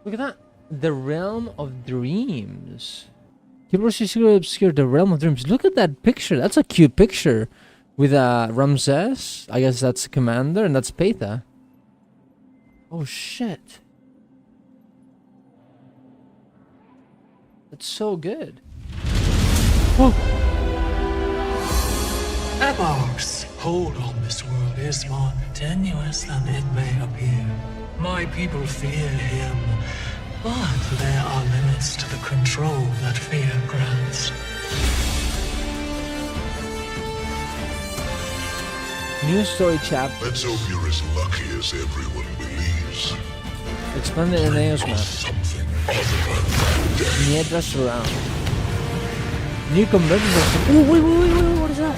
Look at that. The Realm of Dreams. Keyboard secretly obscure the Realm of Dreams. Look at that picture. That's a cute picture. With Ramses. I guess that's Commander, and that's Petha. Oh shit. That's so good. Oh. Evox, hold on this world is more tenuous than it may appear. My people fear him, but there are limits to the control that fear grants. New story chapter. Let's hope you're as lucky as everyone believes. Expanded Aeneas map. Something other than death. Niedra surround. New convergence. Oh, wait, what is that?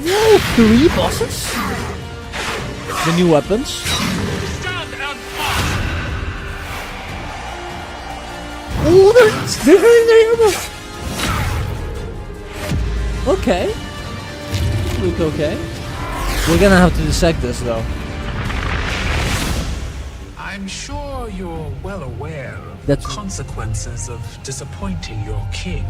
Whoa, 3 bosses? The new weapons. Stand and fight! Oh, they're hurting their ammo. Okay. Look okay. We're gonna have to dissect this though. I'm sure you're well aware of That's- the consequences of disappointing your king.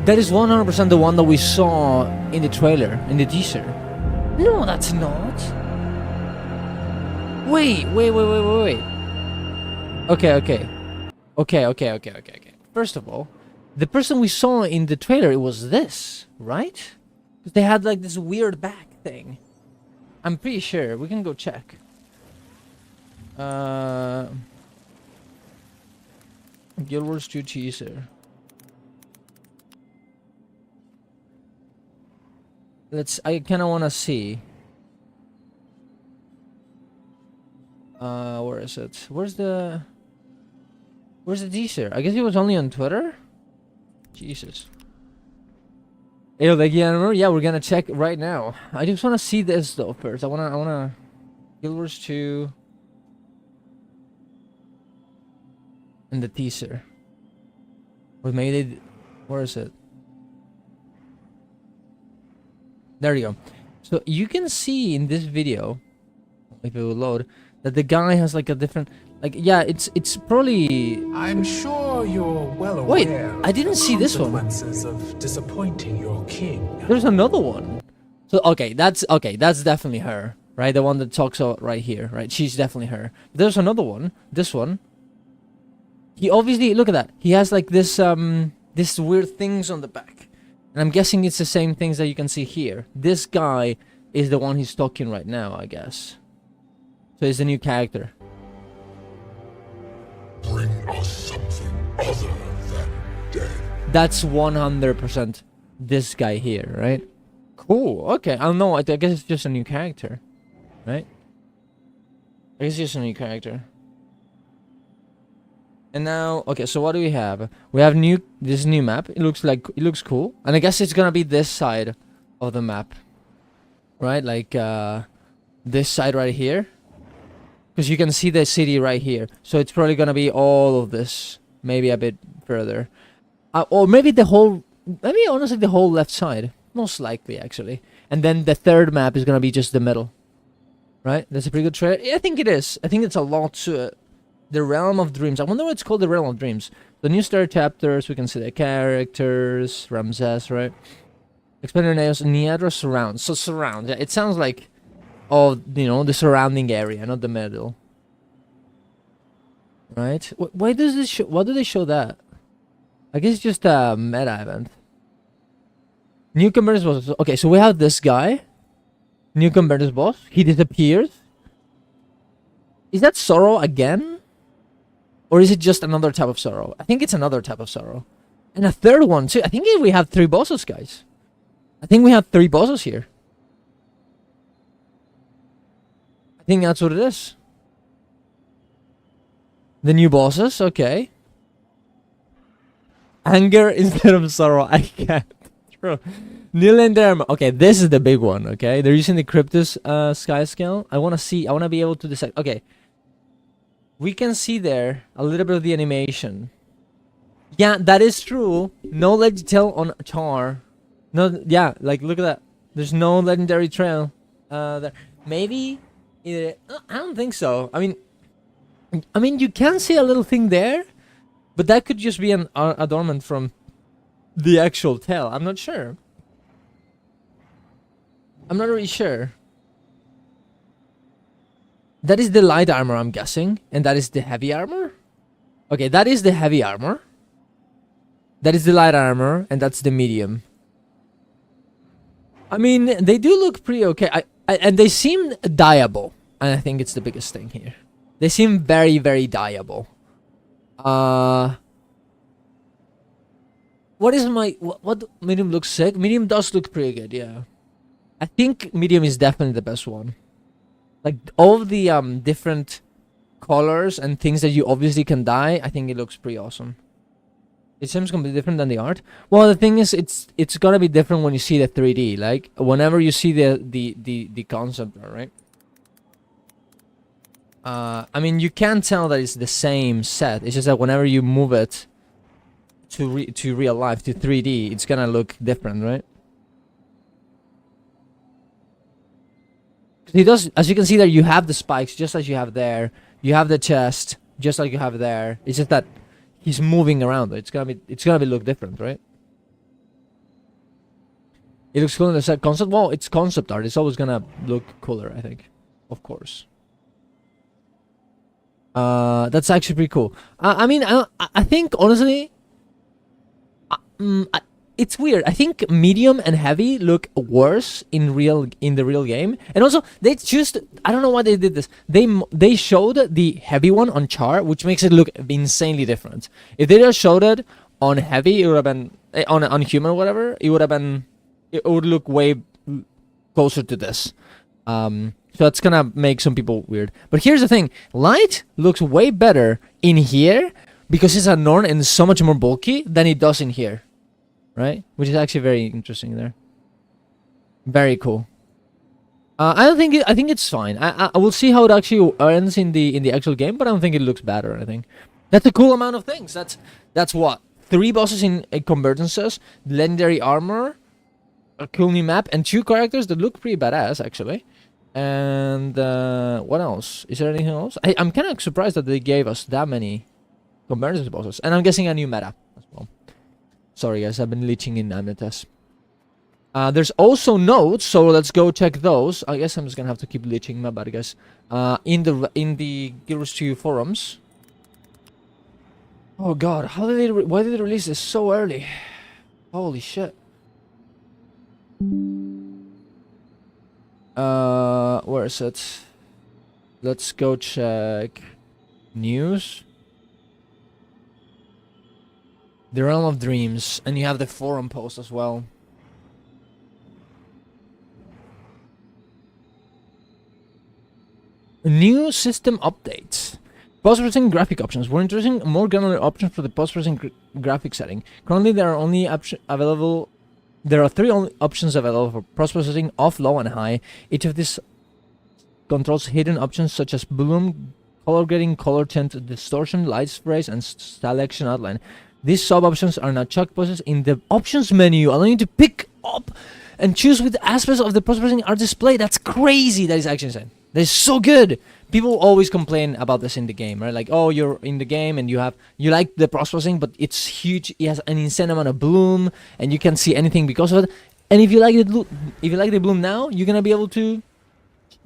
That is 100% the one that we saw in the trailer, in the teaser. No, that's not. Wait. Okay. First of all, the person we saw in the trailer, it was this, right? Because they had like this weird back thing. I'm pretty sure. We can go check. Guild Wars 2 teaser. I kind of want to see. Where is it? Where's the teaser? I guess it was only on Twitter? Jesus. Hey, like, yeah, remember? Yeah, we're gonna check right now. I just want to see this though first. I wanna Guild Wars 2 and the teaser. Or maybe they, where is it? There you go. So you can see in this video, if it will load, that the guy has like a different, like, yeah, it's probably. I'm sure you're well Wait, aware I didn't see this one. consequences of disappointing your king. There's another one. So okay, that's definitely her, right? The one that talks out right here, right? She's definitely her. There's another one. This one. He obviously, look at that. He has like this this weird things on the back. And I'm guessing it's the same things that you can see here. This guy is the one he's talking right now, I guess. So he's a new character. Bring us something other than death. That's 100% this guy here, right? Cool. Okay, I don't know. I guess it's just a new character, right? I guess it's just a new character. And now, okay, so what do we have? We have this new map. It looks cool. And I guess it's gonna be this side of the map. Right? Like this side right here. Because you can see the city right here. So it's probably gonna be all of this. Maybe a bit further. Or maybe honestly the whole left side. Most likely, actually. And then the third map is gonna be just the middle. Right? That's a pretty good trailer. Yeah, I think it is. I think it's a lot to it. The Realm of Dreams. I wonder why it's called the Realm of Dreams. The new story chapters, we can see the characters, Ramses, right? Expanded names, Niedra surround. So surround. Yeah, it sounds like, the surrounding area, not the middle. Right? Why does this show? Why do they show that? I guess it's just a meta event. Newcomer's boss. Okay, so we have this guy. Newcomer's boss. He disappears. Is that Sorrow again? Or is it just another type of sorrow? I think it's another type of sorrow. And a third one too. I think we have 3 bosses, guys. I think we have 3 bosses here. I think that's what it is. The new bosses, okay. Anger instead of sorrow. I can't. True. New Landerma. Okay, this is the big one, okay? They're using the Cryptus sky scale. I want to be able to decide. Okay. We can see there a little bit of the animation. Yeah, that is true. No legendary trail on Char. No, yeah, like look at that. There's no legendary trail. There. Maybe. I don't think so. I mean, I mean, you can see a little thing there, but that could just be an adornment from the actual tail. I'm not sure. I'm not really sure. That is the light armor, I'm guessing, and that is the heavy armor. Okay, that is the heavy armor. That is the light armor, and that's the medium. I mean, they do look pretty okay. And they seem dyeable, and I think it's the biggest thing here. They seem very, very dyeable. What is my... What medium looks sick? Medium does look pretty good, yeah. I think medium is definitely the best one. Like, all of the different colors and things that you obviously can dye, I think it looks pretty awesome. It seems completely different than the art. Well, the thing is, it's gonna be different when you see the 3D. Like, whenever you see the concept, right? I mean, you can tell that it's the same set. It's just that whenever you move it to real life, to 3D, it's gonna look different, right? He does, as you can see there, you have the spikes just as you have there. You have the chest just like you have there. It's just that he's moving around. It's gonna be look different, right? It looks cool in the set concept. Well, it's concept art. It's always gonna look cooler, I think. Of course. That's actually pretty cool. I mean, I think honestly, it's weird. I think medium and heavy look worse in the real game, and also they just, I don't know why they did this. They showed the heavy one on char, which makes it look insanely different. If they just showed it on heavy, it would have been on human or whatever. It would look way closer to this. So that's gonna make some people weird. But here's the thing: light looks way better in here because it's a Norn and so much more bulky than it does in here. Right? Which is actually very interesting there. Very cool. I think it's fine. I will see how it actually ends in the actual game, but I don't think it looks bad or anything. That's a cool amount of things. That's what? 3 bosses in convergences, legendary armor, a cool new map, and 2 characters that look pretty badass actually. And what else? Is there anything else? I'm kind of surprised that they gave us that many convergence bosses, and I'm guessing a new meta as well. Sorry guys, I've been leeching in Amnetes. There's also notes, so let's go check those. I guess I'm just gonna have to keep leeching, my bad guys. In the Gears 2 forums. Oh god, why did they release this so early? Holy shit. Where is it? Let's go check news. The Realm of Dreams, and you have the forum post as well. New system updates. Post-processing graphic options. We're introducing more granular options for the post-processing graphic setting. Currently, there are 3 only options available for post-processing: off, low, and high. Each of these controls hidden options such as bloom, color grading, color tint, distortion, light sprays, and selection outline. These sub-options are now checkboxes in the options menu, allowing you to pick up and choose which aspects of the post-processing are displayed. That's crazy. That is actually insane. That is so good. People always complain about this in the game, right? Like, oh, you're in the game and you like the post-processing, but it's huge. It has an insane amount of bloom, and you can't see anything because of it. And if you like the bloom now, you're gonna be able to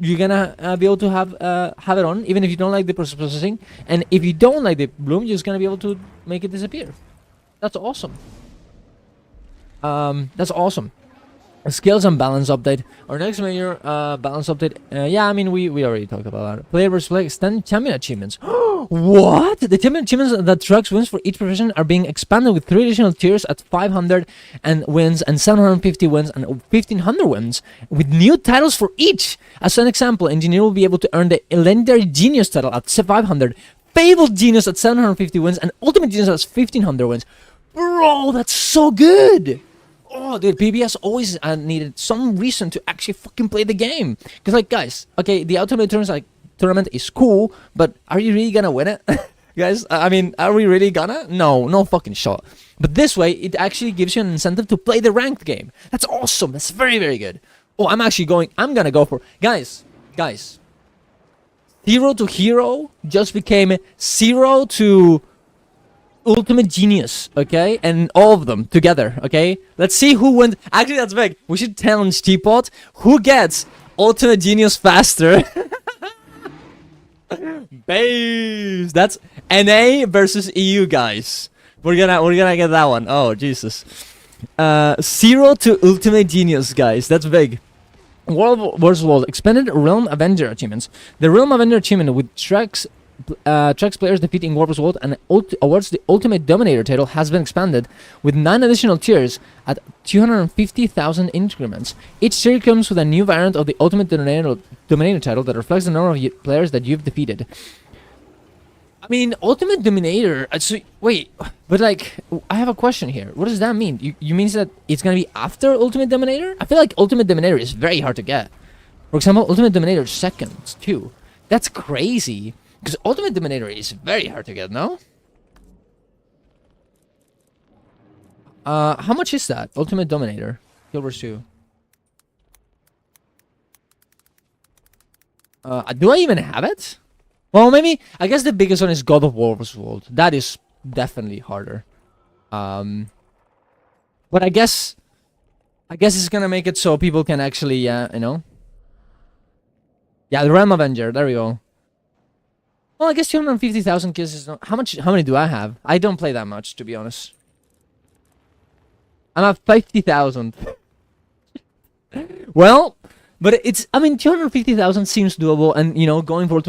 have it on, even if you don't like the post-processing. And if you don't like the bloom, you're just gonna be able to make it disappear. That's awesome. That's awesome. Skills and balance update. Our next major balance update. Yeah, I mean, we already talked about that. Player versus player extended champion achievements. What? The champion achievements that tracks wins for each profession are being expanded with 3 additional tiers at 500 and wins and 750 wins and 1500 wins, with new titles for each. As an example, engineer will be able to earn the legendary genius title at 500, fabled genius at 750 wins, and ultimate genius at 1500 wins. Bro, that's so good. Oh, dude, PBS always needed some reason to actually fucking play the game. Because, like, guys, okay, the Ultimate Tournament is cool, but are you really gonna win it? Guys, I mean, are we really gonna? No fucking shot. But this way, it actually gives you an incentive to play the ranked game. That's awesome. That's very, very good. Oh, I'm gonna go for... Guys. Zero to hero just became zero to ultimate genius, okay? And all of them together, okay? Let's see who wins. Actually, that's big. We should challenge Teapot. Who gets ultimate genius faster? Babes, that's NA versus EU, guys. We're gonna get that one. Oh Jesus. Zero to ultimate genius, guys. That's big. World vs. World expanded Realm Avenger achievements. The Realm Avenger achievement, which tracks players defeating War vs. World and awards the Ultimate Dominator title, has been expanded with 9 additional tiers at 250,000 increments. Each tier comes with a new variant of the Ultimate Dominator title that reflects the number of players that you've defeated. I mean, Ultimate Dominator. So wait, but like, I have a question here. What does that mean? You means that it's gonna be after Ultimate Dominator? I feel like Ultimate Dominator is very hard to get. For example, Ultimate Dominator seconds too. That's crazy. Because Ultimate Dominator is very hard to get, no? How much is that? Ultimate Dominator. Guild Wars 2. Do I even have it? Well, maybe, I guess the biggest one is God of War vs. World. That is definitely harder. But I guess it's gonna make it so people can actually, you know? Yeah, the Realm Avenger, there we go. Well, I guess 250,000 kills is not... How many do I have? I don't play that much, to be honest. I'm at 50,000. Well... But it's, I mean, 250,000 seems doable, and, you know, going for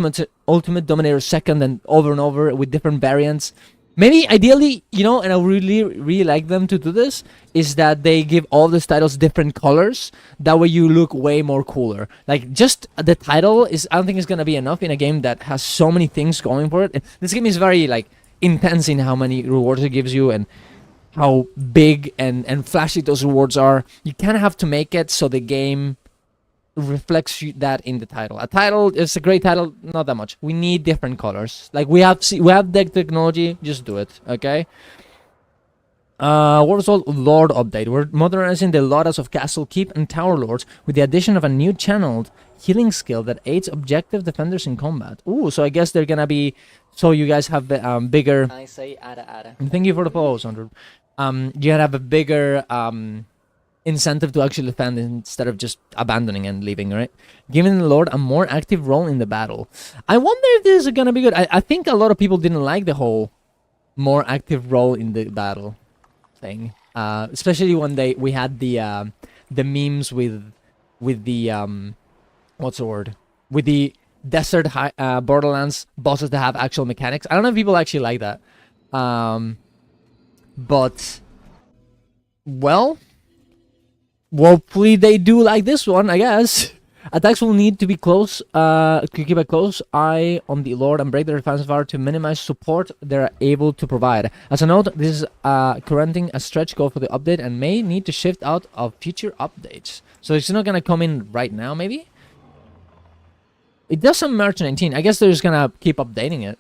Ultimate Dominator second and over with different variants. Maybe, ideally, you know, and I really like them to do this, is that they give all these titles different colors. That way you look way more cooler. Like, just the title is, I don't think it's gonna be enough in a game that has so many things going for it. And this game is very, like, intense in how many rewards it gives you, and how big and flashy those rewards are. You kind of have to make it so the game reflects that in the title. A title is a great title, not that much. We need different colors. Like we have the technology, just do it, okay? What was called Lord update. We're modernizing the Lodas of Castle Keep and Tower Lords with the addition of a new channeled healing skill that aids objective defenders in combat. Ooh, so I guess they're gonna be, so you guys have bigger. I say ada. Thank you for the follow, Sandro. You have a bigger incentive to actually defend instead of just abandoning and leaving, right? Giving the Lord a more active role in the battle. I wonder if this is gonna be good. I think a lot of people didn't like the whole more active role in the battle thing, especially when we had the memes with the what's the word, with the desert Borderlands bosses that have actual mechanics. I don't know if people actually like that, but well, hopefully they do like this one, I guess. Attacks will need to be close, to keep a close eye on the Lord and break their defensive power to minimize support they're able to provide. As a note, this is currently a stretch goal for the update and may need to shift out of future updates. So it's not gonna come in right now, maybe? It does on March 19. I guess they're just gonna keep updating it.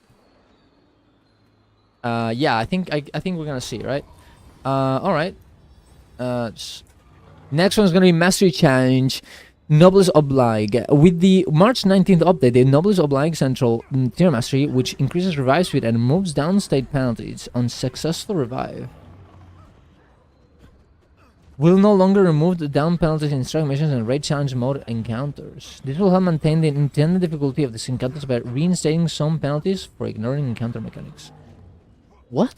Yeah, I think we're gonna see, right? Alright. Next one is gonna be Mastery Challenge. Noblesse Oblige. With the March 19th update, the Noblesse Oblige Central Tier Mastery, which increases revive speed and removes downstate penalties on successful revive, will no longer remove the down penalties in strike missions and raid challenge mode encounters. This will help maintain the intended difficulty of these encounters by reinstating some penalties for ignoring encounter mechanics. What?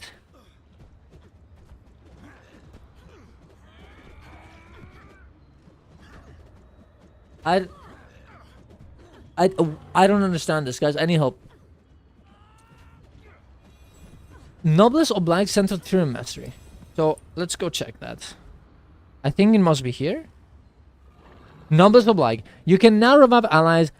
I don't understand this, guys. I need help. Noblesse Oblige Central Tier Mastery. So let's go check that. I think it must be here. Noblesse Oblige. You can now revive allies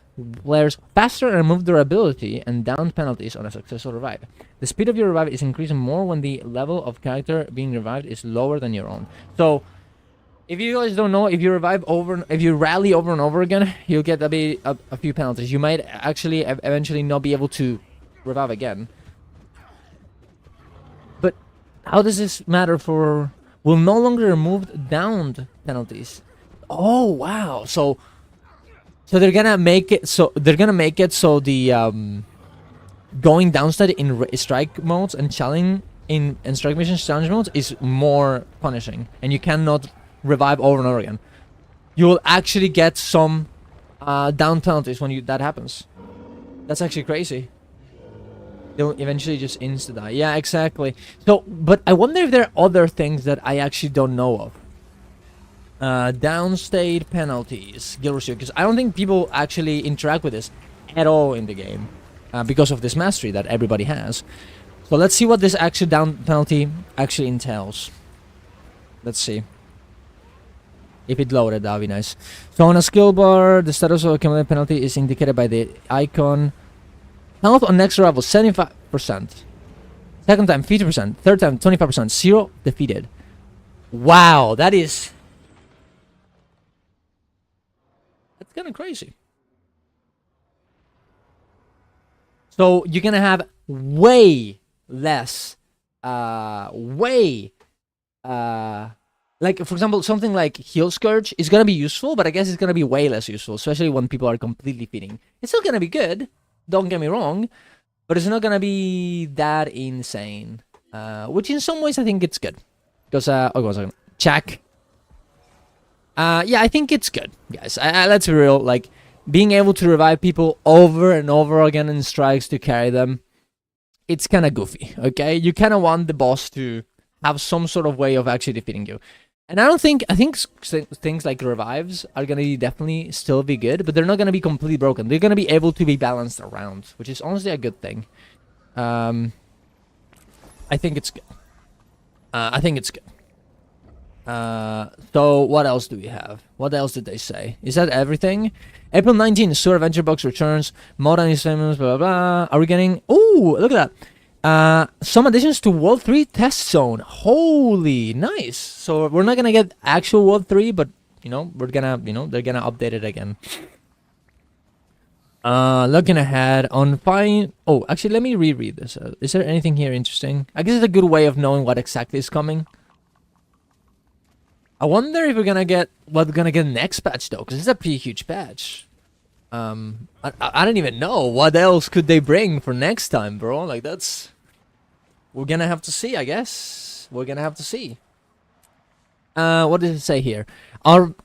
players faster and remove durability and down penalties on a successful revive. The speed of your revive is increasing more when the level of character being revived is lower than your own. So if you guys don't know, if you rally over and over again, you'll get a few penalties. You might actually eventually not be able to revive again. But how does this matter for... Will no longer remove downed penalties. Oh, wow. So So they're gonna make it so the going downside in strike modes and challenge in strike missions challenge modes is more punishing, and you cannot revive over and over again. You will actually get some down penalties when that happens. That's actually crazy. They'll eventually just insta die. Yeah, exactly. So, but I wonder if there are other things that I actually don't know of. Downstate penalties, Guild Wars 2, because I don't think people actually interact with this at all in the game because of this mastery that everybody has. So let's see what this actual down penalty actually entails. Let's see. If it loaded, that would be nice. So on a skill bar, the status of accumulated penalty is indicated by the icon. Health on next level, 75%. Second time, 50%. Third time, 25%. 0 defeated. Wow, that's kind of crazy. So you're gonna have way less, like, for example, something like Heal Scourge is gonna be useful, but I guess it's gonna be way less useful, especially when people are completely feeding. It's still gonna be good, don't get me wrong, but it's not gonna be that insane. Which in some ways I think it's good. Because, oh, one second. Check. Yeah, I think it's good, guys. Let's be real, like, being able to revive people over and over again in strikes to carry them, it's kind of goofy, okay? You kind of want the boss to have some sort of way of actually defeating you. And I think things like revives are going to definitely still be good, but they're not going to be completely broken. They're going to be able to be balanced around, which is honestly a good thing. I think it's good. I think it's good. So what else do we have? What else did they say? Is that everything? April 19th, Sewer Adventure Box returns. Modern is famous, blah, blah, blah. Are we getting... Oh, look at that. Some additions to World 3 Test Zone. Holy, nice. So we're not gonna get actual World 3, but, you know, we're gonna, you know, they're gonna update it again. Looking ahead on fine... Oh, actually, let me reread this. Is there anything here interesting? I guess it's a good way of knowing what exactly is coming. I wonder if we're gonna get what we're gonna get next patch though, because it's a pretty huge patch. I don't even know what else could they bring for next time, bro. Like that's we're gonna have to see, I guess. We're gonna have to see. What does it say here? Our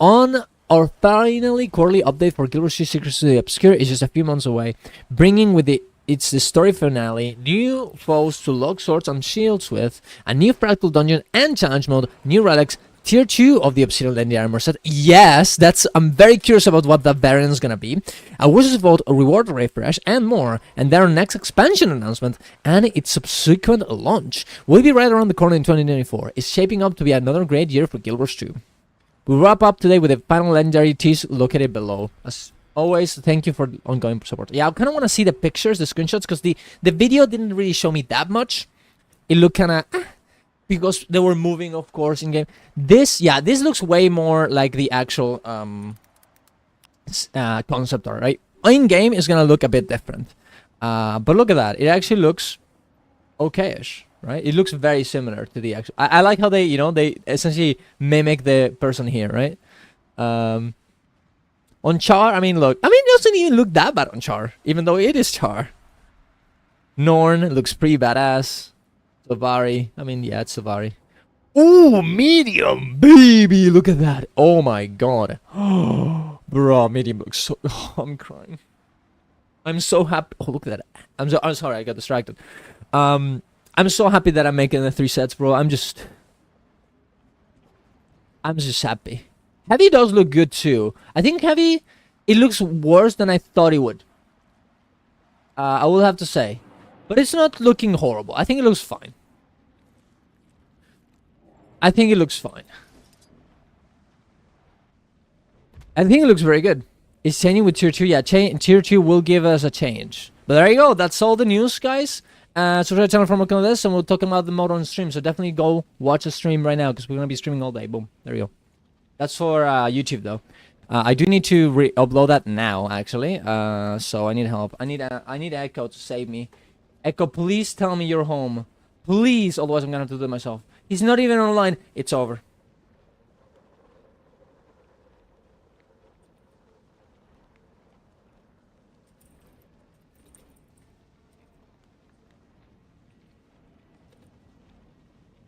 finally quarterly update for Guild Wars 2 Secrets to the Obscure is just a few months away, bringing with it the story finale, new foes to lock swords and shields with, a new fractal dungeon and challenge mode, new relics. Tier 2 of the Obsidian Legendary Armor set. Yes, I'm very curious about what that variant is gonna be. A Wizard's Vault, a reward refresh, and more. And their next expansion announcement and its subsequent launch will be right around the corner in 2024. It's shaping up to be another great year for Guild Wars 2. We wrap up today with the final legendary teas located below. As always, thank you for the ongoing support. Yeah, I kind of want to see the pictures, the screenshots, because the video didn't really show me that much. It looked kind of... because they were moving, of course, in game. This looks way more like the actual concept art, right? In game, it's gonna look a bit different. But look at that; it actually looks okay-ish, right? It looks very similar to the actual. I like how they essentially mimic the person here, right? On Char, it doesn't even look that bad on Char, even though it is Char. Norn looks pretty badass. Savari. Yeah, it's Savari. Ooh, medium, baby. Look at that. Oh my god. Bro, medium looks so... Oh, I'm crying. I'm so happy. Oh, look at that. I'm sorry, I got distracted. I'm so happy that I'm making the 3 sets, bro. I'm just happy. Heavy does look good too. I think Heavy, it looks worse than I thought it would. I will have to say. But it's not looking horrible. I think it looks fine. I think it looks fine. I think it looks very good. It's changing with Tier 2. Yeah, Tier 2 will give us a change. But there you go. That's all the news, guys. Subscribe to the channel for more content like this, and we'll talk about the mode on stream. So definitely go watch a stream right now, because we're going to be streaming all day. Boom. There you go. That's for YouTube, though. I do need to re-upload that now, actually. So I need help. I need Echo to save me. Echo, please tell me you're home. Please, otherwise I'm gonna have to do it myself. He's not even online. It's over.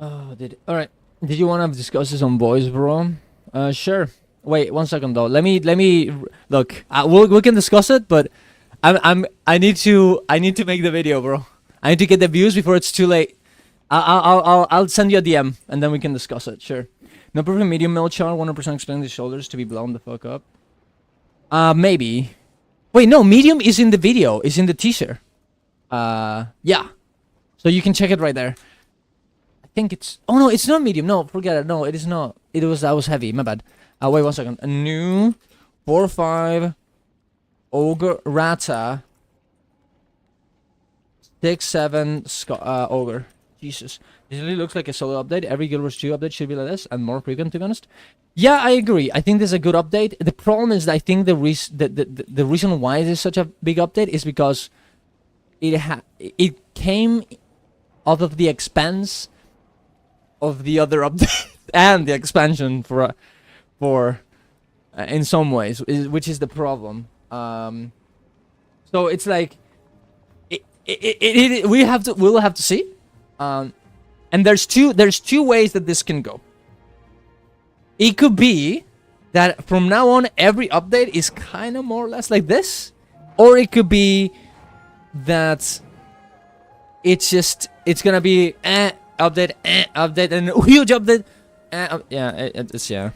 Oh, all right. Did you want to discuss this on voice, bro? Sure. Wait, 1 second though. Let me look. We can discuss it, but I need to make the video, bro. I need to get the views before it's too late. I'll send you a DM and then we can discuss it. Sure. No perfect medium male char. 100% extend the shoulders to be blown the fuck up. Maybe. Wait, no. Medium is in the video. Is in the teaser. Yeah. So you can check it right there. I think it's. Oh no, it's not medium. No, forget it. No, it is not. That was heavy. My bad. Wait 1 second. A new 4-5 ogre rata 6-7 ogre. Jesus, this really looks like a solo update. Every Guild Wars 2 update should be like this and more frequent, to be honest. Yeah, I agree. I think this is a good update. The problem is that I think the reason why it is such a big update is because it came out of the expense of the other update and the expansion for in some ways, which is the problem. So it's like we'll have to see. And there's two ways that this can go. It could be that from now on every update is kind of more or less like this, or it could be that it's gonna be update and a huge update. It's yeah.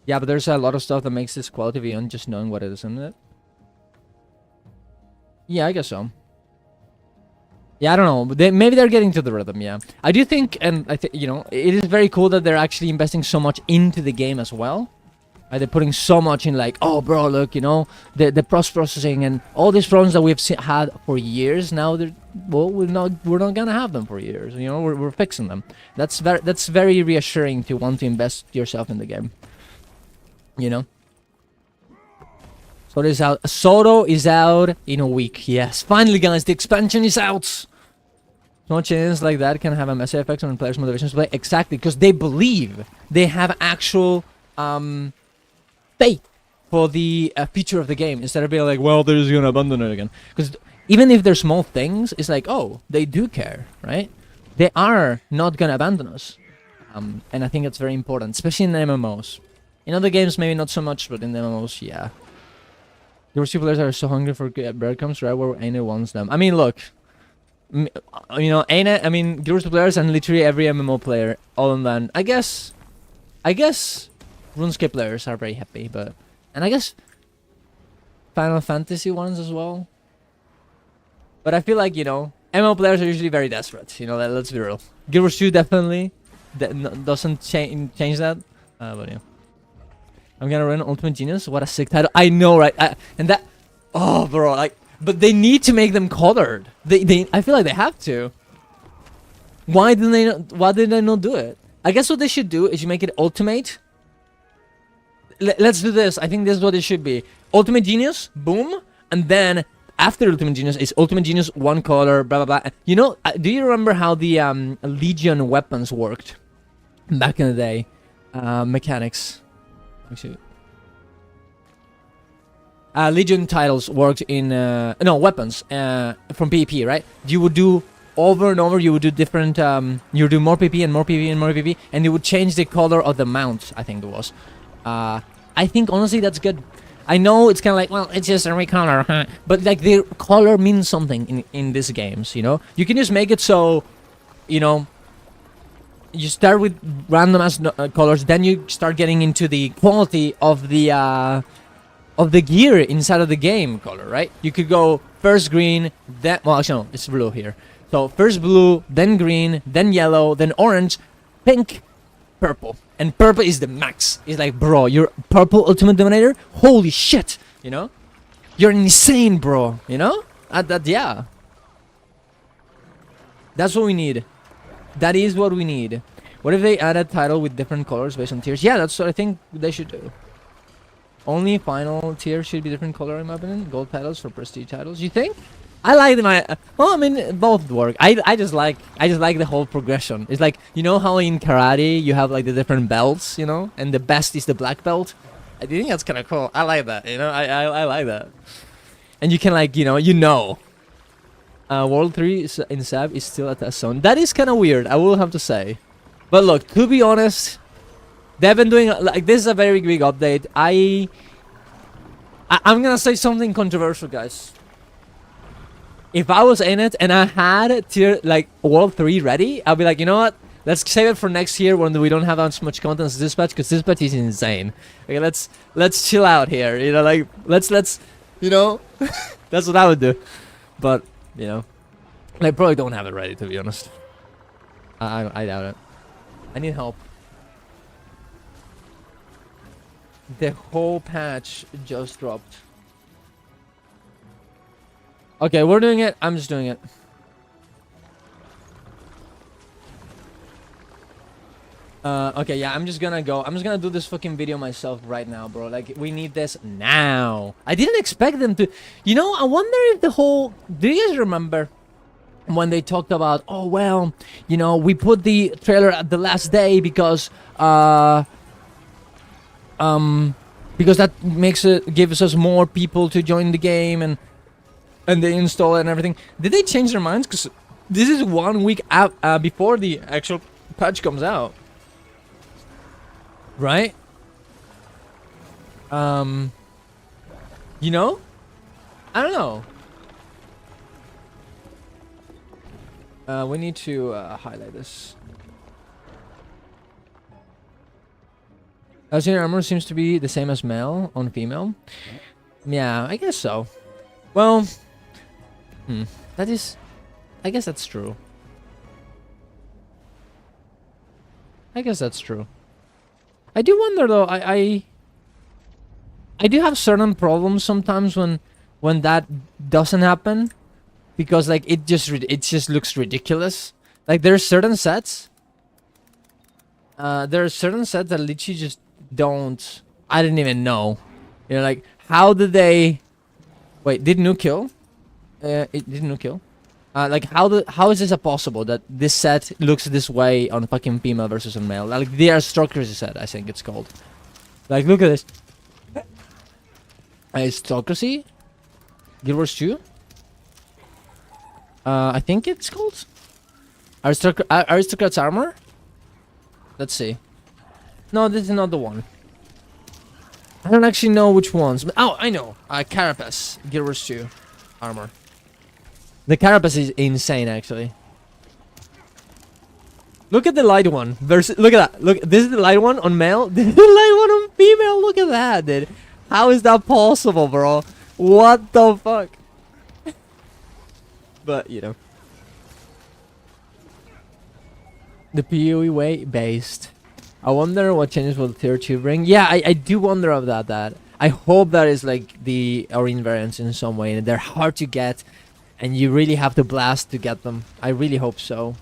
Yeah, but there's a lot of stuff that makes this quality beyond just knowing what it is, isn't it? Yeah, I guess so. Yeah, I don't know. Maybe they're getting to the rhythm, yeah. I do think, and I think, you know, it is very cool that they're actually investing so much into the game as well. They're putting so much in, like, oh, bro, look, you know, the processing and all these problems that we've had for years. Now, we're not gonna have them for years. You know, we're fixing them. That's very reassuring to want to invest yourself in the game. You know. So this out. Soto is out in a week. Yes, finally, guys, the expansion is out. No chance like that can have a massive effect on players' motivation to play. Exactly, because they believe they have actual faith for the future of the game instead of being like, well, they're just gonna abandon it again. Because even if they're small things, it's like, oh, they do care, right? They are not gonna abandon us, and I think that's very important, especially in the MMOs. In other games, maybe not so much, but in the MMOs, yeah. There were two players that are so hungry for breadcrumbs, right? Where Aina wants them. I mean, look, you know, Aina. I mean, Guild Wars players and literally every MMO player, all in that. I guess, RuneScape players are very happy, and I guess Final Fantasy ones as well. But I feel like, you know, MMO players are usually very desperate. You know, let's be real. Guild Wars 2 definitely doesn't change that. But yeah. I'm gonna run Ultimate Genius. What a sick title! I know, right? And that, oh, bro, like, but they need to make them colored. I feel like they have to. Why did they not do it? I guess what they should do is you make it Ultimate. Let's do this. I think this is what it should be. Ultimate Genius, boom, and then after Ultimate Genius is Ultimate Genius one color, blah blah blah. You know, do you remember how the Legion weapons worked back in the day? Mechanics. Legion titles worked in no weapons from PvP, right? You would do over and over. You would do different. You would do more PvP and more PvP and more PvP, and you would change the color of the mount. I think it was. I think honestly that's good. I know it's kind of like, well, it's just a recolor, huh? But like the color means something in these games. You know, you can just make it so, you know. You start with random ass colors, then you start getting into the quality of the gear inside of the game color, right? You could go first green, then, well, actually no, it's blue here. So first blue, then green, then yellow, then orange, pink, purple, and purple is the max. It's like, bro, you're purple Ultimate Dominator. Holy shit, you know? You're insane, bro. You know? Yeah. That's what we need. That is what we need. What if they add a title with different colors based on tiers? Yeah, that's what I think they should do. Only final tier should be different color in my opinion. Gold titles for prestige titles. You think? I like my. Well, I mean, both work. I just like the whole progression. It's like, you know how in karate you have like the different belts, you know, and the best is the black belt. I think that's kind of cool. I like that. You know, I like that. and you can like you know. World 3 in Sab is still a test zone. That is kind of weird, I will have to say. But look, to be honest, they've been doing like this is a very big update. I'm gonna say something controversial, guys. If I was in it and I had tier like World 3 ready, I'll be like, you know what? Let's save it for next year when we don't have as much content as this patch, because this patch is insane. Okay, let's chill out here. You know, like let's you know, that's what I would do. But you know, I probably don't have it ready, to be honest. I doubt it. I need help. The whole patch just dropped. Okay, we're doing it. I'm just doing it. Okay, yeah, I'm just gonna go. I'm just gonna do this fucking video myself right now, bro. Like, we need this now. I didn't expect them to... You know, I wonder if the whole... Do you guys remember when they talked about, oh, well, you know, we put the trailer at the last day because that makes it... gives us more people to join the game and they install it and everything. Did they change their minds? Because this is 1 week before the actual patch comes out. Right? You know? I don't know. We need to highlight this. Obsidian armor seems to be the same as male on female. Yeah, I guess so. Well, that is... I guess that's true. I guess that's true. I do wonder though, I do have certain problems sometimes when that doesn't happen, because like it just looks ridiculous. Like there are certain sets that literally just don't... I didn't even know. You know, like how did they... Wait, did Nuke kill? It did Nuke kill? Like how is this possible that this set looks this way on fucking female versus on male? Like the aristocracy set, I think it's called. Like look at this. Aristocracy? Guild Wars 2? I think it's called Aristocrat's armor? Let's see. No, this is not the one. I don't actually know which ones. Oh, I know. Carapace. Guild Wars 2 armor. The Carapace is insane, actually. Look at the light one versus... Look at that. Look, this is the light one on male. This is the light one on female. Look at that, dude. How is that possible, bro? What the fuck? But, you know. The PoE way based. I wonder what changes will tier 2 bring. Yeah, I do wonder about that. I hope that is like the arena variants in some way. And they're hard to get. And you really have to blast to get them. I really hope so.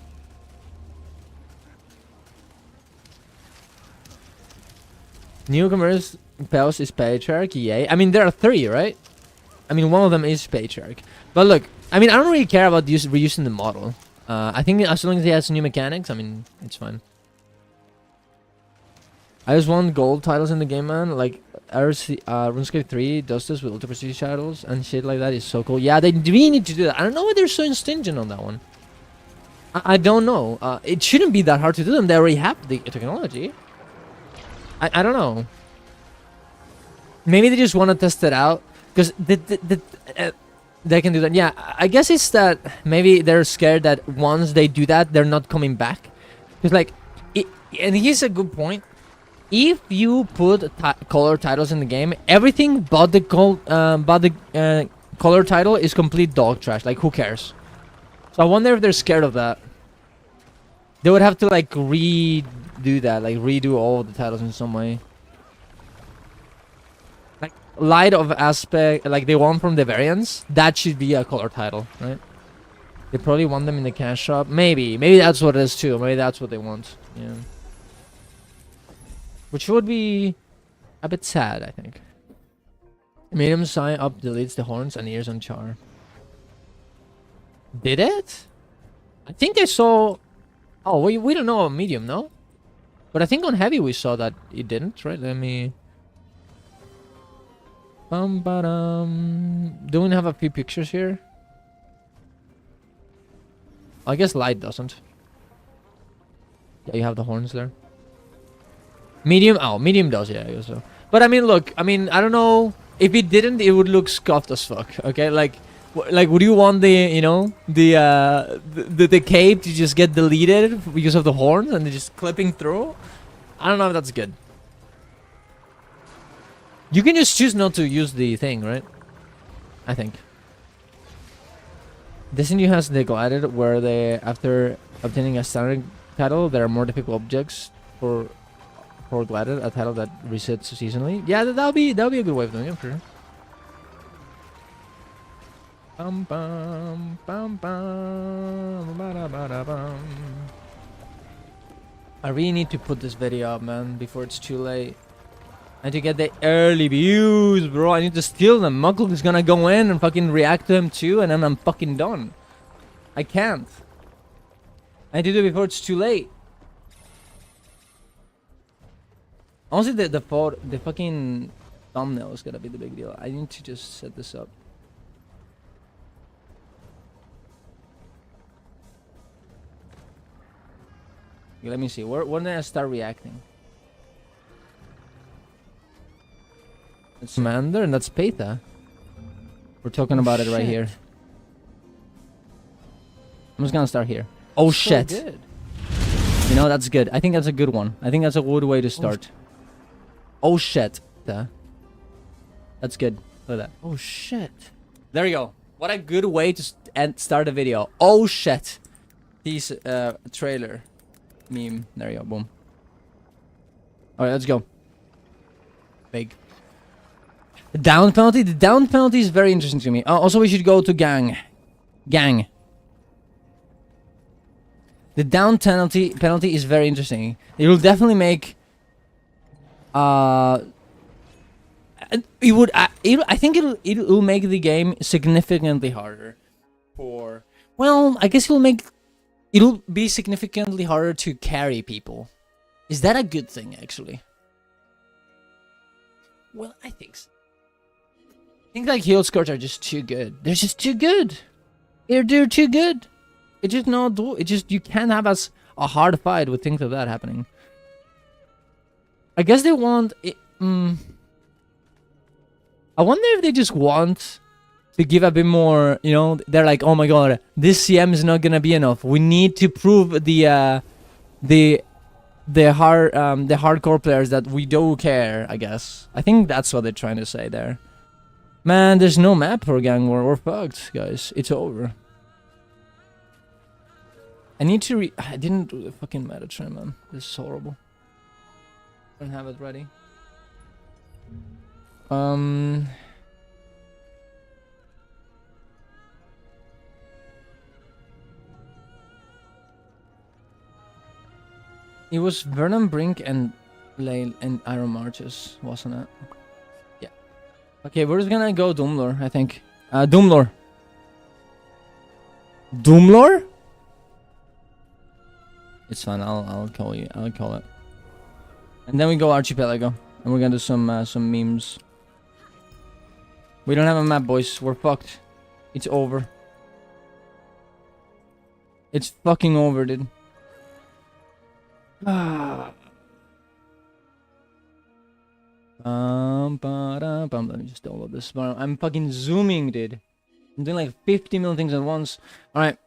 Newcomers Pels is Patriarch, yay. I mean, there are 3, right? I mean, one of them is Patriarch. But look, I mean, I don't really care about reusing the model. I think as long as he has new mechanics, I mean, it's fine. I just want gold titles in the game, man. Like, RuneScape 3 does this with Ultra Prestige titles and shit like that is so cool. Yeah, they really need to do that. I don't know why they're so stingent on that one. I don't know. It shouldn't be that hard to do them. They already have the technology. I don't know. Maybe they just want to test it out. Because they can do that. Yeah, I guess it's that maybe they're scared that once they do that, they're not coming back. Because, like, and here's a good point. If you put color titles in the game, everything but the color title is complete dog trash. Like, who cares? So I wonder if they're scared of that. They would have to like redo that, like redo all of the titles in some way. Like light of aspect, like they want from the variants, that should be a color title, right? They probably want them in the cash shop. Maybe that's what it is too. Maybe that's what they want. Yeah. Which would be a bit sad, I think. Medium sign up deletes the horns and ears on char. Did it? I think I saw... Oh, we don't know on medium, no? But I think on heavy we saw that it didn't, right? Let me... Don't we have a few pictures here? I guess light doesn't. Yeah, you have the horns there. Medium? Oh, medium does, yeah, I guess so. But I mean, look, I mean, I don't know. If it didn't, it would look scuffed as fuck, okay? Like, would you want the, you know, the cape to just get deleted because of the horns and just clipping through? I don't know if that's good. You can just choose not to use the thing, right? I think. Destiny has the glided where they, after obtaining a standard title, there are more difficult objects for glided, a title that resets seasonally. Yeah, that'll be a good way of doing it, for sure. Bum bum bum bum bum. I really need to put this video up, man, before it's too late. I need to get the early views, bro. I need to steal them. Muggle is gonna go in and fucking react to them too, and then I'm fucking done. I can't. I need to do it before it's too late. Honestly, the fucking thumbnail is gonna be the big deal. I need to just set this up. Okay, let me see. When did I start reacting? It's Mander and that's Peta. We're talking about it right here. I'm just gonna start here. Oh shit! Good. You know, that's good. I think that's a good one. I think that's a good way to start. Oh shit! That's good. Look at that. Oh shit. There you go. What a good way to start a video. Oh shit! Tease trailer meme. There you go. Boom. All right, let's go. Big. The down penalty. The down penalty is very interesting to me. Also, we should go to gang. Gang. The down penalty is very interesting. It will definitely make. It would. I think it'll make the game significantly harder. For well, I guess it'll be significantly harder to carry people. Is that a good thing, actually? Well, I think so. I think like heal scores are just too good. They're just too good. They're too good. It just not do. It just you can't have a hard fight with things like that happening. I guess they want. I wonder if they just want to give a bit more. You know, they're like, oh my god, this CM is not gonna be enough. We need to prove the hardcore players that we do care. I guess. I think that's what they're trying to say there. Man, there's no map for gang war. We're fucked, guys. It's over. I need to I didn't do the fucking meta train, man. This is horrible. Don't have it ready. It was Vernon Brink and Lale and Iron Marches, wasn't it? Yeah. Okay, we're just gonna go Doomlore, I think. Doomlore. Doomlore? It's fine. I'll call you. I'll call it. And then we go Archipelago, and we're gonna do some memes. We don't have a map, boys. We're fucked. It's over. It's fucking over, dude. Let me just download this. I'm fucking zooming, dude. I'm doing like 50 million things at once. All right.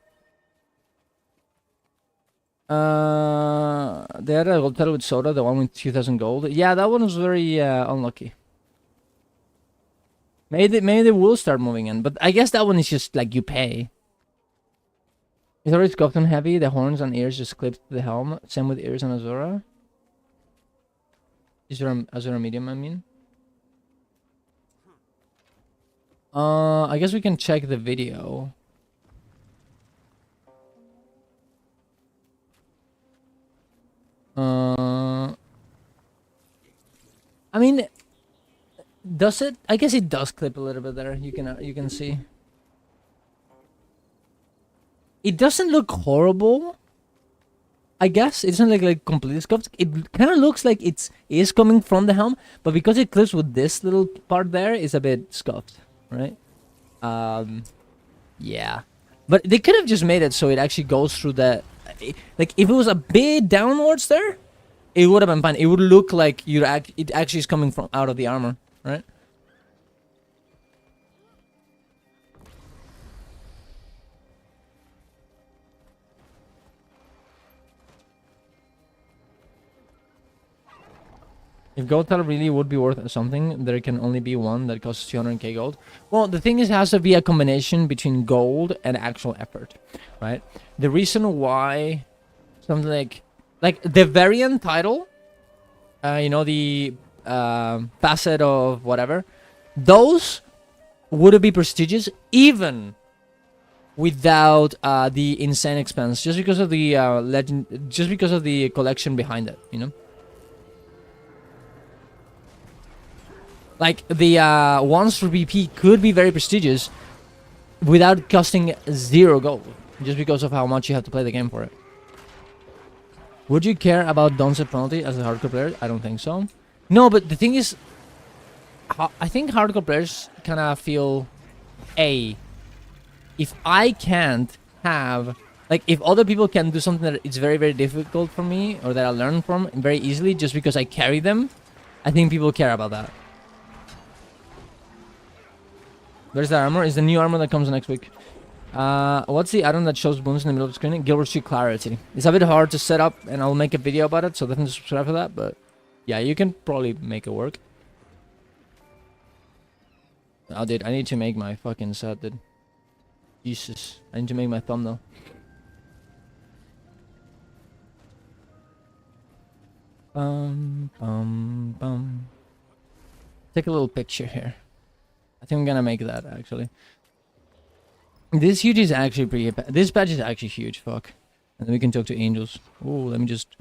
They had a gold title with Soda, the one with 2,000 gold. Yeah, that one was very unlucky. Maybe they will start moving in, but I guess that one is just like you pay. It's already Sculpton heavy. The horns and ears just clipped to the helm. Same with ears on Azura. Azura medium, I mean. I guess we can check the video. I mean, does it? I guess it does clip a little bit there. You can see. It doesn't look horrible. I guess it's not like completely scuffed. It kind of looks like it is coming from the helm, but because it clips with this little part there, it's a bit scuffed, right? Yeah, but they could have just made it so it actually goes through the, like if it was a bit downwards there, it would have been fine. It would look like it actually is coming from out of the armor, right? If gold tile really would be worth something, there can only be one that costs 200k gold. Well, the thing is, it has to be a combination between gold and actual effort, right? The reason why something like the variant title, you know, the facet of whatever, those would be prestigious even without the insane expense, just because of the legend, just because of the collection behind it, you know. Like, the ones for BP could be very prestigious without costing 0 gold, just because of how much you have to play the game for it. Would you care about downside penalty as a hardcore player? I don't think so. No, but the thing is, I think hardcore players kind of feel, if I can't have, like, if other people can do something that it's very, very difficult for me, or that I learn from very easily just because I carry them, I think people care about that. Where's the armor? Is the new armor that comes next week. What's the item that shows boons in the middle of the screen? Gilbert Street Clarity. It's a bit hard to set up, and I'll make a video about it, so definitely subscribe for that, but yeah, you can probably make it work. Oh, dude, I need to make my fucking set, dude. Jesus, I need to make my thumbnail. Take a little picture here. I think I'm gonna make that, actually. This huge is actually pretty... This badge is actually huge, fuck. And then we can talk to angels. Oh, let me just...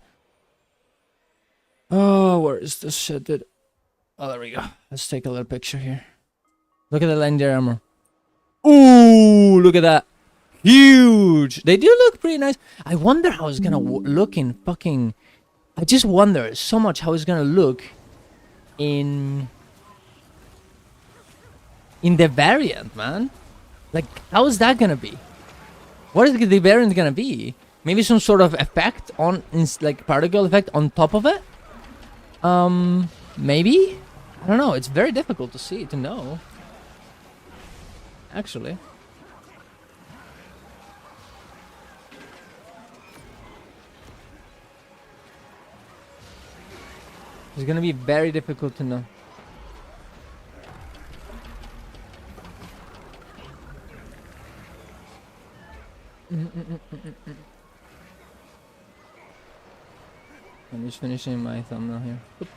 Oh, where is this shit, dude? Oh, there we go. Let's take a little picture here. Look at the legendary armor. Ooh, look at that. Huge! They do look pretty nice. I wonder how it's gonna look in fucking... I just wonder so much how it's gonna look in the variant, man. Like, how is that gonna be? What is the variant gonna be? Maybe some sort of effect on, like, particle effect on top of it? Maybe? I don't know. It's very difficult to see, to know. Actually. It's gonna be very difficult to know. I'm just finishing my thumbnail here. Oop.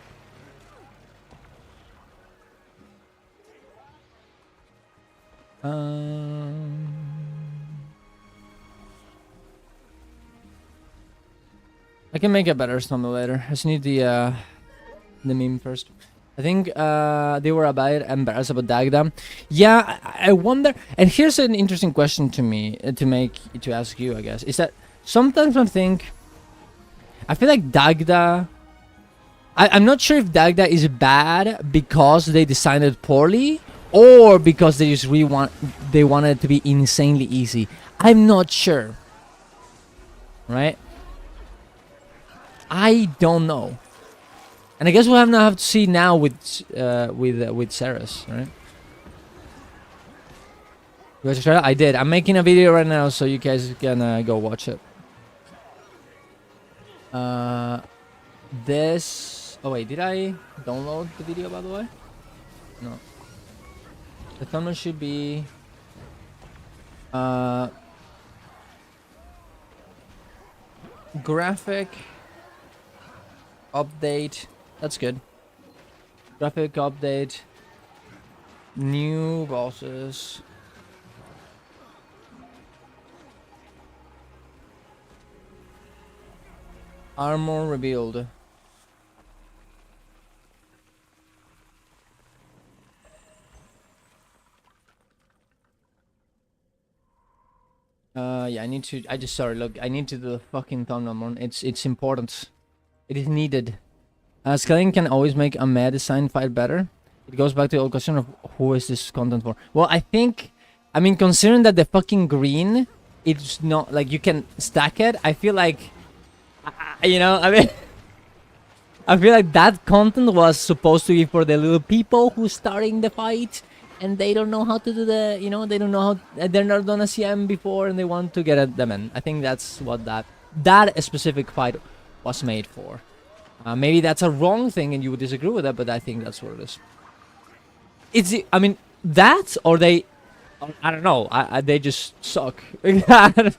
I can make a better thumbnail later. I just need the meme first. I think they were about embarrassed about Dagda. Yeah, I wonder. And here's an interesting question to me to ask you, I guess, is that sometimes I feel like Dagda. I'm not sure if Dagda is bad because they designed it poorly, or because they just really wanted it to be insanely easy. I'm not sure. Right? I don't know. And I guess we'll have to see now with Ceres, right? You guys try it? I did. I'm making a video right now, so you guys can go watch it. This. Oh wait, did I download the video, by the way? No. The thumbnail should be. Graphic update. That's good. Graphic update. New bosses. Armor revealed. Yeah, I need to. I just sorry. Look, I need to do the fucking thumbnail, man. It's important. It is needed. Scaling can always make a mad design fight better. It goes back to the old question of who is this content for. Well, I mean, considering that the fucking green, it's not like you can stack it. I feel like, you know, I mean, I feel like that content was supposed to be for the little people who's starting the fight and they don't know how to do the, you know, they don't know how, they're not done a CM before and they want to get at them in. I think that's what that specific fight was made for. Maybe that's a wrong thing and you would disagree with that, but I think that's what it is. I mean, that or they, I don't know, they just suck. Because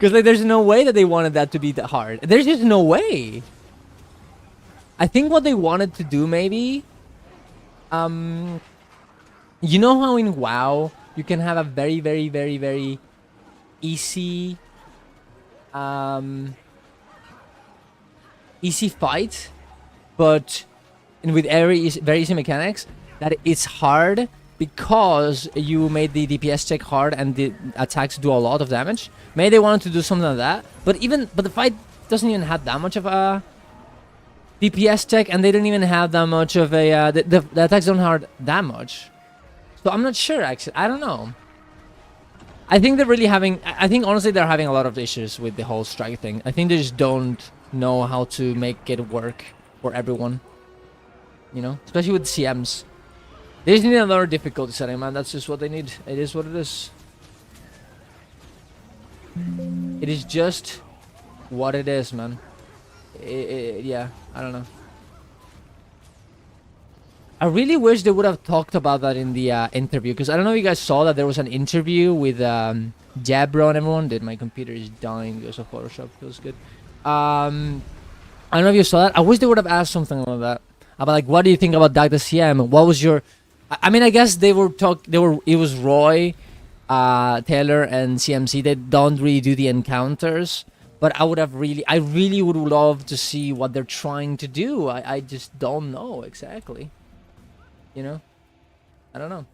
like, there's no way that they wanted that to be that hard. There's just no way. I think what they wanted to do maybe, you know how in WoW you can have a very, very, very, very easy, easy fight, but with very easy mechanics, that it's hard because you made the DPS check hard and the attacks do a lot of damage. Maybe they wanted to do something like that, but the fight doesn't even have that much of a DPS check, and they don't even have that much of a the attacks don't hurt that much. So I'm not sure actually. I don't know. I think they're really having. I think honestly they're having a lot of issues with the whole strike thing. I think they just don't know how to make it work for everyone. You know, especially with CMs. They just need another difficulty setting, man. That's just what they need. It is what it is. It is just what it is, man. Yeah, I don't know. I really wish they would have talked about that in the interview, because I don't know if you guys saw that there was an interview with Jabro and everyone. Dude, my computer is dying because of Photoshop. Feels good. I don't know if you saw that. I wish they would have asked something like that about like, what do you think about Dagda CM? What was your? I mean, I guess they were It was Roy, Taylor, and CMC. They don't really do the encounters. But I really would love to see what they're trying to do. I just don't know exactly. You know? I don't know.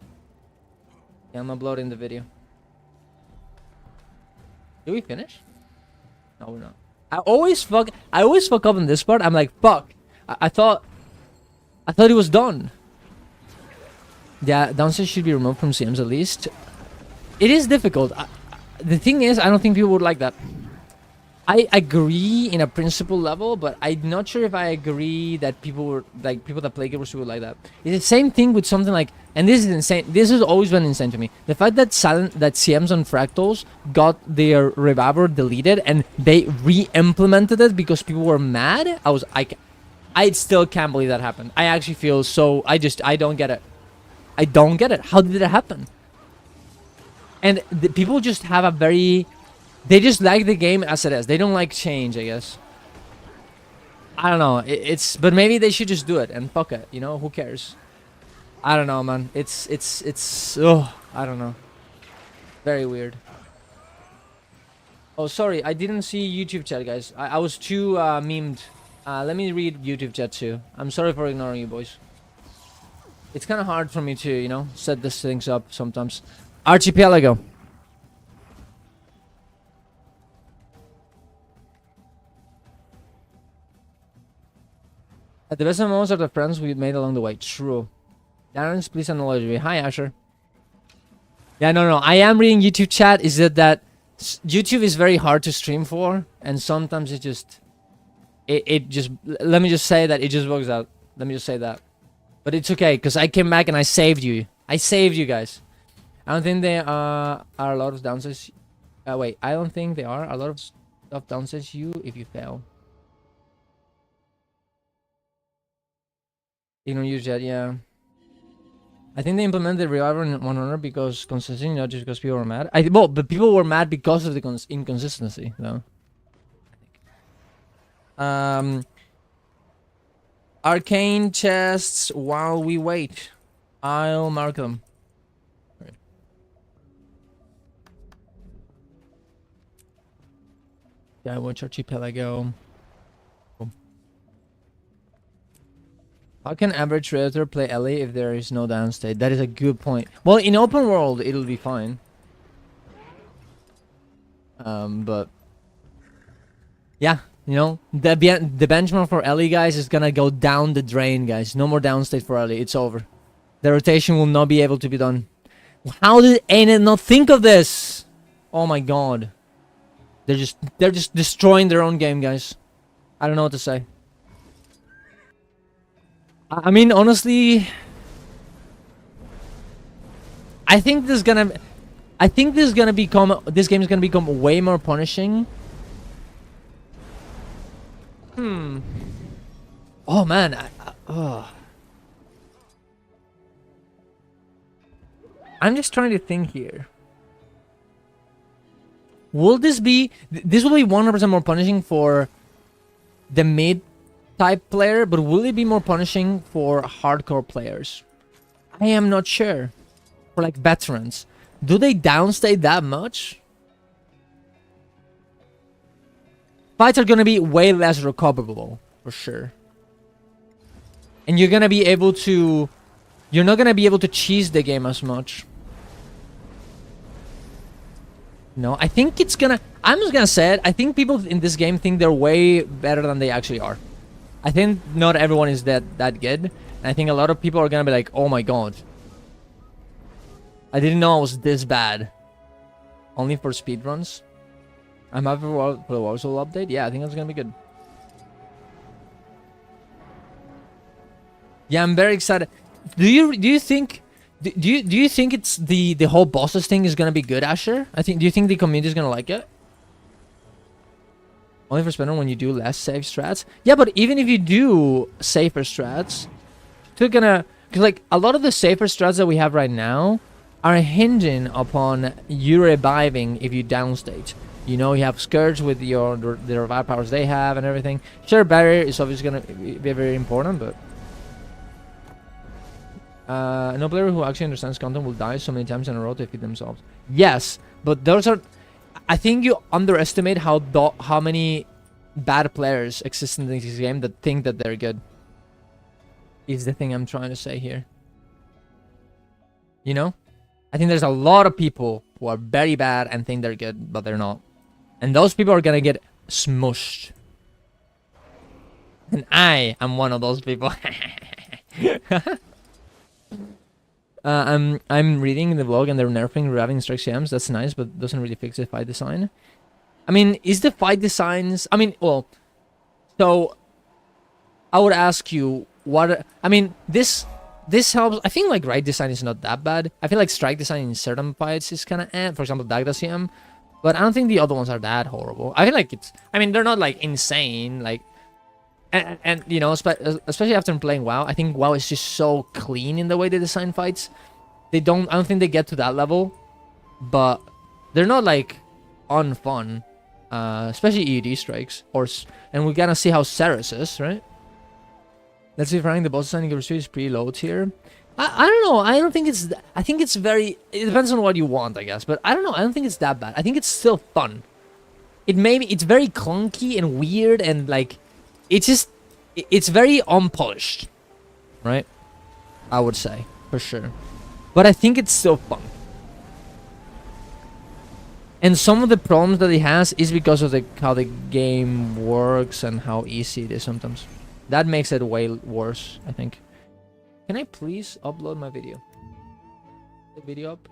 Yeah, I'm uploading the video. Did we finish? No, we're not. I always fuck up in this part. I'm like, fuck. I thought it was done. Yeah, downstairs should be removed from CMs at least. It is difficult. The thing is, I don't think people would like that. I agree in a principle level, but I'm not sure if I agree that people that play gamers would like that. It's the same thing with something like, and this is insane. This has always been insane to me. The fact that CMs on Fractals got their reviver deleted and they re-implemented it because people were mad. I still can't believe that happened. I actually feel so. I don't get it. I don't get it. How did it happen? And the people just have a very. They just like the game as it is. They don't like change, I guess. I don't know. But maybe they should just do it and fuck it. You know, who cares? I don't know, man. Oh, I don't know. Very weird. Oh, sorry. I didn't see YouTube chat, guys. I was too memed. Let me read YouTube chat too. I'm sorry for ignoring you, boys. It's kind of hard for me to, you know, set these things up sometimes. Archipelago. The best moments are the friends we made along the way. True. Darren's, please acknowledge me. Hi, Asher. Yeah, no. I am reading YouTube chat. Is that YouTube is very hard to stream for, and sometimes it just, let me just say that it just works out. Let me just say that. But it's okay, because I came back and I saved you. I saved you guys. I don't think there are a lot of downsides. Wait, I don't think there are a lot of stuff downsides you if you fail. You don't use that, yeah. I think they implemented the reviver in 100 because consistency, not just because people were mad. But people were mad because of the inconsistency, though. Arcane chests while we wait. I'll mark them. Right. Yeah, watch Archipelago. How can average Predator play Ellie if there is no downstate? That is a good point. Well, in open world, it'll be fine. But yeah, you know, the benchmark for Ellie, guys, is gonna go down the drain, guys. No more downstate for Ellie. It's over. The rotation will not be able to be done. How did Anet not think of this? Oh my god. They're just destroying their own game, guys. I don't know what to say. I mean, honestly, I think this game is gonna become way more punishing. Oh man, I'm just trying to think here. Will this be... This will be 100% more punishing for the mid-type player, but will it be more punishing for hardcore players? I am not sure. For, like, veterans. Do they downstate that much? Fights are gonna be way less recoverable, for sure. And you're gonna be able to... You're not gonna be able to cheese the game as much. No, I think it's gonna... I'm just gonna say it. I think people in this game think they're way better than they actually are. I think not everyone is that good. And I think a lot of people are gonna be like, oh my god. I didn't know it was this bad. Only for speedruns. I'm happy for the War Soul update. Yeah, I think that's gonna be good. Yeah, I'm very excited. Do you think... Do you think it's the whole bosses thing is gonna be good, Asher? Do you think the community is gonna like it? Only for spender when you do less safe strats. Yeah, but even if you do safer strats, still gonna... Because like a lot of the safer strats that we have right now are hinging upon you reviving if you downstage. You know, you have Scourge with the revive powers they have and everything. Sure, barrier is obviously gonna be very important, but... no player who actually understands content will die so many times in a row to defeat themselves. Yes, but those are... I think you underestimate how many bad players exist in this game that think that they're good. Is the thing I'm trying to say here. You know? I think there's a lot of people who are very bad and think they're good, but they're not. And those people are gonna get smushed. And I am one of those people. I'm reading the vlog and they're nerfing reviving strike CMs. That's nice, but doesn't really fix the fight design. I mean, is the fight designs... I mean, well... So... I would ask you, what... I mean, this helps... I think, like, right design is not that bad. I feel like strike design in certain fights is kind of for example, Dagda CM. But I don't think the other ones are that horrible. I feel like it's... I mean, they're not, like, insane. Like... And you know, especially after playing WoW, I think WoW is just so clean in the way they design fights. I don't think they get to that level, but they're not like unfun, especially EUD strikes. And we're gonna see how Ceres is, right? Let's see if ranking the boss design is pretty low tier. I don't know. I don't think it's. I think it's very. It depends on what you want, I guess. But I don't know. I don't think it's that bad. I think it's still fun. It's very clunky and weird and like. It's very unpolished, right? I would say, for sure. But I think it's still fun. And some of the problems that it has is because of how the game works and how easy it is sometimes. That makes it way worse, I think. Can I please upload my video? The video up?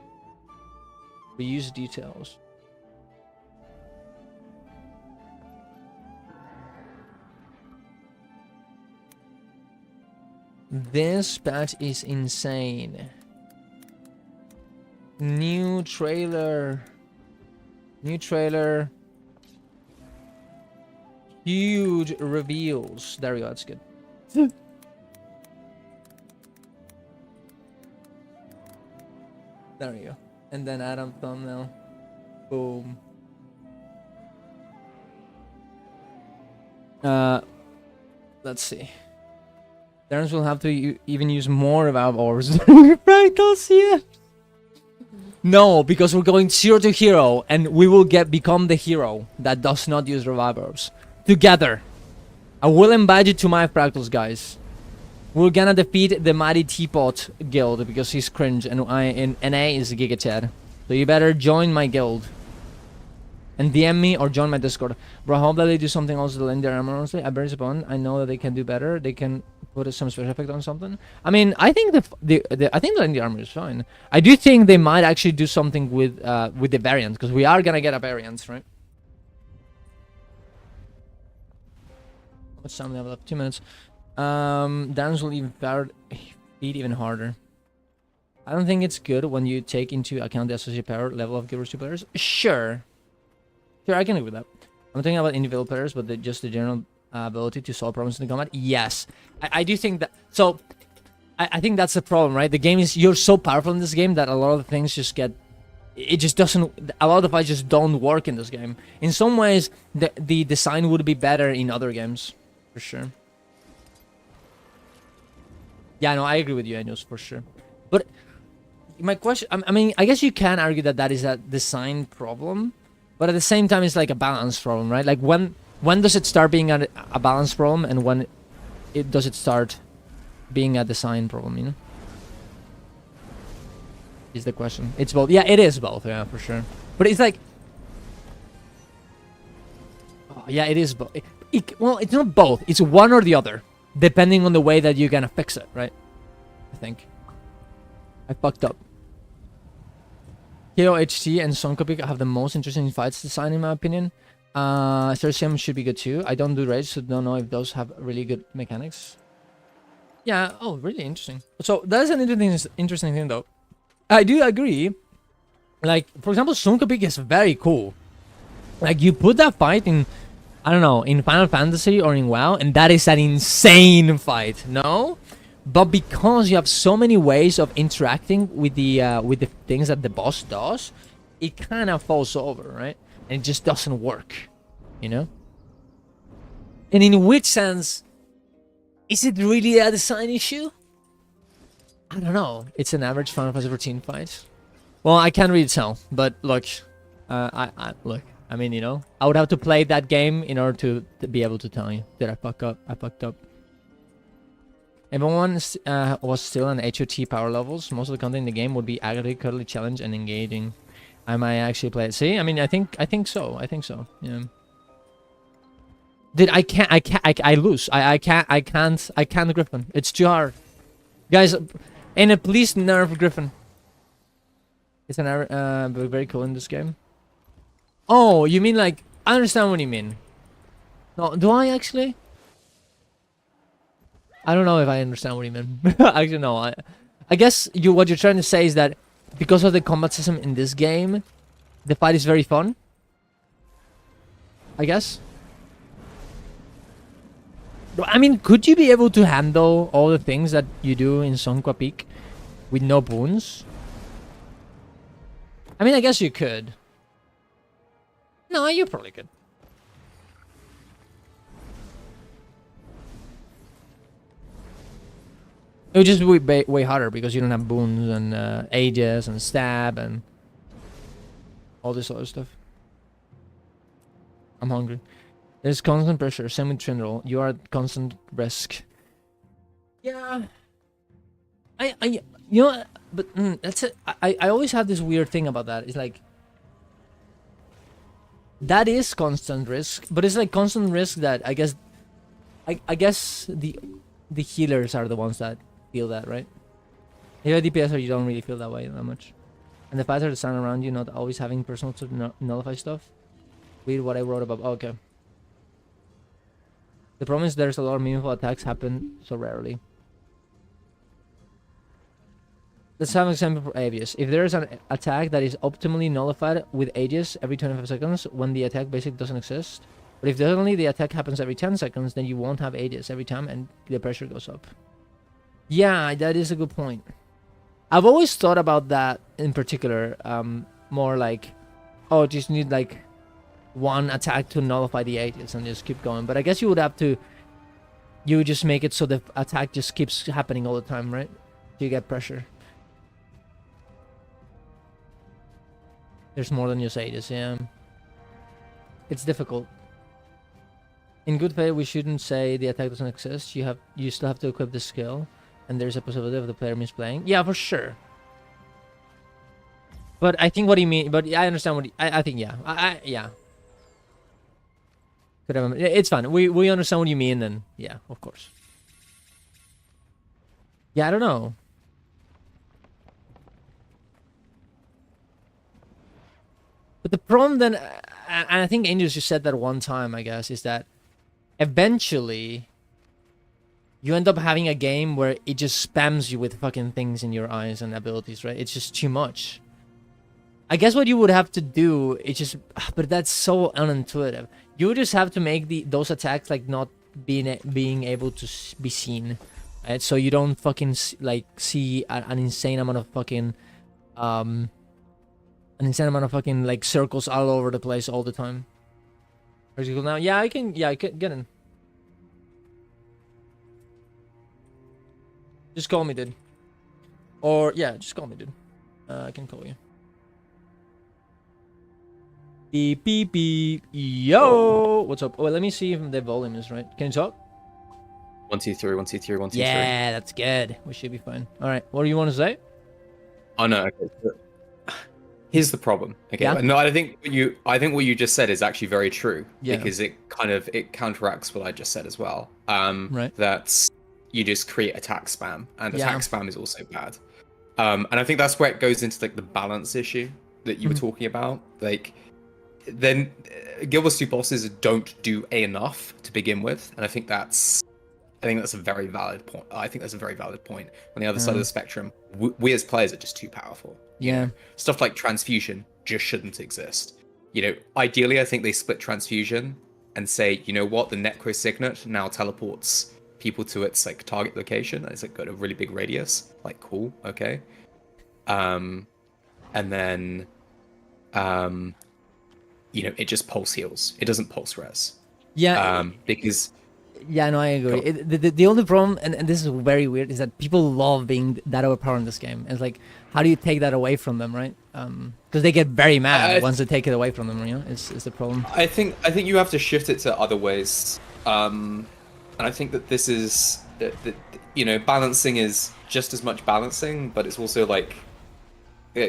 Reuse details. This patch is insane. New trailer. Huge reveals. There we go, that's good. There we go. And then add on thumbnail. Boom. Let's see. Darren will have to even use more revive orbs. Fractals, yeah. No, because we're going 0 to hero, and we will become the hero that does not use revive orbs. Together. I will invite you to my fractals, guys. We're gonna defeat the mighty teapot guild because he's cringe, and NA is Giga Chad. So you better join my guild. and DM me or join my Discord. Bro, I hope that they do something also to lend their armor. Honestly, I bear upon. I know that they can do better. They can put some special effect on something. I mean, I think I think the armor is fine. I do think they might actually do something with the variant, because we are gonna get a variant, right? What's time level up? 2 minutes. Dance will even beat even harder. I don't think it's good when you take into account the associated power level of givers to players. Sure, I can agree with that. I'm talking about individual players, but just the general ability to solve problems in the combat. Yes, I do think that. So, I think that's the problem, right? The game is, you're so powerful in this game that a lot of the things just get. It just doesn't. A lot of the fights just don't work in this game. In some ways, the design would be better in other games, for sure. Yeah, no, I agree with you, Enos, for sure. But my question, I mean, I guess you can argue that that is a design problem, but at the same time, it's like a balance problem, right? Like when does it start being a balance problem, and when does it start being a design problem? You know, is the question. It's both. Yeah, it is both. Yeah, for sure. But it's like, oh, yeah, it is both. Well, it's not both. It's one or the other, depending on the way that you're gonna fix it, right? I think. I fucked up. Hero HT and Sonkopic have the most interesting fights design, in my opinion. Cercium should be good too. I don't do raids, so don't know if those have really good mechanics. Yeah, oh, really interesting. So that's an interesting thing, though. I do agree. Like, for example, Sonkopic is very cool. Like, you put that fight in, I don't know, in Final Fantasy or in WoW, and that is an insane fight, no? But because you have so many ways of interacting with the things that the boss does, it kind of falls over, right? And it just doesn't work, you know? And in which sense, is it really a design issue? I don't know. It's an average Final Fantasy 14 fight. Well, I can't really tell, but look, look. I mean, you know, I would have to play that game in order to be able to tell you that I fucked up. I fucked up. Everyone was still on HOT power levels. Most of the content in the game would be aggregatedly challenged and engaging. I might actually play it. See, I mean, I think so. I think so. Yeah. Dude, I lose. I can't Griffin. It's too hard, guys. And please nerf Griffin. It's an very cool in this game. Oh, you mean like, I understand what you mean. No, do I actually? I don't know if I understand what you mean. Actually, no. I guess what you're trying to say is that because of the combat system in this game, the fight is very fun. I guess. I mean, could you be able to handle all the things that you do in Sonqua Peak with no boons? I mean, I guess you could. No, you probably could. It would just be way harder because you don't have boons and ages and stab and all this other stuff. I'm hungry. There's constant pressure. Same with Trindle. You are at constant risk. Yeah. You know, but that's it. I always have this weird thing about that. It's like, that is constant risk, but it's like constant risk that I guess the healers are the ones that feel that, right? If you're a DPSer, you don't really feel that way that much. And the fighter that stand around you, not always having personal to nullify stuff. Read what I wrote about. Oh, okay. The problem is there's a lot of meaningful attacks happen so rarely. Let's have an example for Aegis. If there is an attack that is optimally nullified with Aegis every 25 seconds, when the attack basically doesn't exist. But if suddenly the attack happens every 10 seconds, then you won't have Aegis every time and the pressure goes up. Yeah, that is a good point. I've always thought about that in particular, more like, oh, just need like one attack to nullify the Aegis and just keep going. But I guess you would have to, you would just make it so the attack just keeps happening all the time, right? So you get pressure. There's more than just Aegis, yeah. It's difficult. In good faith, we shouldn't say the attack doesn't exist. You still have to equip the skill, and there's a possibility of the player misplaying. Yeah, for sure. But I think what he mean. But I understand what I think. Yeah, yeah. It's fine. We understand what you mean, and yeah, of course. Yeah, I don't know. But the problem then, and I think Angels just said that one time, I guess, is that eventually you end up having a game where it just spams you with fucking things in your eyes and abilities, right? It's just too much. I guess what you would have to do is just, but that's so unintuitive. You would just have to make those attacks like not being able to be seen, right? So you don't fucking like see an insane amount of fucking like circles all over the place all the time. Are you cool now? Yeah, I can get in. Just call me, dude. Or yeah, just call me, dude. I can call you. Beep beep beep. Yo, what's up? Oh, let me see if the volume is right. Can you talk? 1 2 3 1 2 3 1 2 3. Yeah, that's good. We should be fine. All right, what do you want to say? Oh no. Okay. Here's the problem. Okay. Yeah. No, I think what you just said is actually very true. Yeah. Because it counteracts what I just said as well. Right. That you just create attack spam, and Yeah. attack spam is also bad. And I think that's where it goes into like the balance issue that you were talking about. Like, then Guild Wars 2 bosses don't do enough to begin with, and I think that's a very valid point. I think that's a very valid point. On the other side of the spectrum, we as players are just too powerful. Yeah. Stuff like transfusion just shouldn't exist. You know, ideally, I think they split transfusion and say, you know what, the Necro Signet now teleports people to its like target location. It's like got a really big radius. Like, cool, okay. And then, you know, it just pulse heals. It doesn't pulse res. Yeah. Because. Yeah, no, I agree. The only problem, and this is very weird, is that people love being that overpowered in this game. It's like, how do you take that away from them, right? Because they get very mad once they take it away from them. You know, is the problem. I think you have to shift it to other ways, and I think that this is that you know, balancing is just as much balancing, but it's also like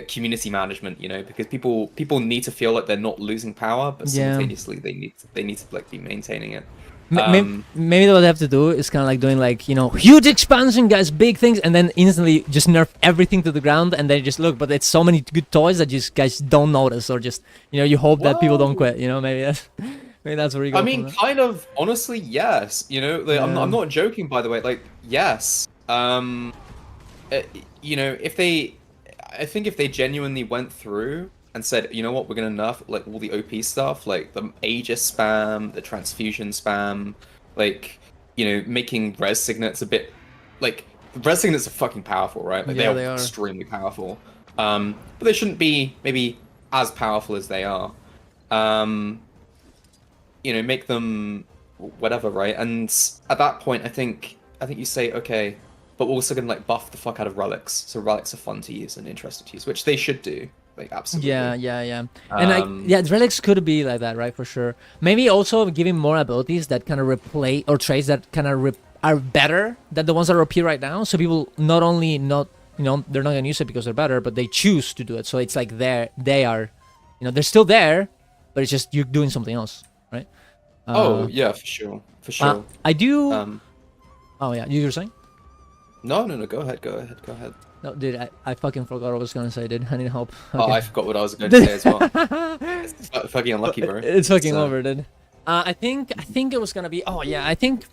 community management. You know, because people need to feel like they're not losing power, but simultaneously they need to like be maintaining it. Maybe what they have to do is kind of like doing like, you know, huge expansion, guys, big things, and then instantly just nerf everything to the ground, and then just look. But it's so many good toys that just guys don't notice, or just, you know, you hope that people don't quit. You know, maybe that's where you go. I mean, kind of honestly, yes. You know, like, I'm not joking, by the way. Like, yes. You know, I think if they genuinely went through and said, you know what, we're gonna nerf like all the OP stuff, like the Aegis spam, the transfusion spam, like, you know, making res signets a bit, like, res signets are fucking powerful, right? Like, they are extremely powerful. But they shouldn't be maybe as powerful as they are. You know, make them whatever, right? And at that point, I think you say, okay, but we're also gonna like buff the fuck out of relics, so relics are fun to use and interesting to use, which they should do. Like, absolutely. Yeah. And like, yeah, relics could be like that, right? For sure. Maybe also giving more abilities that kind of replace, or traits that kind of are better than the ones that are OP right now. So people not only you know, they're not gonna use it because they're better, but they choose to do it. So it's like they are, you know, they're still there, but it's just you're doing something else, right? Oh yeah, for sure. I do. Oh yeah, you were saying? No. Go ahead. No, dude, I fucking forgot what I was gonna say, dude. I need help. Okay. Oh, I forgot what I was going to say as well. It's fucking unlucky, bro. It's fucking over, dude. I think it was gonna be. Oh yeah, I think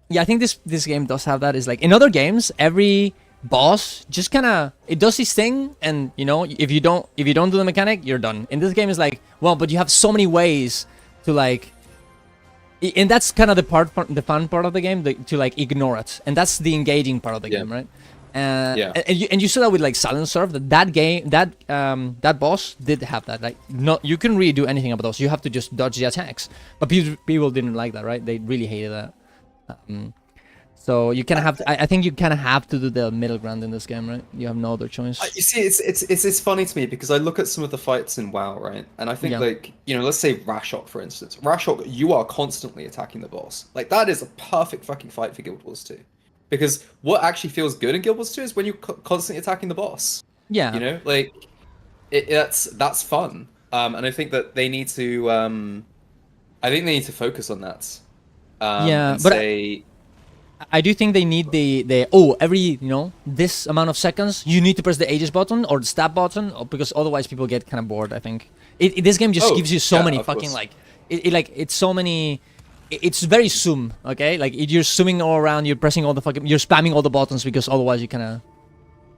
this game does have that. Is like in other games, every boss just kind of it does his thing, and you know, if you don't do the mechanic, you're done. In this game, is like, well, but you have so many ways to like. And that's kind of the fun part of the game, to like ignore it, and that's the engaging part of the game, right? And you saw that with like Silent Surf, that boss did have that. Like, you couldn't really do anything about those. You have to just dodge the attacks. But people didn't like that, right? They really hated that. So you kind of have to. I think you kind of have to do the middle ground in this game, right? You have no other choice. You see, it's funny to me because I look at some of the fights in WoW, right? And I think like, you know, let's say Rashok, for instance. Rashok, you are constantly attacking the boss. Like, that is a perfect fucking fight for Guild Wars 2. Because what actually feels good in Guild Wars 2 is when you're constantly attacking the boss. Yeah. You know, like, that's fun. And I think that they need to. I think they need to focus on that. Yeah, and but say, I do think they need the every this amount of seconds you need to press the Aegis button or the stab button, because otherwise people get kind of bored. I think this game just gives you so many fucking course. like it's so many. It's very zoom, okay? Like you're zooming all around, you're pressing all the fucking, you're spamming all the buttons because otherwise you kind of,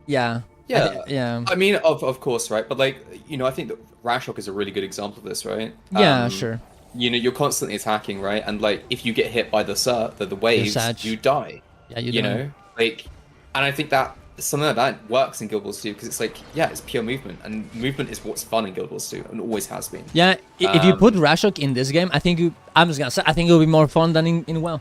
yeah. Yeah. I mean, of course, right? But like, I think that Rashok is a really good example of this, right? Yeah, sure. You're constantly attacking, right? And like, if you get hit by the waves, you die. Yeah, you You die. know, like, and I think that something like that works in Guild Wars 2 because it's like, yeah, it's pure movement, and movement is what's fun in Guild Wars 2 and always has been. Yeah, if you put Rashok in this game, I think I'm just gonna say, I think it'll be more fun than in WoW.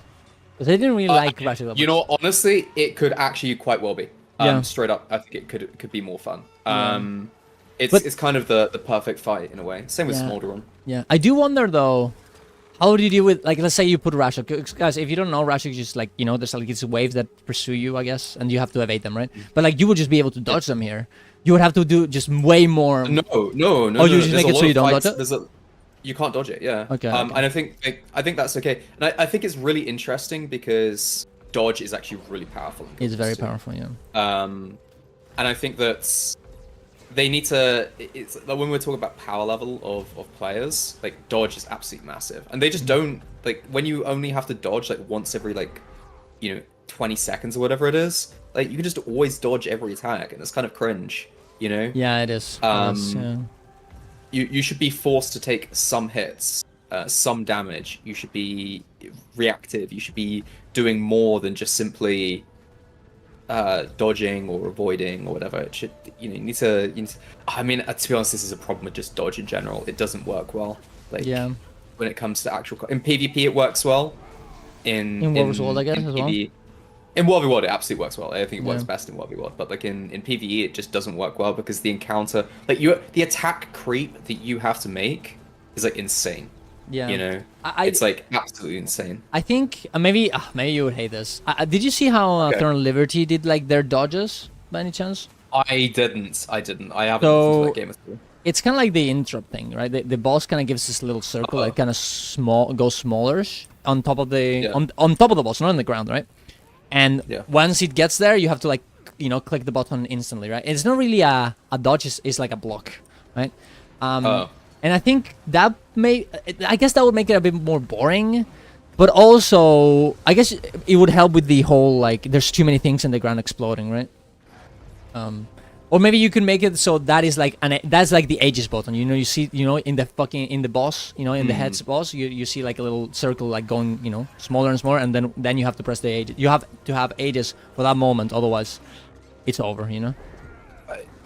Because I didn't really like Rashok. that You much. know, honestly, it could actually quite well be. Yeah. Straight up, I think it could be more fun. But- It's kind of the perfect fight in a way. Same with Yeah. Smolderon. Yeah, I do wonder though, how do you deal with, like, let's say you put Rashok. Guys, if you don't know, Rashok is just like, there's like these waves that pursue you, I guess, and you have to evade them, right? But like, you would just be able to dodge them here. You would have to do just way more. No. Oh, you no. just There's make a it lot so of you don't fights- dodge it? there's a- You can't dodge it, yeah. Okay, And I think that's okay. And I think it's really interesting because dodge is actually really powerful. in It's Guild very Wars 2. powerful, yeah. And I think that they need to. It's like when we're talking about power level of players, like dodge is absolutely massive, and they just don't like when you only have to dodge like once every 20 seconds or whatever it is. Like you can just always dodge every attack, and it's kind of cringe, Yeah, it is. It is, yeah. You should be forced to take some hits, some damage. You should be reactive. You should be doing more than just simply dodging or avoiding or whatever. It should, you need to. I mean, to be honest, this is a problem with just dodge in general. It doesn't work well. Like, Yeah. when it comes to actual in PvP, it works well. In World vs. World, I guess, as well. In World v World, it absolutely works well. I think it works Yeah. best in World v World. But like in PvE, it just doesn't work well because the encounter, the attack creep that you have to make is like insane. Yeah. It's like absolutely insane. I think maybe you would hate this. Did you see how Okay. Eternal Liberty did like their dodges by any chance? I didn't. I haven't So- looked into that game at all. It's kind of like the interrupt thing, right? The boss kind of gives this little circle that kind of goes smaller on top of the on top of the boss, not on the ground, right? And Yeah. once it gets there, you have to click the button instantly, right? It's not really a dodge; it's like a block, right? And I think that I guess that would make it a bit more boring, but also I guess it would help with the whole there's too many things in the ground exploding, right? Or maybe you can make it so that is that's like the Aegis button. You see, in the boss, in the head's boss, you see like a little circle going, smaller and smaller, and then you have to press the Aegis. You have to have Aegis for that moment, otherwise, it's over.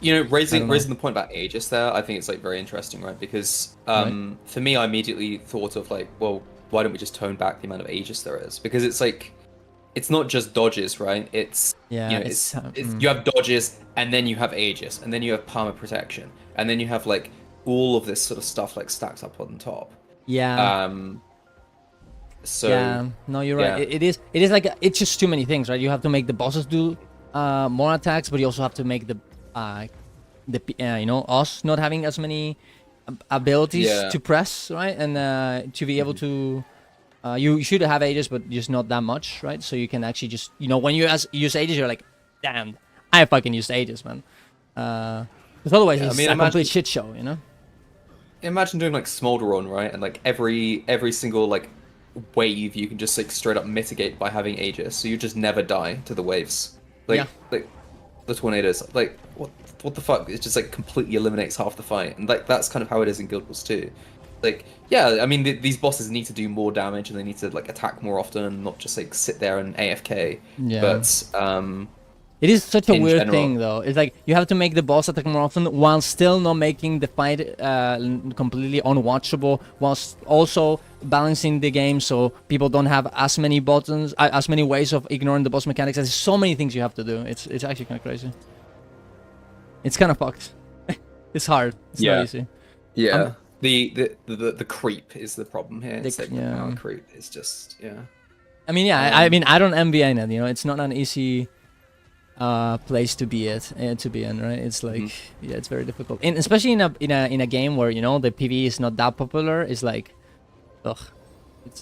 Raising the point about Aegis there, I think it's very interesting, right? Because for me, I immediately thought of well, why don't we just tone back the amount of Aegis there is? Because it's not just dodges, right? It's you have dodges, and then you have Aegis, and then you have Palmer protection, and then you have all of this sort of stuff stacked up on top. Yeah. So yeah. No, you're right. yeah. It is it's just too many things, right? You have to make the bosses do more attacks, but you also have to make the us not having as many abilities to press, right? And to be able to you should have Aegis, but just not that much, right? So you can actually just when you use Aegis, you're like, damn, I fucking used Aegis, man. Because otherwise it's a complete shit show, Imagine doing Smolderon, right? And every single wave you can just straight up mitigate by having Aegis, so you just never die to the waves. The tornadoes. What the fuck? It just completely eliminates half the fight, and that's kind of how it is in Guild Wars 2. I mean these bosses need to do more damage, and they need to attack more often, and not just sit there and AFK. Yeah. But it is such a in weird general. thing, though. It's you have to make the boss attack more often while still not making the fight completely unwatchable, whilst also balancing the game so people don't have as many buttons, as many ways of ignoring the boss mechanics. There's so many things you have to do. It's actually kind of crazy. It's kind of fucked. It's hard. It's not easy. Yeah. The creep is the problem here. It's the yeah. power creep. It's just I mean, yeah. I mean, I don't envy it. It's not an easy place to be in, right? It's yeah, it's very difficult, and especially in a game where the PvE is not that popular. It's ugh,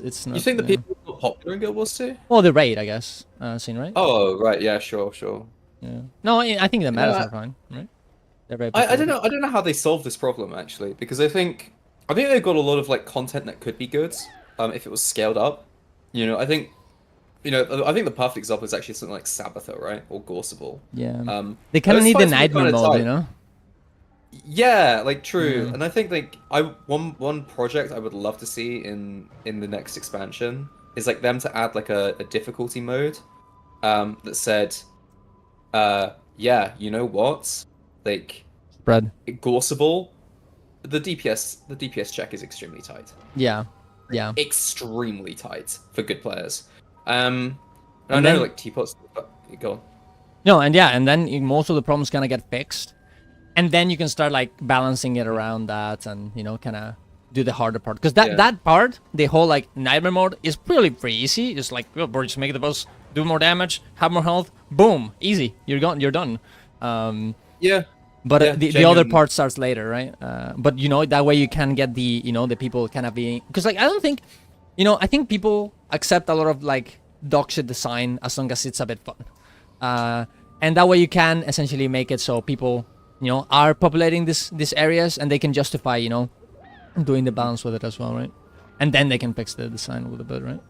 It's not. You think the yeah. people were popular in Guild Wars 2? Well, the raid, I guess. Scene, right? Oh, right, yeah, sure. Yeah. No, I think the You know, metas are fine, right? They're very I popular. don't know how they solved this problem actually, because I think they've got a lot of like content that could be good, if it was scaled up. You know, I think the perfect example is actually something like Sabbather, right, or Gorseable. Yeah. They kind of Those need the fights were nightmare kinda mode, tight. you know? Yeah, like true, Yeah. and I think like one project I would love to see in the next expansion is like them to add like a difficulty mode, that said, yeah, you know what, like Spread. Gorseable, the DPS check is extremely tight. Yeah. Yeah. Extremely tight for good players. I And know then like teapots. Go on. no, and yeah, and then most of the problems kind of get fixed, and then you can start like balancing it around that, and kind of do the harder part. Because Yeah. that part, the whole like nightmare mode, is pretty easy. Just like, oh, bro, just make the boss do more damage, have more health, boom, easy. You're gone. You're done. Yeah. But Yeah, the other genuine. part starts later, right? But that way you can get the people kind of being, because like I don't think, I think people accept a lot of like dog shit design as long as it's a bit fun, and that way you can essentially make it so people are populating these areas, and they can justify doing the balance with it as well, right? And then they can fix the design a little bit, right?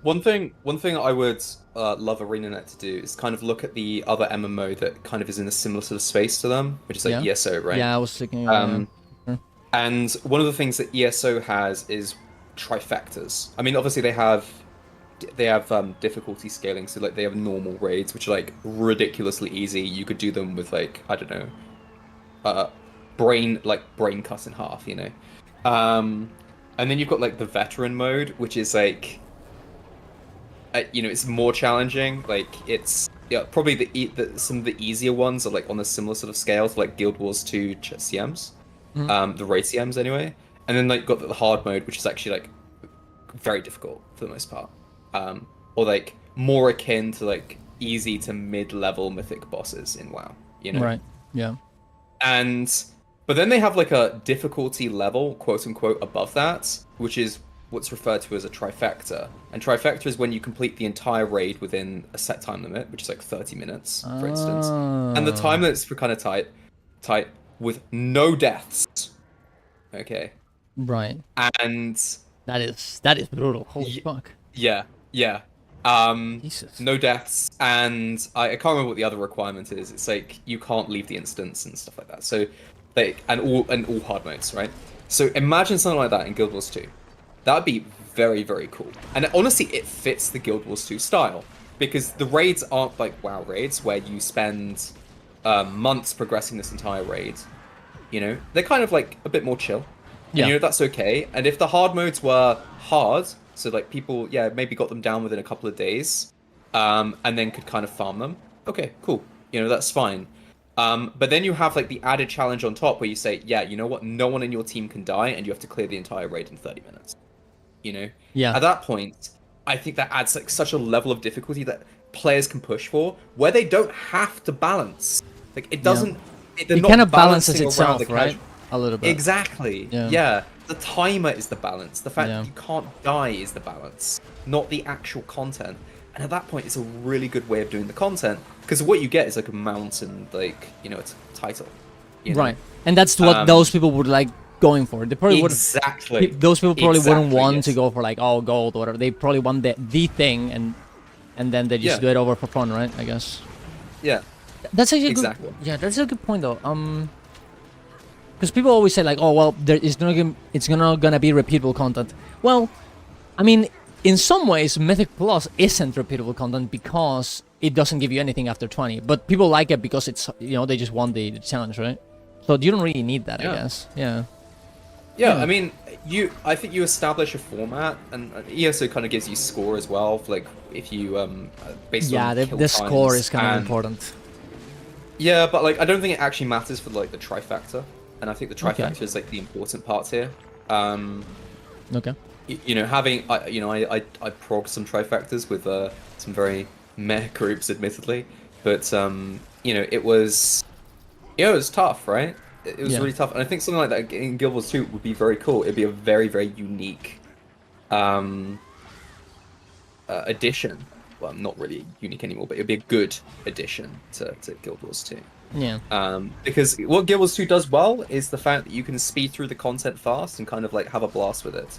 One thing I would love ArenaNet to do is kind of look at the other MMO that kind of is in a similar sort of space to them, which is like Yeah. ESO, right? Yeah, I was thinking. And one of the things that ESO has is trifectas. I mean, obviously they have difficulty scaling, so like they have normal raids, which are like ridiculously easy. You could do them with like, I don't know, brain cut in half, and then you've got like the veteran mode, which is like, it's more challenging. Like it's probably some of the easier ones are like on a similar sort of scale to like Guild Wars 2 CMs, the raid CMs anyway. And then like got the hard mode, which is actually like very difficult for the most part, or like more akin to like easy to mid-level mythic bosses in WoW. Right. Yeah. But then they have like a difficulty level, quote unquote, above that, which is what's referred to as a trifecta. And trifecta is when you complete the entire raid within a set time limit, which is like 30 minutes, for instance. And the time limits were kind of tight with no deaths. Okay. Right. And That is brutal. Holy fuck. yeah. Jesus. No deaths, and I can't remember what the other requirement is. It's like you can't leave the instance and stuff like that. So, like, and all hard modes, right? So imagine something like that in Guild Wars 2. That would be very, very cool. And honestly, it fits the Guild Wars 2 style, because the raids aren't like WoW raids where you spend months progressing this entire raid. They're kind of like a bit more chill. Yeah. And, that's okay. And if the hard modes were hard, so like people, maybe got them down within a couple of days, and then could kind of farm them. Okay, cool. That's fine. But then you have like the added challenge on top where you say, yeah, you know what? No one in your team can die, and you have to clear the entire raid in 30 minutes. Yeah. At that point, I think that adds like such a level of difficulty that players can push for, where they don't have to balance. Like it doesn't. They're It not kind of balances balancing around itself, the right? A little bit. Exactly. Yeah. Yeah. The timer is the balance. The fact Yeah. that you can't die is the balance, not the actual content. And at that point, it's a really good way of doing the content, because what you get is like a mountain, like it's a title. Right. And that's what those people would like going for. They probably Exactly. those people probably wouldn't want yes. to go for like gold or whatever. They probably want the thing, and then they just Yeah. do it over for fun, right? I guess. Yeah. That's actually Exactly. good. Yeah, that's a good point though. Because people always say like, oh well, it's gonna be repeatable content. Well, I mean, in some ways, Mythic Plus isn't repeatable content because it doesn't give you anything after 20. But people like it because it's they just want the challenge, right? So you don't really need that, Yeah. I guess. Yeah. Yeah, I mean, I think you establish a format, and ESO kind of gives you score as well, for, like if you based Yeah, on the kill score times is kind of and- important. Yeah, but like I don't think it actually matters for like the trifecta, and I think the Okay. trifecta is like the important part here. Okay. Having I progged some trifectas with some very meh groups, admittedly, but it was tough, right? It was Yeah. really tough, and I think something like that in Guild Wars 2 would be very cool. It'd be a very, very unique um, addition. Well, not really unique anymore, but it'd be a good addition to Guild Wars 2. Yeah. Because what Guild Wars 2 does well is the fact that you can speed through the content fast and kind of like have a blast with it.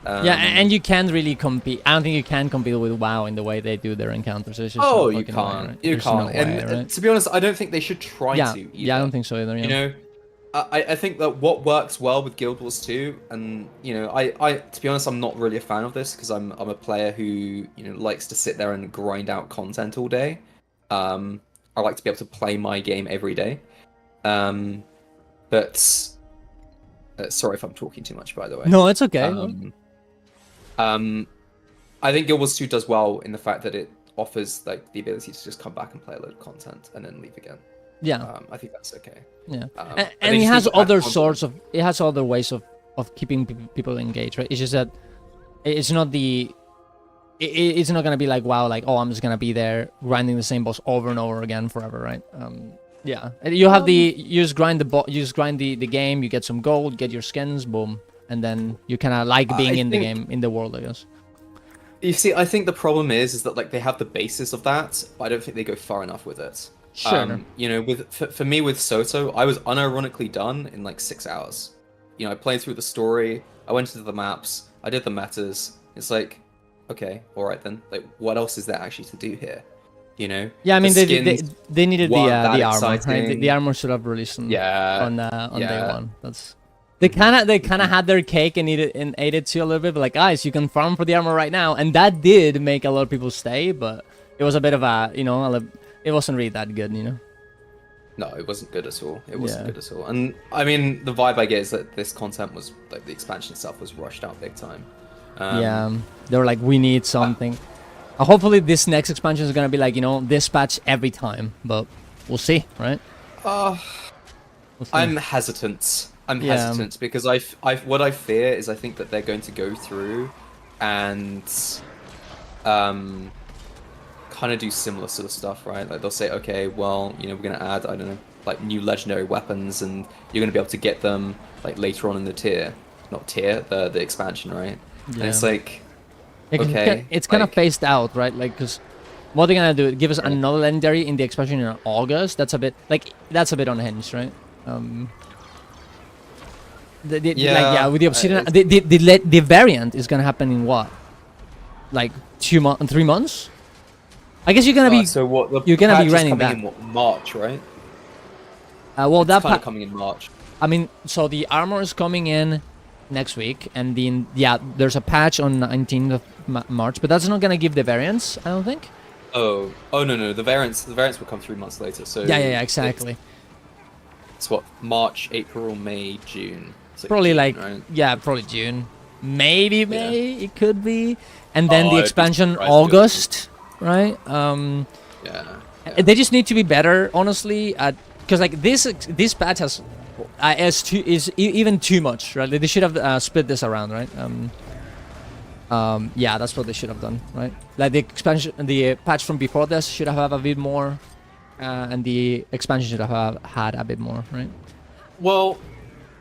Yeah, and you can't really compete. I don't think you can compete with WoW in the way they do their encounters. It's just Oh, not you fucking can't. way, right? You There's can't. no way, And right? to be honest, I don't think they should try Yeah, to. Either. yeah, I don't think so either. Yeah. You know, I think that what works well with Guild Wars 2, and you know, I to be honest, I'm not really a fan of this because I'm a player who likes to sit there and grind out content all day. I like to be able to play my game every day. But sorry if I'm talking too much, by the way. No, it's okay. I think Guild Wars 2 does well in the fact that it offers like the ability to just come back and play a load of content and then leave again. Yeah. I think that's okay. Yeah. I And think it just has need to add other content. sorts of. It has other ways of keeping people engaged, right? It's just that it's not the. It's not gonna be like WoW, like I'm just gonna be there grinding the same boss over and over again forever, right? Yeah. And you have you just grind you just grind the game, you get some gold, get your skins, boom, and then you kind of like being in the game, in the world, I guess. You see, I think the problem is that like they have the basis of that, but I don't think they go far enough with it. Sure. For me with Soto, I was unironically done in like 6 hours. I played through the story, I went into the maps, I did the metas. It's like, okay, all right then. Like, what else is there actually to do here? Yeah, I mean The they needed the weren't that armor, right? exciting. The armor should have released on day yeah. one. That's they kind of had their cake and ate it too a little bit. But like, guys, you can farm for the armor right now, and that did make a lot of people stay. But it was a bit of a it wasn't really that good, No, it wasn't good at all. It wasn't good at all. And I mean, the vibe I get is that this content was like the expansion itself was rushed out big time. Yeah, they were like, we need something. Hopefully, this next expansion is gonna be like this patch every time, but we'll see, right? We'll see. I'm hesitant. I'm hesitant because what I fear is I think that they're going to go through and kind of do similar sort of stuff, right? Like they'll say, okay, well, we're gonna add, I don't know, like new legendary weapons, and you're gonna be able to get them like later on in the the expansion, right? Yeah. And it's like, okay, it's kind of phased out, right? Like, because what they're gonna do? Give us another legendary in the expansion in August? That's a bit unhinged, right? With the Obsidian, the variant is gonna happen in what? Like 3 months? I guess you're gonna be. So what? You're gonna be patch is running coming that. in what, March, right? Well, It's that kind of coming in March. I mean, so the armor is coming in next week, and there's a patch on 19th of March, but that's not gonna give the variants, I don't think. Oh no, the variants will come 3 months later. So Yeah, exactly. It's what, March, April, May, June. It's Probably June, like right? probably June, maybe May. It could be, and then the I'd be expansion surprised August, right? Yeah. They just need to be better, honestly, because like this patch has is even too much, right? They should have split this around, right? Yeah, that's what they should have done, right? Like the patch from before this should have a bit more, and the expansion should have had a bit more, right? Well,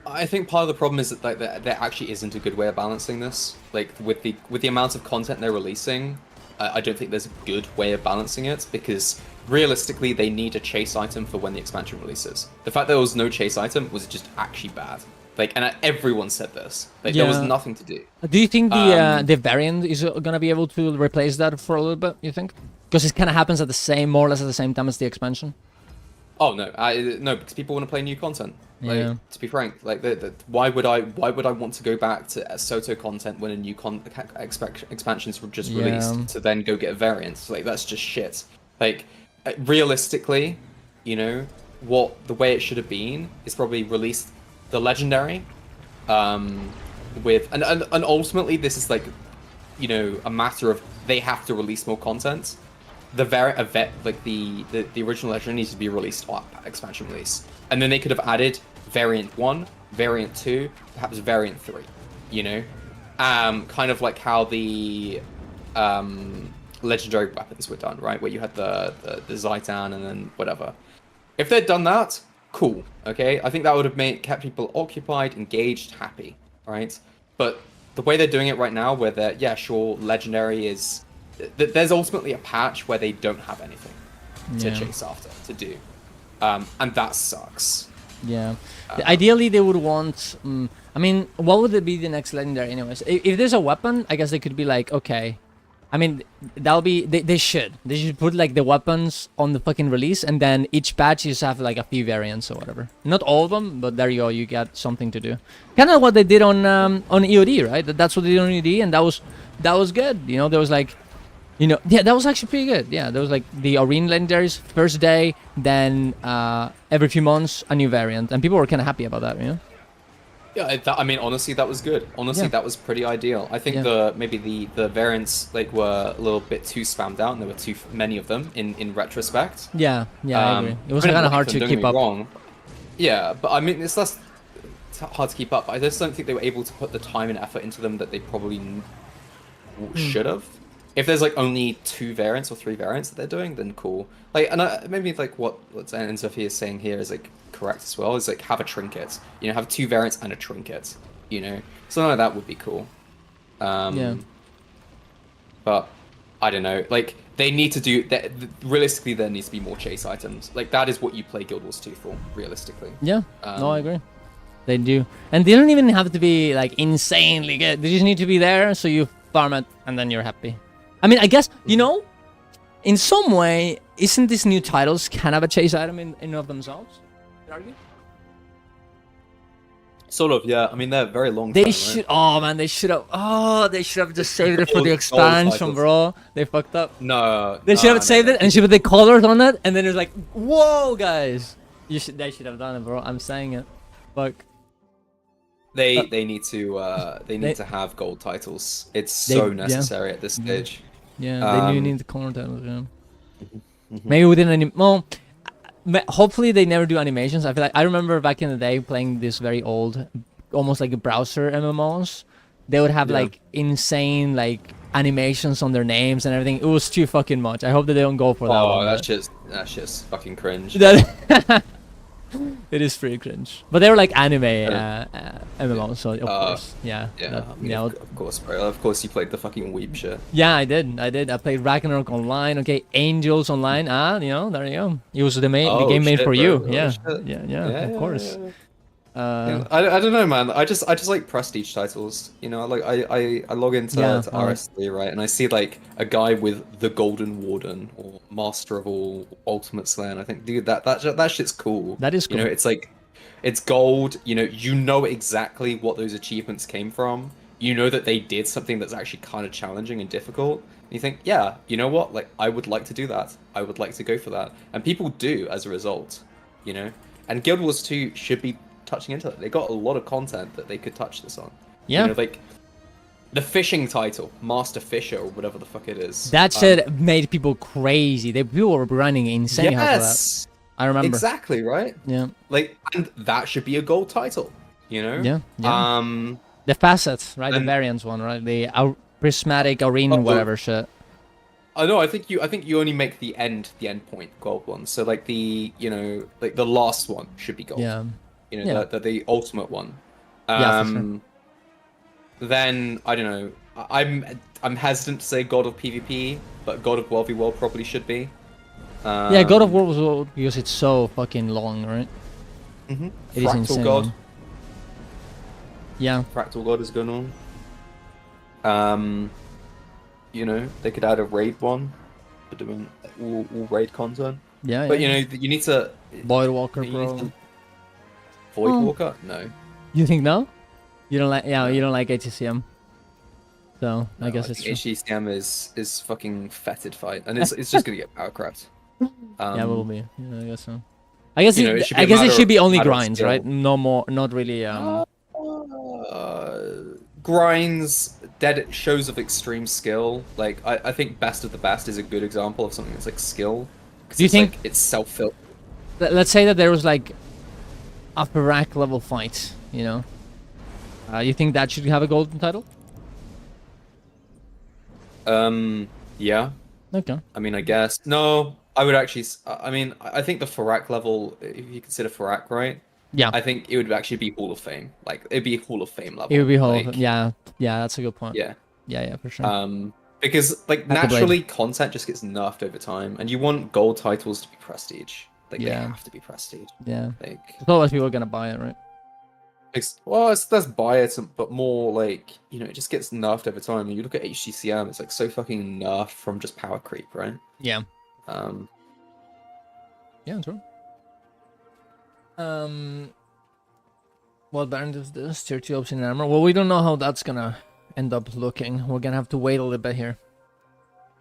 I think part of the problem is that like there actually isn't a good way of balancing this. Like with the amount of content they're releasing, I don't think there's a good way of balancing it because realistically they need a chase item for when the expansion releases. The fact there was no chase item was just actually bad. Like, and everyone said this. Like, there was nothing to do. Do you think the variant is gonna be able to replace that for a little bit? You think? Because it kind of happens more or less at the same time as the expansion. Oh no, no, because people want to play new content. Like, Yeah. to be frank, like, why would I want to go back to Soto content when a new expansions were just released to then go get variants? Like, that's just shit. Like, realistically, the way it should have been is probably released the legendary, with and ultimately this is like, a matter of they have to release more content. The the original legendary needs to be released on expansion release, and then they could have added variant 1, variant 2, perhaps variant 3. Kind of like how the legendary weapons were done, right? Where you had the Zaitan and then whatever. If they'd done that, cool. Okay, I think that would have kept people occupied, engaged, happy, right? But the way they're doing it right now, where they're sure, legendary is. There's ultimately a patch where they don't have anything to chase after to do, and that sucks. Yeah. Ideally, they would want. I mean, what would it be the next legendary, anyways? If there's a weapon, I guess they could be like, okay. I mean, that'll be. They should. They should put like the weapons on the fucking release, and then each patch you just have like a few variants or whatever. Not all of them, but there you go. You got something to do. Kind of what they did on EOD, right? That's what they did on EOD, and that was good. You know, there was like. Yeah, that was actually pretty good. Yeah, there was like the arena legendaries first day, then every few months a new variant, and people were kind of happy about that. Yeah, I mean, honestly, that was good. Honestly, that was pretty ideal. I think maybe the variants like were a little bit too spammed out, and there were too many of them in retrospect. Yeah, I agree. It was kind of hard to keep up. Wrong. Yeah, but I mean, it's less hard to keep up. I just don't think they were able to put the time and effort into them that they probably should have. If there's like only 2 variants or 3 variants that they're doing, then cool. Like, and maybe like what Sophia is saying here is like correct as well. Is like have a trinket. Have 2 variants and a trinket. Something like that would be cool. But I don't know. Like they need to do that. Realistically, there needs to be more chase items. Like that is what you play Guild Wars 2 for. Realistically. Yeah. No, I agree. They do, and they don't even have to be like insanely good. They just need to be there, so you farm it, and then you're happy. I mean, I guess, in some way, isn't this new titles kind of a chase item in of themselves? Sort of, yeah. I mean, they're very long. They should. Right? Oh man, they should have. Oh, they should have just saved it for the expansion, bro. They fucked up. No, they should have saved it and should put the colors on it, and then it's like, whoa, guys, they should have done it, bro. I'm saying it. Fuck. They need to have gold titles. It's so necessary at this stage. Yeah, they do need the color titles. Yeah. Maybe within hopefully they never do animations. I feel like I remember back in the day playing this very old, almost like a browser MMOs. They would have like insane like animations on their names and everything. It was too fucking much. I hope that they don't go for that. Oh, that's just fucking cringe. It is pretty cringe, but they were like anime MMOs, so of course, of course, bro. Of course, you played the fucking weep shit. Yeah, I did. I played Ragnarok Online. Okay, Angels Online. There you go. It was the game made for you. Bro. Yeah, of course. I don't know, man. I just like prestige titles. I log into to RS3, right, and I see like a guy with the Golden Warden or Master of All Ultimate Slayer, and I think, dude, that shit's cool. That is cool. It's like, it's gold. You know exactly what those achievements came from. You know that they did something that's actually kind of challenging and difficult. And you think, yeah, you know what? Like, I would like to do that. I would like to go for that, and people do as a result. And Guild Wars 2 should be touching into it. They got a lot of content that they could touch this on. Yeah. Like the fishing title, Master Fisher or whatever the fuck it is. That shit made people crazy. People were running insane after that. I remember. Exactly, right? Yeah. Like, and that should be a gold title, Yeah. The facets, right? The variants one, right? The prismatic arena, whatever shit. I know. I think you only make the end point gold one. So like the like the last one should be gold. Yeah. The ultimate one. For sure. Then I don't know. I'm hesitant to say God of PvP, but God of World v World probably should be. God of War was because it's so fucking long, right? Mm-hmm. It is insane. God. Yeah. Fractal God is going on. They could add a raid one for doing all raid content. Yeah. But you need to. Void Walker, bro. Void Walker? No. You think no? You don't like you don't like HCM. So I guess it's true. HCM is fucking fetid fight, and it's just gonna get power crapped. Yeah, it will be. Yeah, I guess so. I guess it should be only grinds, right? No more, not really. Grinds, dead shows of extreme skill. Like I think Best of the Best is a good example of something that's like skill. Do you think it's self-filled? Let's say that there was like upper rank level fight, you think that should have a golden title? Yeah. Okay. I mean, I guess no. I would actually. I mean, I think the Farak level, if you consider Farak, right? Yeah, I think it would actually be Hall of Fame. Like it'd be Hall of Fame level. it would be whole. Like, Yeah, that's a good point. yeah. Yeah, for sure. Because like At the blade. naturally content just gets nerfed over time, and you want gold titles to be prestige. Like they Yeah. have to be prestige. Yeah. Like Otherwise, people are gonna buy it, right? well, it's less bias, but more like it just gets nerfed over time. And you look at HGCM, it's like so fucking nerfed from just power creep, right? Yeah. Um, Yeah, true. What variant is this? Tier 2 Obsidian armor. Well, we don't know how that's gonna end up looking. We're gonna have to wait a little bit here.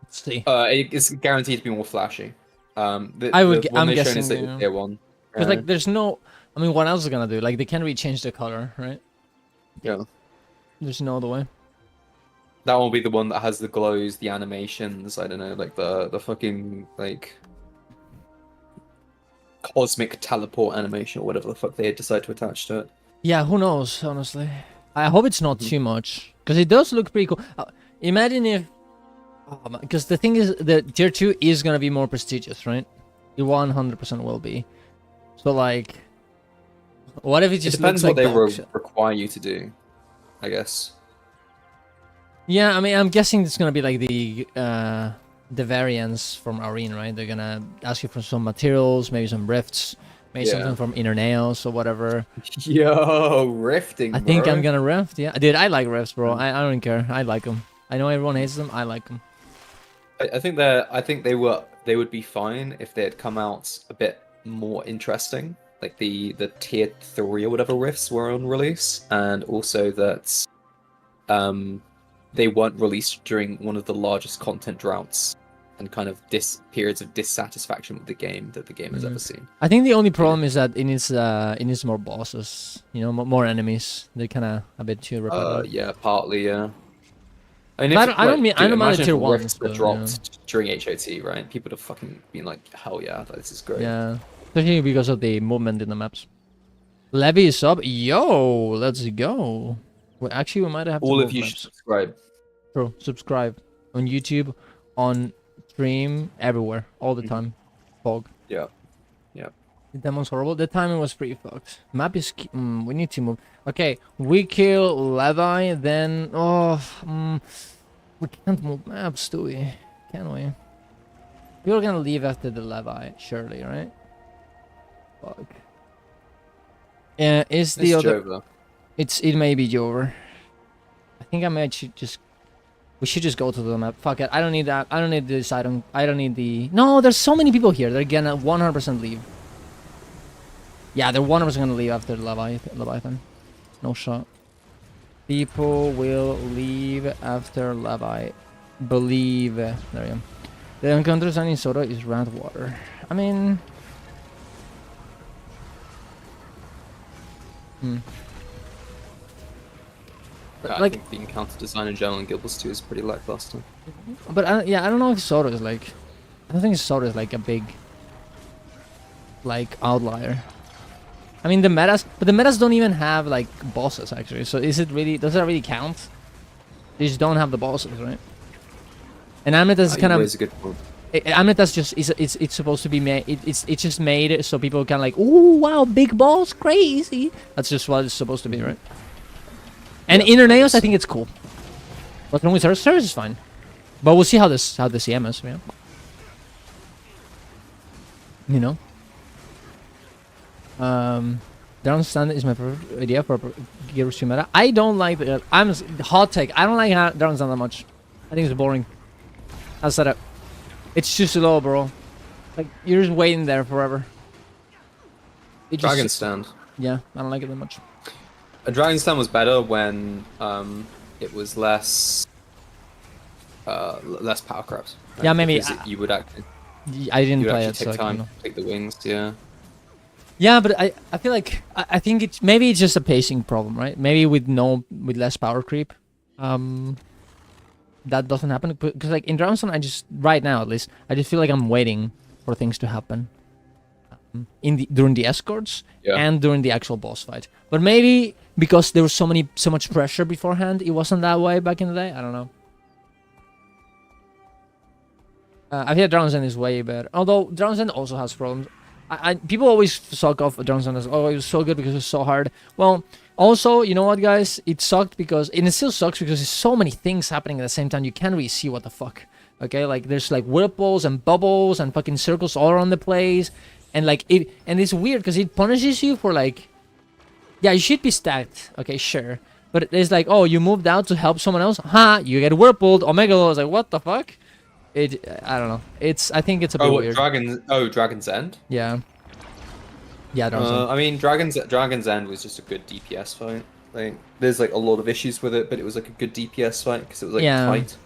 Let's see. it's guaranteed to be more flashy. I'm one they've shown guessing, is the yeah. tier 1. Because like, there's no. I mean, what else is it gonna do? Like, they can't really change the color, right? Yeah. There's no other way. That one will be the one that has the glows, the animations. I don't know, like the fucking like cosmic teleport animation or whatever the fuck they decide to attach to it. Yeah, who knows? Honestly, I hope it's not too much because it does look pretty cool. Imagine if, because the thing is, the tier 2 is gonna be more prestigious, right? It 100% will be. So like, what if it just depends looks what like they dog require you to do, I guess. Yeah, I mean, I'm guessing it's gonna be like the variants from Arene, right? They're gonna ask you for some materials, maybe some rifts, maybe something from Inner Nails or whatever. Yo, rifting. I think bro. I'm gonna rift. Yeah, dude, I like rifts, bro. I don't care. I like them. I know everyone hates them. I like them. I think they would be fine if they had come out a bit more interesting, like the tier 3 or whatever rifts were on release, and also that they weren't released during one of the largest content droughts and kind of periods of dissatisfaction with the game that the game has ever seen. I think the only problem is that it needs more bosses. You know, more enemies. They're kind of a bit too repetitive. Yeah, partly, yeah. I I don't mind the tier ones ones, were though, dropped during HOT, right? People would have fucking been like, hell yeah, like, this is great. Yeah, especially because of the movement in the maps. Levy is up. Yo, let's go. Well, actually, we might have to All move of you maps. should subscribe. Bro, subscribe on YouTube, on stream, everywhere, all the time. Fog. Yeah. The demon's horrible. The timing was pretty fucked. Map is. We need to move. Okay, we kill Levi, then. We can't move maps, do we? Can we? We're gonna leave after the Levi, surely, right? Fuck. Yeah, is the It's other. Jova. It may be Jover. I think I might should just. We should just go to the map. Fuck it. I don't need that. I don't need this item. I don't need the. No, there's so many people here. They're gonna 100% leave. Yeah, they're 100% gonna leave after the Leviathan. No shot. People will leave after Levi. Believe. There we go. The encounter sign in Soda is round water. I mean. I Like, think the encounter design in general in Guild Wars 2 is pretty lackluster. but I don't know if Soda is like. I don't think Soda is like a big. Like outlier. I mean the metas, but the metas don't even have like bosses actually. So is it really? Does that really count? They just don't have the bosses, right? And Amnet is kind of. It's a good point. Amnet is just it's supposed to be made. It's just made so people can like, ooh wow, big balls, crazy. That's just what it's supposed to be, right? And Inner Nails, I think it's cool. What's wrong with service? Service is fine, but we'll see how the CM is, yeah. You know. Down stand is my preferred idea for Gear 2 meta. I don't like the. Hot take. I don't like down stand that much. I think it's boring. I'll set up. It's too slow, bro. Like you're just waiting there forever. Dragon Stand. Yeah, I don't like it that much. A Dragon Stand was better when it was less power crept. Right? Yeah, maybe. Because you would actually. I didn't You would play actually it, take so I time don't to know. take the wings. Yeah. Yeah, but I feel like I think it's maybe it's just a pacing problem, right? Maybe with less power creep, that doesn't happen because like in Dragonstone, right now at least I just feel like I'm waiting for things to happen during the escorts and during the actual boss fight. But maybe because there was so much pressure beforehand, it wasn't that way back in the day. I don't know. I feel Dragonstone is way better, although Dragonstone also has problems. people always suck off Dragon's Den as, oh, it was so good because it was so hard. Well, also, you know what, guys? It sucked because, and it still sucks because there's so many things happening at the same time. You can't really see what the fuck. Okay, like there's like whirlpools and bubbles and fucking circles all around the place, and like and it's weird because it punishes you for like, yeah, you should be stacked. Okay, sure, but it's like, oh, you moved out to help someone else. You get whirlpooled. Omega was like, what the fuck? I don't know. I think it's a bit weird. Dragon's End. Yeah. Yeah, Dragon's End. I mean, Dragon's End was just a good DPS fight. Like, there's like a lot of issues with it, but it was like a good DPS fight because it was like tight.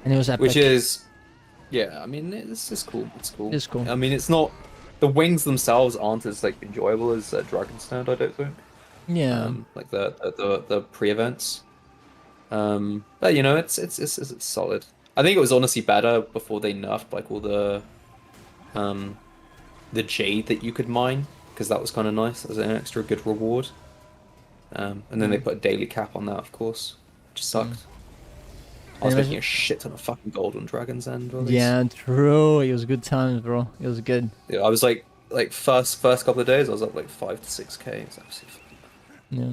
And it was epic. Which is, yeah, I mean, it's cool. It's cool. It's cool. I mean, it's not, the wings themselves aren't as like enjoyable as Dragon's Den, I don't think. Yeah. Like the pre-events. But you know, it's solid. I think it was honestly better before they nerfed like all the jade that you could mine, because that was kind of nice as an extra good reward. And then they put a daily cap on that, of course, which sucked. I was making a shit ton of fucking gold on Dragon's End. Yeah, true. It was good times, bro. It was good. Yeah, I was like first couple of days, I was up like 5 to 6k. It's absolutely yeah.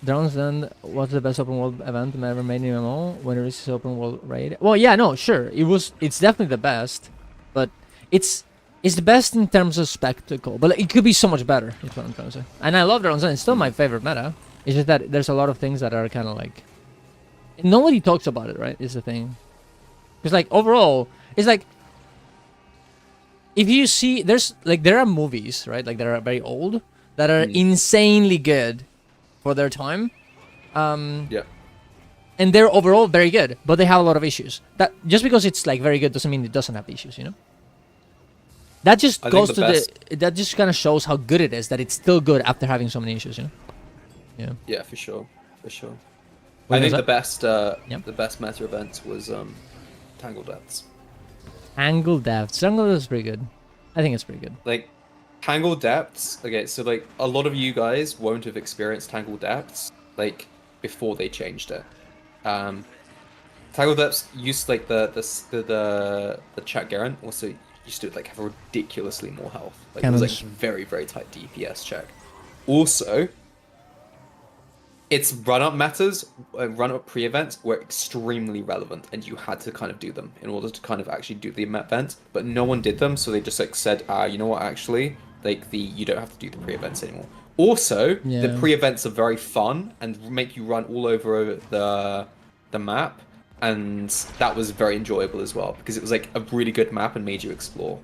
Dragon's Den was the best open world event ever made in MMO when it releases open world raid. Well, yeah, no, sure. It's definitely the best, but it's the best in terms of spectacle. But it could be so much better, is what I'm trying to say. And I love Dragon's Den. It's still my favorite meta. It's just that there's a lot of things that are kind of like, nobody talks about it, right? Is the thing. Because like overall, it's like, if you see, there are movies, right? Like that are very old that are insanely good for their time. yeah. And they're overall very good, but they have a lot of issues. That just because it's like very good doesn't mean it doesn't have issues, you know? That just goes to that just kind of shows how good it is that it's still good after having so many issues, you know? Yeah. Yeah, for sure. For sure. What I think was the best meta event was Tangle Depths. Tangle Depths. Tangle Depths is pretty good. I think it's pretty good. Like, Tangle Depths, okay, so like a lot of you guys won't have experienced Tangle Depths like before they changed it. Tangle Depths used like the Chat Garen also used to like have ridiculously more health. Like it was like very, very tight DPS check. Also, its run-up metas, run-up pre-events were extremely relevant, and you had to kind of do them in order to kind of actually do the event. But no one did them, so they just like said, you know what, actually, like you don't have to do the pre-events anymore. Also, the pre-events are very fun and make you run all over the map, and that was very enjoyable as well because it was like a really good map and made you explore.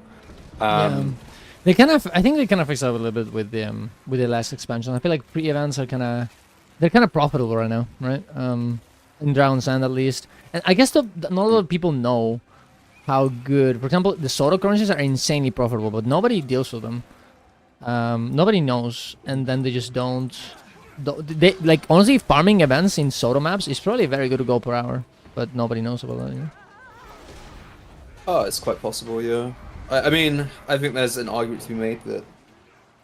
They kind of, I think they kind of fixed it up a little bit with the last expansion. I feel like pre-events are they're kind of profitable right now, right? In Dragon's Den at least. And I guess not a lot of people know how good, for example, the Soto currencies are insanely profitable, but nobody deals with them. Nobody knows, and then they just don't. They like, honestly, farming events in Soto maps is probably very good to go per hour, but nobody knows about that. You know? Oh, it's quite possible, yeah. I mean, I think there's an argument to be made that,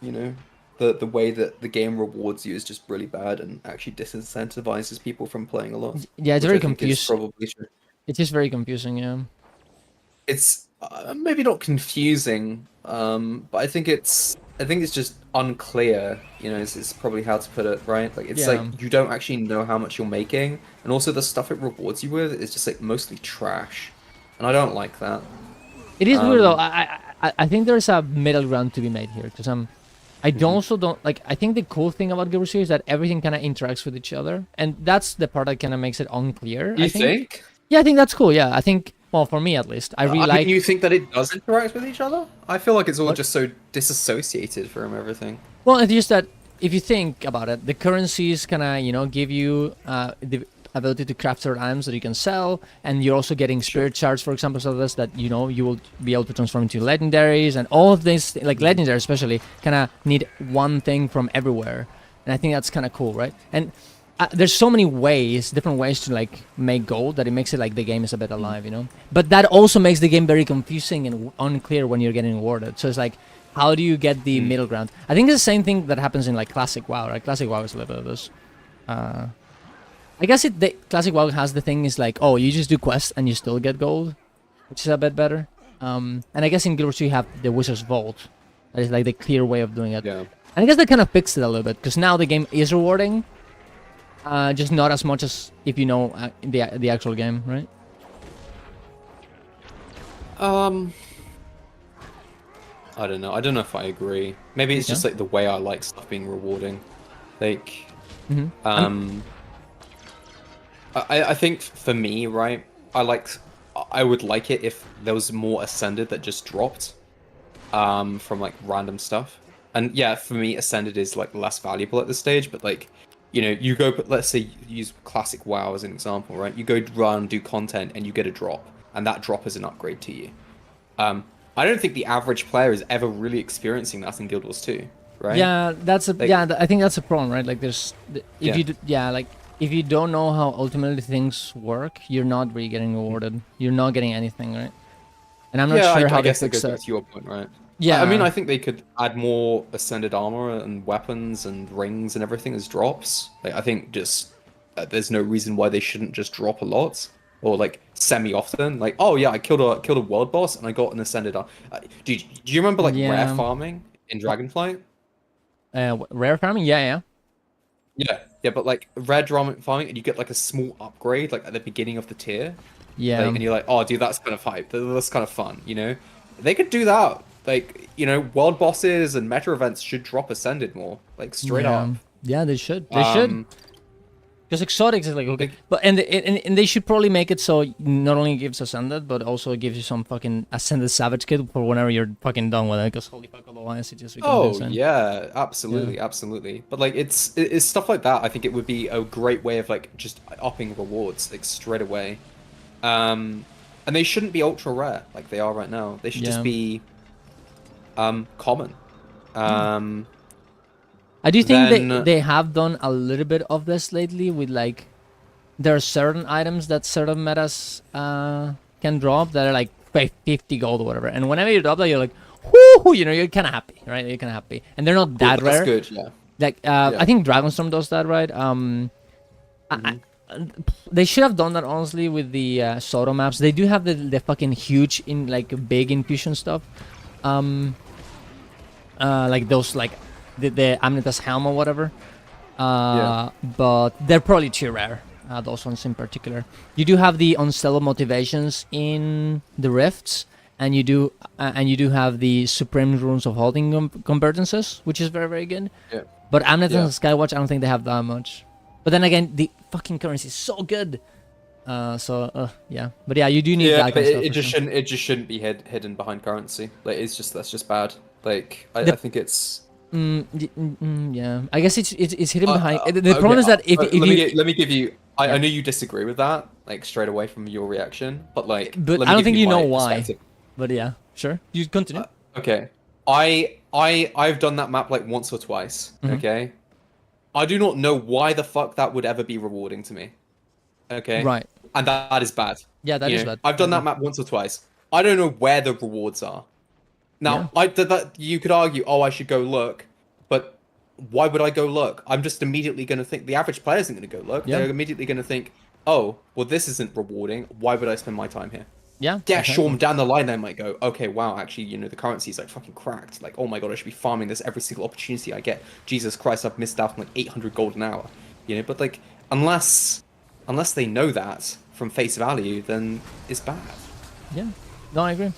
you know, the way that the game rewards you is just really bad and actually disincentivizes people from playing a lot. Yeah, it's very confusing. Probably true. It's just very confusing, yeah. It's maybe not confusing, but I think it's just unclear. You know, it's probably how to put it, right? Like it's like you don't actually know how much you're making, and also the stuff it rewards you with is just like mostly trash, and I don't like that. It is weird though. I think there's a middle ground to be made here because I also don't like. I think the cool thing about Guild Wars 2 is that everything kind of interacts with each other, and that's the part that kind of makes it unclear. You think? Yeah, I think that's cool. Yeah, I think. Well, for me at least, I really like. You think that it does interact with each other? I feel like it's all just so disassociated from everything. Well, it's just that if you think about it, the currencies kind of give you the ability to craft certain items that you can sell, and you're also getting spirit shards, for example, so that you will be able to transform into legendaries, and all of this, like legendaries especially, kind of need one thing from everywhere, and I think that's kind of cool, right? And there's so many different ways to like make gold that it makes it like the game is a bit alive, you know. But that also makes the game very confusing and unclear when you're getting rewarded. So it's like, how do you get the middle ground? I think it's the same thing that happens in like Classic WoW, right? Classic WoW is a little bit of this. I guess the Classic WoW has the thing is like, oh, you just do quests and you still get gold, which is a bit better. And I guess in Guild Wars 2 you have the Wizard's Vault, That is like the clear way of doing it. Yeah. And I guess they kind of fixed it a little bit because now the game is rewarding, just not as much as if you know the actual game, right? I don't know. I don't know if I agree. Maybe it's just like the way I like stuff being rewarding. Like, I think for me, right, I would like it if there was more Ascended that just dropped from like random stuff. And yeah, for me, Ascended is like less valuable at this stage, but like, you know, you go, let's say you use classic WoW as an example, right? You go run, do content, and you get a drop, and that drop is an upgrade to you. I don't think the average player is ever really experiencing that in Guild Wars 2, right? Yeah, that's a Like- I think that's a problem, right? Like there's if you don't know how ultimately things work, you're not really getting rewarded. You're not getting anything, right? And I'm not sure how I they guess that fix goes it. back to your point, right? Yeah, I mean, I think they could add more Ascended armor and weapons and rings and everything as drops. Like, I think just there's no reason why they shouldn't just drop a lot or like semi-often. Like, oh yeah, I killed a world boss and I got an Ascended armor. Do you remember like rare farming in Dragonflight? Rare farming, yeah. Yeah, but like rare farming and you get like a small upgrade like at the beginning of the tier. Yeah. Like, and you're like, oh, dude, that's kind of hype. That's kind of fun, you know? They could do that. Like, you know, world bosses and meta events should drop Ascended more. Like, straight up. Yeah, they should. They should. Because exotics is like, okay. Like- But and they should probably make it so not only gives Ascended, but also gives you some fucking Ascended Savage Kit for whenever you're fucking done with it. Because holy fuck, otherwise it just becomes Oh, insane. yeah, absolutely. But, like, it's stuff like that. I think it would be a great way of, like, just upping rewards, like, straight away. And they shouldn't be ultra rare like they are right now. They should just be common. I do think then- they have done a little bit of this lately with like there are certain items that certain metas can drop that are like 50 gold or whatever, and whenever you drop that you're like whoo, you know, you're kind of happy, right? You're kind of happy, and they're not that rare. That's good, yeah. Like I think Dragonstorm does that, right? They should have done that honestly with the Soto maps. They do have the fucking huge in like big infusion stuff, like those like the Amnetas Helm or whatever. But they're probably too rare. Those ones in particular. You do have the unstable motivations in the rifts, and you do have the Supreme Runes of Holding convergences, which is very good. Yeah. But Amnetas and Skywatch, I don't think they have that much. But then again, the fucking currency is so good. Yeah. But yeah, you do need that but kind of stuff. it for just sure. shouldn't be hidden behind currency. Like that's just bad. Like I think it's. Yeah, I guess it's hidden behind. The problem is that if let me give you. I know you disagree with that, like straight away from your reaction, but like. But let I me don't give think you know my why. perspective. But yeah, sure. You continue. Okay, I've done that map like once or twice. Okay, I do not know why the fuck that would ever be rewarding to me. Okay. Right. And that is bad. Yeah, that is bad. I've done that map once or twice. I don't know where the rewards are. Now, you could argue, oh, I should go look, but why would I go look? I'm just immediately going to think, the average player isn't going to go look. Yeah. They're immediately going to think, oh, well, this isn't rewarding. Why would I spend my time here? Yeah. Yeah, okay. sure, down the line they might go, okay, wow, actually, you know, the currency's like fucking cracked. Like, oh my god, I should be farming this every single opportunity I get. Jesus Christ, I've missed out on like 800 gold an hour. You know, but like, unless they know that from face value, then it's bad. Yeah. No, I agree.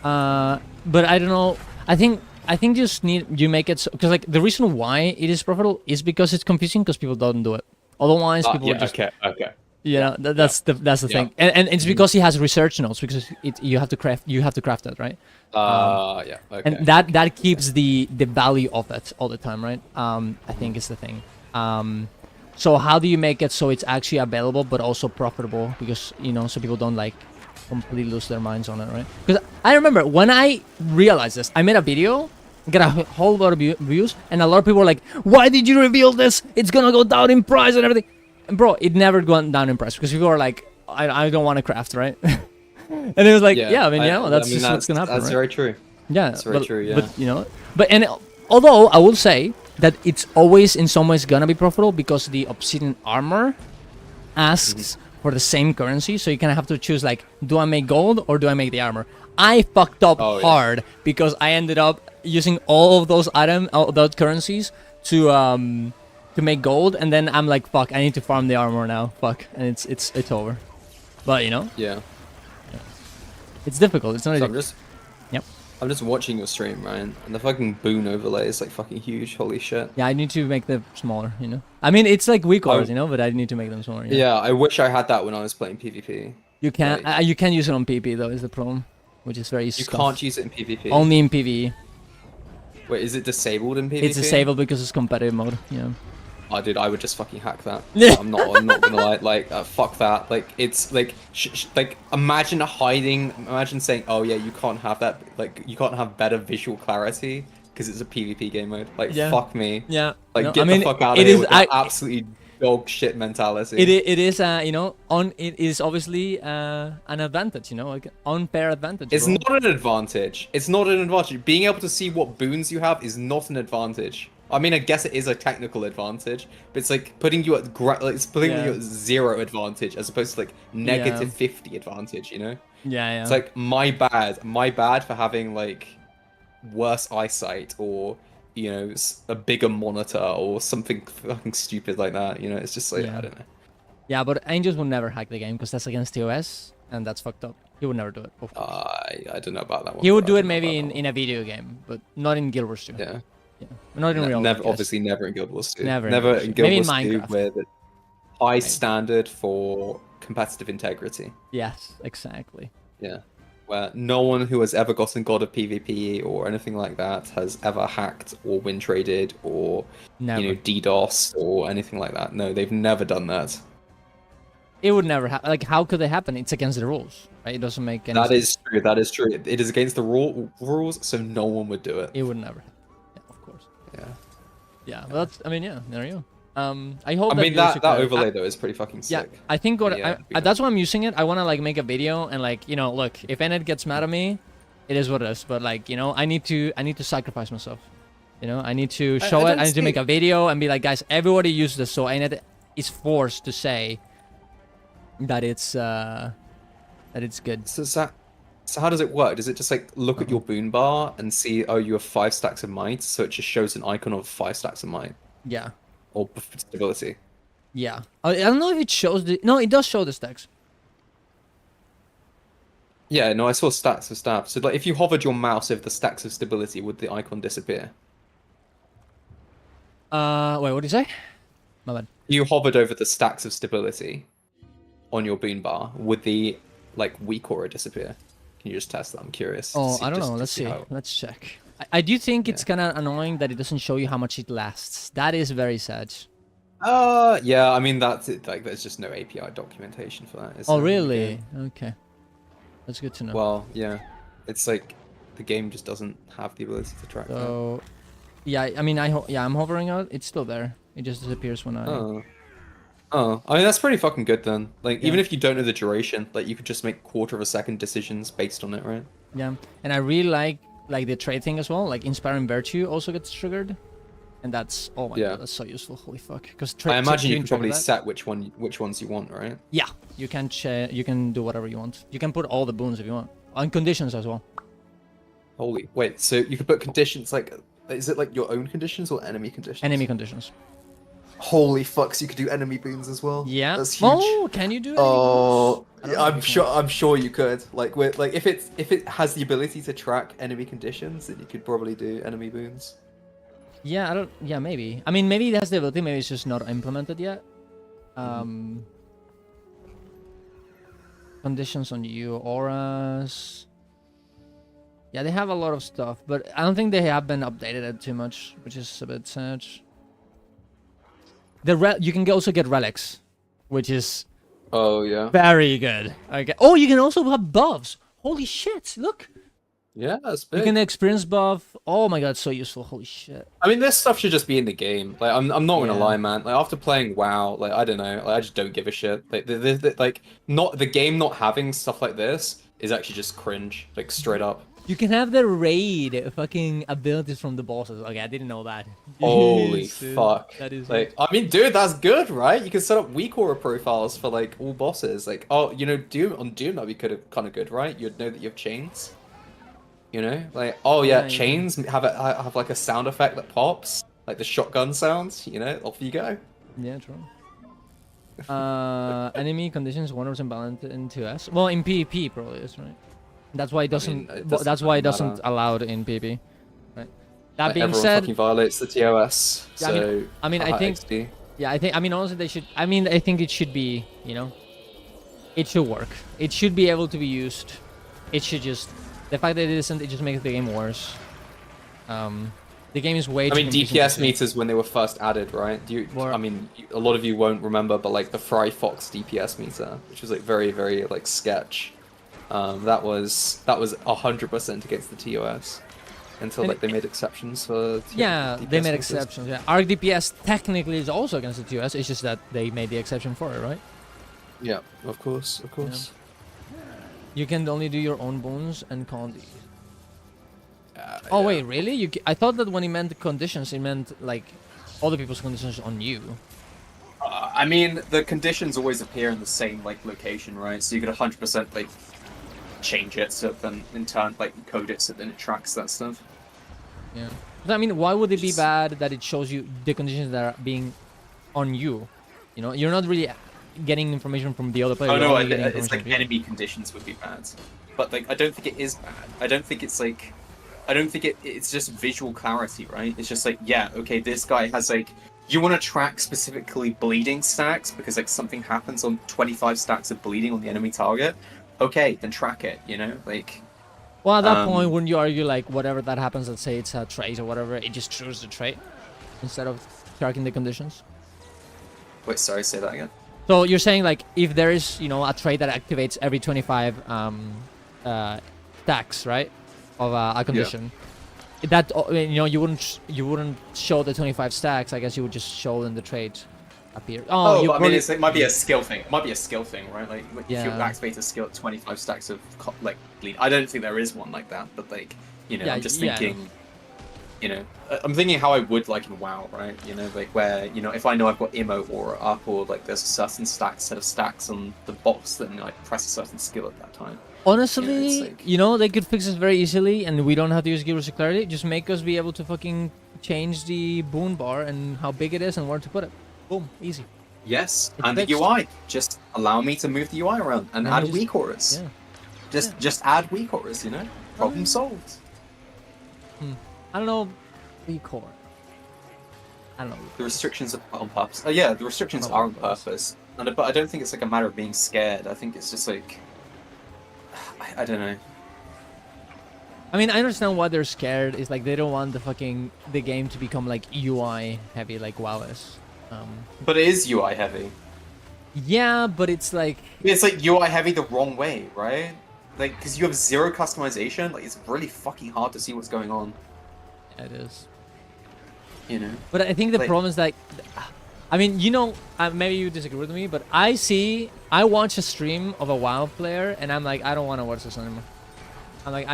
But I don't know. I think you make it because like the reason why it is profitable is because it's confusing because people don't do it. Otherwise, people would just okay. Yeah, that's the thing, and it's because he has research notes because you have to craft that, right? Yeah. Okay. And that keeps the value of it all the time, right? I think is the thing. So how do you make it so it's actually available but also profitable? Because so people don't like completely lose their minds on it, right? Because I remember when I realized this, I made a video, got a whole lot of views, and a lot of people were like, "Why did you reveal this? It's gonna go down in price and everything." And bro, it never gone down in price because people are like, I don't want to craft, right? And it was like, that's just what's gonna happen. That's right? very true. Yeah, that's very true. Yeah, but although I will say that it's always in some ways gonna be profitable because the Obsidian armor asks for the same currency, so you kind of have to choose like, do I make gold or do I make the armor? I fucked up hard because I ended up using all of those those currencies to make gold, and then I'm like, fuck, I need to farm the armor now. Fuck, and it's over. But you know, Yeah. it's difficult. It's not So easy. I'm just watching your stream, Ryan, and the fucking boon overlay is like fucking huge. Holy shit. Yeah, I need to make them smaller, you know. I mean, it's like weak ores, you know, but I need to make them smaller. Yeah, I wish I had that when I was playing PvP. You can't. Like, You can use it on PvP though. Is the problem, which is very. you can't use it in PvP. Only in PvE. Wait, is it disabled in PvP? It's disabled because it's competitive mode. Yeah. Oh, dude, I would just fucking hack that. I'm not gonna lie. Like, fuck that. Like, it's like, like, imagine saying, oh yeah, you can't have that. Like, you can't have better visual clarity because it's a PvP game mode. Like, fuck me. Yeah. Like, no, get the fuck out of here with that absolutely dog shit mentality. It is you know, it is obviously an advantage, you know, like unfair advantage. It's not an advantage. It's not an advantage. Being able to see what boons you have is not an advantage. I mean, I guess it is a technical advantage, but it's like putting you at you at 0 advantage as opposed to like negative 50 advantage. You know? Yeah. It's like my bad for having like worse eyesight or you know a bigger monitor or something fucking stupid like that. You know, it's just like I don't know. Yeah, but Angels will never hack the game because that's against TOS, and that's fucked up. He would never do it. I don't know about that one. He would do it maybe in a video game, but not in Guild Wars 2. Yeah. Yeah, not in real life. Never, Obviously, never in Guild Wars 2. Never in Guild maybe Wars in 2, Minecraft. where the high standard for competitive integrity. Yes, exactly. Yeah, where no one who has ever gotten God of PvP or anything like that has ever hacked or win traded or you know DDoS or anything like that. No, they've never done that. It would never happen. Like, how could it happen? It's against the rules, right? It doesn't make any sense. That is true. That is true. It is against the rules, so no one would do it. It would never. Yeah, of course. Yeah. Yeah, well, that's. I mean, yeah. There you go. I hope. I mean that overlay though is pretty fucking sick. Yeah, I think that's why I'm using it. I want to like make a video and like you know, look, if Enet gets mad at me, it is what it is. But like you know, I need to sacrifice myself. You know, I need to show it. I need to make a video and be like, guys, everybody use this. So Enet is forced to say that it's good. So how does it work? Does it just like look at your boon bar and see, oh, you have 5 stacks of might, so it just shows an icon of 5 stacks of might? Yeah. Or stability? Yeah. I don't know if it shows the... No, it does show the stacks. Yeah, no, I saw stacks of stab. So like, if you hovered your mouse over the stacks of stability, would the icon disappear? Wait, what did you say? My bad. You hovered over the stacks of stability on your boon bar, would the like weak aura disappear? Can you just test that? I'm curious. Oh, I don't know. Let's see. Let's check. I do think it's kind of annoying that it doesn't show you how much it lasts. That is very sad. Yeah, I mean, that's it. Like, there's just no API documentation for that. Oh, really? Okay. That's good to know. Well, yeah. It's like, the game just doesn't have the ability to track that. Yeah, I mean, I'm hovering out. It's still there. It just disappears when I... Oh, I mean, that's pretty fucking good then. Like, even if you don't know the duration, like, you could just make quarter-of-a-second decisions based on it, right? Yeah, and I really like the trade thing as well. Like, Inspiring Virtue also gets triggered. And that's, oh my god, that's so useful. Holy fuck. Because I imagine you can probably set which ones you want, right? Yeah, you can do whatever you want. You can put all the boons if you want. On conditions as well. Holy, wait, so you could put conditions, like, is it like your own conditions or enemy conditions? Enemy conditions. Holy fuck! So you could do enemy boons as well. Yeah, that's huge. Oh, can you do it? Oh, I'm sure you could. Like, if it has the ability to track enemy conditions, then you could probably do enemy boons. Yeah, yeah, maybe. I mean, maybe it has the ability. Maybe it's just not implemented yet. Conditions on you, auras. Yeah, they have a lot of stuff, but I don't think they have been updated too much, which is a bit sad. You can also get relics, which is very good. Okay. Oh, you can also have buffs. Holy shit! Look. Yeah, that's big. You can experience buff. Oh my god, so useful. Holy shit. I mean, this stuff should just be in the game. Like, I'm not gonna lie, man. Like, after playing WoW, like, I don't know, like, I just don't give a shit. Like, the game not having stuff like this is actually just cringe. Like, straight up. You can have the raid fucking abilities from the bosses. Okay, I didn't know that. Holy Jeez, dude. fuck. That is Like, I mean, dude, that's good, right? You can set up weak aura profiles for like all bosses. Like, oh, you know, Doom that'd be kind of good, right? You'd know that you have chains. You know, like, oh yeah, Yeah, you chains have like a sound effect that pops, like the shotgun sounds. You know, off you go. Yeah, true. Enemy conditions 100% balanced in 2S. Well, in PvP probably is, right? That's why it doesn't. it doesn't That's why it matter. doesn't allowed in PvP, right? That Like, being everyone said, fucking violates the TOS. Yeah, So I mean, I think. XD. Yeah, I mean, honestly, they should. I mean, I think it should be. You know, it should work. It should be able to be used. It should just. The fact that it isn't, it just makes the game worse. The game is way. I too mean, confusing to DPS see. meters when they were first added, right? Or- I mean, a lot of you won't remember, but like the Fry Fox DPS meter, which was like very, very like sketch. That was 100% against the TOS until And like they made exceptions for. Yeah, DPS they made meters. exceptions. Yeah, Arc DPS technically is also against the TOS. It's just that they made the exception for it, right? Yeah, of course, of course. You can only do your own boons and can't. Oh Wait, really? I thought that when he meant conditions, he meant like other people's conditions on you. I mean, the conditions always appear in the same like location, right? So you could 100% like change it, so then in turn like code it so then it tracks that stuff. Yeah. But I mean, why would it be Just- bad that it shows you the conditions that are being on you? You know, you're not really getting information from the other player. Oh you're no, only getting it's information like from you. enemy conditions would be bad, but like I don't think it is bad. I don't think it's like, I don't think it's just visual clarity, right? It's just like, yeah, okay, this guy has like, you want to track specifically bleeding stacks because like something happens on 25 stacks of bleeding on the enemy target. Okay, then track it. You know, like. Well, at that point, wouldn't you argue like whatever that happens, let's say it's a trait or whatever, it just triggers the trait instead of tracking the conditions? Wait, sorry, say that again. So you're saying like if there is, you know, a trait that activates every 25 stacks, right, of a condition, that you know you wouldn't show the 25 stacks. I guess you would just show them the trait appear. Oh, you but I mean, probably- it might be a skill thing. It might be a skill thing, right? Like if you Yeah. activate a skill at 25 stacks of like bleed. I don't think there is one like that, but like, you know, Yeah, I'm just yeah. thinking. You know, I'm thinking how I would like in WoW, right? You know, like where, you know, if I know I've got Imo Aura up, or like there's a certain set of stacks on the box, then I press a certain skill at that time. Honestly, it's like- you know, they could fix this very easily, and we don't have to use Gears of Clarity. Just make us be able to fucking change the boon bar and how big it is and where to put it. Boom, easy. Yes, It's and fixed. the UI. Just allow me to move the UI around and And add you just- weak auras. Yeah. Just add weak auras, you know? Problem solved. I don't know. Record. I don't know. The restrictions are on purpose. Oh yeah, the restrictions are on purpose. But I don't think it's like a matter of being scared. I think it's just like, I don't know. I mean, I understand why they're scared. It's like they don't want the game to become like UI heavy, like WoW is. But it is UI heavy. Yeah, but it's like It's like UI heavy the wrong way, right? Like, because you have zero customization, like it's really fucking hard to see what's going on. it is. You know? But I think the Like- problem is like, I mean, you know, maybe you disagree with me, but I watch a stream of a WoW player, and I'm like, I don't want to watch this anymore. I'm like,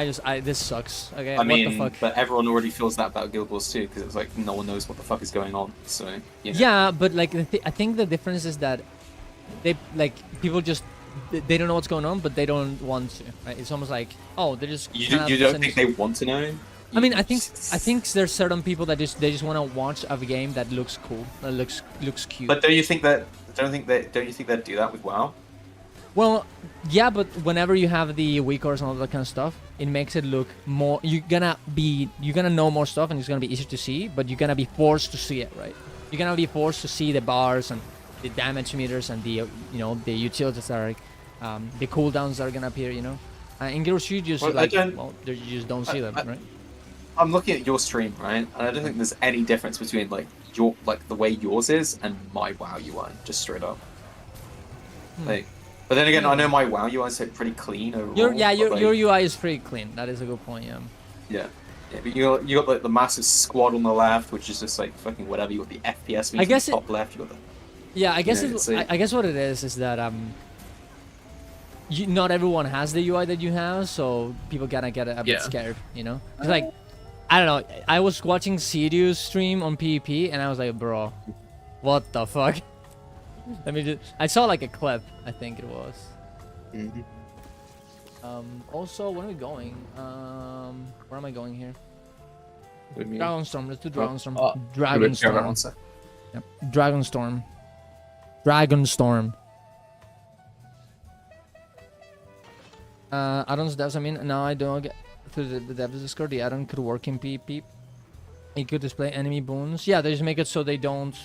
this sucks. Okay, I what mean, the fuck? but everyone already feels that about Guild Wars 2, because it's like no one knows what the fuck is going on. So, you know. Yeah, but like I think the difference is that they like people just they don't know what's going on, but they don't want to. Right? It's almost like they're just. You kinda don't sending- think they want to know? I mean, I think there's certain people that they just want to watch a game that looks cool, that looks cute. But don't you think they'd do that with WoW? Well, yeah, but whenever you have the weak cores and all that kind of stuff, it makes it look more. You're gonna know more stuff, and it's gonna be easier to see. But you're gonna be forced to see it, right? You're gonna be forced to see the bars and the damage meters and the the utilities that are like, the cooldowns that are gonna appear. You know, in Gears you just Well, you just don't see them, right? I'm looking at your stream, right? And I don't think there's any difference between like the way yours is and my WoW UI, just straight up. Like, but then again, I know my WoW UI is like pretty clean overall. Your but, like, UI is pretty clean. That is a good point. Yeah. Yeah. Yeah, but you got like the massive squad on the left, which is just like fucking whatever. You got the FPS meter on the top left. You got the Yeah, I guess Yeah, it's like- I guess what it is that not everyone has the UI that you have, so people gotta get a bit Yeah. scared, you know? It's like, I don't know, I was watching Sidious stream on PvP, and I was like, bro, what the fuck? Let me just, I saw like a clip, I think it was. Mhm. Also, where are we going? Where am I going here? With me. Dragonstorm, let's do Dragonstorm. Oh, Dragonstorm. Yep. Dragonstorm. Dragonstorm. Addons devs, I mean, now I don't get through the devs Discord. The addon could work in PvP. It could display enemy boons. Yeah, they just make it so they don't.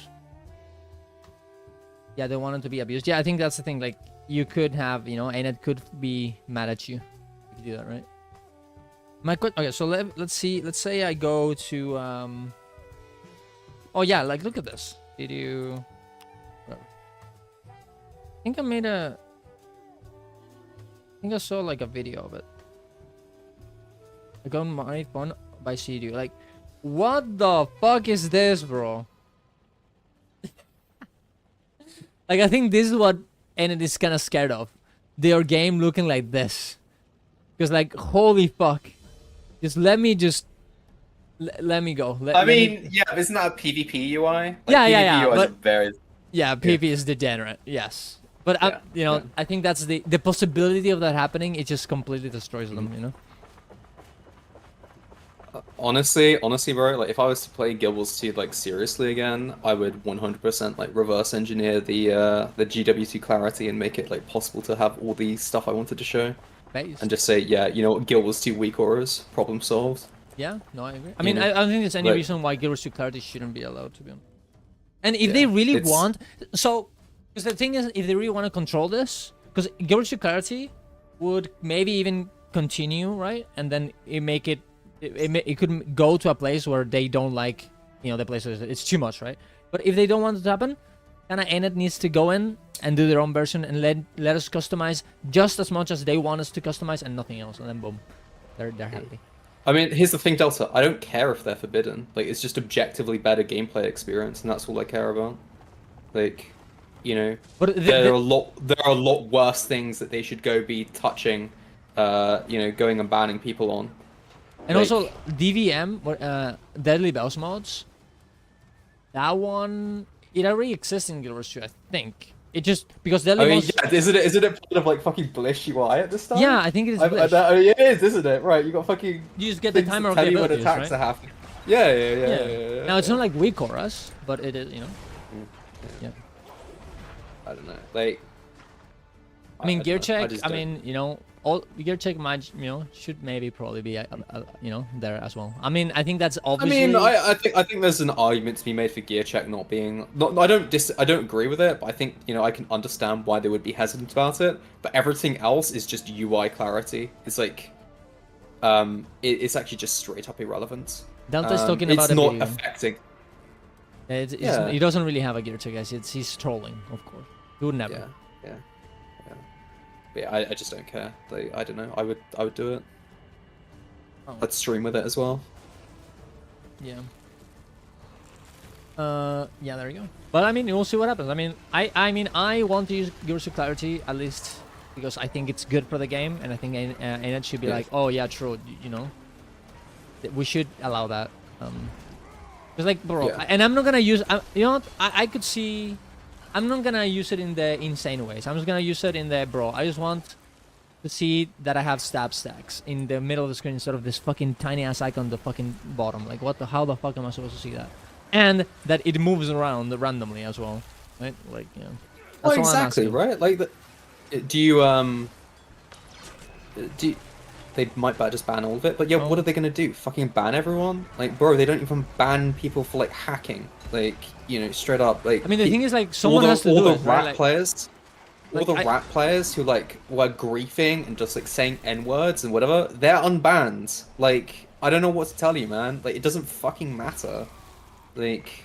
Yeah, they want it to be abused. Yeah, I think that's the thing. Like, you could have, you know, and it could be mad at you if you do that, right? Okay, so let's see. Let's say I go to. Oh yeah, like look at this. Did you? Whatever. I think I made a. I think I saw like a video of it. I got my phone by CD. Like, what the fuck is this, bro? Like, I think this is what Enid is kind of scared of. Their game looking like this. Because, like, holy fuck. Just let me let me go. I mean, yeah, isn't that a PvP UI? Like, Yeah, yeah, PvP yeah, UIs are but- very... Yeah, PvP is degenerate. Yes. But, Yeah, you know, yeah. I think that's the possibility of that happening. It just completely destroys them, you know? Honestly, bro, like if I was to play Guild Wars 2 like seriously again, I would 100% like reverse engineer the GW2 clarity and make it like possible to have all the stuff I wanted to show, Based. and just say, yeah, you know what, Guild Wars 2 weak auras, problem solved. Yeah, no, I agree. I mean, know, I don't think there's any like- reason why Guild Wars 2 Clarity shouldn't be allowed, to be honest. And if they Yeah, really it's- want... So, because the thing is, if they really want to control this, because Guild Wars 2 Clarity would maybe even continue, right? And then it could go to a place where they don't like, you know, the place it's too much, right? But if they don't want it to happen, kind of Enid needs to go in and do their own version and let us customize just as much as they want us to customize and nothing else, and then boom, they're happy. I mean, here's the thing, Delta. I don't care if they're forbidden. Like, it's just objectively better gameplay experience, and that's all I care about. Like, you know, But there are a lot worse things that they should go be touching. You know, going and banning people on. And Like- also DVM, Deadly Bells mods. That one, it already exists in Guild Wars 2, I think. It just because Deadly I mean, Bells. yeah, isn't it part of like fucking Blish UI at this time? Yeah, I think it is. Blish. I mean, it is, isn't it? Right, you got fucking. You just get the things timer that of tell the you when abilities, attacks right? are happening. Yeah. Now it's not like weak auras, but it is, you know. Yeah. I don't know, like. I mean, gear don't know, check. just I don't- mean, you know, all gear check might, you know, should maybe probably be, you know, there as well. I mean, I think that's I obviously. mean, I think there's an argument to be made for gear check not being. I don't agree with it, but I think, you know, I can understand why they would be hesitant about it. But everything else is just UI clarity. It's like, it's actually just straight up irrelevant. Delta's talking it's about a not video. affecting. It's, he doesn't really have a gear check, guys. He's trolling, of course. He would never. Yeah. But yeah, I just don't care. Like, I don't know. I would do it. Oh. I'd stream with it as well. Yeah. Yeah, there you go. But I mean, we'll see what happens. I mean, I want to use Gears of Clarity at least because I think it's good for the game, and I think it should be Yeah. like, oh yeah, true. You know, we should allow that. It's like, bro, Yeah. and I'm not gonna use. You know, what? I could see. I'm not gonna use it in the insane ways. I'm just gonna use it in the bro. I just want to see that I have stab stacks in the middle of the screen instead of this fucking tiny ass icon on the fucking bottom. Like, what the? How the fuck am I supposed to see that? And that it moves around randomly as well, right? Like, yeah. Well, That's all I'm exactly, asking. right? Like, do you they might just ban all of it, but yeah, Oh. what are they gonna do? Fucking ban everyone? Like, bro, they don't even ban people for like hacking. Like, you know, straight up. Like, I mean, the thing is, like, someone has to all do the it, right? rat Like, players, all like, the I- rat players who like were griefing and just like saying n words and whatever, they're unbanned. Like, I don't know what to tell you, man. Like, it doesn't fucking matter. Like,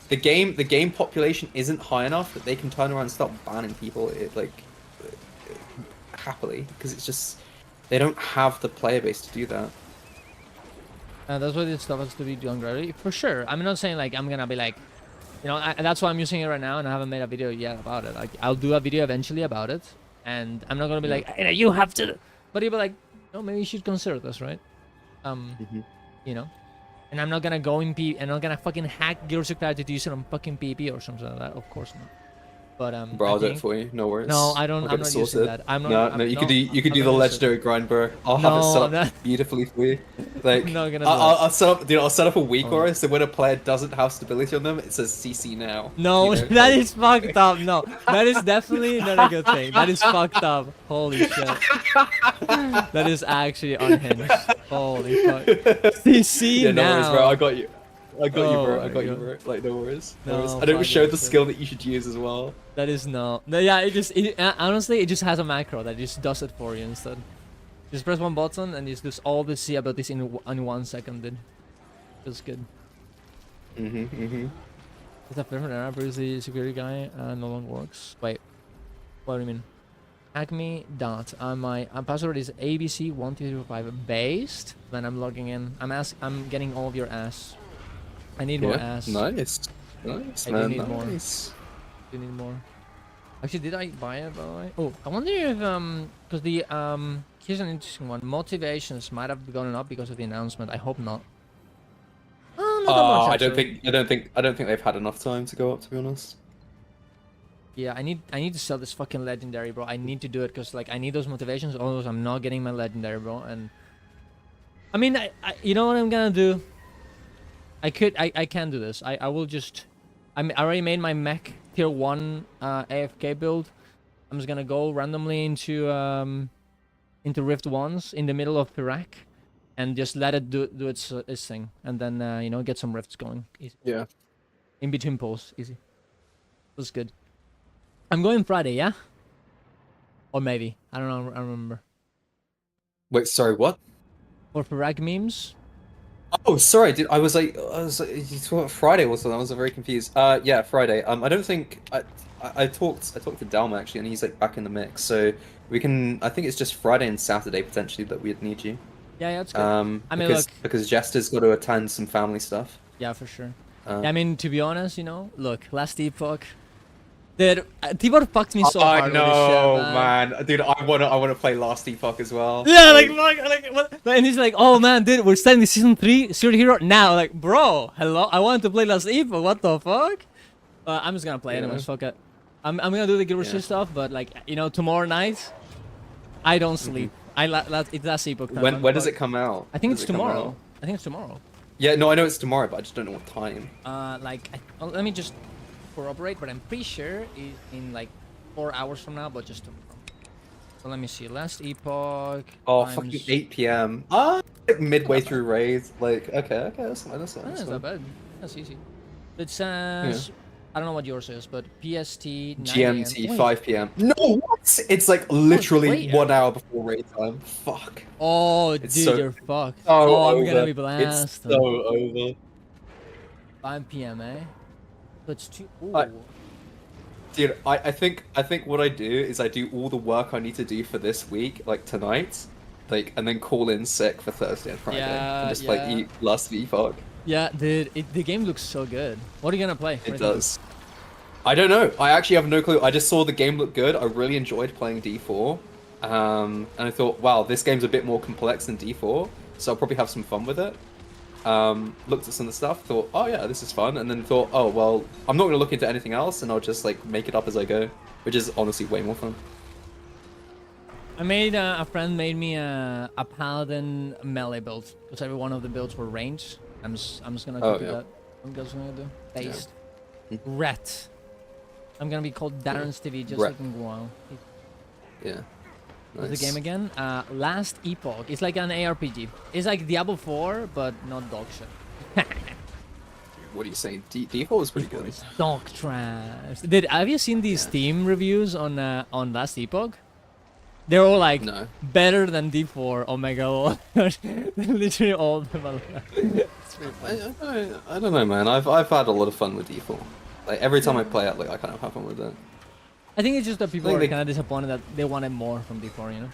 the game population isn't high enough that they can turn around and start banning people happily, because it's just they don't have the player base to do that. that's why this stuff has to be done gradually, for sure. I'm not saying like I'm gonna be like, you know, that's why I'm using it right now, and I haven't made a video yet about it. Like, I'll do a video eventually about it, and I'm not gonna be like, hey, you have to. But you'll be like, no, maybe you should consider this, right? You know. And I'm not gonna go in P. I'm not gonna fucking hack Gears of Clarity to use it on fucking PP or something like that. Of course not. But Bro, I'll do it for you. No worries. No, I don't. I'll I'm get not it using sorted. that. I'm not. No, you could do I'm the not legendary grind, bro. I'll have it set up beautifully for you. Like, I'm not gonna do I'll set up, dude. I'll set up a weak aura, so when a player doesn't have stability on them, it says CC now. No, you know? that is fucked up. No, that is definitely not a good thing. That is fucked up. Holy shit. That is actually unhinged. Holy fuck. CC Yeah, now. no worries, bro. I got you. I got you, Oh bro. my I got you, God. bro. Like, no worries. No, No worries. I don't fuck show it, the shit. skill that you should use as well. That is no. Yeah, honestly, it just has a macro that just does it for you instead. Just press one button and just does all the C abilities in 1 second, dude. Feels good. Is that different era? Previously, security guy no longer works. Wait, what do you mean? Hack me dot. My password is ABC1235 based. Then I'm logging in. I'm getting all of your ass. I need more ass. Nice. Nice, I do man. need more. Nice. You need more. Actually, did I buy it by the way? Oh, I wonder if because the here's an interesting one. Motivations might have gone up because of the announcement. I hope not. Oh, not that much, I actually. don't think they've had enough time to go up, to be honest. Yeah, I need to sell this fucking legendary, bro. I need to do it because like I need those motivations. Otherwise, I'm not getting my legendary, bro. And I mean, you know what I'm gonna do? I can do this. I will just. I already made my mech tier 1 AFK build. I'm just gonna go randomly into Rift 1s in the middle of Iraq, and just let it do its thing, and then you know, get some rifts going. Easy. Yeah. In between pulls, easy. That's good. I'm going Friday, yeah? Or maybe. I don't know, I don't remember. Wait, sorry, what? For Iraq memes? Oh, sorry, dude. I was like, you thought Friday was something. I was very confused. Yeah, Friday. I don't think I talked to Dalma actually, and he's like back in the mix. So we can. I think it's just Friday and Saturday potentially that we'd need you. Yeah, that's good. I mean, because Jester's got to attend some family stuff. Yeah, for sure. Yeah, I mean, to be honest, you know, look, last epoch. Dude, Tibor fucked me so hard. I with know, this shit, man. Dude, I wanna play Last Epoch as well. Yeah, like what? And he's like, oh man, dude, we're starting the season 3 Serial Hero now. Like, bro, hello, I wanted to play Last Epoch. What the fuck? I'm just gonna play anyways. Fuck it. I'm gonna do the Guerrilla stuff, but like, you know, tomorrow night, I don't sleep. It's Last Epoch time. When does it come out? I think Does it's it come tomorrow. out? I think it's tomorrow. Yeah, no, I know it's tomorrow, but I just don't know what time. Let me just corroborate, but I'm pretty sure it's in like 4 hours from now, but just tomorrow. So let me see. Last Epoch. Oh, fucking 8 p.m. Like midway through raids. Like, okay, that's fine. That's That's not bad. That's easy. It says, I don't know what yours is, but PST 9 GMT 5 p.m. No, what? It's like literally 1 hour before raid time. Fuck. Oh, It's dude, so- you're fucked. Oh, Oh, I'm over. gonna be It's blasted. so over. 5 p.m. eh? So it's too. Ooh. Dude, I think what I do is I do all the work I need to do for this week, like tonight, like, and then call in sick for Thursday and Friday, Yeah, and just like yeah. eat Last Epoch. Yeah, dude, the game looks so good. What are you gonna play? It does. I don't know. I actually have no clue. I just saw the game look good. I really enjoyed playing D4, and I thought, wow, this game's a bit more complex than D4, so I'll probably have some fun with it. Looked at some of the stuff, thought, oh yeah, this is fun, and then thought, oh well, I'm not going to look into anything else, and I'll just like make it up as I go, which is honestly way more fun. I made a friend made me a paladin melee build because every one of the builds were ranged. I'm just gonna copy that. I'm just gonna do based. Ret. I'm gonna be called Darren's TV just Ret. like in Guam. Yeah. What's the game again? Last Epoch. It's like an ARPG. It's like Diablo 4, but not dog shit. What are you saying? D4 was pretty good. Dog trash. Have you seen these Steam reviews on Last Epoch? They're all like No. better than D4. Oh my god. Literally all of them are like, it's really funny. I don't know, man. I've had a lot of fun with D4. Like every time I play it, like I kind of have fun with it. I think it's just that people I are think kind of disappointed that they wanted more from D4, you know?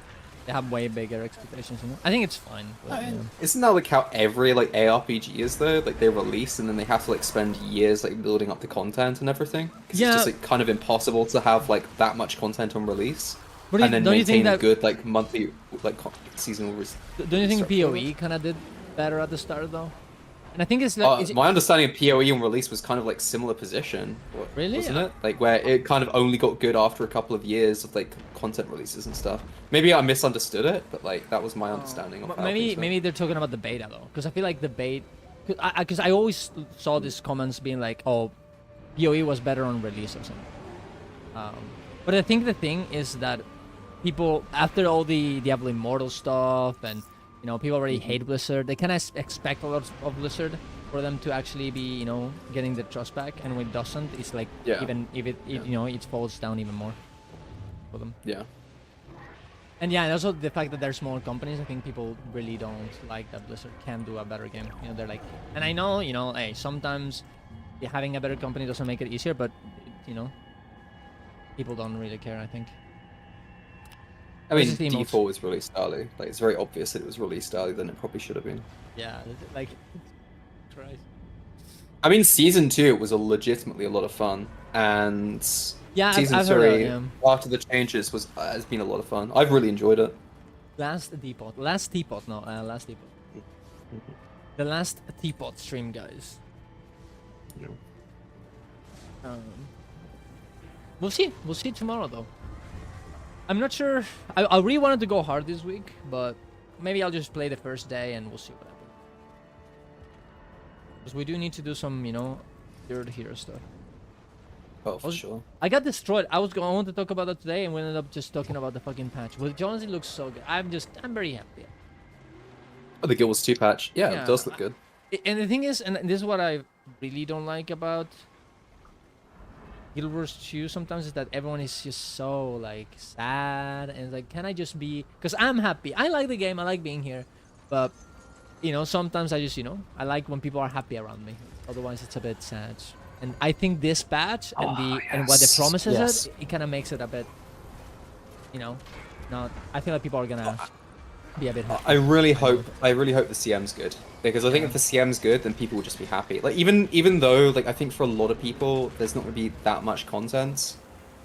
They have way bigger expectations, you know? I think it's fine. But, you know. Isn't that like how every like ARPG is though? Like they release and then they have to like spend years like building up the content and everything. 'Cause Yeah. it's just like kind of impossible to have like that much content on release. But and then don't you maintain think a that? good like monthly like seasonal. Don't you think structure. PoE kind of did better at the start though? And I think it's like My understanding of PoE and release was kind of like similar position, Really? wasn't it? Like where it kind of only got good after a couple of years of like content releases and stuff. Maybe I misunderstood it, but like that was my understanding of But how maybe things were. maybe they're talking about the beta though, because I feel like the beta, because I always saw these comments being like, oh, PoE was better on release or something. But I think the thing is that people, after all the Diablo Immortal stuff, and you know, people already hate Blizzard, they kind of expect a lot of Blizzard for them to actually be, you know, getting the trust back, and when it doesn't, it's like even if it you know, it falls down even more for them. Yeah. And yeah, and also the fact that they're small companies, I think people really don't like that Blizzard can do a better game. You know, they're like, and I know, you know, hey, sometimes having a better company doesn't make it easier, but you know, people don't really care, I think. I mean, This is the emotes. D4 was released early. Like it's very obvious that it was released earlier than it probably should have been. Yeah, like, Christ. I mean, season 2 was legitimately a lot of fun, and Yeah, season I've heard 3 that, after the changes has been a lot of fun. I've really enjoyed it. Last teapot, last teapot. The last teapot stream, guys. Yeah. We'll see tomorrow though. I'm not sure. I really wanted to go hard this week, but maybe I'll just play the first day and we'll see what happens. Because we do need to do some, you know, third hero stuff. Oh, for sure. I got destroyed. I wanted to talk about that today, and we ended up just talking about the fucking patch. Well, Jonesy looks so good. I'm very happy. Oh, the Guild Wars 2 patch. Yeah, Yeah, it does look good. And the thing is, and this is what I really don't like about Guild Wars 2 sometimes, is that everyone is just so like sad, and it's like, can I just be? Because I'm happy. I like the game. I like being here, but you know, sometimes I just, you know, I like when people are happy around me. Otherwise, it's a bit sad. And I think this patch and and what the promises it kind of makes it a bit, you know, not. I feel like people are gonna be a bit happy. I really hope the CM's good, because I think if the CM's good, then people will just be happy. Like even though like I think for a lot of people there's not gonna be that much content,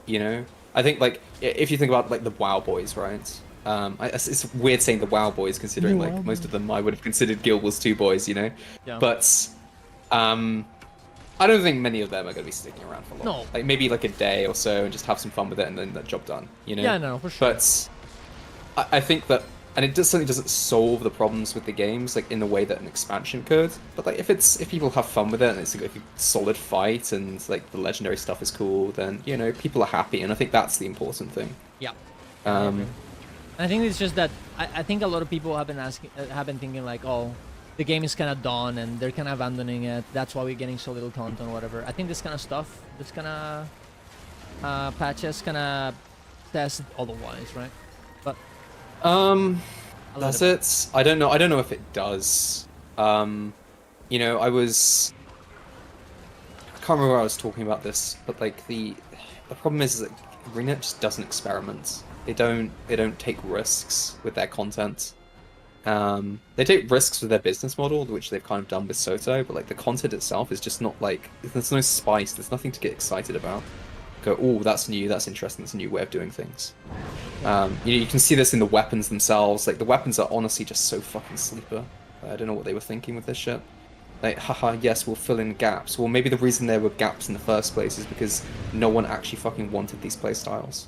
you know. I think like if you think about like the WoW boys, right? It's weird saying the WoW boys considering like most of them I would have considered Guild Wars 2 boys, you know. Yeah. But I don't think many of them are going to be sticking around for long. No. Like maybe like a day or so and just have some fun with it and then that job done, you know? Yeah, no, for sure. But I think that, and it certainly doesn't solve the problems with the games like in the way that an expansion could. But like if people have fun with it and it's like a solid fight and like the legendary stuff is cool, then you know people are happy, and I think that's the important thing. Yeah. Um, I think it's just that I think a lot of people have been thinking like, oh, the game is kind of done and they're kind of abandoning it. That's why we're getting so little content or whatever. I think this kind of stuff, this kind of patches kind of says otherwise, right? But does it? I don't know. I don't know if it does. You know, I can't remember where I was talking about this, but like the problem is that Arena just doesn't experiment. They don't take risks with their content. They take risks with their business model, which they've kind of done with Soto, but like the content itself is just not like, there's no spice, there's nothing to get excited about. Go, oh, that's new, that's interesting, that's a new way of doing things. You know, you can see this in the weapons themselves. Like the weapons are honestly just so fucking sleeper. I don't know what they were thinking with this shit. Like, haha, yes, we'll fill in gaps. Well, maybe the reason there were gaps in the first place is because no one actually fucking wanted these playstyles.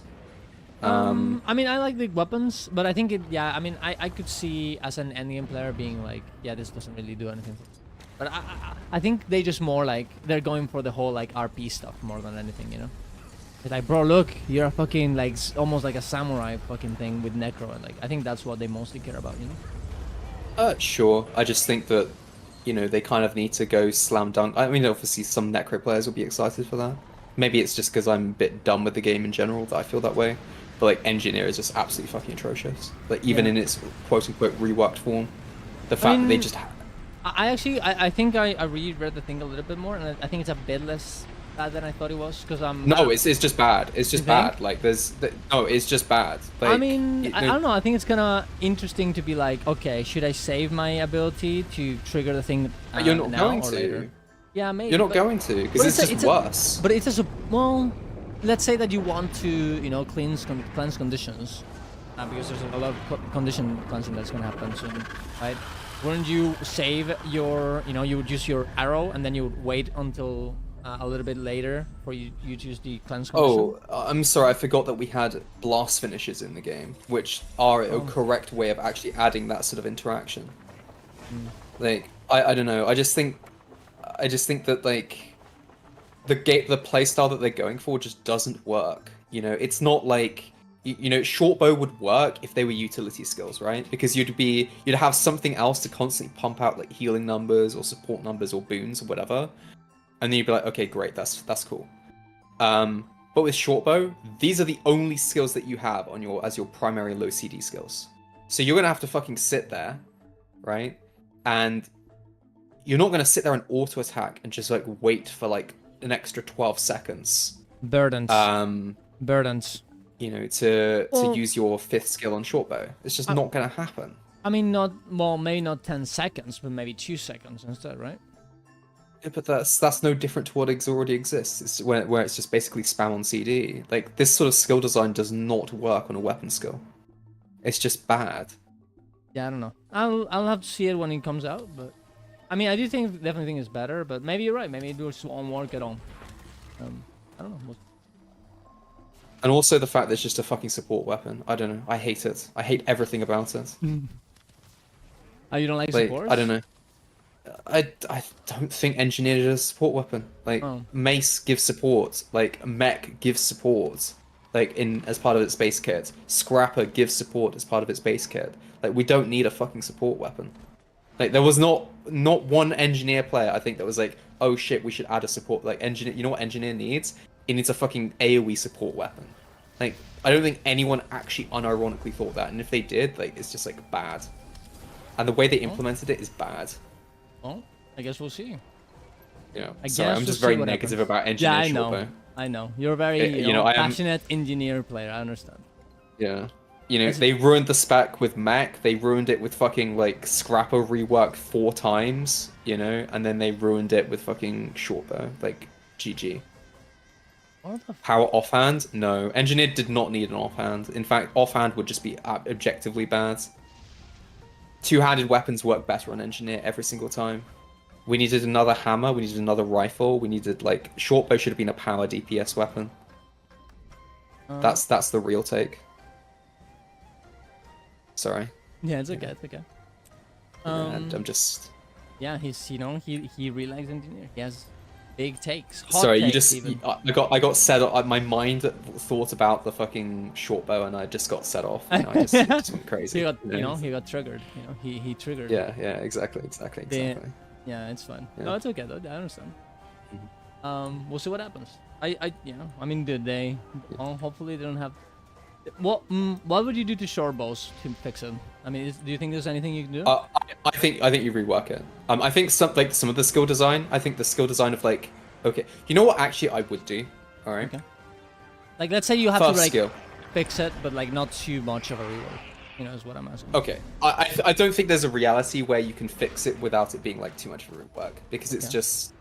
I mean, I like the weapons, but I think I mean, I could see as an endgame player being like, yeah, this doesn't really do anything. But I think they just more like, they're going for the whole like RP stuff more than anything, you know? It's like, bro, look, you're a fucking like, almost like a samurai fucking thing with Necro, and like, I think that's what they mostly care about, you know? Sure. I just think that, you know, they kind of need to go slam dunk. I mean, obviously some Necro players will be excited for that. Maybe it's just because I'm a bit done with the game in general that I feel that way. But like Engineer is just absolutely fucking atrocious. Like even in its quote unquote reworked form, the fact that they just. I think I reread the thing a little bit more, and I think it's a bit less bad than I thought it was, because No, it's just bad. It's just bad. Like no, it's just bad. Like, I mean, I don't know. I think it's kind of interesting to be like, okay, should I save my ability to trigger the thing? You're not now going or to. later? Yeah, maybe. You're not going to, because it's just worse. But it's just well. let's say that you want to, you know, cleanse conditions, because there's a lot of condition cleansing that's gonna happen soon, right? Wouldn't you save your, you know, you would use your arrow and then you would wait until a little bit later for you to use the cleanse condition? Oh, I'm sorry, I forgot that we had blast finishes in the game, which are a correct way of actually adding that sort of interaction. Like, I don't know, I just think that, like, the playstyle that they're going for just doesn't work. You know, it's not like, you know, short bow would work if they were utility skills, right? Because you'd have something else to constantly pump out, like healing numbers or support numbers or boons or whatever, and then you'd be like, okay, great, that's cool. But with short bow, these are the only skills that you have on as your primary low CD skills. So you're gonna have to fucking sit there, right? And you're not gonna sit there and auto attack and just like wait for like an extra 12 seconds. Burdens. You know, to use your 5th skill on short bow. It's just not gonna happen. I mean, maybe not 10 seconds, but maybe 2 seconds instead, right? Yeah, but that's no different to what already exists. It's where it's just basically spam on CD. Like, this sort of skill design does not work on a weapon skill. It's just bad. Yeah, I don't know. I'll have to see it when it comes out, but I mean, I do definitely think it's better, but maybe you're right. Maybe it just won't work at all. I don't know. And also the fact that it's just a fucking support weapon. I don't know. I hate it. I hate everything about it. Oh, you don't like Like, support? I don't know. I don't think engineer is a support weapon. Like, mace gives support. Like, mech gives support. Like, as part of its base kit. Scrapper gives support as part of its base kit. Like, we don't need a fucking support weapon. Like, there was not one engineer player, I think, that was like, oh shit, we should add a support. Like, engineer, you know what engineer needs? It needs a fucking AoE support weapon. Like, I don't think anyone actually unironically thought that, and if they did, like, it's just like bad. And the way they implemented it is bad. Well, I guess we'll see. Yeah, I sorry, guess I'm just we'll see very what negative happens. about engineer Yeah, I short know. bow. I know. You're a very You know, I am- passionate engineer player. I understand. Yeah. You know, they ruined the spec with mech, they ruined it with fucking, like, Scrapper rework 4 times, you know, and then they ruined it with fucking short bow. Like, GG. What the Power offhand? No. Engineer did not need an offhand. In fact, offhand would just be objectively bad. Two-handed weapons work better on engineer every single time. We needed another hammer, we needed another rifle, we needed, like, short bow should have been a power DPS weapon. That's the real take. Sorry. Yeah, it's okay. It's okay. I'm just... Yeah, he's, you know, he really likes engineer. He has big takes. Hot Sorry, takes even. I got set off. My mind thought about the fucking short bow, and I just got set off. You know, I just went crazy. He got, he got triggered. You know, he triggered. Yeah, exactly. Yeah, it's fine. Yeah. No, it's okay though. I understand. We'll see what happens. You know, I mean, did they? Well, hopefully they don't have. What would you do to short bows to fix it? I mean, do you think there's anything you can do? I think you rework it. I think some of the skill design. I think the skill design of, like, okay, you know what? Actually, I would do. All right. Okay. Like, let's say you have First to like skill. fix it, but like not too much of a rework. You know, is what I'm asking. Okay, I don't think there's a reality where you can fix it without it being like too much of a rework, because it's just.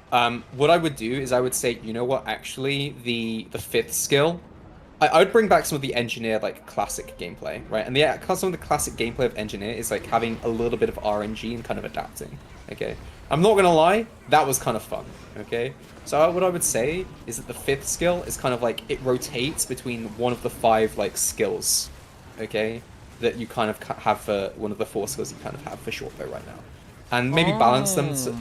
What I would do is I would say, you know what? Actually, the 5th skill. I would bring back some of the engineer, like, classic gameplay, right? And some of the classic gameplay of engineer is like having a little bit of RNG and kind of adapting. Okay, I'm not gonna lie, that was kind of fun. Okay, so what I would say is that the 5th skill is kind of like it rotates between one of the 5 like skills, okay, that you kind of have for one of the 4 skills you kind of have for short bow right now, and maybe balance them. So,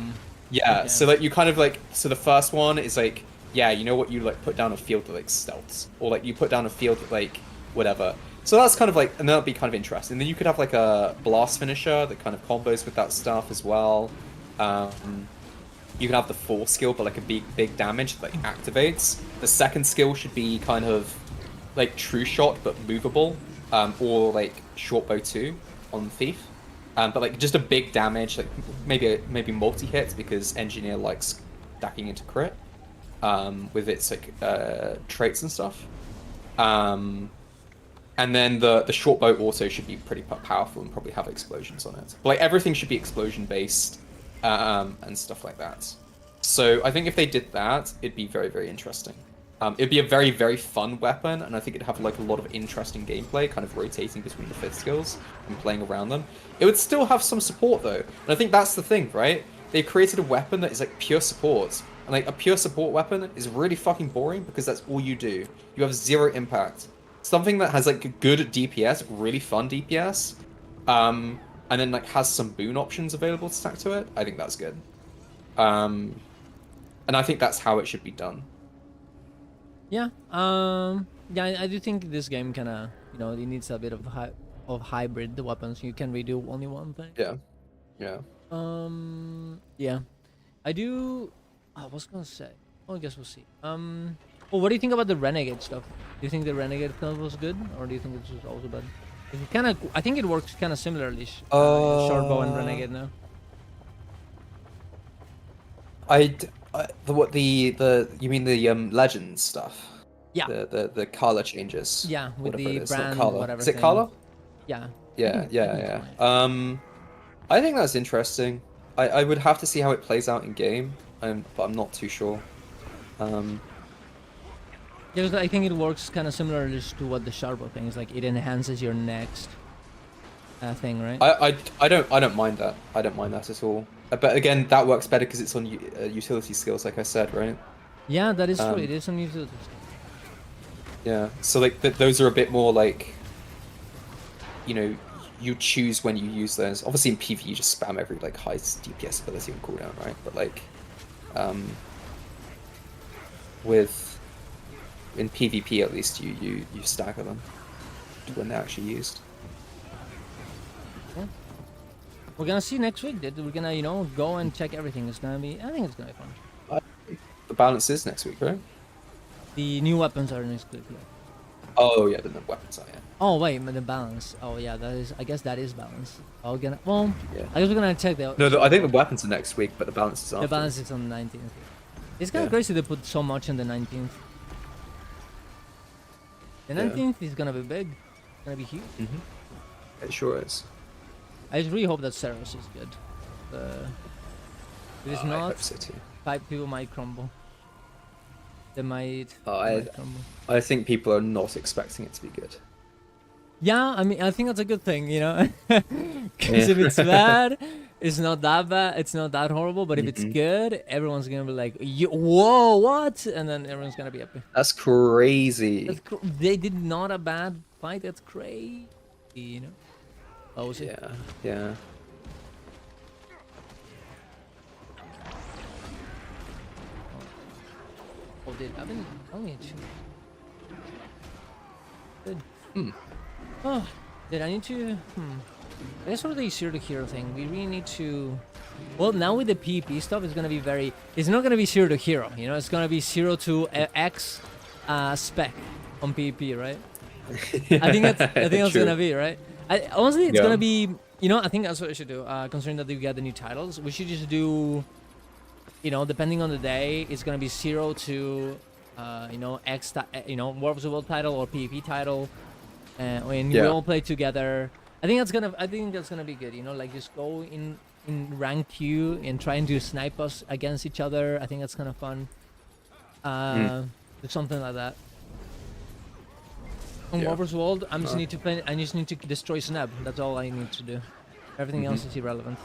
yeah, okay. So that you kind of like, so the first one is like, yeah, you know what, you like put down a field that like stealths, or like you put down a field that like whatever. So that's kind of like, and that'll be kind of interesting. Then you could have like a blast finisher that kind of combos with that stuff as well. You can have the 4th skill, but like a big damage that like activates. The 2nd skill should be kind of like true shot but movable, or like short bow 2 on thief. But like just a big damage, like maybe multi hit, because engineer likes stacking into crit. With its like traits and stuff, and then the short bow also should be pretty powerful and probably have explosions on it. But like everything should be explosion based, and stuff like that. So I think if they did that, it'd be very, very interesting. It'd be a very, very fun weapon, and I think it'd have like a lot of interesting gameplay, kind of rotating between the fifth skills and playing around them. It would still have some support though, and I think that's the thing, right? They created a weapon that is like pure support, and like a pure support weapon is really fucking boring because that's all you do. You have zero impact. Something that has like good DPS, really fun DPS, and then like has some boon options available to stack to it. I think that's good. And I think that's how it should be done. Yeah. Yeah, I do think this game kind of, you know, it needs a bit of hybrid weapons. You can redo only one thing. Yeah. Yeah. Yeah. I do. I was gonna say. Well, I guess we'll see. Well, what do you think about the Renegade stuff? Do you think the Renegade stuff was good, or do you think it's also bad? It kind of. I think it works kind of similarly. Short bow and Renegade now. You mean the legend stuff? Yeah. The color changes. Yeah, with whatever the it is. Not brand, color. whatever. Is it thing. color? Yeah. Yeah, I yeah, think yeah. it's fine. I think that's interesting. I would have to see how it plays out in game, but I'm not too sure. Yeah, 'cause I think it works kind of similarly to what the Sharpo thing is. Like, it enhances your next thing, right? I don't mind that. I don't mind that at all. But again, that works better because it's on utility skills, like I said, right? Yeah, that is true. It is on YouTube. Yeah. So like those are a bit more like, you know, you choose when you use those. Obviously in PvE you just spam every like high DPS ability and cooldown, right? But like, in PvP at least you stagger them to when they're actually used. Yeah. We're gonna see next week, dude. We're gonna, you know, go and check everything. It's gonna be. I think it's gonna be fun. The balance is next week, right? The new weapons are next week. Yeah. Oh yeah, the weapons are, yeah. Oh wait, but the balance. Oh yeah, that is. I guess that is balance. Well, Yeah. I guess we're gonna check the. No, I think the weapons are next week, but the balance is after. The balance is on the 19th. It's kind of Yeah. crazy they put so much on the 19th. The 19th is gonna be big. It's gonna be huge. It sure is. I just really hope that Ceros is good. If it's I not, hope so too. 5 people might crumble. They might crumble. I think people are not expecting it to be good. Yeah, I mean, I think that's a good thing, you know? Because if it's bad, it's not that bad, it's not that horrible, but if it's good, everyone's gonna be like, whoa, what? And then everyone's gonna be happy. That's crazy. They did not a bad fight, that's crazy, you know? Oh, was it? Yeah. Oh, dude, I've been only two. Good. Oh, dude, I need to. I guess for the zero to hero thing, we really need to. Well, now with the PvP stuff, it's gonna be very. It's not gonna be zero to hero, you know. It's gonna be 0 to X spec on PvP, right? I think that's gonna be right. Honestly, it's gonna be. You know, I think that's what we should do. Considering that we got the new titles, we should just do. You know, depending on the day, it's gonna be 0 to, you know, X, you know, War of the World title or PvP title, when we all play together. I think that's gonna be good. You know, like just go in rank queue and trying to snipe us against each other. I think that's kind of fun. Do something like that. On War of the World, I just need to play. I just need to destroy Snap. That's all I need to do. Everything else is irrelevant.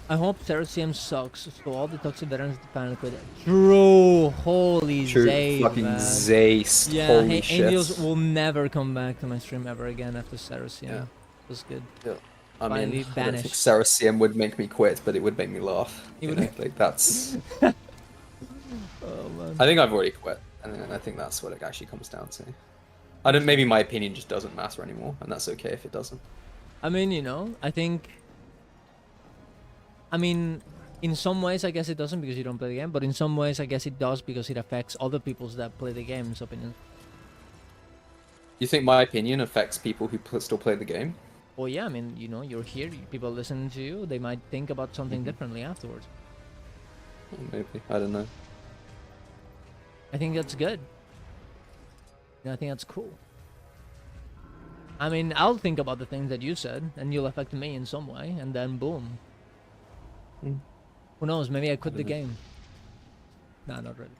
I hope CM sucks, so all the toxic veterans finally quit. True, holy Zay, fucking man. Zace. Yeah, Holy hey, shit. Angels will never come back to my stream ever again after CM. Yeah. It was good. Yeah. I Finally mean, I don't banished. think Saracen would make me quit, but it would make me laugh. It You would- know, like that's. Oh man. I think I've already quit, and I think that's what it actually comes down to. I don't. Maybe my opinion just doesn't matter anymore, and that's okay if it doesn't. I mean, you know, I mean, in some ways, I guess it doesn't because you don't play the game, but in some ways, I guess it does because it affects other people's that play the game's opinion. You think my opinion affects people who still play the game? Well, yeah, I mean, you know, you're here, people listening to you, they might think about something differently afterwards. Maybe. I don't know. I think that's good. I think that's cool. I mean, I'll think about the things that you said, and you'll affect me in some way, and then boom. Who knows? Maybe I quit the game. Nah, not really.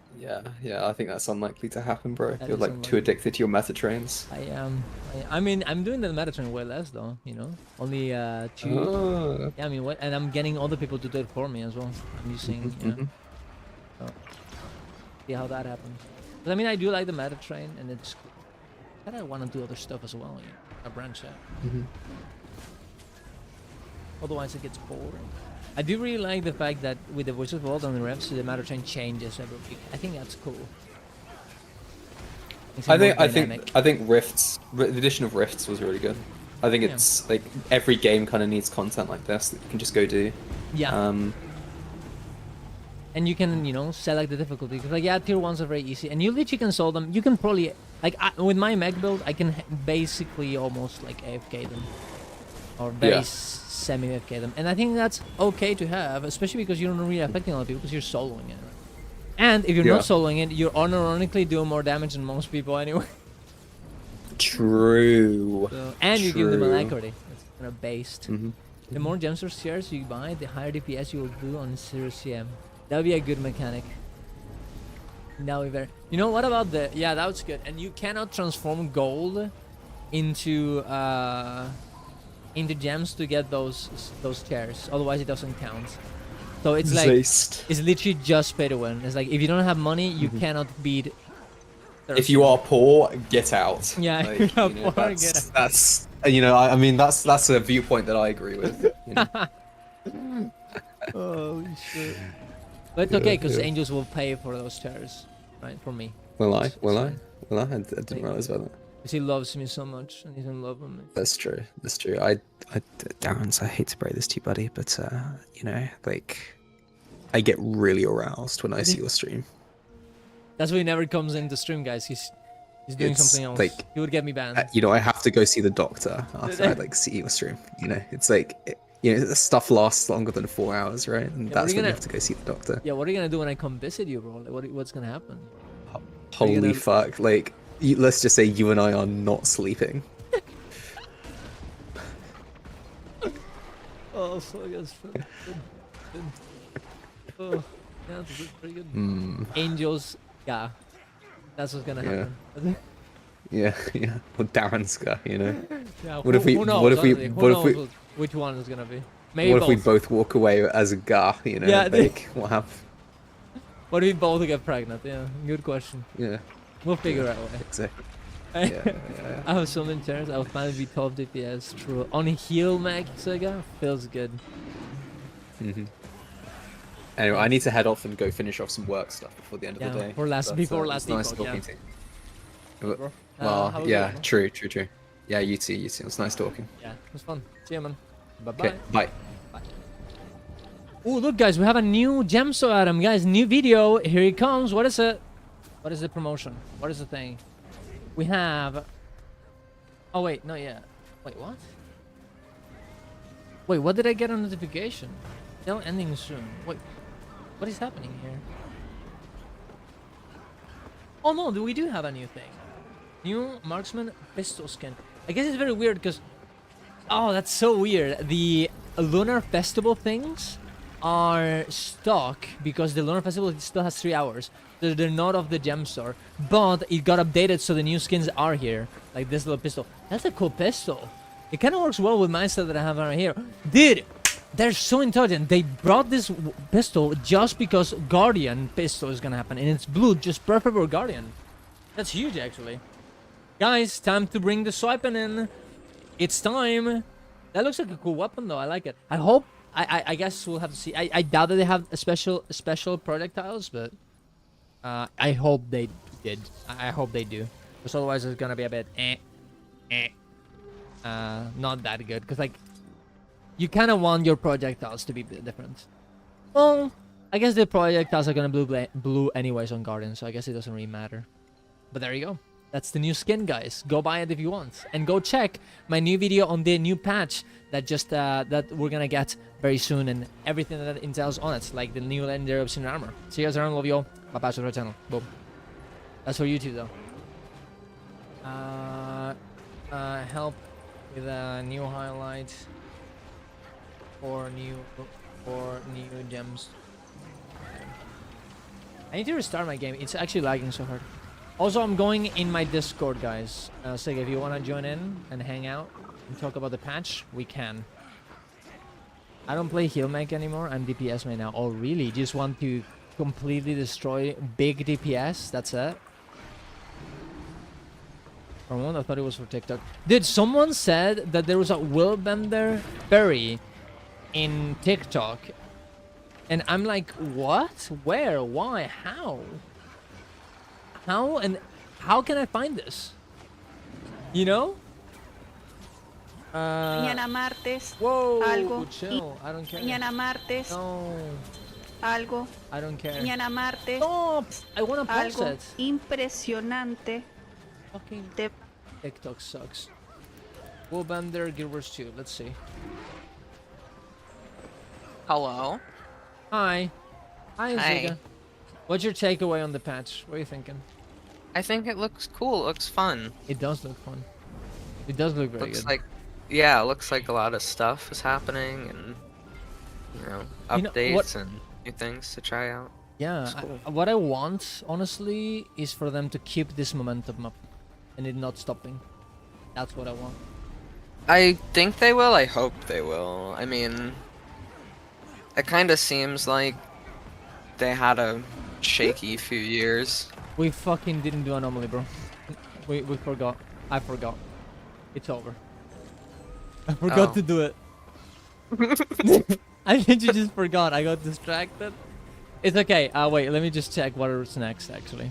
Yeah, I think that's unlikely to happen, bro. That You're is like too unlikely. addicted to your meta trains. I am. I mean, I'm doing the meta train way less though. You know, only 2. Oh. Yeah, I mean, what? And I'm getting other people to do it for me as well. I'm using, you know. Mhm. So, see how that happens. But I mean, I do like the meta train, and it's. But I want to do other stuff as well. You know, I branch out. Mhm. Otherwise, it gets boring. I do really like the fact that with the voice of world on the refs, the meta train changes every week. I think that's cool. Makes it more dynamic. I think the addition of Rifts was really good. I think Yeah. it's like every game kind of needs content like this that you can just go do. Yeah. Um, And you can, you know, select the difficulty. Because, like, yeah, tier 1s are very easy. And you literally can solve them. You can probably, like, with my mech build, I can basically almost, like, AFK them. Or very Yeah. semi-AFK them. And I think that's okay to have, especially because you're not really affecting other people because you're soloing it. Right? And if you're Yeah. not soloing it, you're unironically doing more damage than most people anyway. True. So, and you give them True. alacrity. It's kind of based. Mhm. The more gemstone shares you buy, the higher DPS you will do on 0 CM. That would be a good mechanic. That would be very... You know, what about the... Yeah, that was good. And you cannot transform gold into gems to get those chairs. Otherwise, it doesn't count. So it's like... Zest. It's literally just pay to win. It's like, if you don't have money, you cannot beat... If you are poor, get out. Yeah, Like, if you are you know, poor, that's, get out. that's you know, I mean that's a viewpoint that I agree with. You know? Holy shit. But it's okay, because yeah. angels will pay for those chairs. Right? For me. Will I? It's Will I? fine. Will I? I didn't realize about that. Because he loves me so much, and he's in love with me. That's true. That's true. Darren's, I hate to break this to you, buddy, but you know, like, I get really aroused when I see your stream. That's why he never comes into stream, guys. He's doing It's something else. like, He would get me banned. You know, I have to go see the doctor after I like see your stream. You know, it's like, you know, stuff lasts longer than 4 hours, right? And Yeah, that's when gonna- you have to go see the doctor. Yeah, what are you gonna do when I come visit you, bro? Like, what's gonna happen? Holy gonna- fuck! Like, let's just say you and I are not sleeping. Oh, so yes. Good. Oh, yeah, that's pretty good. Hmm. Angels, yeah. That's what's gonna Yeah. happen. Yeah, yeah. Well, Darren's guy, you know. Yeah, What if we- who knows, what if we- honestly? Who what if we- knows which one is gonna be? Maybe What if we both. both walk away as a gar? You know, Yeah, like what happens? What if we both get pregnant? Yeah, good question. Yeah, We'll figure out a way. exactly. Yeah, yeah. I have so many turns. I will finally be 12 DPS. True. On a heal mech, Sega feels good. Hmm. Anyway, I need to head off and go finish off some work stuff before the end of Yeah, the day. before it last was nice epoch, talking yeah. to you. Bro. Well, how was yeah, it? true. Yeah, you too. It was nice talking. Yeah, it was fun. See you, man. Bye Okay, bye. bye. Oh, look, guys, we have a new gemstone item, guys. New video. Here it comes. What is it? What is the promotion? What is the thing? We have. Oh wait, not yet. Wait, what? Wait, what did I get a notification? Still ending soon. Wait, what is happening here? Oh no, we do have a new thing. New marksman pistol skin. I guess it's very weird because. Oh, that's so weird. The Lunar Festival things are stuck because the Lunar Festival still has 3 hours. They're not of the gem store, but it got updated so the new skins are here. Like this little pistol. That's a cool pistol. It kind of works well with my set that I have right here. Dude, they're so intelligent. They brought this pistol just because Guardian pistol is gonna happen, and it's blue, just perfect for Guardian. That's huge, actually. Guys, time to bring the swiping in. It's time. That looks like a cool weapon, though. I like it. I hope. I guess we'll have to see. I doubt that they have a special projectiles, but I hope they did. I hope they do, because otherwise it's gonna be a bit not that good. Because like, you kind of want your projectiles to be different. Well, I guess the projectiles are gonna blue anyways on Guardian, so I guess it doesn't really matter. But there you go. That's the new skin, guys. Go buy it if you want, and go check my new video on the new patch that just that we're gonna get very soon, and everything that entails on it, like the new legendary Obsidian armor. See you guys around. Love you all. Bye bye to our channel. Boom. That's for YouTube though. Help with a new highlight or new gems. I need to restart my game. It's actually lagging so hard. Also, I'm going in my Discord, guys. So if you want to join in and hang out and talk about the patch, we can. I don't play heal mech anymore. I'm DPS main now. Oh, really? Just want to completely destroy big DPS? That's it? For a moment, I thought it was for TikTok. Dude, someone said that there was a Willbender berry in TikTok. And I'm like, what? Where? Why? How? How? And how can I find this? You know? Mañana martes, Whoa, algo. chill. I don't care. Mañana martes, No, algo. I don't care. Mañana martes, Stop! I want to pause algo it. impresionante. Fucking Te TikTok sucks. Willbender, Guild Wars 2. Let's see. Hello. Hi. Hi, Hi. Ziga. What's your takeaway on the patch? What are you thinking? I think it looks cool. It looks fun. It does look fun. It does look very Looks good. like, yeah, it looks like a lot of stuff is happening, and you know, You know, updates and new things to try out. Yeah, It's cool. what I want, honestly, is for them to keep this momentum up and it not stopping. That's what I want. I think they will. I hope they will. I mean, it kind of seems like they had a shaky few years. We fucking didn't do anomaly, bro. We forgot. I forgot. It's over. I forgot Oh. to do it. I literally just forgot. I got distracted. It's okay. Wait. Let me just check what is next, actually.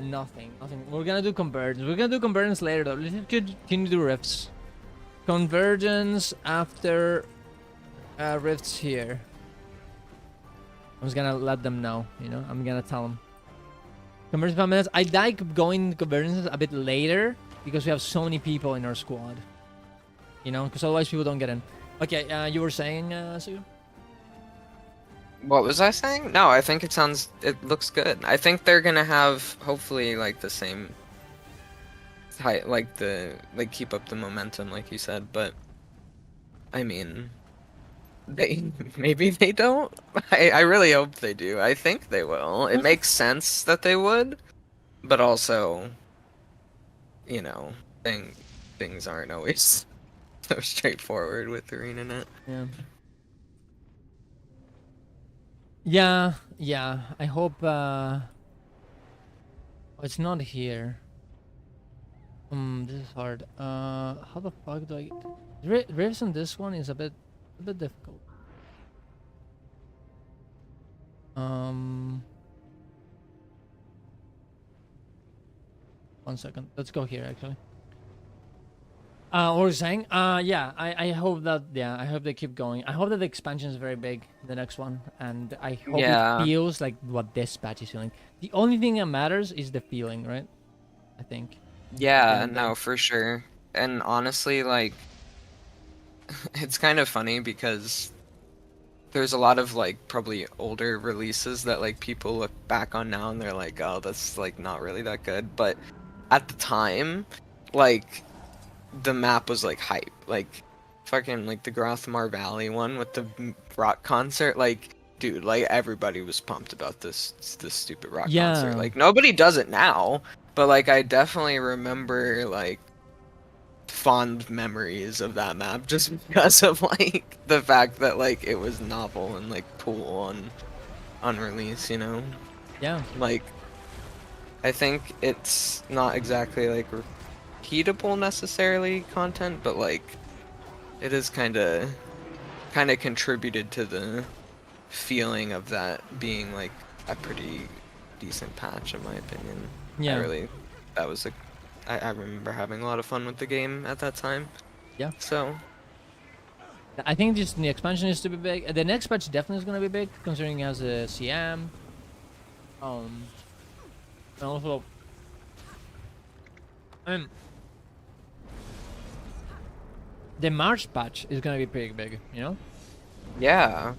Nothing. Nothing. We're gonna do convergence. We're gonna do convergence later, though. Let's continue to do rifts. Convergence after rifts here. I'm just gonna let them know. You know, I'm gonna tell them. Convergence 5 minutes. I like going convergences a bit later because we have so many people in our squad. You know, because otherwise people don't get in. Okay, you were saying, Sue? What was I saying? No, I think it looks good. I think they're gonna have hopefully like the same height, like keep up the momentum, like you said. But I mean, maybe they don't. I really hope they do. I think they will. It makes sense that they would, but also, you know, things aren't always so straightforward with ArenaNet. Yeah. Yeah. I hope. Oh, it's not here. This is hard. How the fuck do I? Rifts on this one is a bit difficult. 1 second. Let's go here actually. What was I saying? Yeah, I hope that, I hope they keep going. I hope that the expansion is very big, the next one, and I hope Yeah. it feels like what this patch is feeling. The only thing that matters is the feeling, right? I think. Yeah, And, no, for sure. And honestly, like, it's kind of funny because there's a lot of like probably older releases that like people look back on now and they're like, oh, that's like not really that good. But at the time, like, the map was like hype. Like, fucking like the Grothmar Valley one with the rock concert. Like, dude, like everybody was pumped about this stupid rock concert. Like, nobody does it now, but like I definitely remember like fond memories of that map just because of like the fact that like it was novel and like cool on release, you know? Yeah. Like, I think it's not exactly like repeatable necessarily content, but like it is kind of contributed to the feeling of that being like a pretty decent patch in my opinion. Yeah. I remember having a lot of fun with the game at that time. Yeah. So I think just the expansion is to be big. The next patch definitely is gonna be big, considering it has a CM. And also, the March patch is gonna be pretty big, you know? yeah,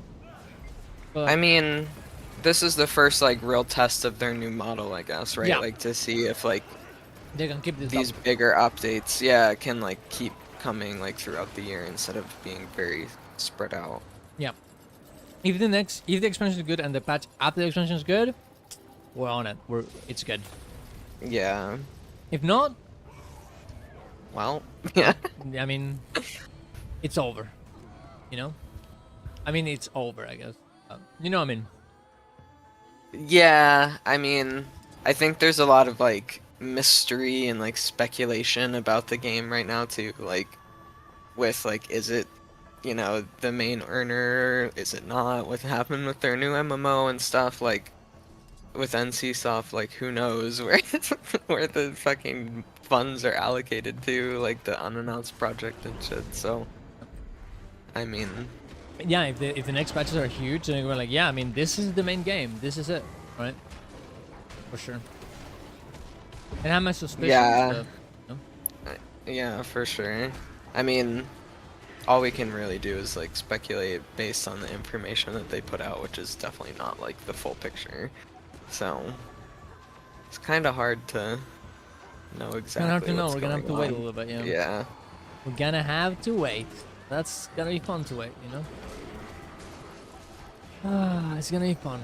But, I mean, this is the first like real test of their new model, I guess, right? Yeah. Like to see if like they can keep this these up. bigger updates, yeah, can like keep coming like throughout the year instead of being very spread out. Yeah. If the expansion is good and the patch after the expansion is good, we're on it. It's good. Yeah. If not, Well, yeah. I mean, it's over. You know? I mean, it's over, I guess. You know what I mean? Yeah, I mean, I think there's a lot of like mystery and like speculation about the game right now too. Like, with like, is it, you know, the main earner? Is it not? What happened with their new MMO and stuff? Like, with NCSoft, like, who knows where where the fucking funds are allocated to, like the unannounced project and shit. So, I mean, Yeah, if the next patches are huge, then we're like, yeah, I mean, this is the main game. This is it, right? For sure. And I have my suspicions. Yeah. But, yeah, for sure. I mean, all we can really do is like speculate based on the information that they put out, which is definitely not like the full picture. So it's kind of hard to know exactly. gonna have to know. what's We're gonna have to going wait a on. little bit. Yeah. Yeah. We're gonna have to wait. That's gonna be fun to wait. You know. It's gonna be fun.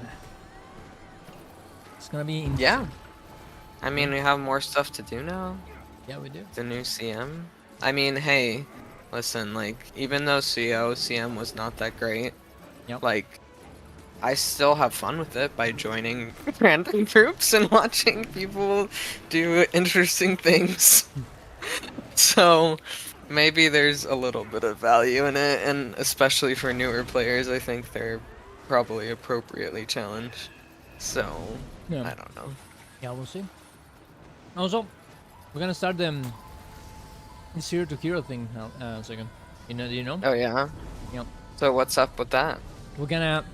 It's gonna be. Yeah. I mean, we have more stuff to do now. Yeah, we do. The new CM. I mean, hey, listen, like, even though CM was not that great, Yep. like, I still have fun with it by joining random groups and watching people do interesting things. So, maybe there's a little bit of value in it, and especially for newer players, I think they're probably appropriately challenged. So, Yeah. I don't know. Yeah, we'll see. Also, we're gonna start the zero to hero thing now. Second. Do you know? Oh, yeah? Yep. So, what's up with that? We're gonna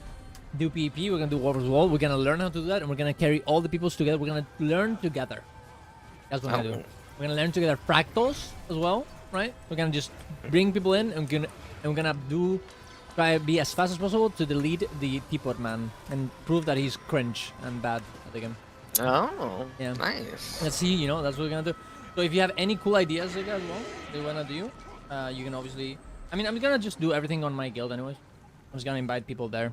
do PvP. We're gonna do War vs. Wall. We're gonna learn how to do that, and we're gonna carry all the peoples together. We're gonna learn together. That's what we're gonna do. We're gonna learn together fractals as well, right? We're gonna just bring people in, and we're gonna try to be as fast as possible to delete the teapot man and prove that he's cringe and bad at the game. Oh, Yeah. nice. Let's see, you know, that's what we're gonna do. So if you have any cool ideas like that as well, that you wanna do, you can obviously. I mean, I'm gonna just do everything on my guild anyways. I'm just gonna invite people there.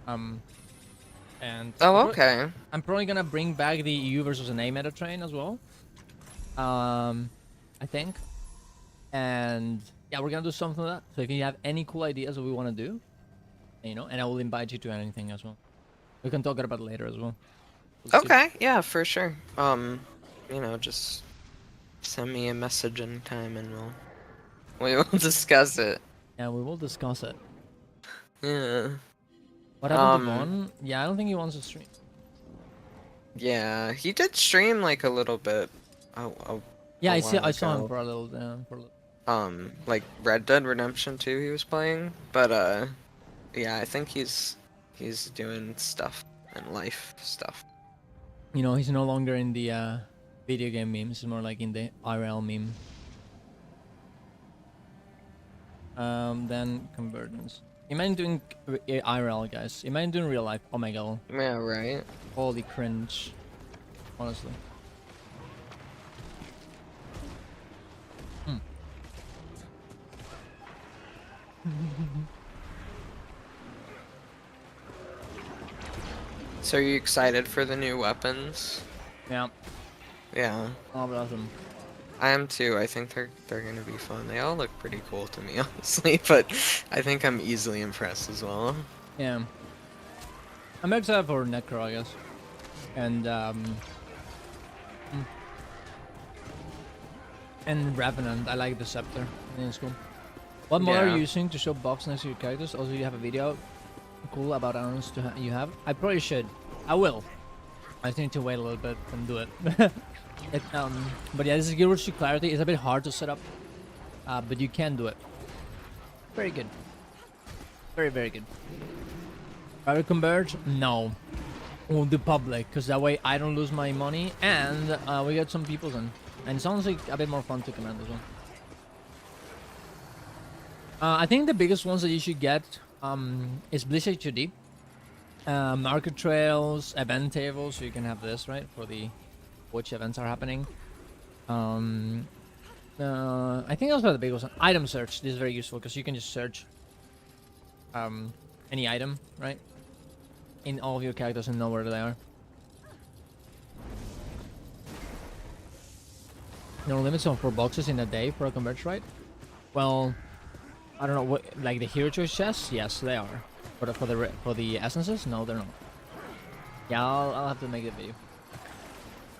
And Oh, okay. I'm probably gonna bring back the EU versus an A meta train as well. I think. And yeah, we're gonna do something like that. So if you have any cool ideas that we wanna do, you know, and I will invite you to anything as well. We can talk about it later as well. We'll see. Okay, yeah, for sure. You know, just send me a message anytime and we will discuss it. Yeah, we will discuss it. Yeah. What happened to Vaughn? Yeah, I don't think he wants to stream. Yeah, he did stream like a little bit. Yeah, a I while saw him ago. for a little. Like Red Dead Redemption 2 he was playing, but yeah, I think he's doing stuff and life stuff. You know, he's no longer in the video game memes. He's more like in the IRL meme. Then convergence. Imagine doing IRL, guys. Imagine doing real life. Oh my god. Yeah, right. Holy cringe. Honestly. So are you excited for the new weapons? Yeah. Yeah. Oh, but awesome. I am too. I think they're gonna be fun. They all look pretty cool to me, honestly, but I think I'm easily impressed as well. Yeah. I'm excited for Necro, I guess. And and Revenant. I like the scepter. I think it's cool. What mod are Yeah. you using to show box next to your characters? Also, you have a video cool about items you have. I probably should. I will. I just need to wait a little bit and do it. But yeah, this is Guild Wars 2 Clarity. It's a bit hard to set up, but you can do it. Very good. Very, very good. Private Converge? No. We'll do public, because that way I don't lose my money, and we get some people in. And it sounds like a bit more fun to command as well. I think the biggest ones that you should get is Bliss HUD, market trails, event tables, so you can have this, right, for the which events are happening. I think those are the biggest ones. Item search, this is very useful, because you can just search any item, right? In all of your characters and know where they are. No limits on 4 boxes in a day for a converge, right? Well, I don't know what, like the hero choice chests. Yes, they are. But for the essences, no, they're not. Yeah, I'll have to make a video.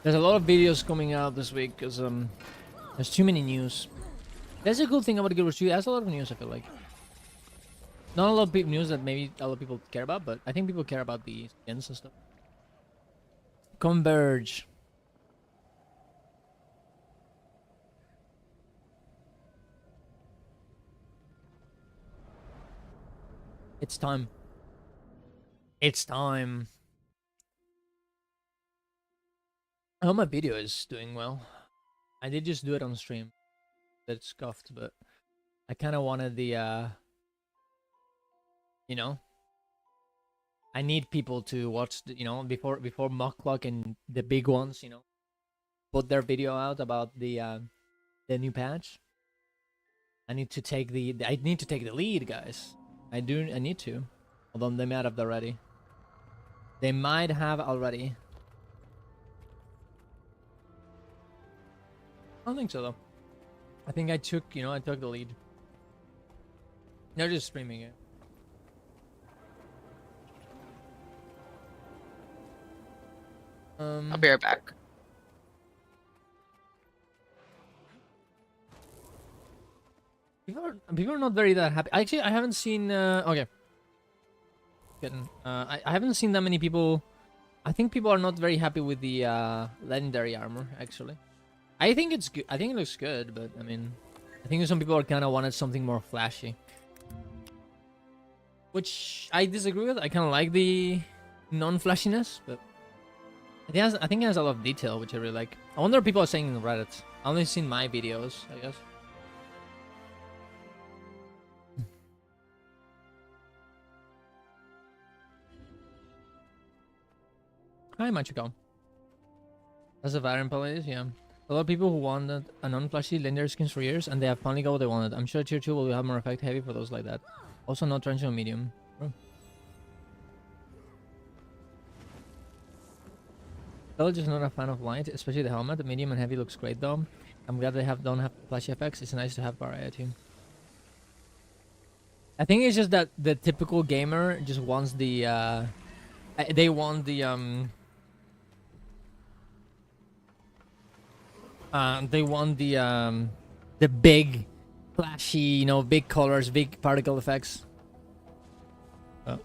There's a lot of videos coming out this week because there's too many news. That's a good thing about Guild Wars 2. It has a lot of news, I feel like. Not a lot of news that maybe a lot of people care about, but I think people care about the skins and stuff. Converge. It's time. It's time. I hope my video is doing well. I did just do it on stream. That scuffed, but I kind of wanted the, you know, I need people to watch, the, you know, before Muckluck and the big ones, you know, put their video out about the new patch. I need to take the lead, guys. I need to. Although they might have already. They might have already. I don't think so though. I think I took the lead. They're just streaming it. I'll be right back. People are not very that happy. Actually, I haven't seen. Okay. I haven't seen that many people. I think people are not very happy with the legendary armor. Actually, I think it's good. I think it looks good, but I mean, I think some people are kind of wanted something more flashy, which I disagree with. I kind of like the non-flashiness, but I think it has a lot of detail, which I really like. I wonder what people are saying in Reddit. I only seen my videos, I guess. Hi, Machiko. That's a variant policy, yeah. A lot of people who wanted a non-flashy legendary skins for years, and they have finally got what they wanted. I'm sure tier 2 will have more effect heavy for those like that. Also not traditional medium. Bro. Still just not a fan of light, especially the helmet. The medium and heavy looks great though. I'm glad they don't have flashy effects. It's nice to have variety. I think it's just that the typical gamer just wants the they want the the big flashy, you know, big colors, big particle effects. Oh.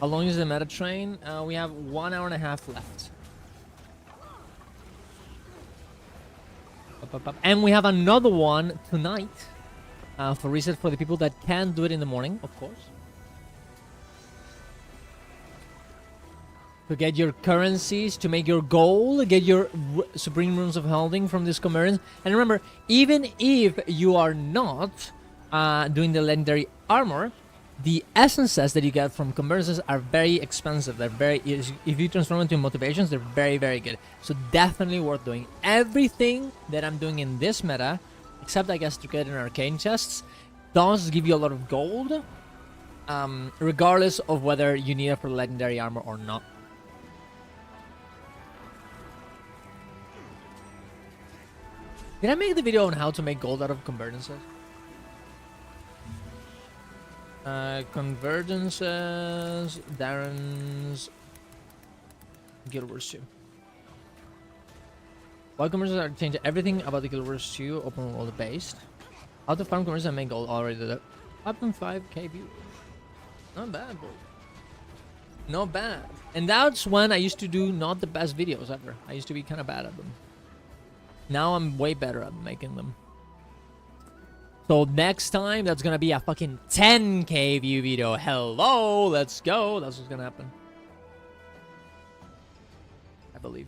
How long is the meta train? We have 1 hour and a half left. And we have another one tonight for reset for the people that can do it in the morning, of course. To get your currencies, to make your goal, get your Supreme Runes of Holding from this convergence. And remember, even if you are not doing the legendary armor, the essences that you get from convergences are very expensive. They're very, if you transform into motivations, they're very, very good. So definitely worth doing. Everything that I'm doing in this meta, except I guess to get in arcane chests, does give you a lot of gold, regardless of whether you need it for legendary armor or not. Did I make the video on how to make gold out of convergences? Convergences, Darren's Guild Wars 2. Why convergences are changing everything about the Guild Wars 2 open world based. How to farm convergences and make gold already did it. 5.5k views. Not bad, bro. Not bad. And that's when I used to do not the best videos ever. I used to be kind of bad at them. Now I'm way better at making them. So next time, that's gonna be a fucking 10k view video. Hello, let's go. That's what's gonna happen. I believe.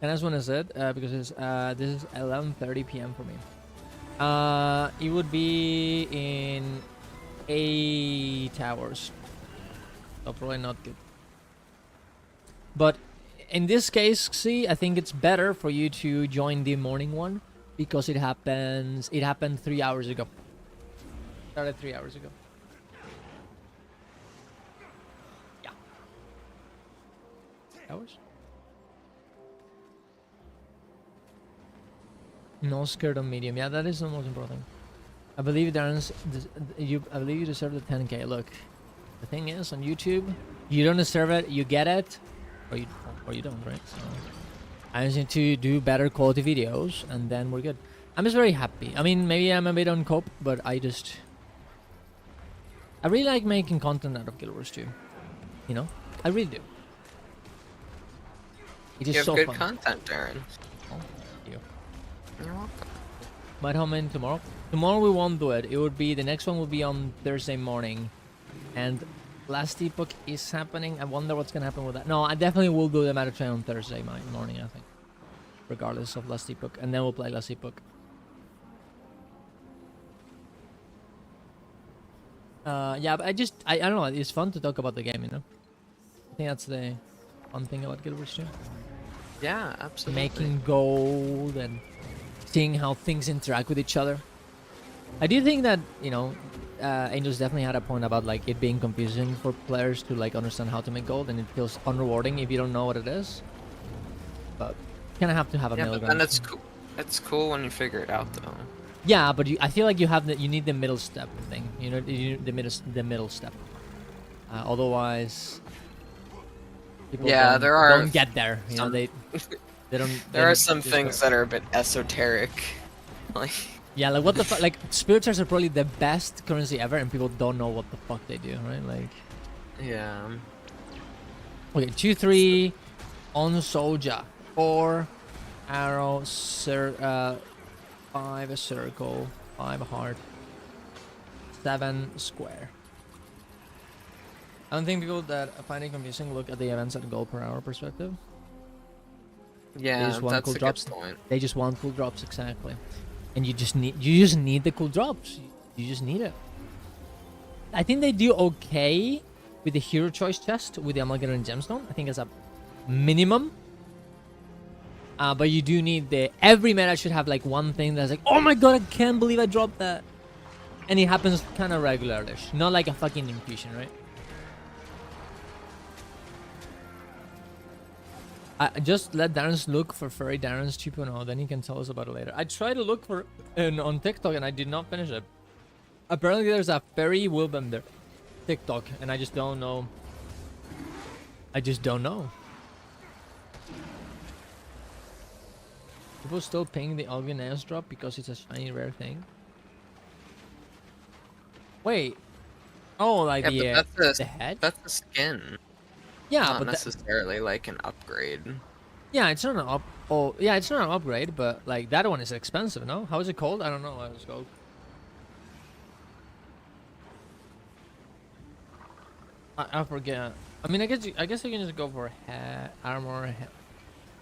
And that's when is it? Because it's, this is 11:30 p.m. for me. It would be in 8 hours. So probably not good. But in this case, see, I think it's better for you to join the morning one because it happened 3 hours ago. Started 3 hours ago. Yeah. Hours? No skirt on medium. Yeah, that is the most important. I believe Darren's. I believe you deserve the 10K. Look, the thing is, on YouTube, you don't deserve it. You get it, or you don't, right? So I just need to do better quality videos, and then we're good. I'm just very happy. I mean, maybe I'm a bit on cope, but I really like making content out of Guild Wars 2. You know, I really do. It is You have so good fun. content, Darren. Oh, thank you. You're welcome. Might home in tomorrow. Tomorrow we won't do it. It would be the next one will be on Thursday morning, and Last Epoch is happening. I wonder what's gonna happen with that. No, I definitely will do the Matter Train on Thursday morning. I think, regardless of Last Epoch, and then we'll play Last Epoch. Yeah, but I don't know. It's fun to talk about the game, you know. I think that's the fun thing about Guild Wars 2. Yeah, absolutely. Making gold and seeing how things interact with each other. I do think that, you know, Angels definitely had a point about like it being confusing for players to like understand how to make gold, and it feels unrewarding if you don't know what it is. But you kind of have to have a middle but ground. then it's cool. It's cool when you figure it out, though. Yeah, but I feel like you need the middle step thing. You know, the middle step. Otherwise, people don't get there. You know, they don't. There are some things that are a bit esoteric. Like, yeah, like what the fuck? Like spirits are probably the best currency ever, and people don't know what the fuck they do, right? Like, yeah. okay, 2-3 on Soja, 4 arrow, 5 a circle, 5 a heart, 7 square. I don't think people that find it confusing look at the events at gold per hour perspective. Yeah, just want that's cool a drops. good point. They just want cool drops, exactly. And you just need the cool drops. You just need it. I think they do okay with the hero choice chest with the Amalgam and Gemstone. I think it's a minimum. But you do need every meta should have like one thing that's like, oh my god, I can't believe I dropped that. And it happens kind of regularish, not like a fucking infusion, right? I just let Darren's look for Furry Darren's 2.0, then he can tell us about it later. I tried to look for on TikTok and I did not finish it. Apparently there's a Furry Willbender TikTok, and I just don't know. I just don't know. People still ping the Albion Nails drop because it's a shiny rare thing. Wait. Oh, like Yeah, but the head? That's the skin. Yeah, Not but necessarily like an upgrade. yeah, it's not an it's not an upgrade, but like that one is expensive, no? How is it called? I don't know how it's called. I forget. I mean, I guess you can just go for armor.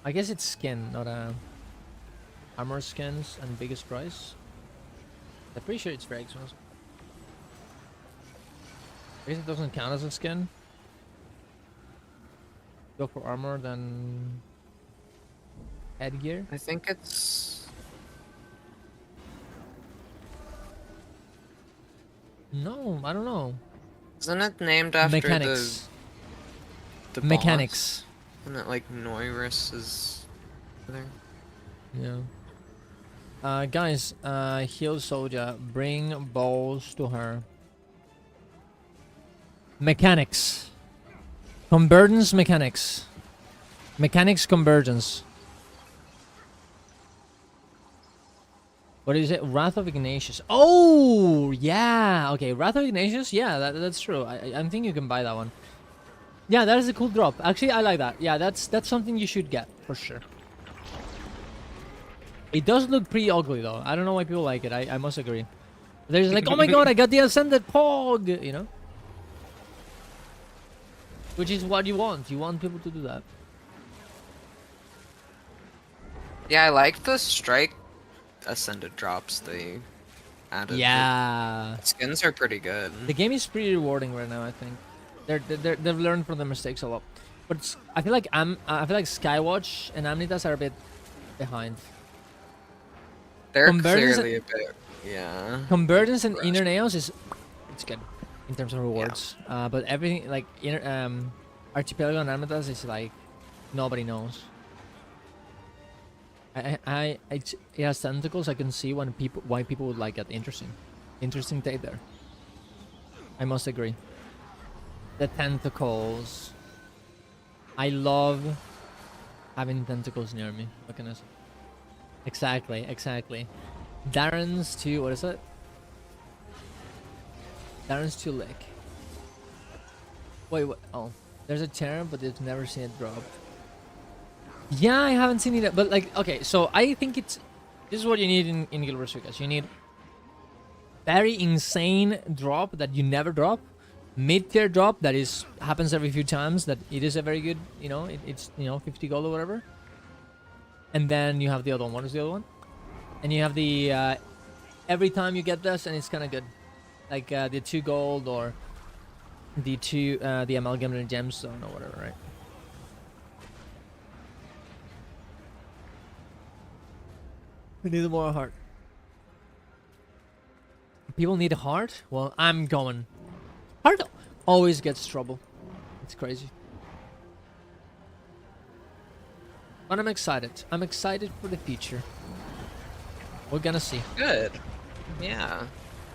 I guess it's skin, not armor skins and biggest price. I'm pretty sure it's very expensive. I guess it doesn't count as a skin. Go for armor, then headgear. I think it's. No, I don't know. Isn't it named after Mechanics. the Mechanics. boss? Isn't it like Noirus is there? Yeah. Guys, heal Soja. Bring balls to her. Mechanics. Convergence mechanics. Mechanics convergence. What is it? Wrath of Ignatius. Oh, yeah. Okay, Wrath of Ignatius. Yeah, that's true. I think you can buy that one. Yeah, that is a cool drop. Actually, I like that. Yeah, that's something you should get for sure. It does look pretty ugly though. I don't know why people like it. I must agree. There's like, oh my god, I got the Ascended Pog, you know? Which is what you want. You want people to do that. Yeah, I like the strike ascended drops they added. Yeah. The skins are pretty good. The game is pretty rewarding right now, I think. They've learned from their mistakes a lot. But I feel like Skywatch and Amnitas are a bit behind. They're Convergence- clearly a bit, yeah. Convergence and Inner Nails it's good in terms of rewards. But everything like Archipelago and Amnitas is like nobody knows. It has tentacles. I can see why people would like it. Interesting take there. I must agree. The tentacles. I love having tentacles near me. What can I say? Exactly. Darren's to what is it? Darren's to lick. Wait, what? Oh, there's a term, but they've never seen it drop. Yeah, I haven't seen it, but like, okay, so I think this is what you need in Guild Wars 2, guys. You need very insane drop that you never drop, mid-tier drop that happens every few times, that it is a very good, it's 50 gold or whatever. And then you have the other one. What is the other one? And you have the every time you get this, and it's kind of good, like the 2 gold or the amalgam and gemstone or whatever, right? We need more heart. People need a heart? Well, I'm going. Heart always gets trouble. It's crazy. But I'm excited. I'm excited for the future. We're gonna see. Good. Yeah.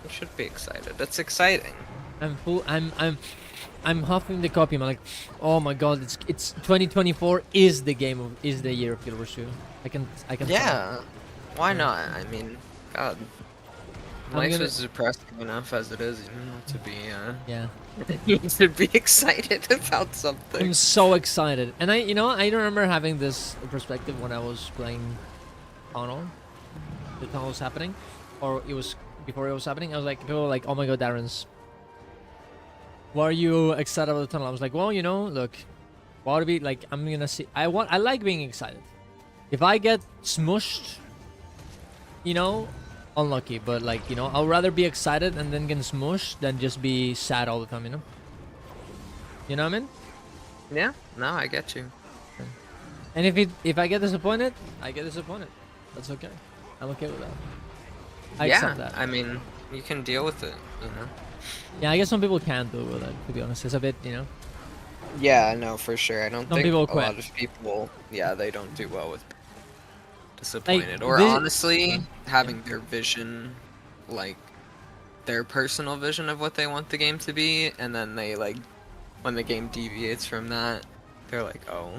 You should be excited. That's exciting. I'm huffing the copy. I'm like, oh my god, it's 2024 is the year of Guild Wars 2. I can. Yeah. Why not? I mean, God. Life gonna- is depressing enough as it is, to be Yeah. to be excited about something. I'm so excited, and I don't remember having this perspective when I was playing Tunnel. The tunnel was happening, or it was before it was happening. I was like, people were like, oh my god, Darren's. Why are you excited about the tunnel? I was like, well, look, what to be like? I'm gonna see. I like being excited. If I get smushed, unlucky. But like, I'd rather be excited and then get smushed than just be sad all the time. You know what I mean? Yeah. No, I get you. And if I get disappointed, I get disappointed. That's okay. I'm okay with that. I accept that. I mean, you can deal with it, Yeah, I guess some people can't do with it, to be honest. It's a bit, Yeah, no, for sure. I don't Some think people a quit. lot of people, they don't do well with disappointed. Or this- honestly, having their vision, like, their personal vision of what they want the game to be, and then they, like, when the game deviates from that, they're like, oh.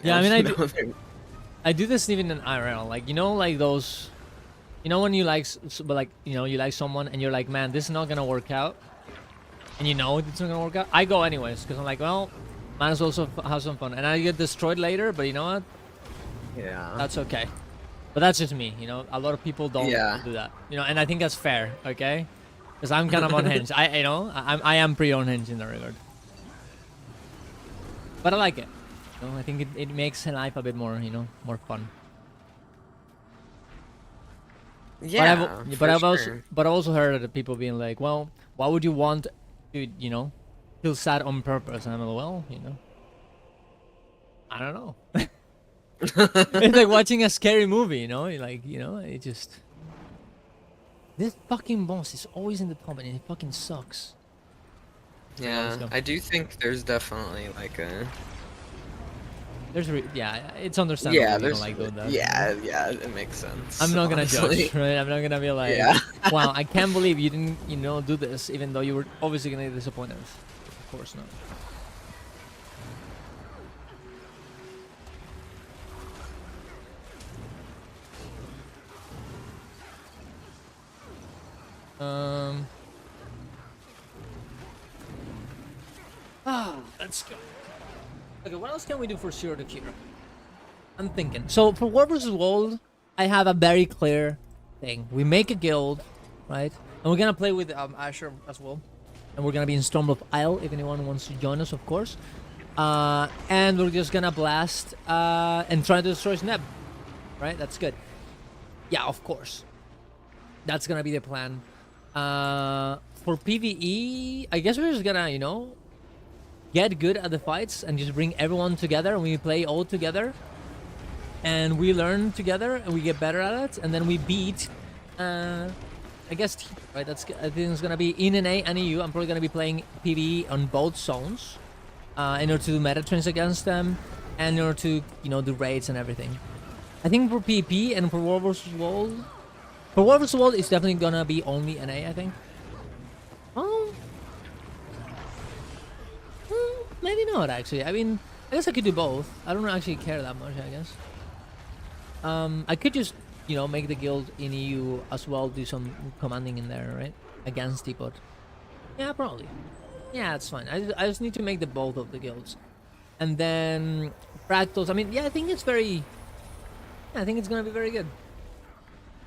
Yeah, I mean, they're- I do this even in IRL. Like, like those, when you like, but like, you like someone and you're like, man, this is not gonna work out. And it's not gonna work out. I go anyways, because I'm like, well, might as well have some fun. And I get destroyed later, but you know what? Yeah. That's okay. But that's just me, A lot of people don't Yeah. do that, and I think that's fair, okay? Because I'm kind of unhinged. I am pretty unhinged in that regard. But I like it. I think it makes life a bit more, more fun. Yeah. But I've for also sure. but I also heard of people being like, well, why would you want to, feel sad on purpose? And I'm like, well, I don't know. It's like watching a scary movie, it just. This fucking boss is always in the top and it fucking sucks. Yeah, go. I do think there's definitely like a. It's understandable. Yeah, you don't there's. like doing that. Yeah, it makes sense. I'm not gonna honestly. judge, right? I'm not gonna be like, Yeah. wow, I can't believe you didn't, do this, even though you were obviously gonna get disappointed. Of course not. Let's go. Okay, what else can we do for Zero to Kira? I'm thinking. So for War vs. World, I have a very clear thing. We make a guild, right? And we're gonna play with Asher as well. And we're gonna be in Stormblood Isle if anyone wants to join us, of course. And we're just gonna blast and try to destroy Sneb. Right? That's good. Yeah, of course. That's gonna be the plan. For PvE, I guess we're just gonna, get good at the fights and just bring everyone together, and we play all together, and we learn together, and we get better at it, and then we beat, I guess, right? I think it's gonna be in NA and EU. I'm probably gonna be playing PvE on both zones, in order to do meta trains against them, and in order to, you know, do raids and everything. I think for PvP and for World vs. World, it's definitely gonna be only NA, I think. Oh, maybe not actually. I mean, I guess I could do both. I don't actually care that much, I guess. I could just, you know, make the guild in EU as well, do some commanding in there, right? Against Depot. Yeah, probably. Yeah, it's fine. I just need to make the both of the guilds. And then Fractals, I mean, yeah, I think it's very... Yeah, I think it's gonna be very good.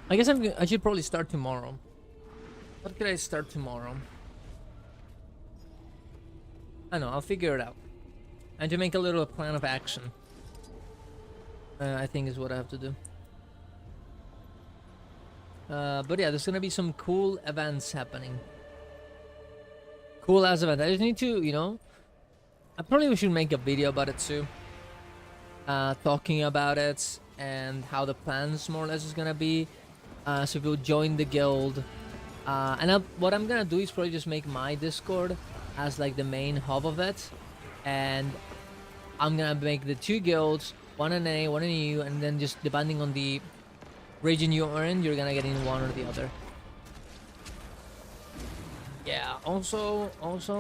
I guess I should probably start tomorrow. What could I start tomorrow? I don't know, I'll figure it out. And to make a little plan of action. I think is what I have to do. But yeah, there's gonna be some cool events happening. Cool ass event. I just need to, you know, I probably should make a video about it too. Talking about it and how the plans more or less is gonna be. So if you join the guild, and what I'm gonna do is probably just make my Discord as like the main hub of it, and I'm gonna make the two guilds, one in NA, one in EU, and then just depending on the region you are in, you're gonna get in one or the other. Yeah. Also,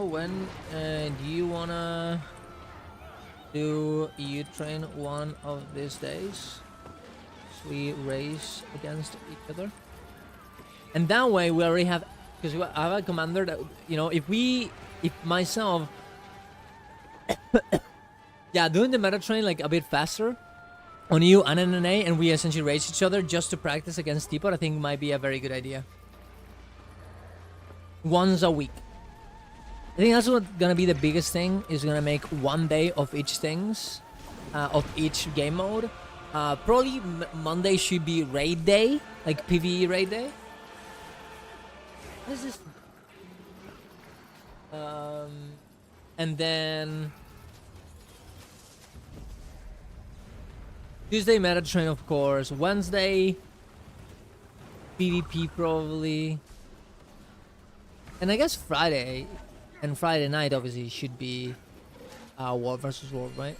when do you wanna do EU train one of these days? So we race against each other, and that way we already have, because I have a commander that, you know, if myself, yeah, doing the meta train like a bit faster on EU and NNA, and we essentially race each other just to practice against Depot, I think might be a very good idea. Once a week. I think that's what's gonna be the biggest thing, is gonna make one day of each things, of each game mode. Probably Monday should be raid day, like PvE raid day. What is this? And then Tuesday meta train, of course. Wednesday PvP probably. And I guess Friday and Friday night obviously should be World vs. World, right?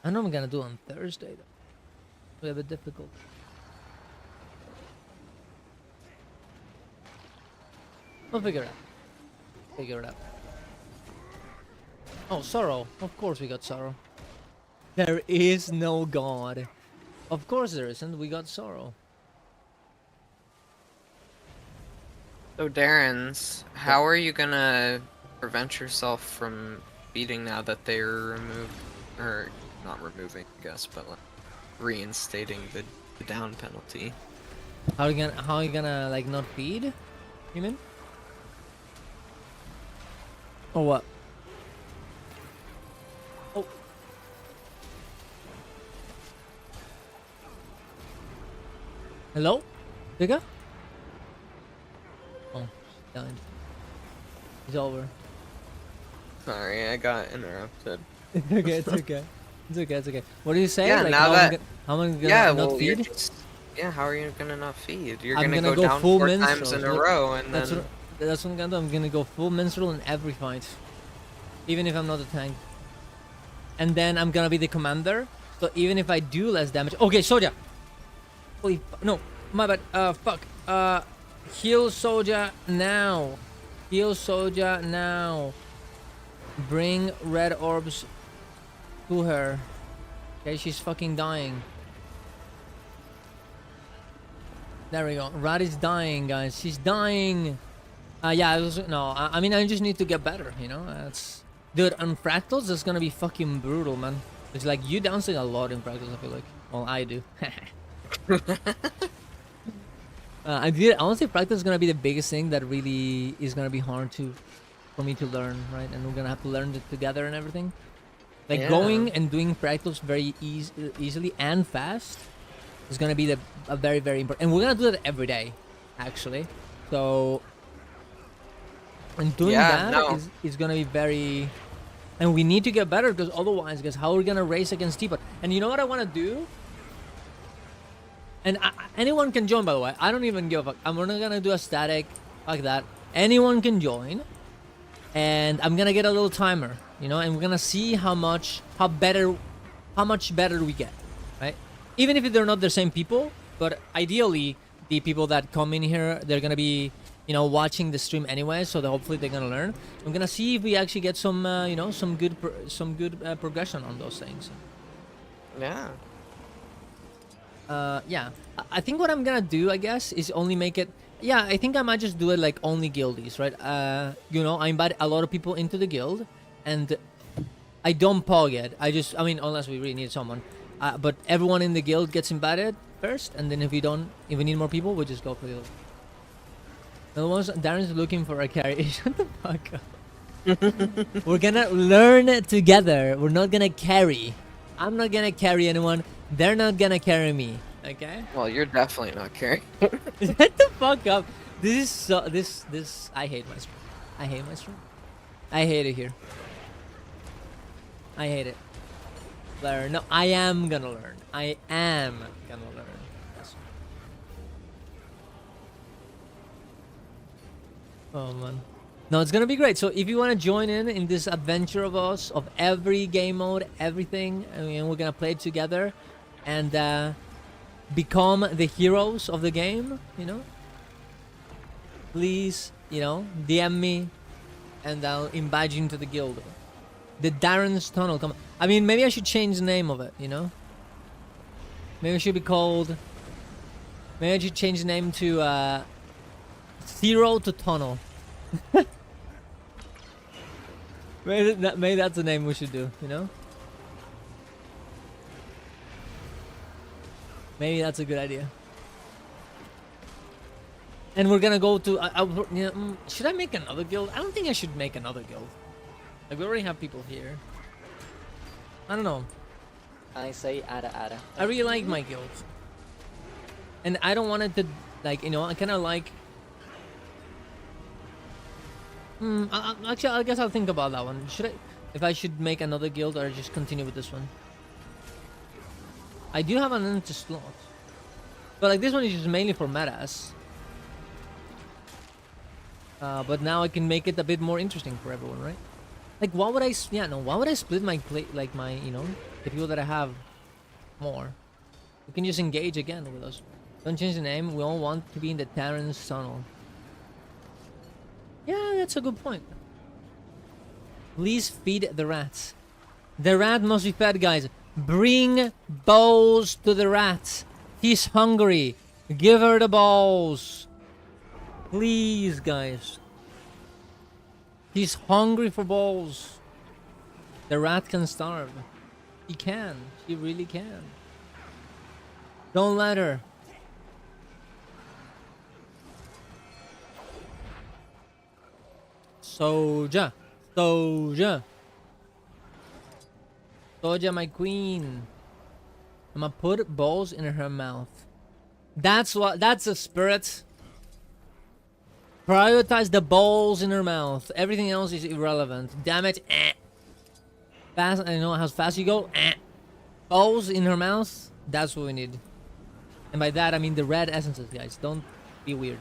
I know I'm gonna do on Thursday though. It's a bit difficult. We'll figure it out. Figure it out. Oh, Sorrow. Of course we got Sorrow. There is no god. Of course there isn't. We got Sorrow. So Darren's, how are you gonna prevent yourself from beating now that they're removed, or not removing, I guess, but like reinstating the down penalty? How are you gonna like not feed? You mean? Or what? Oh. Hello? Bigger? Oh, done. It's over. Sorry, I got interrupted. It's okay, it's okay. It's okay, it's okay. What do you say? Yeah, like, now how am I gonna Yeah, not well, feed? yeah, how are you gonna not feed? You're I'm gonna go down full 4 minstrel. times in a row, and That's then... what, that's what I'm gonna do. I'm gonna go full minstrel in every fight. Even if I'm not a tank. And then I'm gonna be the commander. So even if I do less damage... Okay, Soja! Holy... No, my bad. Fuck. Heal Soja now. Heal Soja now. Bring red orbs to her. Okay, she's fucking dying. There we go. Rat is dying, guys. She's dying. Yeah, I mean, I just need to get better, you know? That's... Dude, on Fractals, it's gonna be fucking brutal, man. It's like, you downsing a lot in Fractals, I feel like. Well, I do. Honestly, Fractals is gonna be the biggest thing that really is gonna be hard for me to learn, right? And we're gonna have to learn it together and everything. Like, going and doing Fractals very easily and fast is gonna be a very, very important. And we're gonna do that every day, actually. So... And doing Yeah, that no. is gonna be very... And we need to get better, because otherwise, guys, how are we gonna race against Teapot? And you know what I want to do? And anyone can join, by the way. I don't even give a fuck. I'm not gonna do a static like that. Anyone can join. And I'm gonna get a little timer, you know, and we're gonna see how much better we get, right? Even if they're not the same people, but ideally, the people that come in here, they're gonna be, you know, watching the stream anyway, so that hopefully they're gonna learn. I'm gonna see if we actually get some, you know, some good progression on those things. Yeah. Yeah. I think what I'm gonna do, I guess, is only make it... Yeah, I think I might just do it like only guildies, right? You know, I invite a lot of people into the guild, and I don't pog it. I mean, unless we really need someone. But everyone in the guild gets invited first, and then if we need more people, we just go for the other. The ones Darren's looking for a carry. Shut the fuck up. We're gonna learn together. We're not gonna carry. I'm not gonna carry anyone. They're not gonna carry me. Okay? Well, you're definitely not carrying. Shut the fuck up. This is so... This... I hate my stream. I hate my stream. I hate it here. I hate it. Learn. No, I am gonna learn. I am gonna learn. Yes. Oh, man. No, it's gonna be great. So if you want to join in this adventure of us, of every game mode, everything, I mean, we're gonna play it together. And, become the heroes of the game, you know, please, you know, DM me and I'll invite you into the guild. The Darren's Tunnel. Come on. I mean, maybe I should change the name of it, you know, maybe it should be called... Maybe I should change the name to Zero to Tunnel. Maybe that's the name we should do, you know. Maybe that's a good idea. And we're gonna go to... should I make another guild? I don't think I should make another guild. Like, we already have people here. I don't know. I say ada. I really like my guild. And I don't want it to... Like, you know, I kind of like... Actually, I guess I'll think about that one. If I should make another guild or just continue with this one? I do have an empty slot. But like this one is just mainly for metas. But now I can make it a bit more interesting for everyone, right? Like why would I split my like my, you know, the people that I have more? You can just engage again with us. Don't change the name, we all want to be in the Darren's Tunnel. Yeah, that's a good point. Please feed the rats. The rat must be fed, guys. Bring balls to the rat. He's hungry. Give her the balls. Please, guys. He's hungry for balls. The rat can starve. He can. He really can. Don't let her. Soja. Soja. Soja, my queen. I'm gonna put balls in her mouth. That's a spirit. Prioritize the balls in her mouth. Everything else is irrelevant. Damn it. Fast, I know how fast you go. Balls in her mouth. That's what we need. And by that, I mean the red essences, guys. Don't be weird.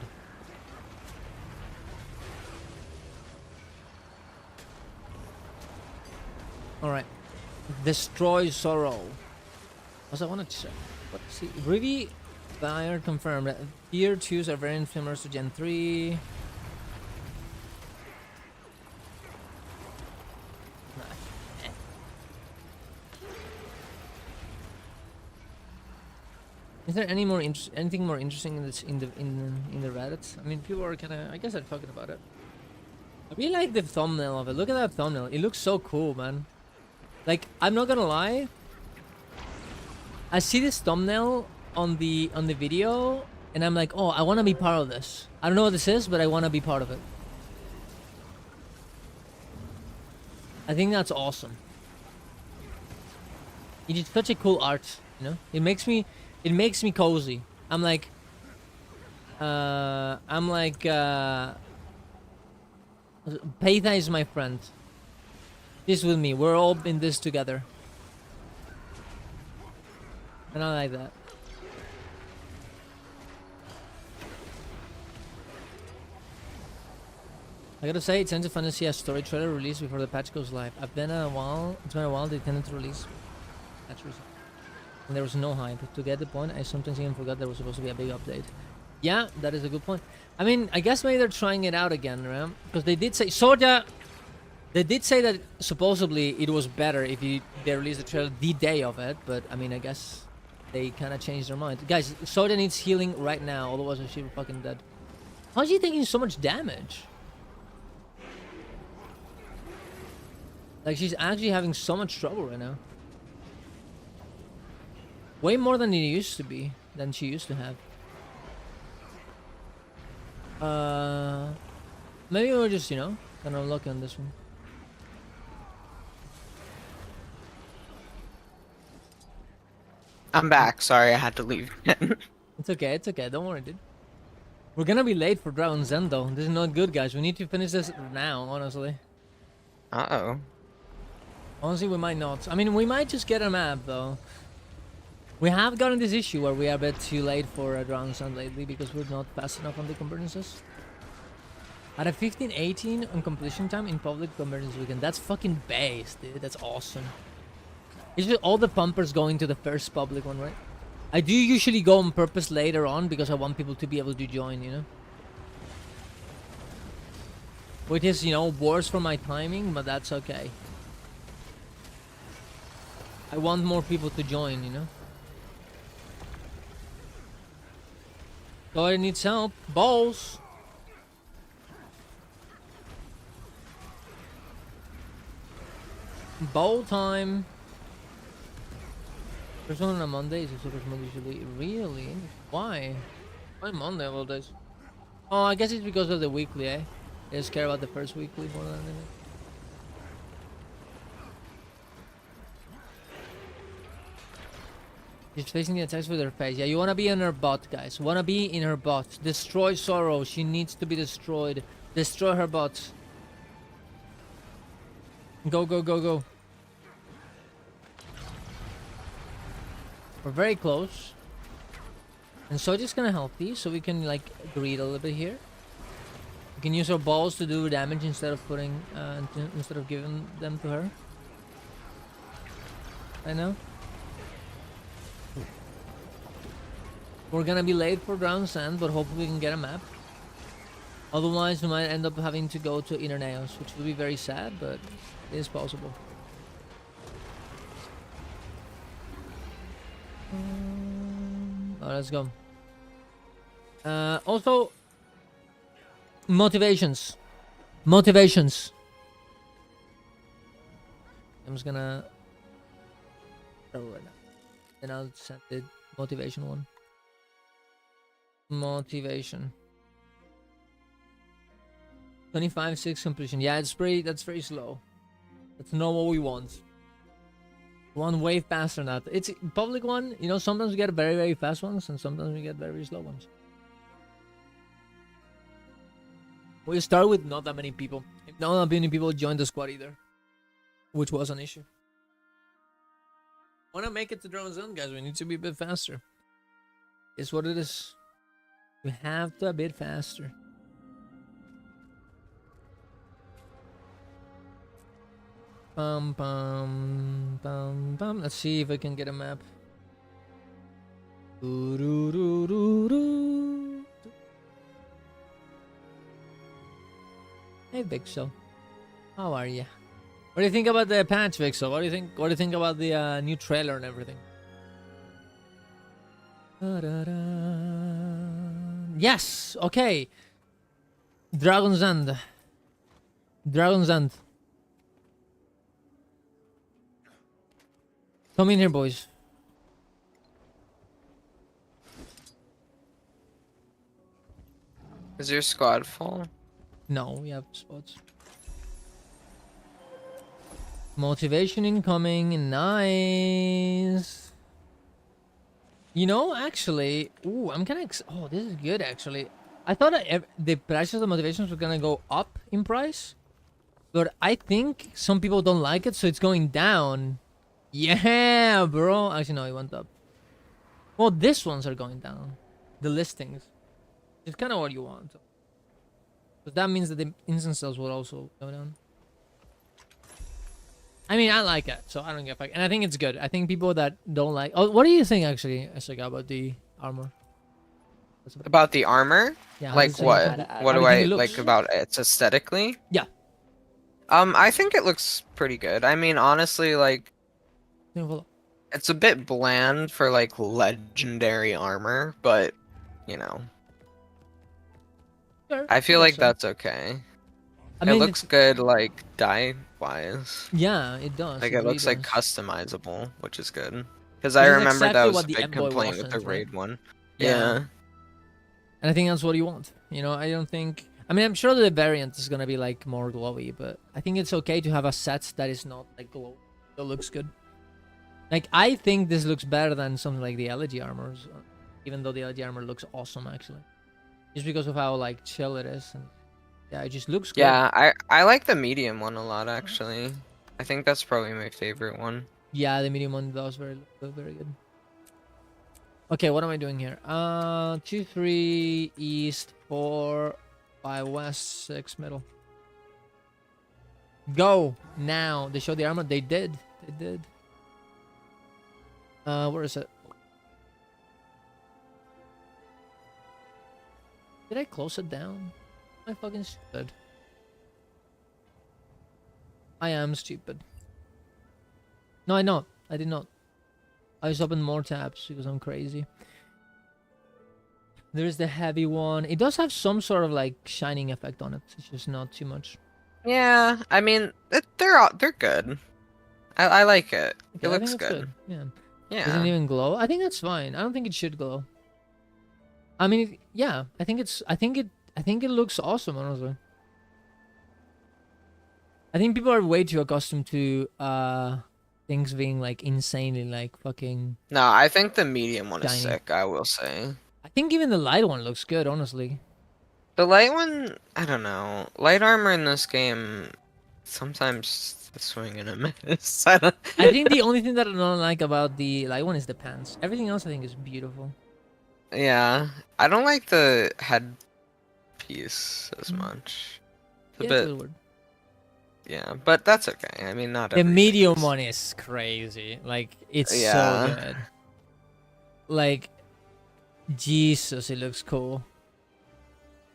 Alright. Destroy sorrow. Also, I want to check. Let's see. Rivi Fire confirmed. Tier 2s are very similar to Gen 3. Is there any more anything more interesting in this in the Reddit? I mean, people are kind of, I guess, are talking about it. I really like the thumbnail of it. Look at that thumbnail. It looks so cool, man. Like, I'm not gonna lie. I see this thumbnail on the video, and I'm like, oh, I want to be part of this. I don't know what this is, but I want to be part of it. I think that's awesome. It is such a cool art, you know. It makes me cozy. I'm like, Peitha is my friend. She's with me. We're all in this together. And I like that. I gotta say, it's kind of fun to see a story trailer released before the patch goes live. It's been a while they tended to release patch recently. And there was no hype. To get the point, I sometimes even forgot there was supposed to be a big update. Yeah, that is a good point. I mean, I guess maybe they're trying it out again, right? Because they did say, Sorja, they did say that supposedly it was better if they released the trailer the day of it, but I mean, I guess they kind of changed their mind. Guys, Sorja needs healing right now, otherwise she'll be fucking dead. How is he taking so much damage? Like, she's actually having so much trouble right now. Way more than it used to be, than she used to have. Maybe we're just, you know, kind of lucky on this one. I'm back. Sorry, I had to leave. It's okay, don't worry, dude. We're gonna be late for Dragon's End, though. This is not good, guys. We need to finish this now, honestly. Uh-oh. Honestly, we might not. I mean, we might just get a map, though. We have gotten this issue where we are a bit too late for Dragon's End lately because we're not fast enough on the convergences. At a 15:18 on completion time in public convergence weekend. That's fucking base, dude. That's awesome. Usually all the pumpers going to the first public one, right? I do usually go on purpose later on because I want people to be able to join, you know? Which is, you know, worse for my timing, but that's okay. I want more people to join, you know? So I need help. Balls! Bowl time! There's one on a Monday, it's a first Monday usually. Really? Why? Why Monday of all days? Oh, I guess it's because of the weekly, eh? They just care about the first weekly more than anything. She's facing the attacks with her face. Yeah, you wanna be in her butt, guys. Wanna be in her butt. Destroy Sorrow. She needs to be destroyed. Destroy her butt. Go, go, go, go. We're very close. And so just gonna help these so we can like greed a little bit here. We can use our balls to do damage instead of putting instead of giving them to her. I know. We're gonna be late for Ground Sand, but hopefully we can get a map. Otherwise we might end up having to go to Interneos, which will be very sad, but it is possible. Let's go. Also, motivations. Motivations. I'm just gonna throw it. Then I'll send the motivation one. Motivation. 25-6 completion. Yeah, that's very slow. That's not what we want. One way faster than that. It's public one, you know, sometimes we get very, very fast ones and sometimes we get very, very slow ones. We start with not that many people. Not that many people joined the squad either. Which was an issue. Wanna make it to Drone Zone, guys, we need to be a bit faster. It's what it is. We have to a bit faster. Bum bum bum bum. Let's see if I can get a map. Hey Vixo, how are ya? What do you think about the patch, Vixo? What do you think? What do you think about the new trailer and everything? Yes. Okay. Dragon's End. Dragon's End. Come in here, boys. Is your squad full? No, we have spots. Motivation incoming. Nice. You know, actually, ooh, I'm kind of. Oh, this is good, actually. I thought that the prices of motivations were gonna go up in price, But I think some people don't like it, so it's going down. Yeah, bro. Actually, no, it went up. Well, these ones are going down. The listings. It's kind of what you want. Because that means that the instance sales will also go down. I mean, I like it, so I don't give a fuck. And I think it's good. I think people that don't like... Oh, what do you think, actually, Asaka, about the armor? About the armor? Yeah, how Like does it what? look? What How do you think I it looks? like about it aesthetically? Yeah. I think it looks pretty good. I mean, honestly, like, Yeah, well, it's a bit bland for like legendary armor, but you know, sure, I feel guess like so. that's okay. I It mean, looks good, like dye wise. yeah, it does. Like It it really looks like does. customizable, which is good. Because I This is remember exactly that was what a the big F-Boy complaint with the wasn't, right? raid one. Yeah. Yeah. And I think that's what you want. You know, I don't think... I mean, I'm sure the variant is going to be, like, more glowy, but I think it's okay to have a set that is not, like, glowy. It looks good. Like, I think this looks better than something like the elegy armors, even though the elegy armor looks awesome, actually. Just because of how, like, chill it is. And yeah, it just looks good. Yeah, I like the medium one a lot actually. I think that's probably my favorite one. Yeah, the medium one does look very good. Okay, what am I doing here? 2, 3, east, 4, 5, west, 6, middle. Go now. They showed the armor. They did. They did. Where is it? Did I close it down? Am I fucking stupid? I am stupid. No, I not. I did not. I just opened more tabs because I'm crazy. There's the heavy one. It does have some sort of like shining effect on it. It's just not too much. Yeah, I mean they're good. I like it. Okay, It I looks think that's good. Yeah. Yeah. Doesn't even glow. I think that's fine. I don't think it should glow. I mean, yeah. I think it looks awesome. Honestly. I think people are way too accustomed to things being like insanely like fucking... No, I think the medium one is Shiny. sick, I will say. I think even the light one looks good, honestly. The light one, I don't know. Light armor in this game, sometimes the swing and a miss. I think the only thing that I don't like about the light one is the pants. Everything else I think is beautiful. Yeah, I don't like the headpiece as much. It's a Yeah, it's a bit, little weird. yeah, but that's okay. I mean, not The everything medium is. one is crazy. Like, it's Yeah. so good. Like, Jesus, it looks cool.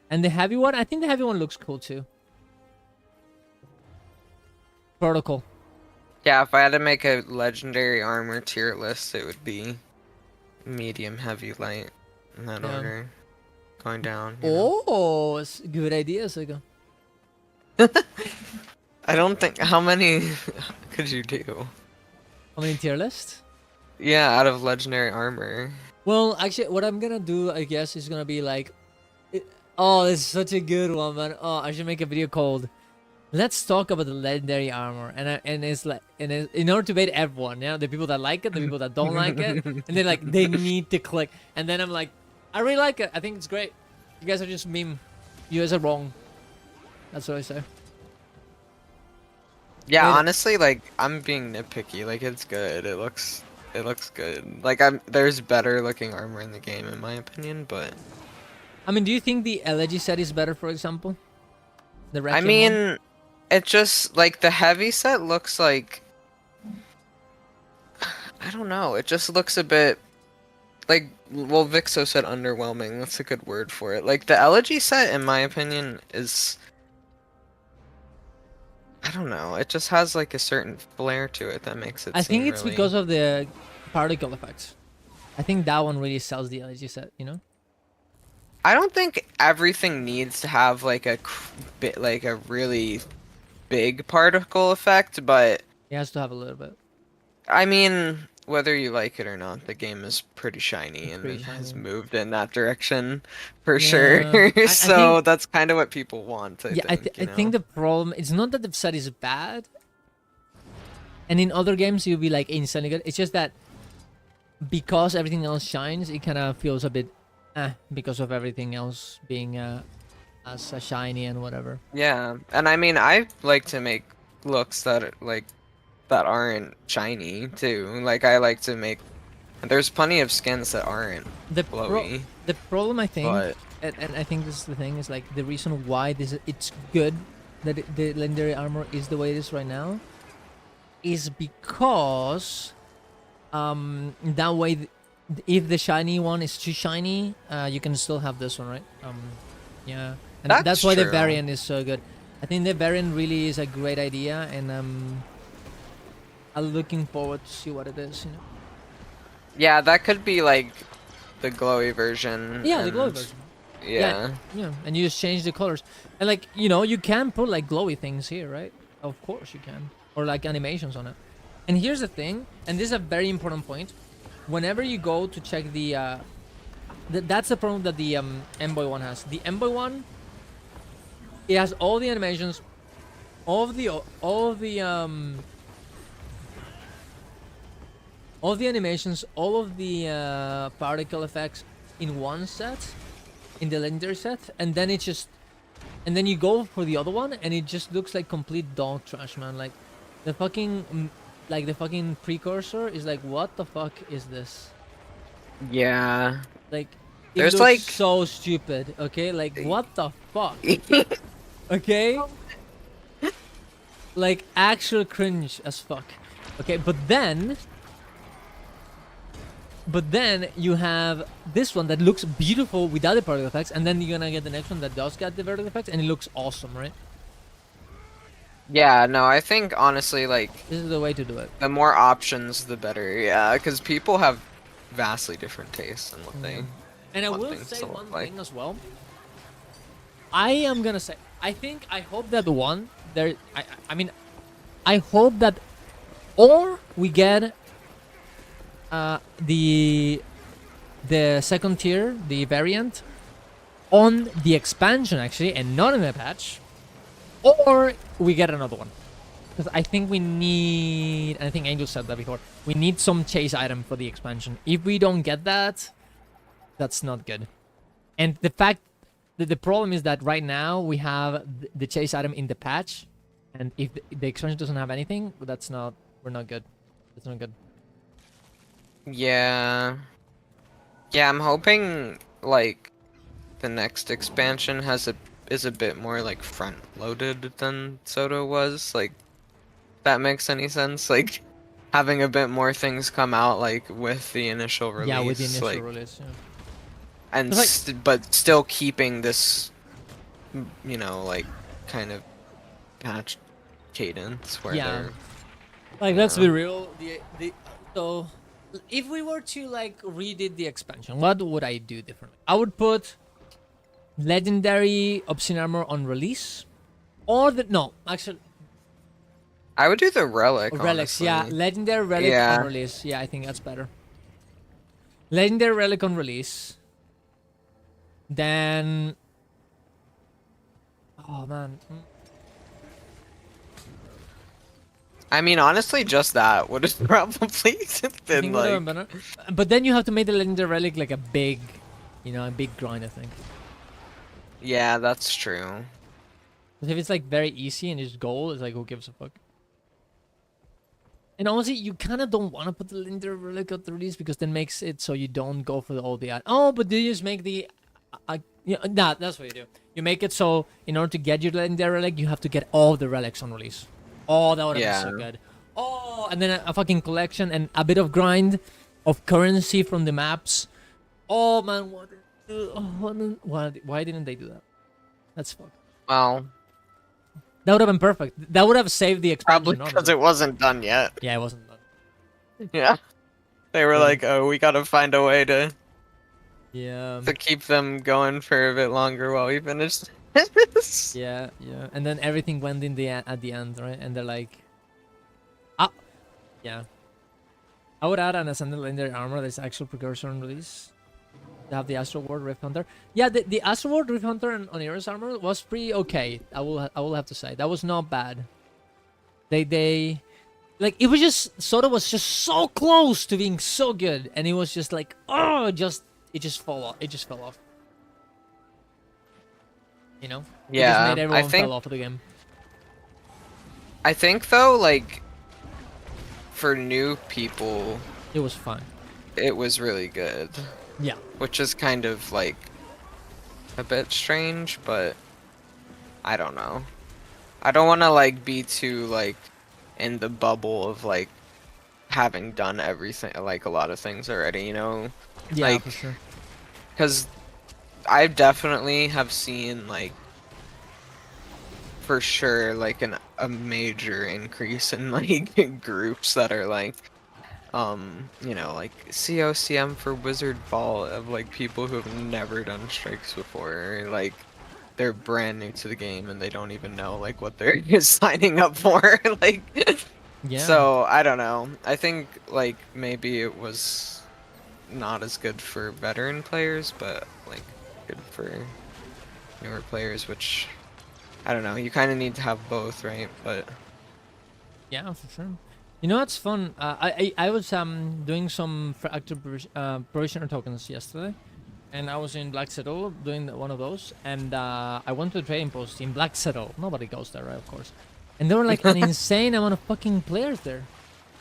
And the heavy one, I think the heavy one looks cool too. Protocol. Yeah, if I had to make a legendary armor tier list, it would be medium, heavy, light in that Yeah. order, going down. You know? Oh, it's a good idea, Sega. I don't think. How many could you do? How many tier list? Yeah, out of legendary armor. Well, actually, what I'm gonna do, I guess, is gonna be like... Oh, this is such a good one, man. Oh, I should make a video called "Let's Talk About the Legendary Armor," and it's like, in order to bait everyone, you know, the people that like it, the people that don't like it, and then like they need to click, and then I'm like, I really like it. I think it's great. You guys are just meme. You guys are wrong. That's what I say. Yeah, Wait. honestly, like I'm being nitpicky. Like it's good. It looks good. Like there's better looking armor in the game, in my opinion. But I mean, do you think the elegy set is better, for example? The I Requiem mean, one? it just like the heavy set looks like. I don't know. It just looks a bit like, well, Vixo said underwhelming. That's a good word for it. Like the elegy set, in my opinion, is. I don't know. It just has like a certain flair to it that makes it. I think it's really... because of the particle effects. I think that one really sells the elegy set. You know. I don't think everything needs to have like a bit, like a really big particle effect, but It has to have a little bit. I mean, whether you like it or not, the game is pretty shiny and pretty it has shiny. moved in that direction for Yeah, sure. I So think- that's kind of what people want. I think the problem it's not that the set is bad, and in other games you'll be like instantly good. It's just that because everything else shines, it kind of feels a bit because of everything else being as a shiny and whatever. Yeah, and I mean, I like to make looks that aren't shiny too. Like I like to make. There's plenty of skins that aren't The glowy, the problem I think, but and I think this is the thing, is like the reason why it's good that the legendary armor is the way it is right now, is because that way if the shiny one is too shiny, you can still have this one, right? Yeah, and that's why the true. variant is so good. I think the variant really is a great idea, and I'm looking forward to see what it is. You know. Yeah, that could be like the glowy version. Yeah, the glowy and- version. Yeah. Yeah, and you just change the colors, and like you can put like glowy things here, right? Of course you can, or like animations on it. And here's the thing, and this is a very important point. Whenever you go to check the, that's the problem that the Envoy one has. The Envoy one, it has all the animations, all of the animations, all of the particle effects in one set, in the legendary set, and then and then you go for the other one, and it just looks like complete dog trash, man. Like the fucking precursor is like, what the fuck is this? Yeah. Like it There's looks like so stupid. Okay, like what the fuck? Okay, like actual cringe as fuck. Okay, but then you have this one that looks beautiful without the particle effects, and then you're gonna get the next one that does get the particle effects, and it looks awesome, right? Yeah, no, I think honestly, like, This is the way to do it. the more options, the better. Yeah, because people have vastly different tastes in what they. And I want will things say to look one like. thing as well. I am gonna say, I hope that one there. I mean, I hope that, or we get the second tier, the variant, on the expansion actually, and not in the patch, or we get another one. Because I think we need, and I think Angel said that before, we need some chase item for the expansion. If we don't get that, that's not good. And the fact that the problem is that right now we have the chase item in the patch, and if the expansion doesn't have anything, we're not good. It's not good. Yeah. Yeah, I'm hoping like the next expansion is a bit more like front loaded than Soto was. Like that makes any sense? Like having a bit more things come out like with the initial release. Yeah, with the initial like, release. Yeah. and Like- but still keeping this like kind of patch cadence where Yeah. they're Like let's be real. So if we were to like redid the expansion, what would I do differently? I would put legendary Obsidian armor on release, or actually I would do the relic. relics. honestly. Yeah, legendary relic Yeah. on release. Yeah, I think that's better. Legendary relic on release. Then, oh man. I mean, honestly, just that would have probably I been think whatever, like. but then you have to make the legendary relic like a big grind, I think. Yeah, that's true. 'Cause if it's like very easy and just goal, it's like who gives a fuck. And honestly, you kind of don't want to put the legendary relic at the release because then makes it so you don't go for all the but do you just make the that's what you do. You make it so in order to get your legendary relic, you have to get all the relics on release. Oh, that would have been so good. Oh, and then a fucking collection and a bit of grind of currency from the maps. Oh man, why didn't they do that? That's fucked. Well, That would have been perfect. That would have saved the expansion. probably because honestly. it wasn't done yet. Yeah, it wasn't done. Yeah. They were Yeah. like, oh, we gotta find a way to Yeah. keep them going for a bit longer while we finish this. Yeah, yeah. And then everything went in at the end, right? And they're like, yeah. I would add an ascended legendary armor that's actual precursor on release. They have the Astro Ward Rift Hunter. Yeah, the Astro Ward Rift Hunter on Eris armor was pretty okay. I will have to say that was not bad. They like it was just Soda was just so close to being so good, and it was just like it just fell off. It just fell off. You know? It just Yeah, made I everyone think fell off of the game. I think though, like for new people, It was fun. it was really good, Yeah. which is kind of like a bit strange, but I don't know. I don't want to like be too like in the bubble of like having done everything, like a lot of things already, you know? Yeah, Like, for sure. because I definitely have seen like for sure like a major increase in like groups that are like you know, like COCM for Wizard Ball of like people who have never done strikes before, like they're brand new to the game and they don't even know like what they're signing up for. Like, Yeah. so I don't know. I think like maybe it was not as good for veteran players, but like good for newer players, which I don't know. You kind of need to have both, right? But Yeah, for sure. You know what's fun? I was doing some active provisioner tokens yesterday, and I was in Black Settle doing one of those, and I went to the trading post in Black Settle. Nobody goes there, right? Of course. And there were like an insane amount of fucking players there.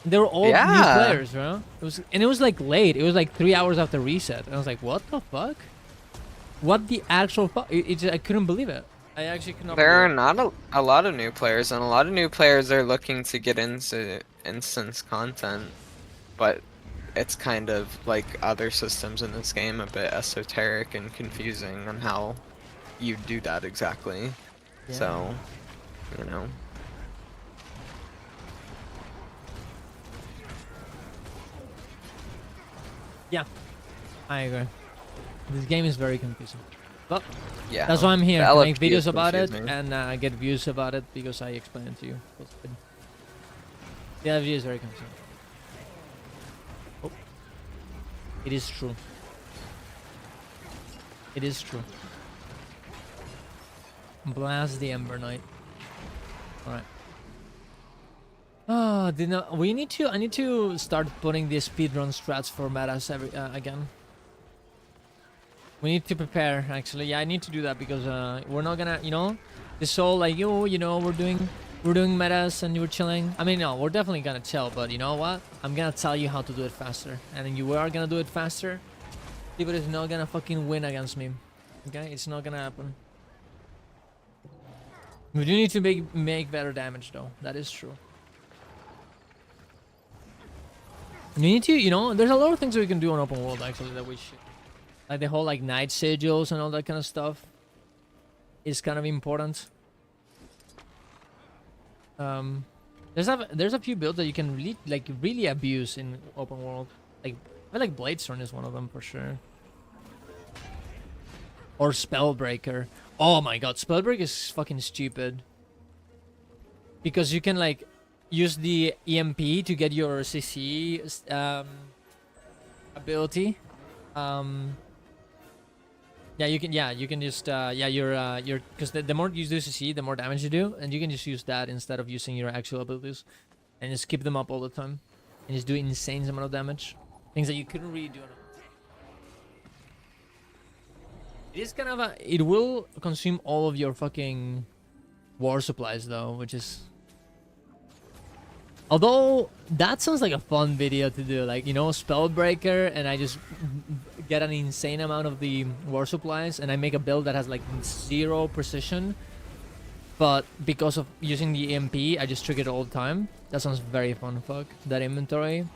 They were all new yeah, players, right? It was like late. It was like 3 hours after reset, and I was like, what the fuck? What the actual fuck? I couldn't believe it. I actually could not. there are believe not a lot of new players, and a lot of new players are looking to get into instance content, but it's kind of like other systems in this game a bit esoteric and confusing on how you do that exactly. Yeah. So, you know. Yeah, I agree. This game is very confusing. But Yeah. that's why I'm here, the to make LFG is videos about it confusing. and get views about it because I explain it to you. The LFG is very confusing. Oh. It is true. It is true. Blast the Ember Knight. Alright. Oh, I need to start putting the speedrun strats for metas again. We need to prepare, actually. Yeah, I need to do that because we're not gonna, you know, this whole like, you know, we're doing metas and you're chilling. I mean, no, we're definitely gonna chill, but you know what? I'm gonna tell you how to do it faster, and then you are gonna do it faster. People is not gonna fucking win against me. Okay, it's not gonna happen. We do need to make better damage, though. That is true. We need to, you know, there's a lot of things that we can do on open world actually that we should. Like the whole like night sigils and all that kind of stuff is kind of important. There's a few builds that you can really abuse in open world. Like I feel like Bladestorm is one of them for sure. Or Spellbreaker. Oh my god, Spellbreaker is fucking stupid. Because you can like use the EMP to get your CC ability. Yeah, you can just your because the more you do CC, the more damage you do, and you can just use that instead of using your actual abilities, and just keep them up all the time, and just do insane amount of damage, things that you couldn't really do. It is kind of it will consume all of your fucking war supplies though, which is. Although that sounds like a fun video to do, like, you know, Spellbreaker, and I just get an insane amount of the war supplies, and I make a build that has like 0 precision, but because of using the EMP, I just trigger it all the time. That sounds very fun. Fuck that inventory.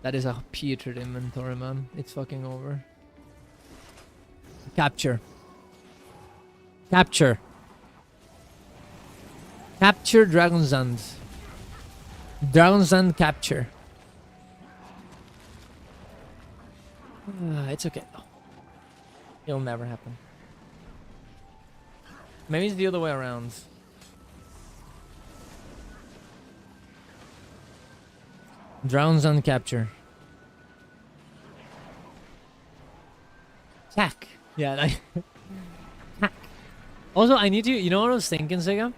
That is a putrid inventory, man. It's fucking over. Capture. Capture Dragon's End. Dragon's End capture. It's okay though. It'll never happen. Maybe it's the other way around. Dragon's End capture. Attack. Yeah. Like also, I need to. You know what I was thinking, Sega?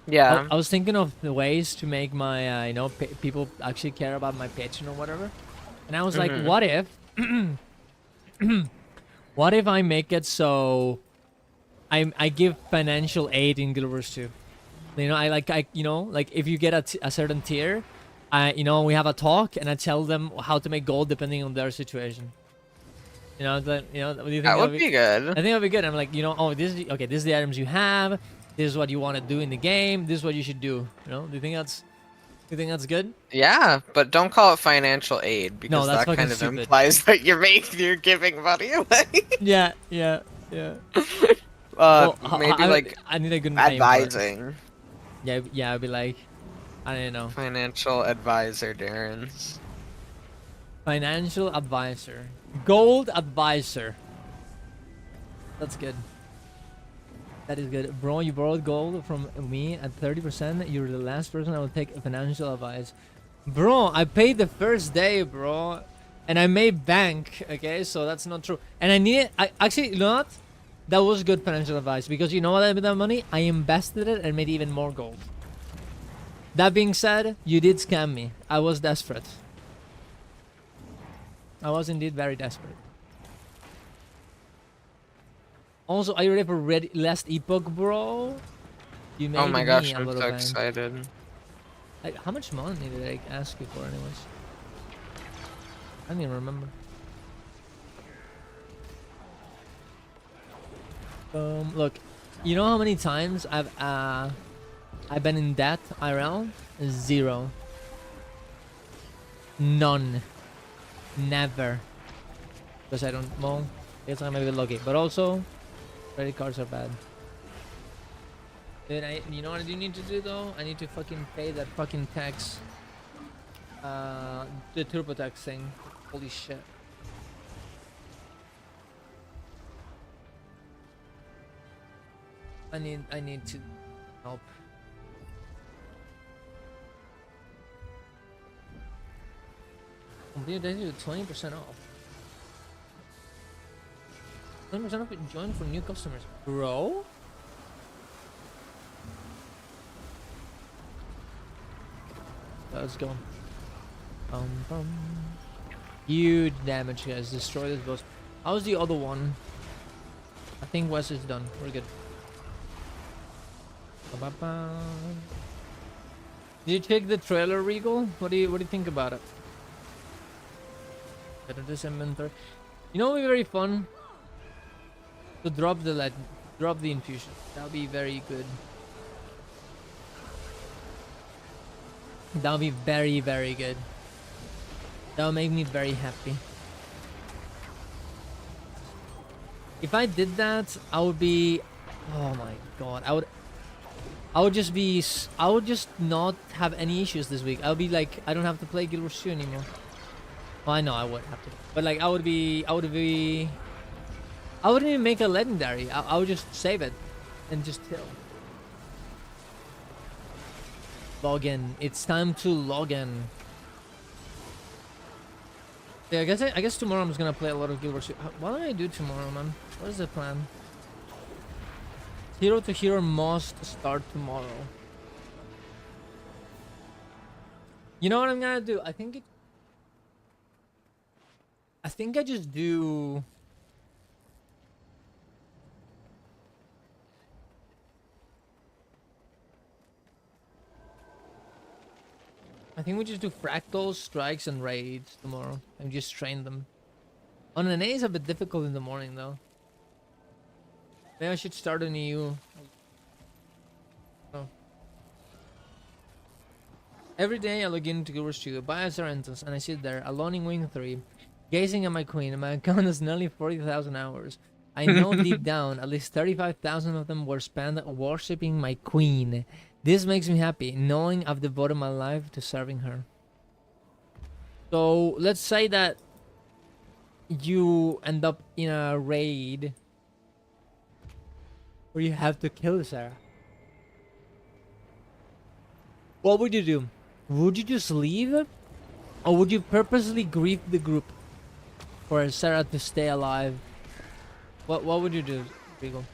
Yeah. I was thinking of the ways to make my, you know, people actually care about my Patreon or whatever. And I was like, what if... what if I make it so... I give financial aid in Guild Wars 2. You know, like if you get a certain tier, we have a talk and I tell them how to make gold depending on their situation. You know, what do you think That would be good. I think that would be good. I'm like, oh, this is the items you have. This is what you want to do in the game. This is what you should do. You know, do you think that's good? Yeah, but don't call it financial aid because that's that fucking kind of stupid. implies that you're giving money away. Yeah. Well, Maybe like I need a good name for it. advising. Yeah, I'd be like, I don't know. Financial advisor, Darren. Financial advisor. Gold advisor. That's good. That is good. Bro, you borrowed gold from me at 30%. You're the last person I will take financial advice. Bro, I paid the first day, bro. And I made bank, okay? So that's not true. And actually, you know what? That was good financial advice. Because you know what I did with that money? I invested it and made even more gold. That being said, you did scam me. I was desperate. I was indeed very desperate. Also, are you ready for last epoch, bro? You made Oh my gosh, me a I'm little so bang. excited. Like, how much money did I ask you for, anyways? I don't even remember. Look, you know how many times I've been in debt IRL? 0. None. Never. Because I don't. Well, I guess I might be lucky, but also, credit cards are bad. Dude, you know what I do need to do though? I need to fucking pay that fucking tax. The turbo tax thing. Holy shit. I need to help. Dude, they do 20% off. 20% off join for new customers. Bro? Let's go. Huge damage, guys. Destroy this boss. How's the other one? I think Wes is done. We're good. Ba-ba-ba. Did you check the trailer, Regal? What do you think about it? Better this inventory. You know, it would be very fun to drop the infusion. That would be very good. That would be very, very good. That would make me very happy. If I did that, I would be. Oh my god, I would just not have any issues this week. I would be like, I don't have to play Guild Wars 2 anymore. Well, I know I would have to, but like I wouldn't even make a legendary. I would just save it and just chill. Log in. It's time to log in. Yeah, I guess tomorrow I'm just gonna play a lot of Guild Wars 2. What do I do tomorrow, man? What is the plan? Hero to hero must start tomorrow. You know what I'm gonna do? I think I just do. I think we just do fractals, strikes, and raids tomorrow, and just train them. On an A is a bit difficult in the morning, though. Maybe I should start an EU. Oh. Every day I log into Guild Wars 2, buy a Serentus, and I sit there alone in Wing 3, gazing at my queen, and my account has nearly 40,000 hours. I know deep down, at least 35,000 of them were spent worshipping my queen. This makes me happy, knowing I've devoted my life to serving her. So, let's say that you end up in a raid where you have to kill Sarah. What would you do? Would you just leave? Or would you purposely grief the group for Sarah to stay alive? What would you do, Regal?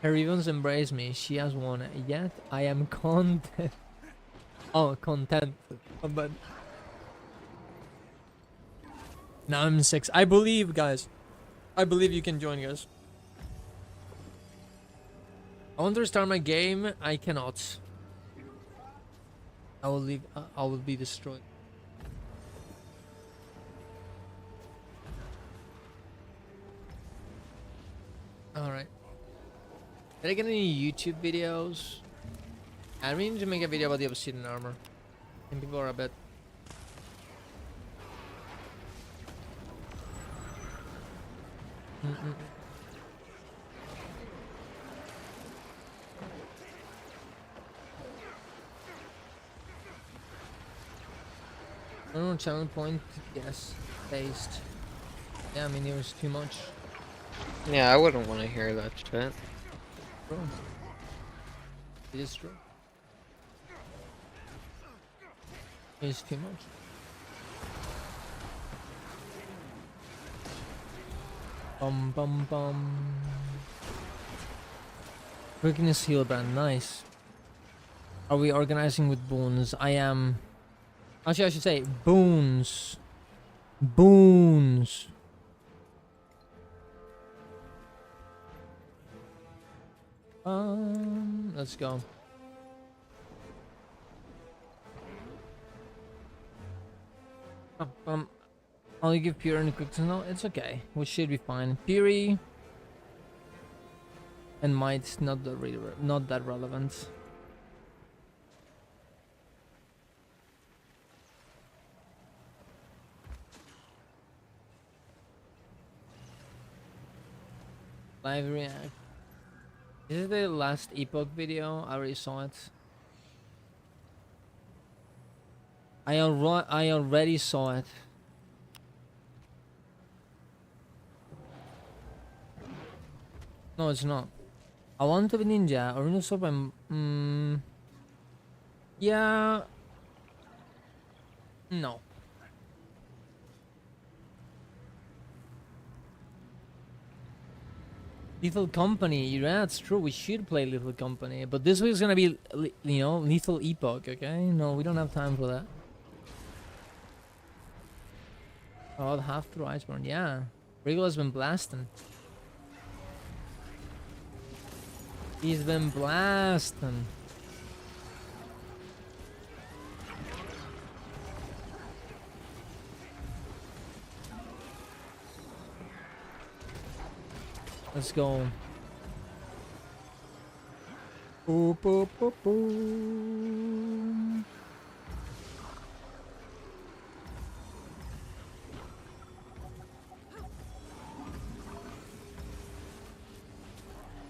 Her evens embrace me. She has won. Yet I am content. Oh, content. But now I'm 6. I believe, guys. I believe you can join, guys. I want to restart my game. I cannot. I will leave. I will be destroyed. All right. Did I get any YouTube videos? I really need to make a video about the Obsidian armor. And people are a bit. No channel point. Yes, based. Yeah, I mean it was too much. Yeah, I wouldn't want to hear that shit. Bro. It is true. It's too much. Bum bum bum. Quickness heal brand, nice. Are we organizing with boons? I am. Actually, I should say boons. Boons. Let's go. I'll give Pure and quick to know. It's okay. We should be fine. Fury and Might's not that relevant. Live react. This is the last Epoch video. I already saw it. I already saw it. No, it's not. I want to be ninja. Original sword by... yeah. No. Lethal Company. Yeah, it's true. We should play Lethal Company. But this week's gonna be, you know, Lethal Epoch, okay? No, we don't have time for that. Oh, half through Iceborne. Yeah. Regal has been blasting. He's been blasting. Let's go. Boop, boop, boop, boop.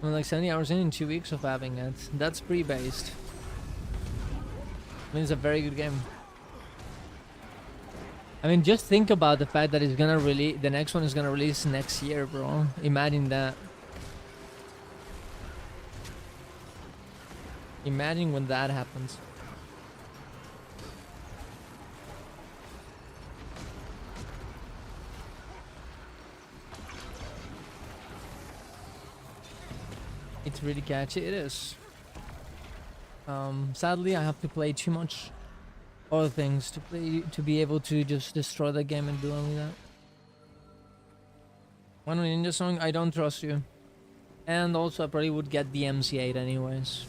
I'm like 70 hours in 2 weeks of having it. That's pre-based. I mean, it's a very good game. I mean, just think about the fact that it's gonna release. The next one is gonna release next year, bro. Imagine that. Imagine when that happens. It's really catchy. It is. Sadly, I have to play too much other things to be able to just destroy the game and do only that. One Ninja song, I don't trust you. And also I probably would get the MC8 anyways.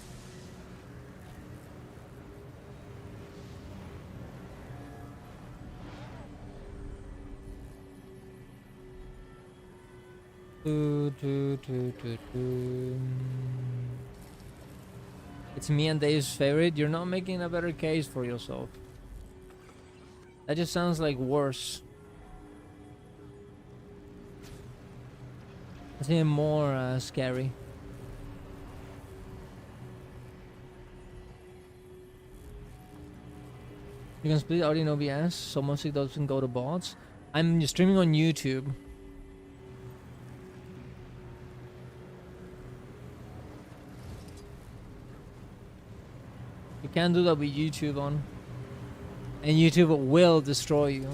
It's me and Dave's favorite. You're not making a better case for yourself. That just sounds like worse. It's even more scary. You can split audio in OBS, so mostly doesn't go to bots. I'm streaming on YouTube. You can't do that with YouTube on. And YouTube will destroy you.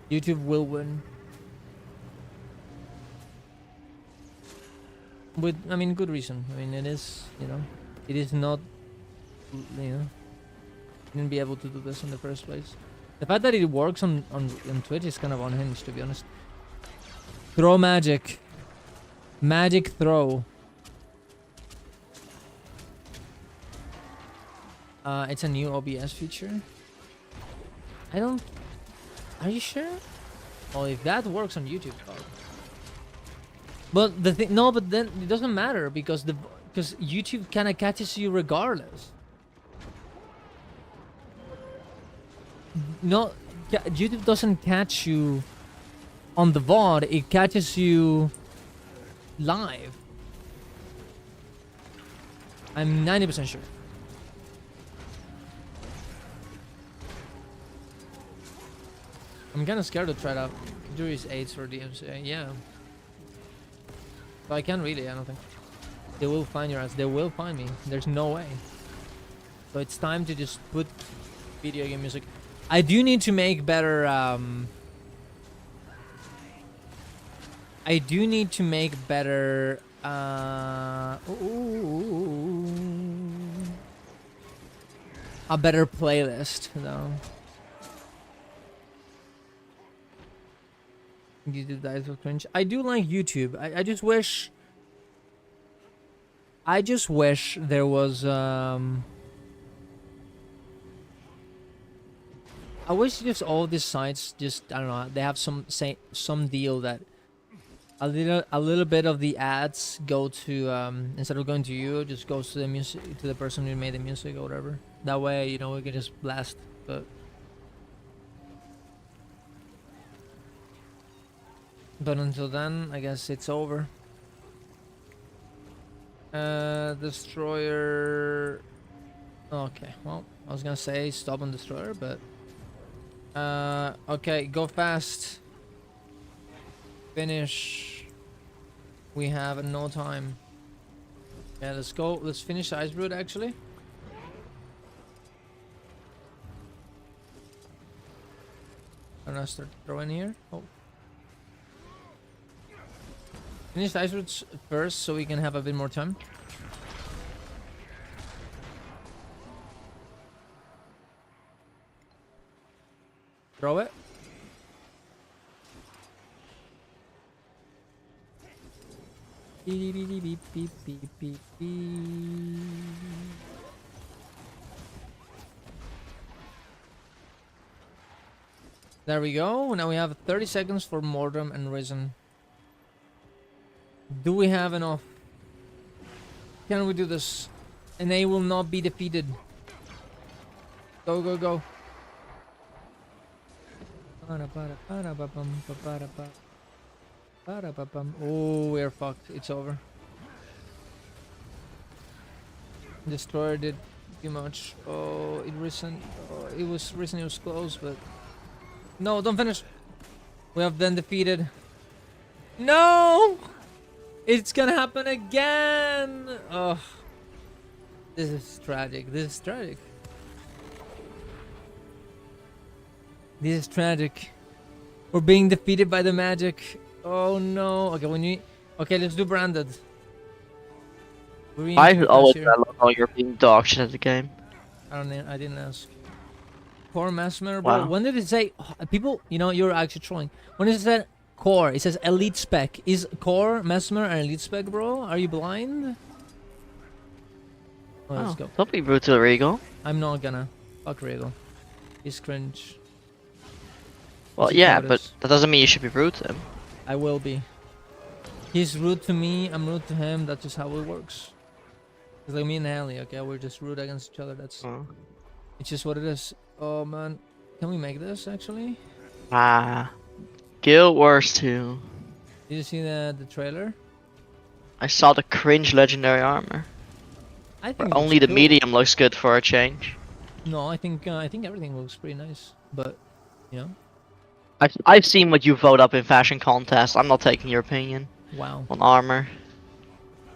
YouTube will win. With, I mean, good reason. I mean, it is, you know, it is not, you know, you didn't be able to do this in the first place. The fact that it works on Twitch is kind of unhinged, to be honest. Throw magic. Magic throw. It's a new OBS feature. I don't. Are you sure? Well, if that works on YouTube, dog. But the thing, no, but then it doesn't matter because YouTube kind of catches you regardless. No, YouTube doesn't catch you on the VOD. It catches you live. I'm 90% sure. I'm kind of scared to try it out. Jury's 8 for DMCA, yeah. So I can't really, I don't think. They will find your ass. They will find me. There's no way. So it's time to just put video game music. I do need to make better, I do need to make better, a better playlist, though. YouTube dies of cringe. I do like YouTube. I just wish there was I wish just all these sites just, I don't know, they have some deal that a little bit of the ads go to instead of going to you, it just goes to the music, to the person who made the music or whatever. That way, you know, we can just blast. But until then, I guess it's over. Destroyer. Okay, well, I was gonna say stop on destroyer, but okay, go fast. Finish. We have no time. Yeah, let's go. Let's finish Ice Brood actually. I'm gonna start throwing here. Oh. Finish Ice Roots first so we can have a bit more time. Throw it. Beep, beep, beep, beep, beep, beep, beep. There we go. Now we have 30 seconds for Mordrum and Risen. Do we have enough? Can we do this? And they will not be defeated. Go, go, go. Oh, we're fucked. It's over. Destroyer did too much. Oh, it risen. Oh, it was risen. It was close, but no, don't finish. We have been defeated. No. It's gonna happen again! Oh, this is tragic. This is tragic. This is tragic. We're being defeated by the magic. Oh no. Okay, okay, let's do branded. I always love how you're being dog shit at the game. I didn't ask. Core Mesmer, bro. Wow. When did it say people? You know, you're actually trolling. When it said core, it says elite spec. Is core Mesmer an elite spec, bro? Are you blind? Oh, let's go. Don't be rude to Regal. I'm not gonna. Fuck Regal. He's cringe. Well, yeah, but that doesn't mean you should be rude to him. I will be. He's rude to me, I'm rude to him. That's just how it works. It's like me and Hallie, okay? We're just rude against each other. That's it's just what it is. Oh man, can we make this actually? Guild Wars 2. Did you see the trailer? I saw the cringe legendary armor. I think only the cool. medium looks good for a change. No, I think everything looks pretty nice, but you know. I've seen what you vote up in fashion contests. I'm not taking your opinion. Wow. On armor.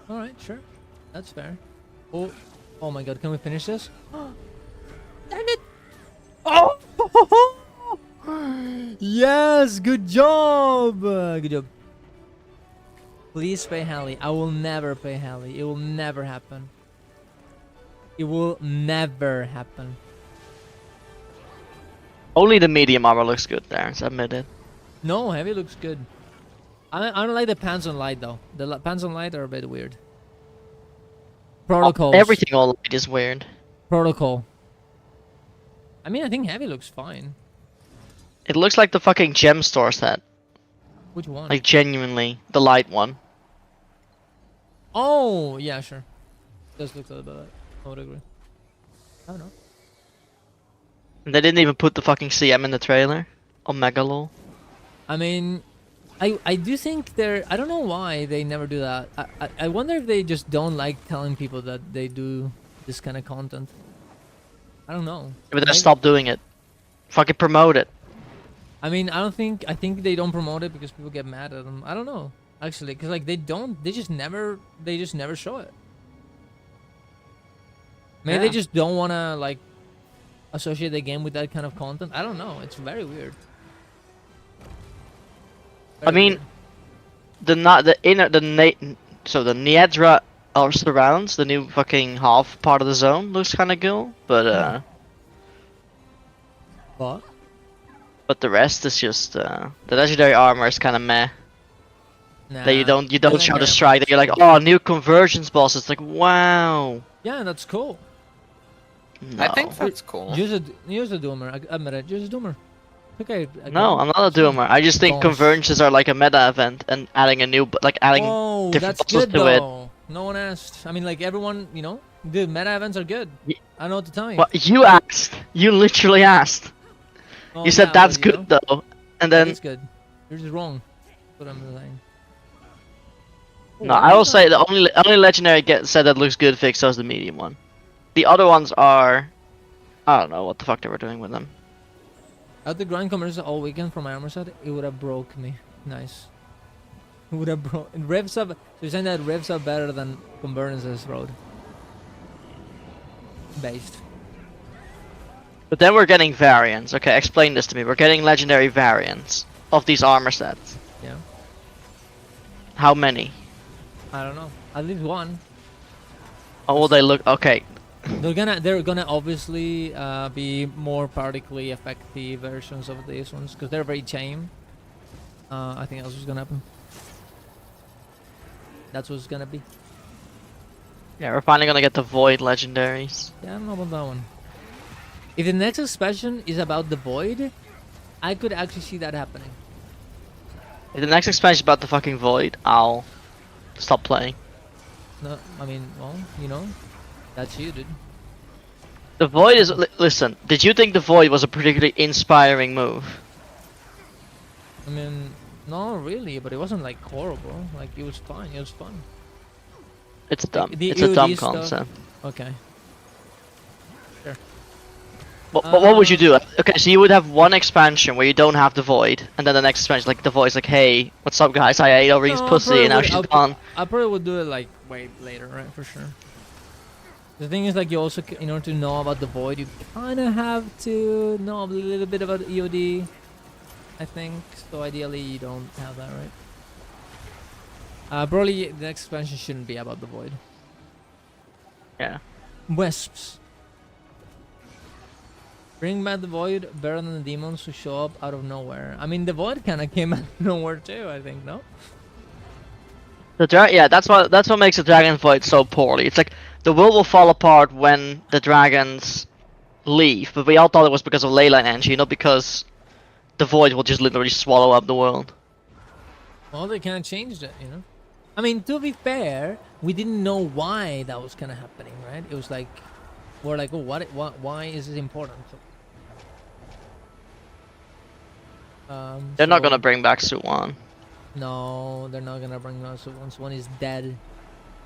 All right, sure, that's fair. Oh, oh my God, can we finish this? Damn it! Oh! Yes, good job! Good job. Please pay Hallie. I will never pay Hallie. It will never happen. It will never happen. Only the medium armor looks good there, admit it. No, heavy looks good. I don't like the pants on light though. The pants on light are a bit weird. Protocols. Everything all light is weird. Protocol. I mean, I think heavy looks fine. It looks like the fucking gem store set. Which one? Like genuinely, the light one. Oh, yeah, sure. Does look a little bit. I would agree. I don't know. And they didn't even put the fucking CM in the trailer. Omega lol. I mean, I do think they're. I don't know why they never do that. I wonder if they just don't like telling people that they do this kind of content. I don't know. But then Maybe- stop doing it. Fucking promote it. I mean, I think they don't promote it because people get mad at them. I don't know, actually, because like they just never show it. Maybe they Yeah. just don't want to like associate the game with that kind of content. I don't know. It's very weird. I mean, the Niedra or surrounds the new fucking half part of the zone looks kind of cool, but What? but the rest is just the legendary armor is kind of meh. That you don't show the legendary strike. That you're like, oh, new convergence boss. It's like, wow. Yeah, that's cool. No. I think that's cool. Use a doomer. I admit it. Use a doomer. Okay. No, I'm not a doomer. I just think Boss. convergences are like a meta event, and adding a new, like adding Oh, different that's bosses good to it. though. No one asked. I mean, like everyone, you know, dude, meta events are good. Ye- I don't know what to tell you. Well, you asked. You literally asked. Oh, You said yeah, that's but, you good know, though, and that then is good. You're just wrong. That's what I'm saying. no, I will say the only legendary set that looks good fixed was the medium one. The other ones are, I don't know what the fuck they were doing with them. Out the grind commercial all weekend for my armor set, it would have broke me. Nice. It would have broke. Revs up. So you're saying that revs are better than convergences road? Based. But then we're getting variants. Okay, explain this to me. We're getting legendary variants of these armor sets. Yeah. How many? I don't know. At least one. How will they look? Okay, They're gonna obviously be more particularly effective versions of these ones because they're very tame. I think that's what's gonna happen. That's what's gonna be. yeah, we're finally gonna get the void legendaries. Yeah, I don't know about that one. If the next expansion is about the void, I could actually see that happening. If the next expansion is about the fucking void, I'll stop playing. No, I mean, well, you know, that's you, dude. The void is. Listen, did you think the void was a particularly inspiring move? I mean, no, really, but it wasn't like horrible. Like it was fine. It was fun. It's dumb. the It's a dumb EOD stuff- concept. Okay. But what would you do? Okay, so you would have one expansion where you don't have the void, and then the next expansion, like the void's like, hey, what's up, guys? I ate Oreen's No, pussy, and now she's gone. I probably would do it like way later, right? For sure. The thing is, like, you also, in order to know about the void, you kind of have to know a little bit about EOD. I think so. Ideally, you don't have that, right? Probably the next expansion shouldn't be about the void. Yeah. Wisps. Bring back the void better than the demons who show up out of nowhere. I mean, the void kind of came out of nowhere too. I think, no. Yeah, that's what makes the dragon void so poorly. It's like the world will fall apart when the dragons leave, but we all thought it was because of leyline energy, not because the void will just literally swallow up the world. Well, they kind of changed it, you know. I mean, to be fair, we didn't know why that was kind of happening, right? It was like, we're like, oh, why is this important? They're not so- gonna bring back Suwan. No, they're not gonna bring us once one is dead,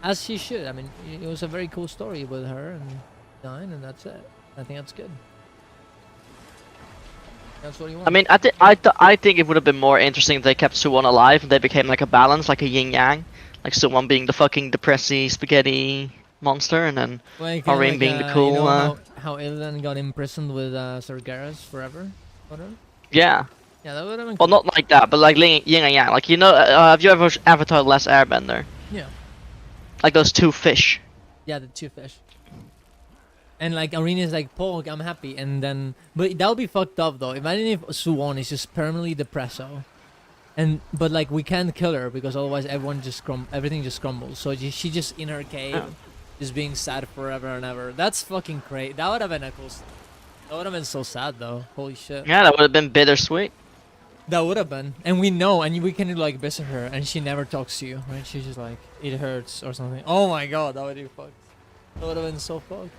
as she should. I mean, it was a very cool story with her and dying, and that's it. I think that's good. That's what you want. I mean, I think it would have been more interesting if they kept Suwon alive and they became like a balance, like a yin yang, like Suwon being the fucking depressy spaghetti monster, and then Like, kinda Orin like, being the you cool. know how Illidan got imprisoned with Sargeras forever. Whatever. Yeah, Yeah, that would have been. well, cool. not like that, but like yin and yang. Like, you know, have you ever watched Avatar: The Last Airbender? Yeah. Like those two fish. Yeah, the two fish. And like Arena's like, Pog, I'm happy, and then, but that would be fucked up though. Imagine if Suwon is just permanently depresso, but like we can't kill her because otherwise everything just crumbles. So she just in her cave, Oh. just being sad forever and ever. That's fucking great. That would have been a cool. That would have been so sad though. Holy shit. Yeah, that would have been bittersweet. That would have been, and we know, and we can like visit her, and she never talks to you, right? She's just like, it hurts or something. Oh my god, that would be fucked. That would have been so fucked.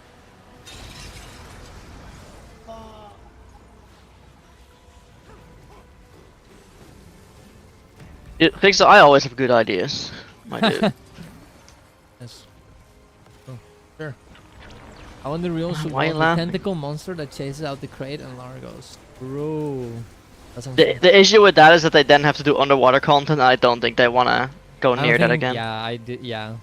Fixer, I always have good ideas. I do. Yes. Oh, sure. I want the real Why you the laughing? tentacle monster that chases out the crate and Largos. Bro. That sounds The, fun. the issue with that is that they then have to do underwater content, and I don't think they want to go I don't near that think- again. Yeah, I did. Yeah.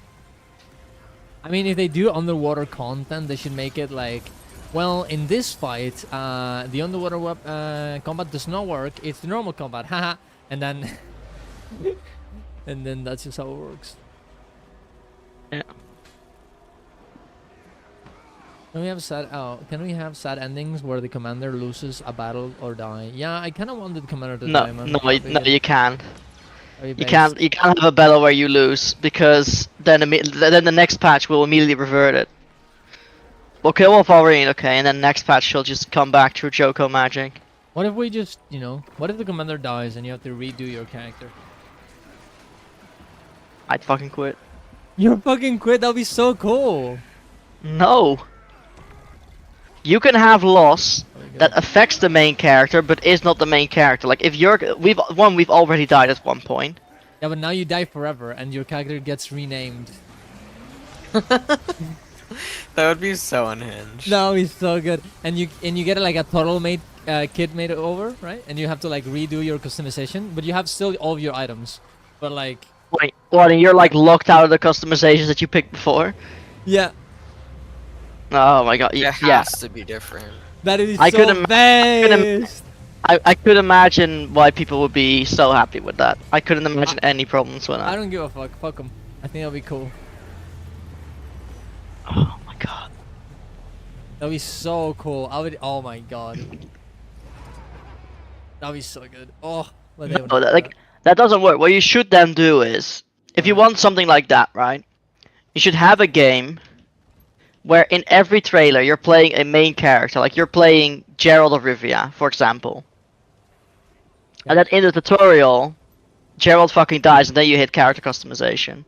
I mean, if they do underwater content, they should make it like, well, in this fight, the underwater combat does not work. It's the normal combat, haha, and then, and then that's just how it works. Yeah. Can we have sad? Oh, can we have sad endings where the commander loses a battle or die? Yeah, I kind of wanted the commander to No, die, man. no, no, you can't. Are You based? can't. You can't have a battle where you lose because then then the next patch will immediately revert it. We'll kill Wolverine, okay, and then next patch she'll just come back through Joko magic. What if we just, what if the commander dies and you have to redo your character? I'd fucking quit. You're fucking quit. That'd be so cool. No. You can have loss that affects the main character, but is not the main character. Like if we've already died at one point. Yeah, but now you die forever and your character gets renamed. That would be so unhinged. No, he's so good. And you get like a total made kit made over, right? And you have to like redo your customization, but you have still all of your items. But like, Wait, what? And you're like locked out of the customizations that you picked before. yeah, Oh my god. It Yeah. has to be different. that is I so could best. I could imagine why people would be so happy with that. I couldn't imagine any problems with I that. don't give a fuck. Fuck them. I think that'll be cool. Oh my god. That'll be so cool. I would. Oh my god. That'll be so good. Oh, but they would No, do like that doesn't work. What you should then do is, if you want something like that, right? You should have a game where in every trailer you're playing a main character, like you're playing Gerald of Rivia, for example. And then in the tutorial, Gerald fucking dies, and then you hit character customization.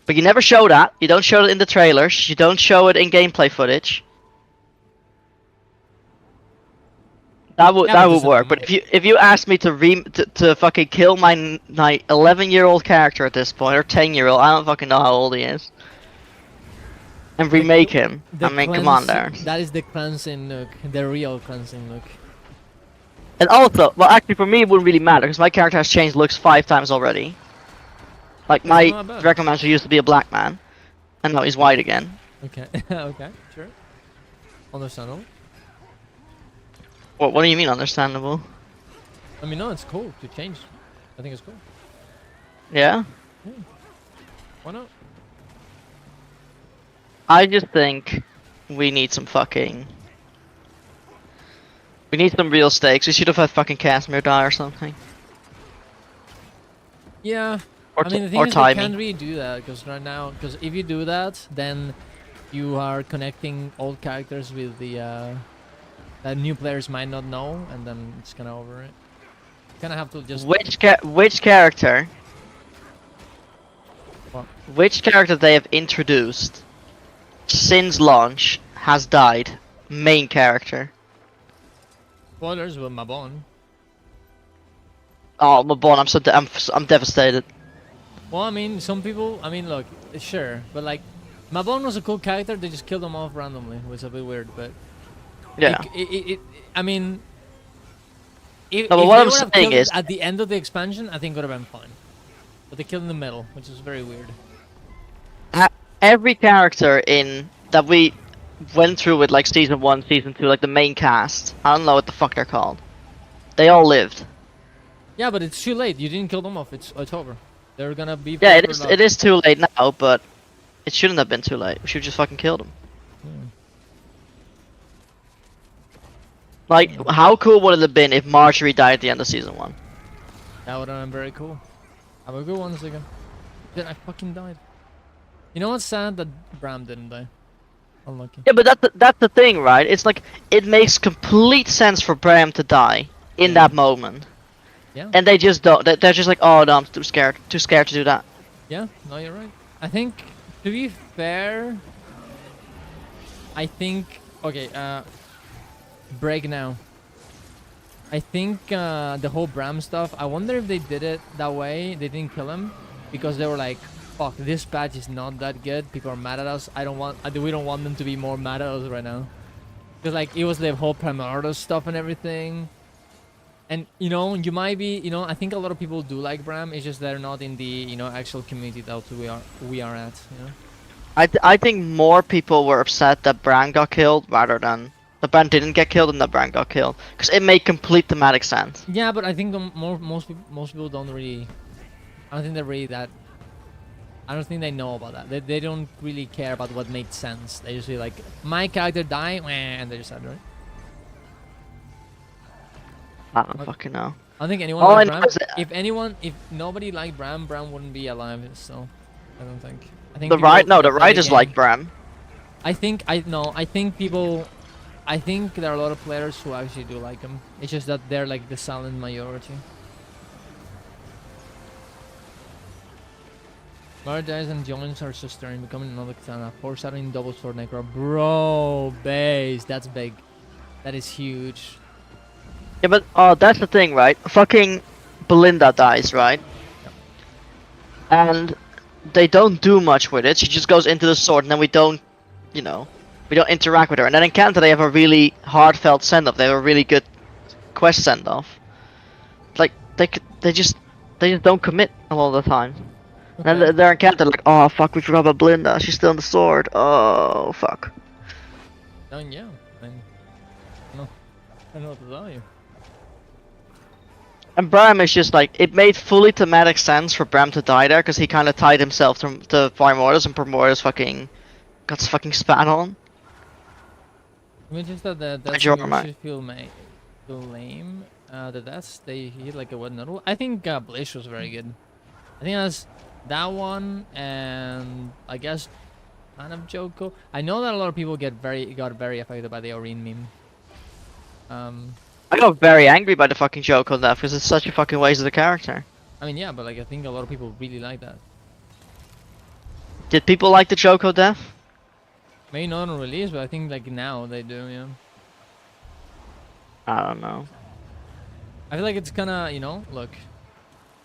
But you never show that. You don't show it in the trailers. You don't show it in gameplay footage. That would Yeah, that but would does it- work. But if you ask me to fucking kill my 11-year-old character at this point, or 10-year-old, I don't fucking know how old he is, and remake him, I mean, come on there. That is the cleansing nook, the real cleansing nook. And also, well, actually, for me, it wouldn't really matter because my character has changed looks 5 times already. Like my not bad. Dragon Master used to be a black man, and now he's white again. Okay, okay, sure. Understandable. What do you mean, understandable? I mean, no, it's cool to change. I think it's cool. Yeah. Why not? I just think we need some fucking. We need some real stakes. We should have had fucking Casimir die or something. Yeah. Or, I mean, the or thing is, they timing. can't really do that because right now, because if you do that, then you are connecting old characters with the that new players might not know, and then it's kind of over it. Kind of have to just. Which character? What? Which character they have introduced since launch has died? Main character. Spoilers with Mabon. Oh, my born. I'm devastated. Well, I mean, some people. I mean, look, sure, but like, Mabon was a cool character. They just killed him off randomly, which is a bit weird, but. Yeah. I mean, if, No, but if what they I'm would have saying killed is- it at the end of the expansion, I think would have been fine. But they killed in the middle, which is very weird. Every character in that we went through with like season 1, season 2, like the main cast. I don't know what the fuck they're called. They all lived. Yeah, but it's too late. You didn't kill them off. It's over. They're gonna be. Yeah, it forever is. loved. It is too late now, but it shouldn't have been too late. We should just fucking killed them. Like, how cool would it have been if Marjorie died at the end of season 1? That would have been very cool. Have a good one again. Then I fucking died. You know what's sad? That Bram didn't die. Unlucky. Yeah, but that's the thing, right? It's like it makes complete sense for Bram to die in Yeah. that moment, Yeah. and they just don't. They're just like, oh no, I'm too scared to do that. Yeah, no, you're right. I think, to be fair, I think, okay, break now. I think the whole Bram stuff, I wonder if they did it that way, they didn't kill him, because they were like, fuck, this patch is not that good, people are mad at us, we don't want them to be more mad at us right now. Because like, it was the whole Primordial stuff and everything. And, you know, you might be, you know, I think a lot of people do like Bram. It's just they're not in the, you know, actual community that we are at, you know. I think more people were upset that Bran got killed rather than that Bran didn't get killed and that Bran got killed, because it made complete thematic sense. Yeah, but I think most people don't really. I don't think they're really that. I don't think they know about that. They don't really care about what makes sense. They usually like my character died, and they just said right. I don't fucking know. I don't think anyone All I liked know Bram. If nobody liked Bram, Bram wouldn't be alive. So, I don't think. I think The people right, no, that the play writers game- like Bram. I think people. I think there are a lot of players who actually do like him. It's just that they're like the silent majority. Mara dies and joins her sister in becoming another katana. Foreshadowing double sword necro. Bro, base. That's big. That is huge. Yeah, but that's the thing, right? Fucking Belinda dies, right? And they don't do much with it. She just goes into the sword, and then we don't, you know, we don't interact with her. And then in Canada, they have a really heartfelt send-off. They have a really good quest send-off. Like they just don't commit a lot of the time. Okay. And they're in Canada like, oh fuck, we forgot about Belinda. She's still in the sword. Oh fuck. Yeah. No. I don't know what to tell you. And Bram is just like, it made fully thematic sense for Bram to die there, because he kind of tied himself to Primordius, and Primordius got fucking spat on. I mean, just that the Majora, man. should feel lame. The deaths, they hit like a wet noodle. I think Blish was very good. I think that's that one, and I guess kind of Joko. I know that a lot of people got very affected by the Oreen meme. I got very angry by the fucking joke on that, because it's such a fucking waste of the character. I mean, yeah, but like I think a lot of people really like that. Did people like the Joko death? Maybe not on release, but I think like now they do. Yeah. I don't know. I feel like it's kinda, you know, look,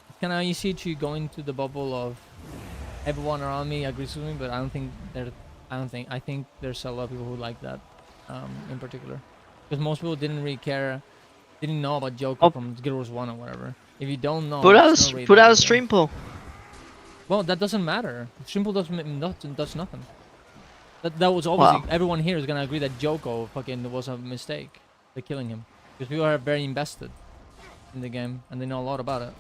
it's kinda easy to go into the bubble of everyone around me agrees with me, but I think there's a lot of people who like that, in particular, because most people didn't really care, didn't know about Joko from Guild Wars 1 or whatever. If you don't know, Put out it's not really a that big, stream poll. Well, that doesn't matter. Stream pool does nothing. That was obviously everyone here is gonna agree that Joko fucking was a mistake, the killing him, because people are very invested in the game and they know a lot about it.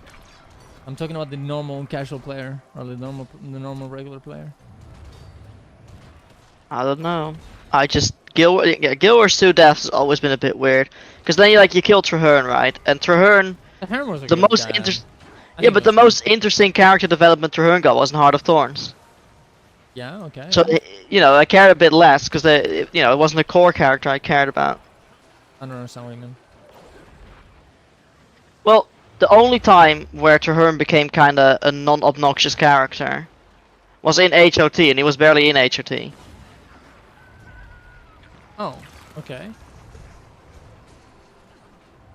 I'm talking about the normal casual player or the normal regular player. I don't know. I just Guild Wars 2 deaths has always been a bit weird, because then you kill Traherne, right? And Traherne, Was a the good most guy. interesting. I Yeah, think but he the was most interesting character development Traherne got was in Heart of Thorns. Yeah, okay. So you know, I cared a bit less, because it wasn't a core character I cared about. I don't understand what you mean. Well, the only time where Traherne became kind of a non-obnoxious character was in HOT, and he was barely in HOT. Oh, okay.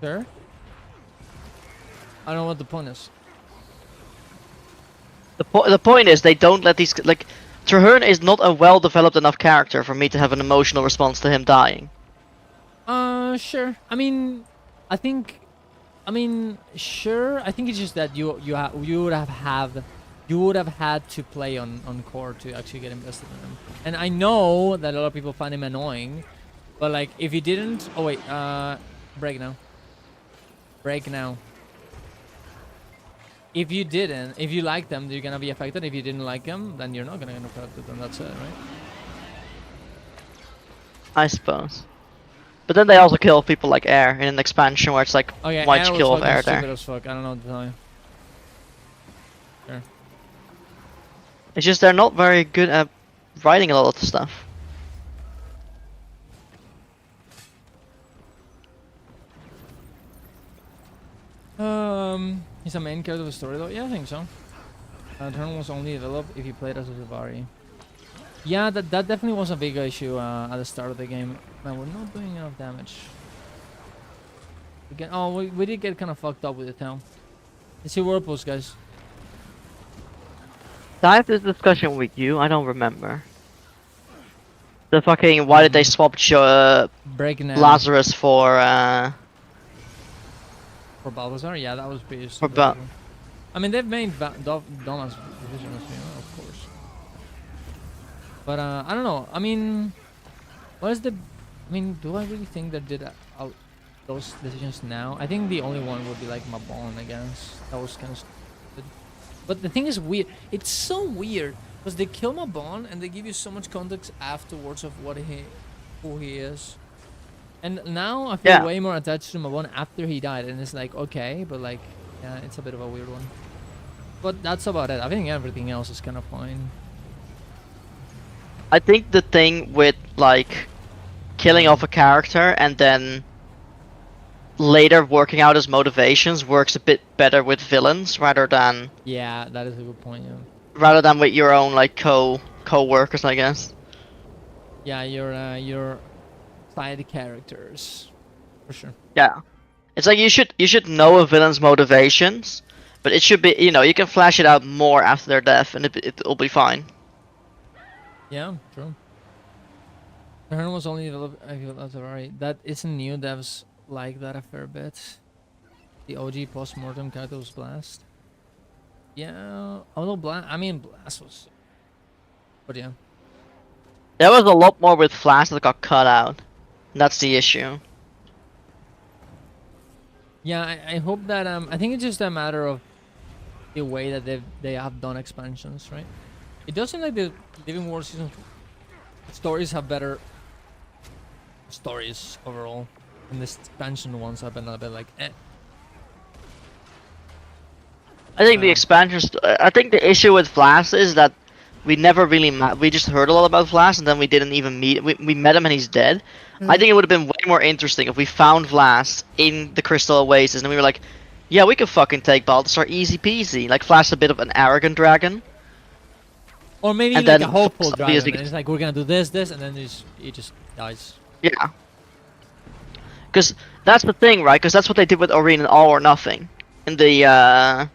Sure. I don't know what the point is. The point is, they don't let these, like, Traherne is not a well-developed enough character for me to have an emotional response to him dying. Sure. I mean, sure. I think it's just that you would have had to play on core to actually get invested in him. And I know that a lot of people find him annoying, but like if you didn't, oh wait, break now. If you like them, you're gonna be affected. If you didn't like them, then you're not gonna get affected, and that's it, right? I suppose. But then they also kill people like Air in an expansion where it's like, Oh yeah, why'd you kill off Air stupid there? as fuck. I don't know what to tell you. Sure. It's just they're not very good at writing a lot of the stuff. He's a main character of the story though? Yeah, I think so. Turn was only developed if you played as a Zavari. Yeah, that definitely was a big issue at the start of the game. Man, we're not doing enough damage. Again, oh, we did get kind of fucked up with the town. Let's see whirlpools, guys. Did I have this discussion with you? I don't remember. The fucking why did they swap Breaking Lazarus for Balthazar? Yeah, that was pretty for stupid. I mean, they've made Donald's decisions, you know, of course. But I don't know. I mean, what is the? I mean, do I really think they did those decisions now? I think the only one would be like Mabon, I guess. That was kind of stupid. But the thing is weird. It's so weird because they kill Mabon and they give you so much context afterwards of who he is. And now I feel way more attached to Mabon after he died, and it's like okay, but like yeah, it's a bit of a weird one. But that's about it. I think everything else is kind of fine. I think the thing with like killing off a character and then later working out his motivations works a bit better with villains rather than Yeah, that is a good point. Yeah. rather than with your own like co-workers, I guess. Yeah, your side characters, for sure. Yeah, it's like you should know a villain's motivations, but it should be you can flash it out more after their death, and it'll be fine. Yeah, true. The Hearn was only developed. I feel that's alright. That isn't new. Devs like that a fair bit. The OG post-mortem character was Blast. Yeah, although Blast. I mean, Blast was. But yeah. There was a lot more with Flash that got cut out. That's the issue. Yeah, I hope that I think it's just a matter of the way that they have done expansions, right? It does seem like the Living War season stories have better stories overall, and the expansion ones have been a bit like eh. I think the expansions. I think the issue with Flash is that we never really we just heard a lot about Flash, and then we didn't even meet. We met him and he's dead. I think it would have been way more interesting if we found Flash in the Crystal Oasis and we were like, yeah, we could fucking take Balthazar easy peasy. Like Flash, a bit of an arrogant dragon. Or maybe and like then a hopeful dragon. obviously- And it's like we're gonna do this, and then he just dies. Yeah. Because that's the thing, right? Because that's what they did with Oreen in All or Nothing. In the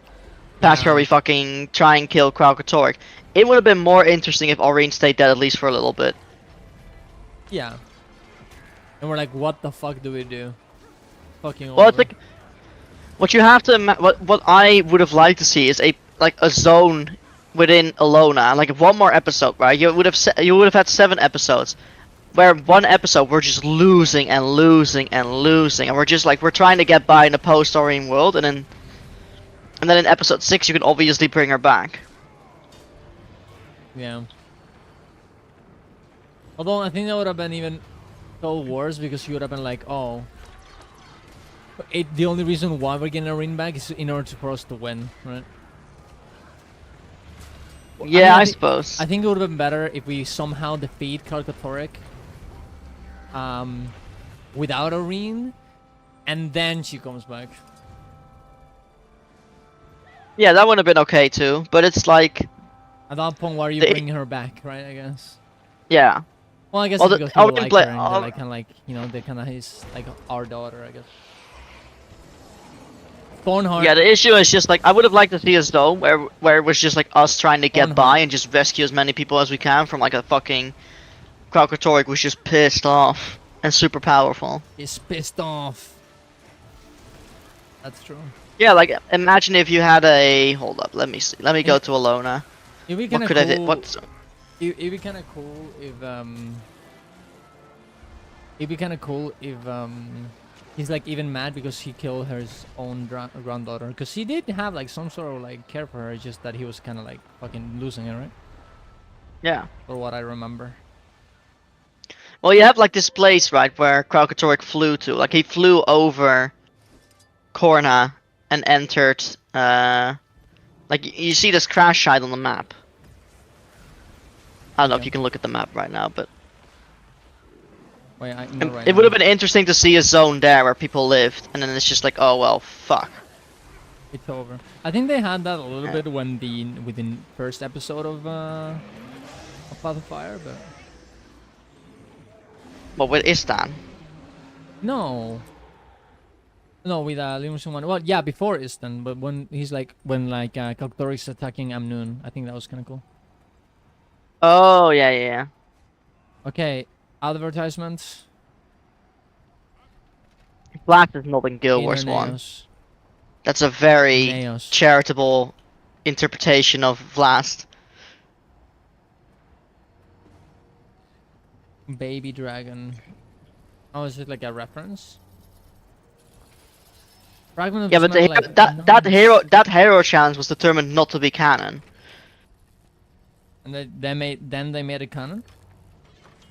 patch where we fucking try and kill Kralkatorrik. It would have been more interesting if Oreen stayed dead at least for a little bit. Yeah. And we're like, what the fuck do we do? Fucking Well, it's over. like what you have to what I would have liked to see is a zone within Alona, like one more episode, right? You would have had 7 episodes, where one episode we're just losing and losing and losing, and we're just like we're trying to get by in a post-Oreen world, and then in episode 6 you can obviously bring her back. Yeah. Although I think that would have been even so worse because you would have been like, oh, the only reason why we're getting a ring back is in order for us to win, right? Yeah, I suppose. I think it would have been better if we somehow defeat Kralkatorrik without a ring, and then she comes back. Yeah, that would have been okay too, but it's like At that point, why are you bringing her back, right? I guess. yeah. Well, I guess Well, it's because people like her and I'll- they're like, kind of like, you know, they kind of is like our daughter, I guess. Thornheart. Yeah, the issue is just like I would have liked to see a zone where it was just like us trying to get by and just rescue as many people as we can from like a fucking Kralkatorrik was just pissed off and super powerful. is pissed off. That's true. Yeah, like imagine if you had a hold up, let me see. Let me go to Alona. It'd be What kind of could cool. I do? What's It'd be kind of cool if It'd be kind of cool if he's like even mad because he killed his own granddaughter, because he did have like some sort of like care for her. It's just that he was kind of like fucking losing her, right? Yeah. For what I remember. Well, you have like this place, right, where Kralkatorrik flew to. Like he flew over Korna and entered Like you see this crash site on the map. I don't know if Yeah. you can look at the map right now, but Wait, not right it would now. have been interesting to see a zone there where people lived, and then it's just like, oh well, fuck. It's over. I think they had that a little Yeah. bit when within first episode of Path of Fire, but But with Istan, no. No, with Limusin one. Well, yeah, before Istan, but when he's like Kalktorix attacking Amnun, I think that was kind of cool. oh yeah. Okay, advertisements. Black is not in Guild Wars 1. Neos. That's a very Neos. charitable interpretation of Vlast. Baby dragon. Oh, is it like a reference? Fragment of Yeah, but smell, that hero challenge was determined not to be canon. And they made a canon.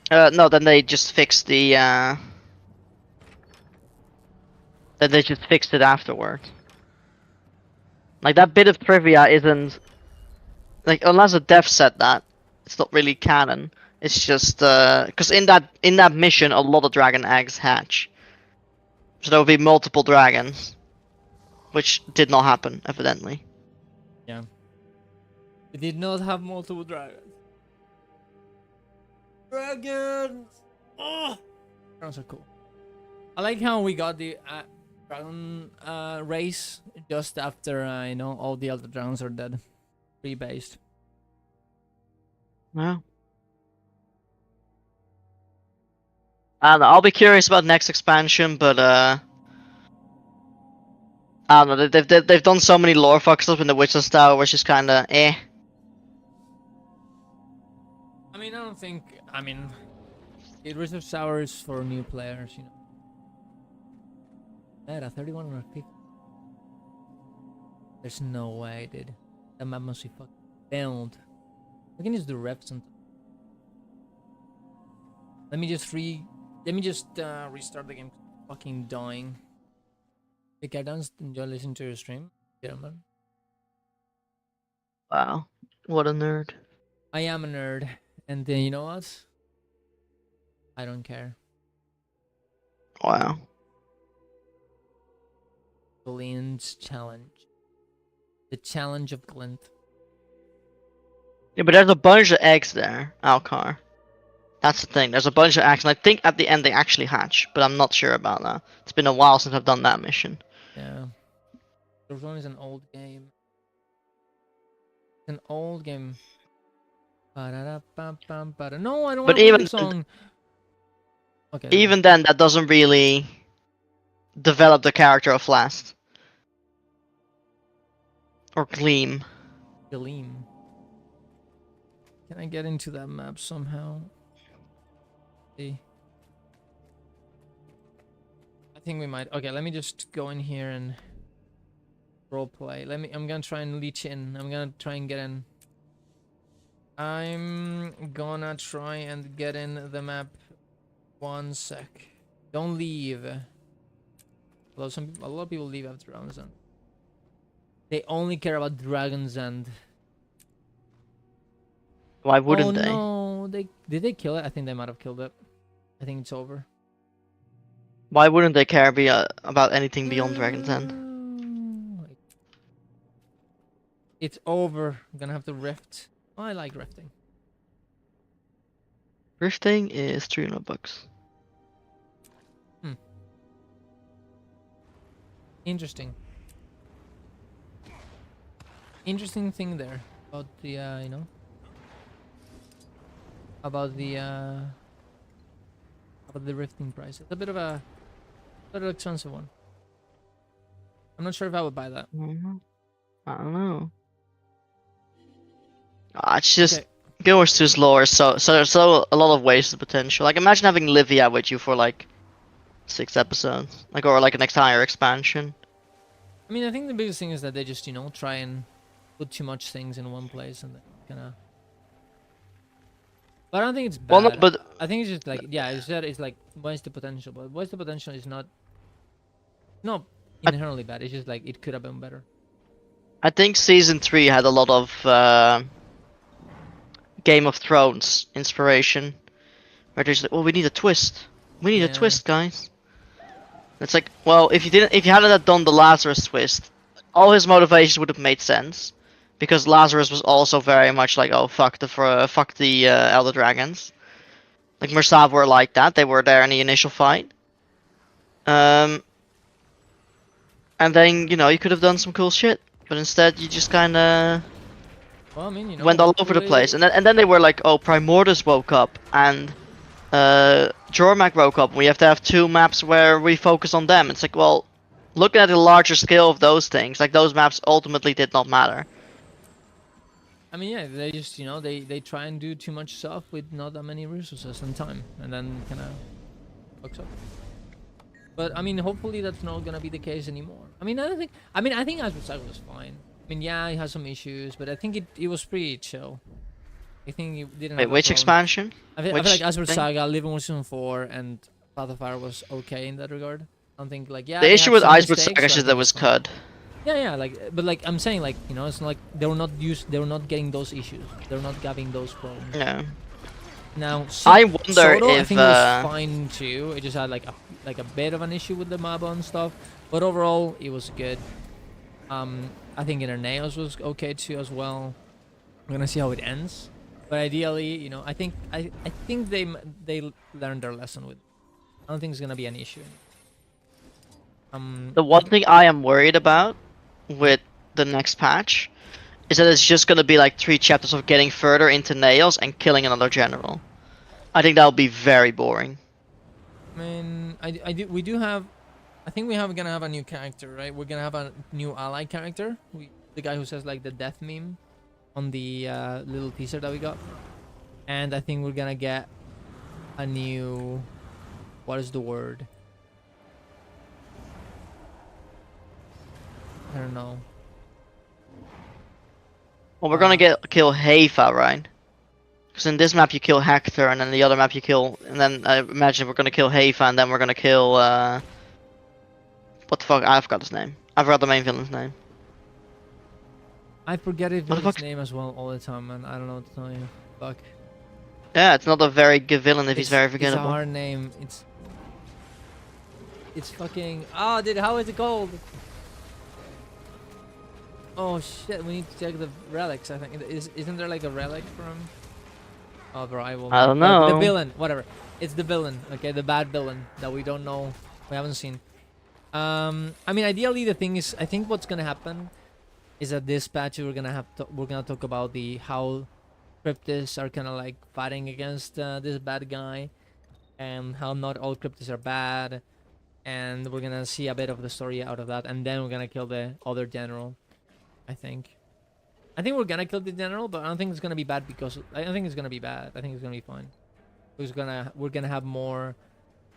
No, then they just fixed the. Then they just fixed it afterwards. Like that bit of trivia isn't. Like unless a dev said that, it's not really canon. It's just because in that mission a lot of dragon eggs hatch. So there will be multiple dragons, which did not happen evidently. Yeah. It did not have multiple dragons. Dragons! Oh! Dragons are cool. I like how we got the dragon race just after, all the other dragons are dead. Rebased. Yeah. I don't know, I'll be curious about next expansion, but I don't know. They've done so many lore fucks up in the Witcher style, which is kind of eh. I mean, I don't think... it reserves hours for new players, you know. Yeah, 31 or 50. There's no way, dude. That map must be fucking built. We can just do reps and... Let me just restart the game. Fucking dying. Hey, Cardans, enjoy listening to your stream. Yeah, man. Wow, what a nerd. I am a nerd. And you know what? I don't care. Wow. Glint's challenge. The challenge of Glint. Yeah, but there's a bunch of eggs there, Alcar. That's the thing. There's a bunch of eggs, and I think at the end they actually hatch, but I'm not sure about that. It's been a while since I've done that mission. Yeah. There's one is an old game. It's an old game. Ba-da-da-bam-bam-ba-da. No, I don't want But to play even the song. Okay. even then, that doesn't really develop the character of Last. Or Gleam. Gleam. Can I get into that map somehow? See. I think we might. Okay, let me just go in here and roleplay. I'm gonna try and leech in. I'm gonna try and get in. I'm gonna try and get in the map. 1 sec. Don't leave. Although a lot of people leave after Dragon's End. They only care about Dragon's End. Why wouldn't oh, they? No, did they kill it? I think they might have killed it. I think it's over. Why wouldn't they care about anything beyond Dragon's End? It's over. I'm gonna have to rift. Oh, I like rifting. Rifting is $300. Interesting. Interesting thing there about the about the rifting price. It's a bit of a little expensive one. I'm not sure if I would buy that. I don't know. It's just Okay. Guild Wars 2's lore, so there's a lot of wasted potential. Like imagine having Livia with you for like 6 episodes, like or like an entire expansion. I mean, I think the biggest thing is that they just try and put too much things in one place and then kind of. But I don't think it's bad. Well, no, but I think it's just like it's like waste the potential, but waste the potential is not inherently bad. It's just like it could have been better. I think season 3 had a lot of Game of Thrones inspiration. Where there's like, well, we need a twist. We need a Yeah. twist, guys. It's like, well, if you hadn't have done the Lazarus twist, all his motivations would have made sense, because Lazarus was also very much like, oh fuck the Elder Dragons. Like Mursav were like that. They were there in the initial fight. And then you could have done some cool shit, but instead you just kind of Well, I mean, you know, went all over the hopefully- place. And then they were like, oh, Primordus woke up and Jormak woke up. We have to have 2 maps where we focus on them. It's like, well, looking at the larger scale of those things, like those maps ultimately did not matter. I mean, yeah, they just, they try and do too much stuff with not that many resources and time, and then kind of fucks up. But I mean, hopefully that's not gonna be the case anymore. I mean, I think Azure was fine. I mean, yeah, it has some issues, but I think it was pretty chill. I think it didn't. Wait, have a which problem. expansion? I feel Which like Azure thing? Saga, Living with Season 4, and Path of Fire was okay in that regard. I don't think like, yeah. The they issue had with some Icebird mistakes, Saga but I is think that it's was fine. cut. Yeah, like, but like I'm saying, like, it's not like they were not getting those issues. They're not having those problems. Yeah. Now, I wonder Soto, I if, think it was fine too. It just had like a bit of an issue with the Maba and stuff, but overall it was good. I think Interneos was okay too as well. We're gonna see how it ends, but ideally, I think they learned their lesson with. I don't think it's gonna be an issue. The one thing I am worried about with the next patch is that it's just gonna be like 3 chapters of getting further into Nails and killing another general. I think that'll be very boring. I mean, we do have. I think gonna have a new character, right? We're gonna have a new ally character. The guy who says like the death meme on the little teaser that we got, and I think we're gonna get a new. What is the word? I don't know. Well, we're gonna kill Heifa, right? Because in this map you kill Hector, and then the other map you kill, and then I imagine we're gonna kill Heifa, and then we're gonna kill what the fuck? I forgot his name. I forgot the main villain's name. I forget his What the fuck? name as well all the time, man. I don't know what to tell you. Fuck. Yeah, it's not a very good villain if he's very It's a forgettable. hard name. It's fucking. Oh, dude, how is it called? Oh shit, we need to check the relics. I think isn't there like a relic from? Oh, bro, I will. I don't The know. villain, whatever. It's the villain. Okay, the bad villain that we don't know, we haven't seen. I mean, ideally, the thing is, I think what's gonna happen is that this patch we're gonna talk about how cryptids are kind of like fighting against this bad guy, and how not all cryptids are bad, and we're gonna see a bit of the story out of that, and then we're gonna kill the other general. I think we're gonna kill the general, but I don't think it's gonna be bad because I don't think it's gonna be bad. I think it's gonna be fine. We're gonna have more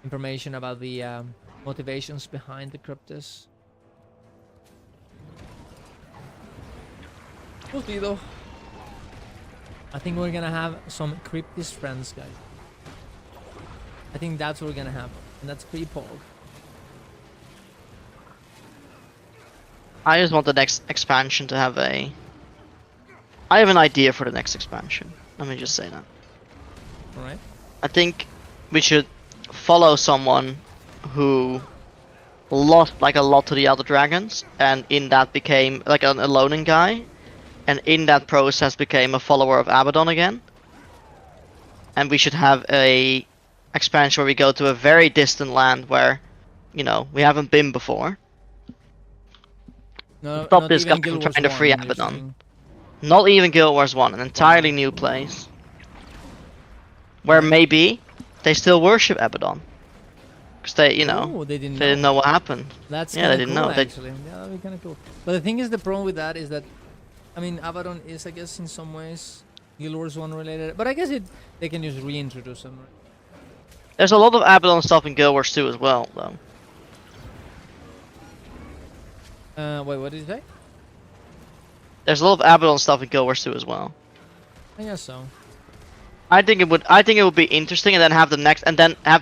information about the motivations behind the cryptids. We'll see though. I think we're gonna have some cryptid friends, guys. I think that's what we're gonna have, and that's pretty pog. I just want the next expansion to have a... I have an idea for the next expansion. Let me just say that. Alright. I think we should follow someone who lost like a lot to the other dragons, and in that became like a loning guy, and in that process became a follower of Abaddon again. And we should have a expansion where we go to a very distant land where, we haven't been before. No, Stop not this even guy Guild from Wars trying to 1, free you're Abaddon. saying. Not even Guild Wars 1, an entirely new place. Where maybe they still worship Abaddon. Because they, Oh, they didn't they didn't know what happened. That's Yeah, they kinda didn't cool, know. They- actually. Yeah, that'd be kind of cool. But the thing is, the problem with that is that, I mean, Abaddon is, I guess, in some ways, Guild Wars 1 related. But I guess they can just reintroduce them. Right? There's a lot of Abaddon stuff in Guild Wars 2 as well, though. Wait, what did you say? There's a lot of Abaddon stuff in Guild Wars 2 as well. I guess so. I think it would be interesting, and then have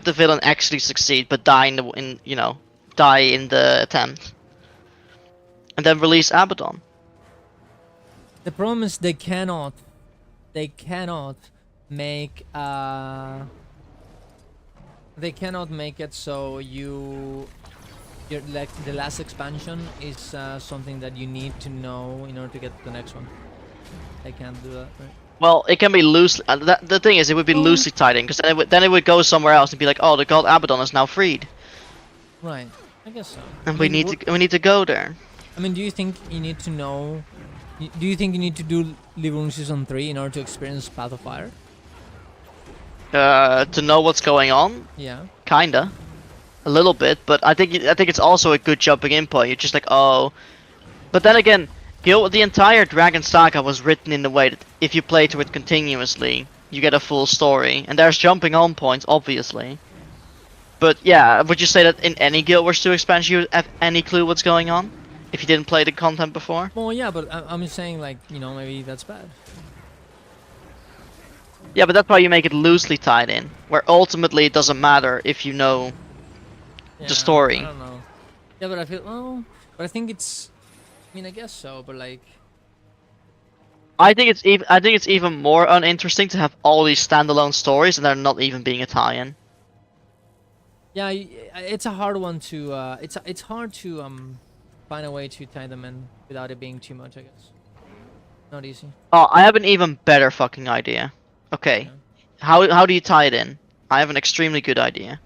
the villain actually succeed, but die in the attempt, and then release Abaddon. The problem is they cannot make they cannot make it so your like the last expansion is something that you need to know in order to get to the next one. They can't do that, right? Well, it can be loosely. The thing is, it would be loosely tied in, because then it would go somewhere else and be like, oh, the god Abaddon is now freed, Right. I guess so. and I we mean, need to go there. I mean, do you think you need to know? Do you think you need to do Liverpool Season 3 in order to experience Path of Fire? To know what's going on, Yeah. kinda, a little bit, but I think it's also a good jumping in point. You're just like, oh, but then again, the entire Dragon Saga was written in the way that if you play through it continuously, you get a full story, and there's jumping on points, obviously. But yeah, would you say that in any Guild Wars 2 expansion you would have any clue what's going on if you didn't play the content before? Well, yeah, but I'm just saying, like, you know, maybe that's bad. Yeah, but that's why you make it loosely tied in, where ultimately it doesn't matter if you know Yeah, the story. I don't know. Yeah, but I feel but I think it's. I mean, I guess so, but like. I think it's even more uninteresting to have all these standalone stories and they're not even being a tie-in. Yeah, it's a hard one to. It's hard to find a way to tie them in without it being too much. I guess. Not easy. Oh, I have an even better fucking idea. Okay, Yeah. how do you tie it in? I have an extremely good idea.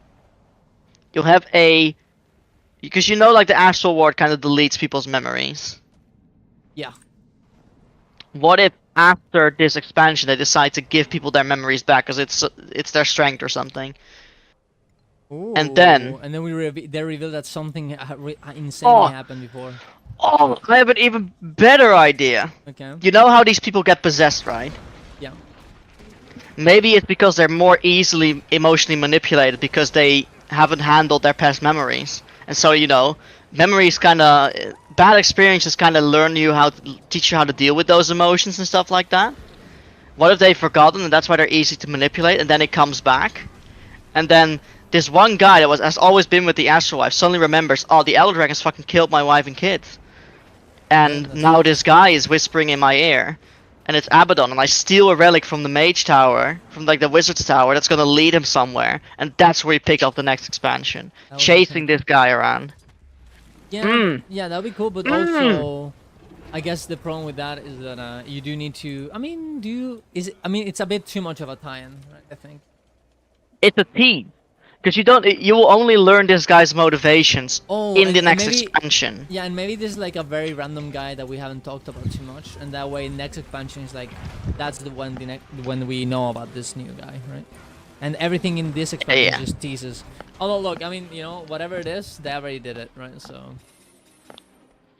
You'll have because you know, like, the Astral Ward kind of deletes people's memories. Yeah. What if after this expansion they decide to give people their memories back because it's their strength or something? And then they reveal that something insanely happened before. Oh, I have an even better idea. Okay. You know how these people get possessed, right? Yeah. Maybe it's because they're more easily emotionally manipulated because they haven't handled their past memories. And so, you know, memories bad experiences teach you how to deal with those emotions and stuff like that. What if they've forgotten and that's why they're easy to manipulate, and then it comes back? And then this one guy that has always been with the Astral Wife suddenly remembers, oh, the Elder Dragons fucking killed my wife and kids. And now this guy is whispering in my ear, and it's Abaddon, and I steal a relic from the Mage Tower, from like the Wizard's Tower, that's gonna lead him somewhere, and that's where he picked up the next expansion, chasing this guy around. Yeah, yeah, that'd be cool, but also, I guess the problem with that is that you do need to. I mean, it's a bit too much of a tie-in, right? I think. It's a team. Because you will only learn this guy's motivations in the next expansion. Yeah, and maybe this is like a very random guy that we haven't talked about too much, and that way next expansion is like, that's the one when we know about this new guy, right? And everything in this expansion just teases. Although, look, I mean, you know, whatever it is, they already did it, right? So.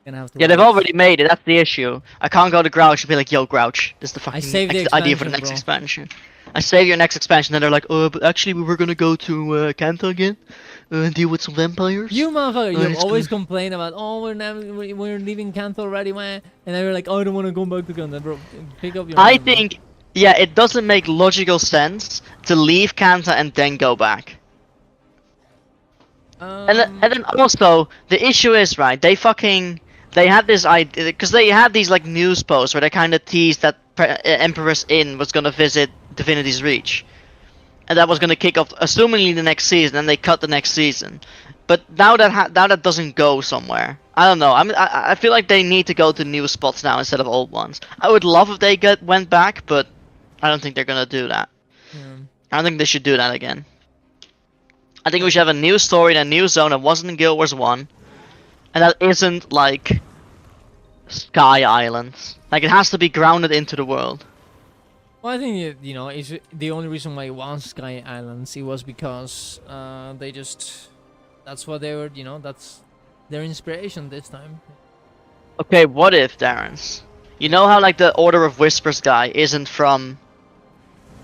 Gonna have to Yeah, they've already made it, that's the issue. I can't go to Grouch and be like, yo, Grouch, this is the fucking idea for the next expansion. I save your next expansion, and they're like, oh, but actually we were gonna go to Kanto again, and deal with some vampires. You motherfucker, you always complain about, oh, we're leaving Kanto already, man. And then you're like, oh, I don't want to go back to Kanto, bro. Pick up your think, yeah, it doesn't make logical sense to leave Kanto and then go back. And then also, the issue is, right, they had this idea, because they had these like news posts where they kind of teased that Empress Inn was gonna visit Divinity's Reach, and that was gonna kick off, assumingly, the next season, and they cut the next season. But now that doesn't go somewhere. I don't know. I feel like they need to go to new spots now instead of old ones. I would love if they went back, but I don't think they're gonna do that. I don't think they should do that again. I think we should have a new story and a new zone that wasn't in Guild Wars 1, and that isn't like Sky Islands. Like, it has to be grounded into the world. Well, I think you know, it's the only reason why it was Sky Islands. It was because that's what they were. You know, that's their inspiration this time. Okay, what if, Darren? You know how like the Order of Whispers guy isn't from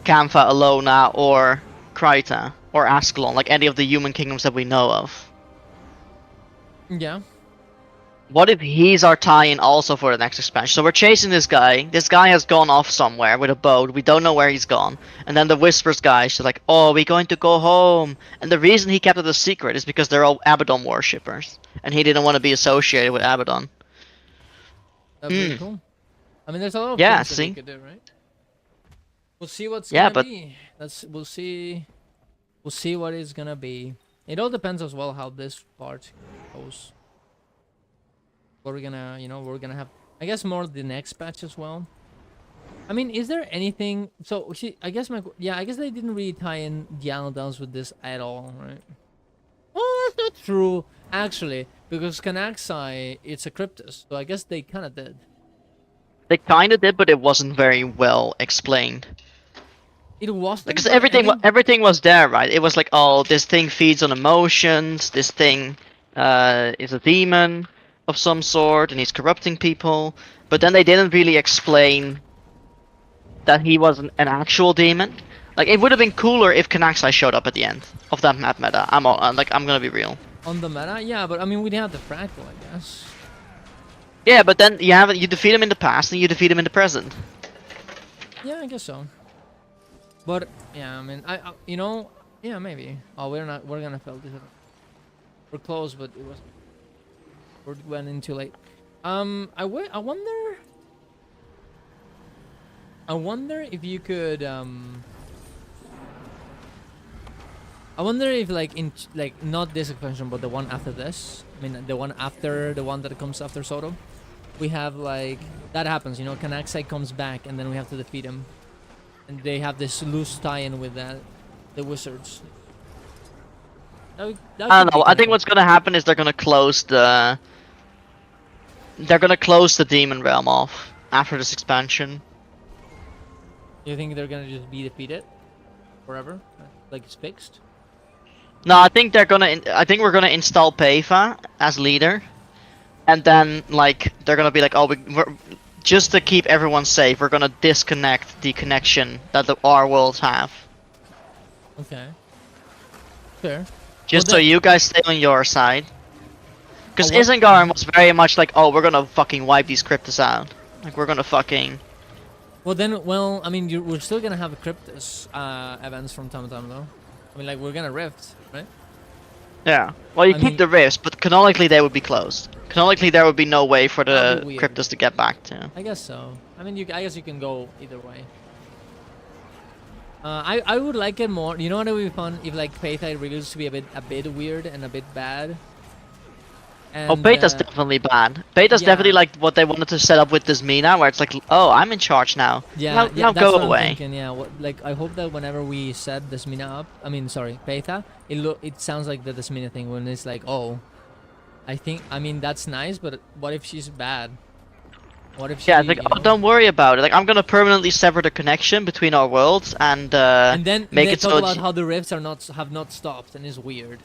Kampha, Alona, or Kryta, or Ascalon, like any of the human kingdoms that we know of? Yeah. What if he's our tie-in also for the next expansion? So we're chasing this guy. This guy has gone off somewhere with a boat. We don't know where he's gone. And then the Whispers guy is like, oh, we're going to go home. And the reason he kept it a secret is because they're all Abaddon worshippers. And he didn't want to be associated with Abaddon. That'd be cool. I mean, there's a lot of Yeah, things that see? we could do, right? We'll see what's Yeah, gonna but- be. We'll see. We'll see what it's gonna be. It all depends as well how this part goes. What we're gonna, we're gonna have. I guess more the next patch as well. I mean, is there anything? So, see, I guess I guess they didn't really tie in the Downs with this at all, right? Oh, that's not true, actually, because Kanaxai, it's a Cryptus, so I guess they kind of did. They kind of did, but it wasn't very well explained. It wasn't Because but I think- everything was there, right? It was like, oh, this thing feeds on emotions. This thing is a demon of some sort, and he's corrupting people. But then they didn't really explain that he was an actual demon. Like, it would have been cooler if Kanaxai showed up at the end of that map meta. I'm gonna be real. On the meta, yeah, but I mean, we'd have the fractal, I guess. Yeah, but then you defeat him in the past and you defeat him in the present. Yeah, I guess so. But yeah, I mean, yeah, maybe. Oh, we're gonna fail this. We're close, but it was. We went in too late. I wonder. I wonder if you could I wonder if not this expansion, but the one after this. I mean, the one after the one that comes after Soto. We have that happens, Kanaxai comes back and then we have to defeat him. And they have this loose tie-in with the wizards. I don't know. I think what's gonna happen is they're gonna close the demon realm off after this expansion. You think they're gonna just be defeated forever? Like it's fixed? No, I think we're gonna install Peva as leader, and then they're gonna be like, oh, we're just to keep everyone safe, we're gonna disconnect the connection that our worlds have. Okay. Fair. Just Well, so then- you guys stay on your side. Because what- Isengard was very much like, oh, we're gonna fucking wipe these cryptos out. Like, we're gonna fucking... Well, I mean, we're still gonna have Cryptus events from time to time, though. I mean, we're gonna Rift, right? Yeah. Well, you I keep mean- the rifts, but canonically they would be closed. Canonically there would be no way for That'd the be weird. cryptos to get back to. I guess so. I mean, I guess you can go either way. I would like it more. You know what would be fun if Paytide really used to be a bit weird and a bit bad. And, Oh, Beta's definitely bad. Beta's yeah. definitely like what they wanted to set up with this Mina, where it's like, oh, I'm in charge now. Yeah, now that's go what I'm away. thinking, yeah, I hope that whenever we set this Mina up, I mean, sorry, Paytha, it sounds like the Desmina thing when it's like, oh, I mean, that's nice, but what if she's bad? What if she? Yeah, it's like, you oh, know? don't worry about it. Like, I'm gonna permanently sever the connection between our worlds and then make they it talk so. about how the rifts have not stopped and it's weird.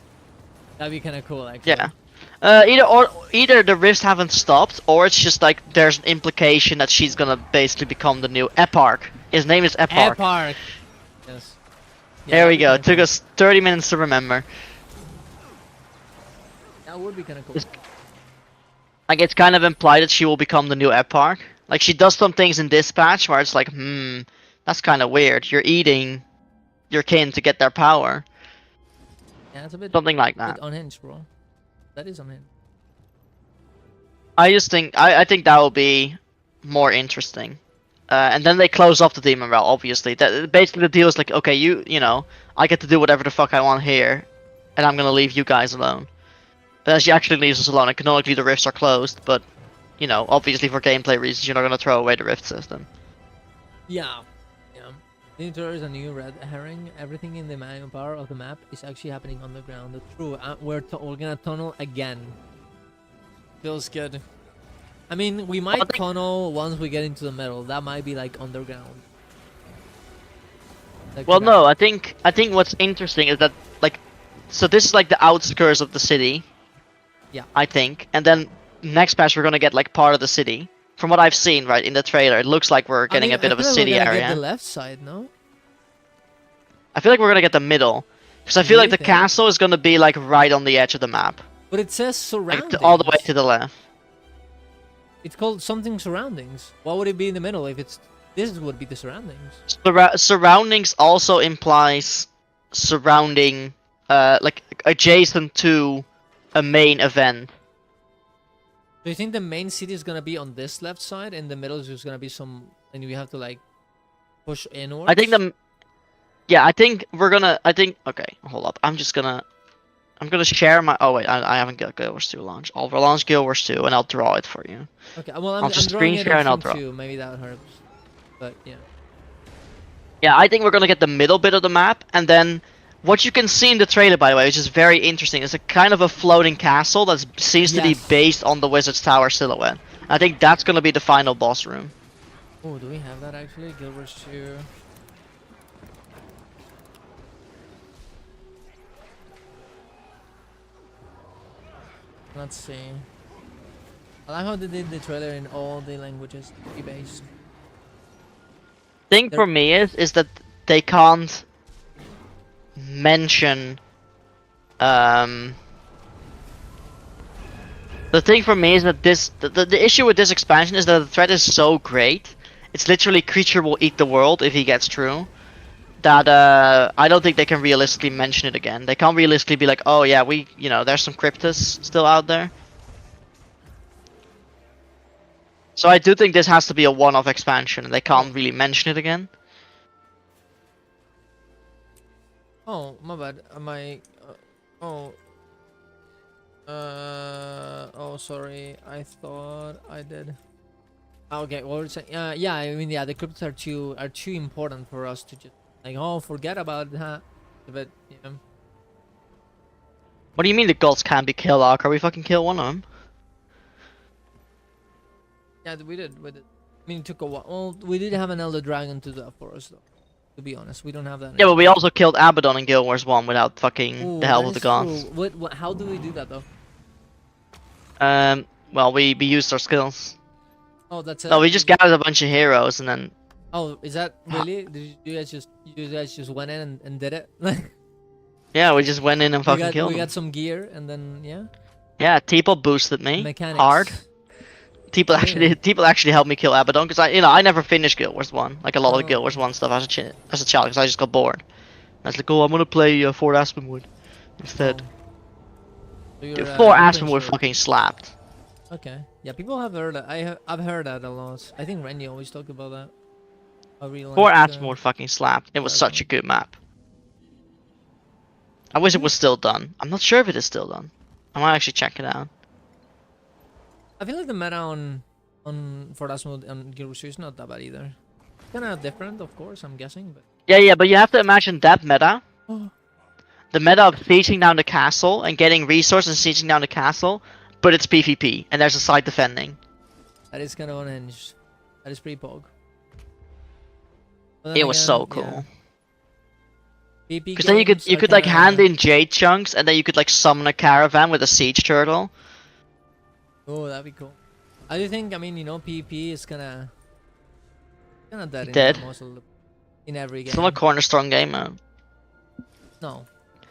That'd be kind of cool, actually. Yeah. Either the rifts haven't stopped, or it's just like there's an implication that she's gonna basically become the new Eparch. His name is Eparch. Eparch. Yes. Yeah, There we that'd be go. kinda Took cool. us 30 minutes to remember. That would be kind of cool. It's- Like, it's kind of implied that she will become the new Eparch. Like, she does some things in Dispatch where it's like, that's kind of weird. You're eating your kin to get their power. Yeah, it's a bit, Something like bit that. unhinged, bro. That is unhinged. I just think, I think that will be more interesting. And then they close off the Demon Realm, obviously. Basically, the deal is like, okay, you know, I get to do whatever the fuck I want here, and I'm gonna leave you guys alone. But she actually leaves us alone, and canonically the rifts are closed, but, you know, obviously for gameplay reasons, you're not gonna throw away the rift system. Yeah. Yeah. Inventory is a new red herring. Everything in the manual power of the map is actually happening on the ground. True. We're gonna tunnel again. Feels good. I mean, we might think- tunnel once we get into the middle. That might be like underground. That Well, could no, I think what's interesting is that, like, so this is like the outskirts of the city. Yeah. I think, and then next patch we're gonna get like part of the city. From what I've seen, right in the trailer, it looks like we're getting I mean, a bit I of a feel like city we're gonna area. Get the left side, no? I feel like we're gonna get the middle, because I feel like the Really? castle is gonna be like right on the edge of the map, But it says like surroundings. all the way to the left. It's called something surroundings. Why would it be in the middle if it's? This would be the surroundings. Surroundings also implies surrounding, like adjacent to a main event. Do you think the main city is gonna be on this left side? In the middle is just gonna be some, and we have to like push inwards. I think yeah, I think we're gonna. I think okay. Hold up. I'm gonna share my. Oh wait, I haven't got Guild Wars 2 launch. I'll launch Guild Wars 2 and I'll draw it for you. Okay. Well, I'll I'm just drawing screen it share on and I'll stream draw. too. Maybe that helps. But yeah. Yeah, I think we're gonna get the middle bit of the map, and then what you can see in the trailer, by the way, which is very interesting, is a kind of a floating castle that seems to be Yes. based on the Wizard's Tower silhouette. I think that's gonna be the final boss room. Oh, do we have that actually? Guild Wars 2. Let's see. I like how they did the trailer in all the languages based. Thing There- for me is that they can't mention the thing for me is that the issue with this expansion is that the threat is so great. It's literally creature will eat the world if he gets true. That I don't think they can realistically mention it again. They can't realistically be like, oh yeah, there's some cryptus still out there. So I do think this has to be a one-off expansion, and they can't really mention it again. Oh, my bad. Am I? Oh. Oh, sorry. I thought I did. Okay. Well, we're saying, yeah. I mean, yeah. The crypts are too important for us to just like, oh, forget about that. But yeah. What do you mean the gods can't be killed, Ark? We fucking kill one of them? Yeah, we did. I mean, it took a while. Well, we did have an Elder Dragon to do that for us, though. To be honest, we don't have that. Yeah, but we also killed Abaddon in Guild Wars 1 without fucking Ooh, the help that of the is gods. true. What? How do we do that though? Well, we used our skills. Oh, that's it. No, we just gathered a bunch of heroes and then. Oh, is that really? Did you guys just went in and did it? Yeah, we just went in and fucking killed we them. got some gear and then yeah. Yeah, Teeple boosted me Mechanics. hard. Teeple actually helped me kill Abaddon because I never finished Guild Wars 1 like a lot of Guild Wars 1 stuff as a child because I just got bored. I was like, oh, I'm gonna play Fort Aspenwood instead. So you're, Dude, Fort you're Aspenwood pretty sure. fucking slapped. Okay. Yeah, people have heard that. I've heard that a lot. I think Randy always talked about that. I really Fort liked, Aspenwood fucking slapped. It was Fort such a good map. I wish it was still done. I'm not sure if it is still done. I might actually check it out. I feel like the meta on Fort Aspenwood and Guild Wars 2 is not that bad either. Kind of different, of course. I'm guessing, but Yeah, but you have to imagine that meta. The meta of sieging down the castle and getting resources and sieging down the castle, but it's PvP and there's a side defending. that is kind of unhinged. That is pretty pog. But then It was again, so yeah. cool. PvP Because then you games are could like kinda- hand in jade chunks and then you could like summon a caravan with a siege turtle. Oh, that'd be cool. I do think, I mean, PvP is kind of dead. Dead? In every game. It's not a cornerstone game, man. No.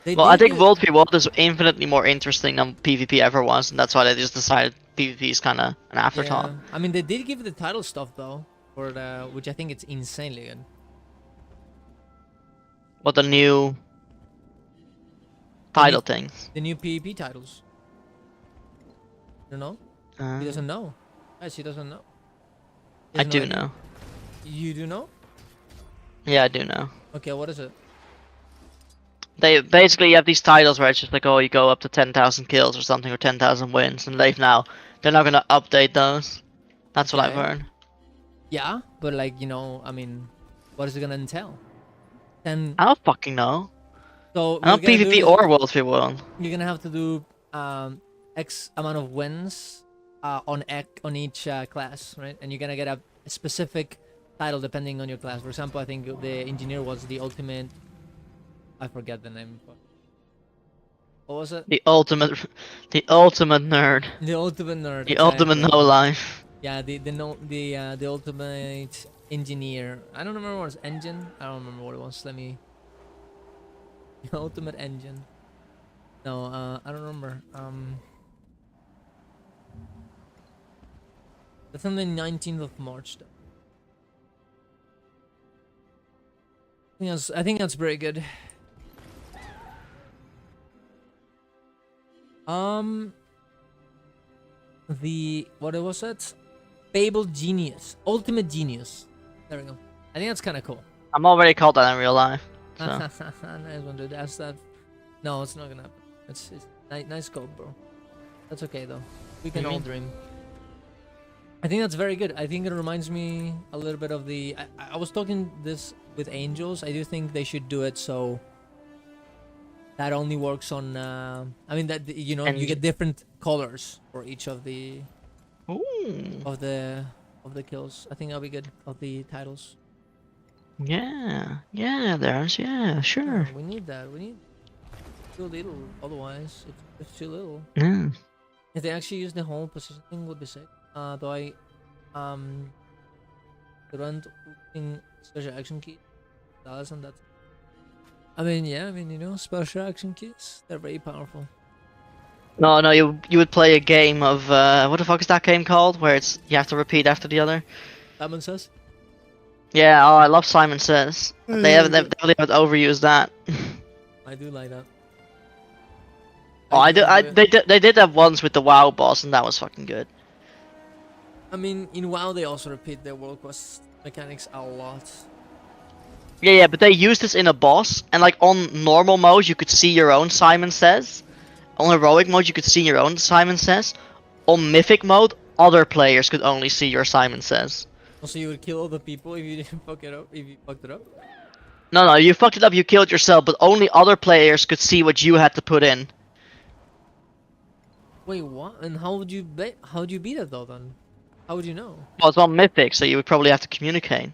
Well, I think World v World is infinitely more interesting than PvP ever was, and that's why they just decided PvP is kind of an afterthought. I mean, they did give the title stuff though, for the which I think it's insanely good. What the new title things? The new PvP titles. You know? He doesn't know. Yes, he doesn't know. He I has no do idea. know. You do know? Yeah, I do know. Okay, what is it? They basically have these titles where it's just like, oh, you go up to 10,000 kills or something, or 10,000 wins, and they're not gonna update those. That's what I've Okay. heard. Yeah, but like, I mean, what is it gonna entail? And I don't fucking know. so I don't you're gonna PvP do- or World v World. You're gonna have to do X amount of wins on each class, right? And you're gonna get a specific title depending on your class. For example, I think the engineer was the ultimate. I forget the name. What was it? The ultimate nerd. The ultimate nerd. The ultimate exactly. no life. Yeah, the ultimate engineer. I don't remember what it was. Engine. I don't remember what it was. Let me. The ultimate engine. No, I don't remember. That's on the 19th of March, though. I think that's very good. the what was it? Fabled Genius, Ultimate Genius. There we go. I think that's kind of cool. I'm already called that in real life. So. Nice one, dude. That's that. No, it's not gonna happen. It's nice scope, bro. That's okay though. We can all dream. I think that's very good. I think it reminds me a little bit of the. I was talking this with Angels. I do think they should do it so that only works on. I mean that you know you get different colors for each of the. Ooh. Of the kills. I think that'll be good. Of the titles. Yeah, there's sure. We need that. We need too little. Otherwise, it's too little. Yeah. If they actually use the whole positioning, would be sick. Though I run in special action keys. And that's. I mean, yeah. I mean, you know, special action keys. They're very powerful. No, you would play a game of what the fuck is that game called? Where it's you have to repeat after the other. Simon Says. Yeah, oh, I love Simon Says. They've definitely overused that. I do like that. They did that once with the WoW boss, and that was fucking good. I mean, in WoW they also repeat their world quest mechanics a lot. Yeah, but they used this in a boss, and like on normal mode you could see your own Simon Says. On heroic mode you could see your own Simon Says. On mythic mode, other players could only see your Simon Says. Also, you would kill other people if you didn't fuck it up. If you fucked it up. No, you fucked it up. You killed yourself, but only other players could see what you had to put in. Wait, what? And how would you beat it though? Then, how would you know? Well, it's on mythic, so you would probably have to communicate.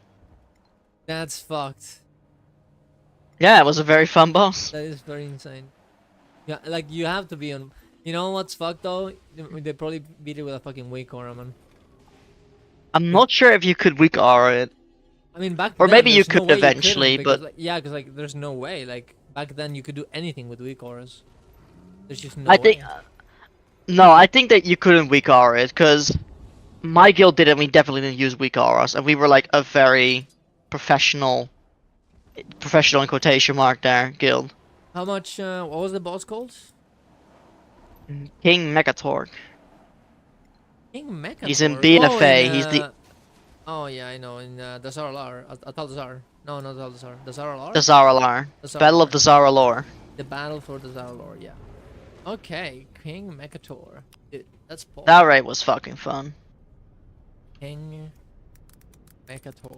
That's fucked. Yeah, it was a very fun boss. That is very insane. Yeah, like you have to be on. You know what's fucked though? They probably beat it with a fucking weak aura, man. I'm not sure if you could weak aura it. I mean, back or then, maybe you there's no could way eventually, because, but like, yeah, because like there's no way. Like back then, you could do anything with weak auras. There's just no I think way. no, I think that you couldn't weak aura it because my guild did it. And we definitely didn't use weak auras, and we were like a very professional in quotation mark there guild. How much? What was the boss called? King Megatorg. King Mechator. He's in Beta Fey. In, He's the. Oh yeah, I know. In the Zaralar, Atal'Dazar. No, not Atal'Dazar. The Zaralar. The Zaralar. Battle of the Zaralar. The battle for the Zaralar. Yeah. Okay, King Mechator. Dude, that's Paul. That raid was fucking fun. King Mechator.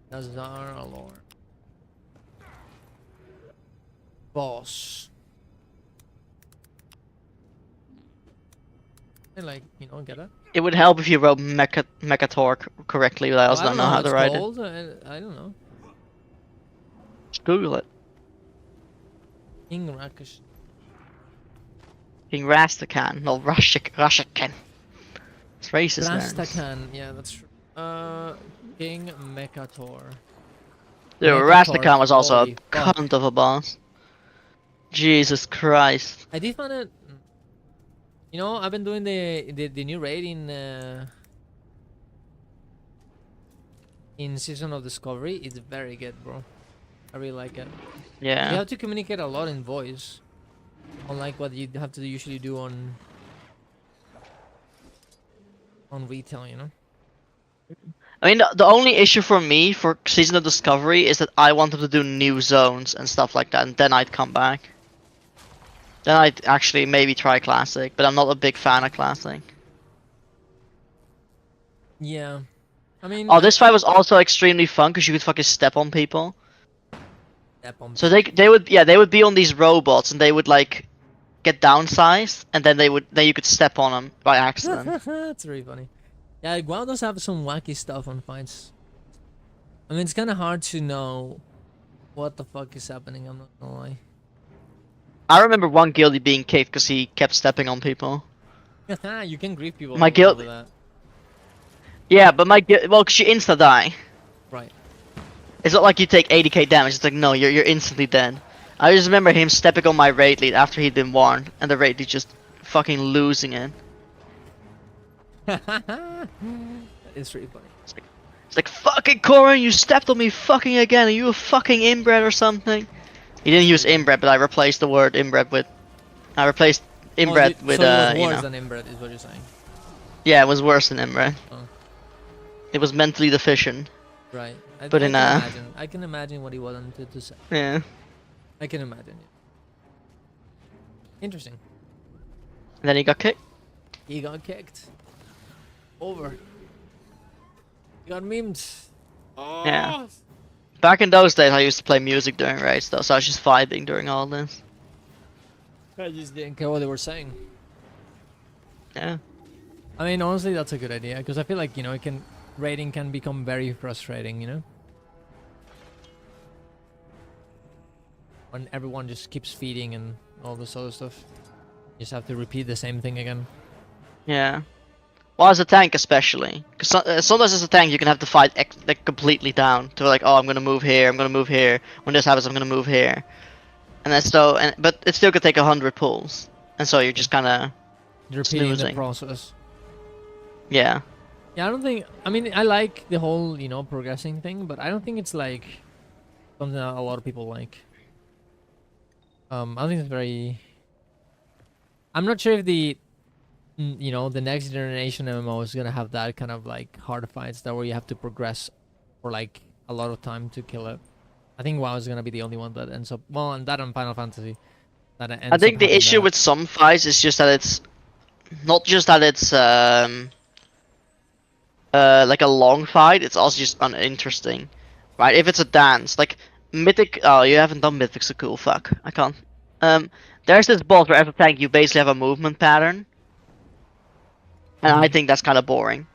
The Zaralar. Boss. And like, you know, get it? It would help if you wrote Mechator correctly, but I also don't know how to write it. I don't know. Just Google it. King Rakish. King Rastakan, no Rashakan. It's racist. Rastakan, yeah, that's true. King Mechator. Dude, Mechator, Rastakan was also a holy fuck. cunt of a boss. Jesus Christ. I did find it. You know, I've been doing the new raid in Season of Discovery. It's very good, bro. I really like it. Yeah. You have to communicate a lot in voice, unlike what you have to usually do on retail. You know. I mean, the only issue for me for Season of Discovery is that I want them to do new zones and stuff like that, and then I'd come back. Then I'd actually maybe try Classic, but I'm not a big fan of Classic. Yeah. I mean. Oh, this fight was also extremely fun because you could fucking step on people. Step on So they would be on these robots and they would like get downsized, and then you could step on them by accident. That's really funny. Yeah, WoW does have some wacky stuff on fights. I mean, it's kind of hard to know what the fuck is happening. I'm not gonna lie. I remember one guildie being kicked because he kept stepping on people. You can grief people. My guild. Over that. Yeah, but well, cause you insta die. Right. It's not like you take 80k damage. It's like no, you're instantly dead. I just remember him stepping on my raid lead after he'd been warned, and the raid lead just fucking losing it. It's really funny. It's like fucking Corin, you stepped on me fucking again. Are you a fucking inbred or something? He didn't use inbred, but I replaced the word inbred with. I replaced inbred with so it was you worse know. than inbred, is what you're saying. Yeah, it was worse than inbred. Oh. It was mentally deficient. Right. But I in can a- imagine. I can imagine what he wanted to say. Yeah. I can imagine. Interesting. And then he got kicked. He got kicked. Over. He got memed. Yeah. Back in those days, I used to play music during raids, though, so I was just vibing during all this. I just didn't care what they were saying. Yeah. I mean, honestly, that's a good idea because I feel like, you know, raiding can become very frustrating, you know? When everyone just keeps feeding and all this other stuff. You just have to repeat the same thing again. Yeah. Well, as a tank especially. Because sometimes as a tank you can have to fight like completely down. To like, oh, I'm gonna move here, I'm gonna move here. When this happens, I'm gonna move here. And that's but it still could take 100 pulls. And so you're just kinda Repeating the snoozing. process. Yeah. Yeah, I don't think... I mean, I like the whole, you know, progressing thing, but I don't think it's like something that a lot of people like. I don't think it's very... I'm not sure if the... you know, the next generation MMO is gonna have that kind of like hard fights that where you have to progress for like a lot of time to kill it. I think WoW is gonna be the only one that ends up and that on Final Fantasy. That ends I think up the having issue that. with some fights is just that it's not just that it's like a long fight, it's also just uninteresting. Right? If it's a dance, like Mythic, oh, you haven't done Mythic, so cool, fuck. I can't. There's this boss where as a tank you basically have a movement pattern. And I think that's kind of boring.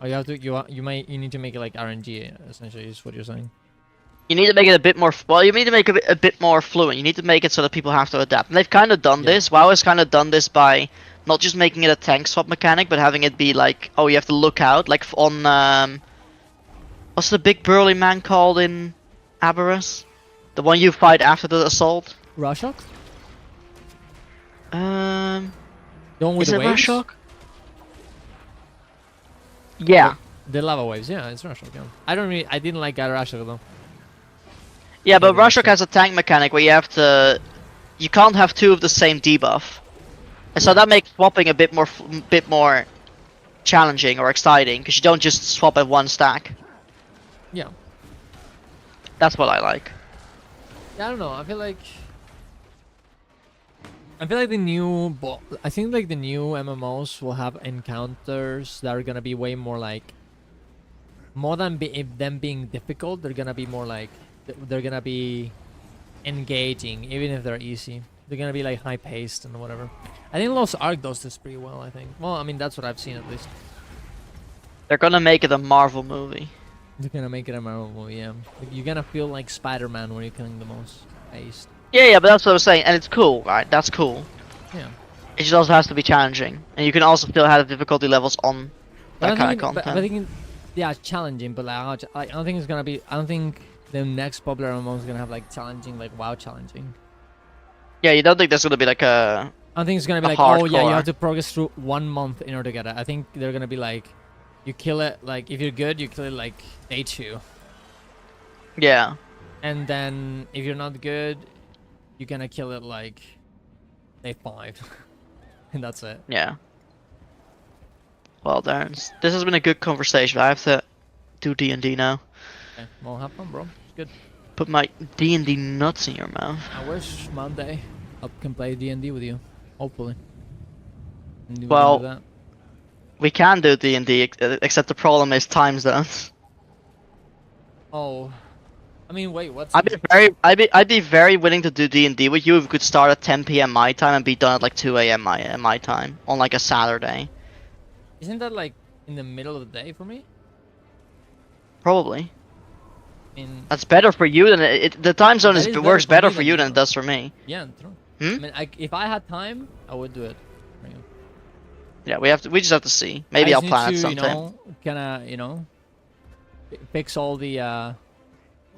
Oh, you have to you need to make it like RNG essentially is what you're saying. You need to make it a bit more. Well, you need to make it a bit more fluent. You need to make it so that people have to adapt. And they've kind of done this. WoW has kind of done this by not just making it a tank swap mechanic, but having it be like, oh, you have to look out, like on what's the big burly man called in Aberrus? The one you fight after the assault. Rashok? Um, The one with is the it waves? Rashok? Yeah. The lava waves, yeah, it's Rashok. Yeah. I didn't like Rashok though. Yeah, but Maybe Rashok has a tank mechanic where you have to, you can't have two of the same debuff, and so that makes swapping a bit more challenging or exciting because you don't just swap at one stack. Yeah. That's what I like. Yeah, I don't know. I feel like the new I think like the new MMOs will have encounters that are gonna be way more like more than them being difficult. They're gonna be more like they're gonna be engaging, even if they're easy. They're gonna be like high paced and whatever. I think Lost Ark does this pretty well. I think. Well, I mean that's what I've seen at least. They're gonna make it a Marvel movie. They're gonna make it a Marvel movie. Yeah, like, you're gonna feel like Spider-Man when you're killing the most paced. Yeah, but that's what I was saying, and it's cool, right? That's cool. Yeah. It just also has to be challenging, and you can also still have difficulty levels on that kind of content. But I think, yeah, challenging, but like, I don't think it's gonna be. I don't think the next popular MMO is gonna have like challenging, like WoW challenging. Yeah, you don't think there's gonna be like a... I don't think it's gonna be A like, oh yeah, you hardcore. have to progress through 1 month in order to get it. I think they're gonna be like, you kill it like if you're good, you kill it like day 2, Yeah. and then if you're not good, you're gonna kill it like day 5, and that's it. Yeah. Well, Darren, this has been a good conversation. I have to do D&D now. Okay, well, have fun, bro. It's good. Put my D&D nuts in your mouth. I wish Monday I can play D&D with you, hopefully. And we can Well, do that. we can do D&D, except the problem is time zones. Oh, I mean, wait, what's? I'd be very willing to do D&D with you if we could start at 10 p.m. my time and be done at like 2 a.m. my time on like a Saturday. Isn't that like in the middle of the day for me? Probably. I mean, That's better for you than the time zone That is better works for better me for than you you, than it though. does for me. yeah, true. Hmm? I mean, if I had time, I would do it. for you. Yeah, we just have to see. Maybe I I'll just plan it need to, sometime. You know, kinda, you know, fix all the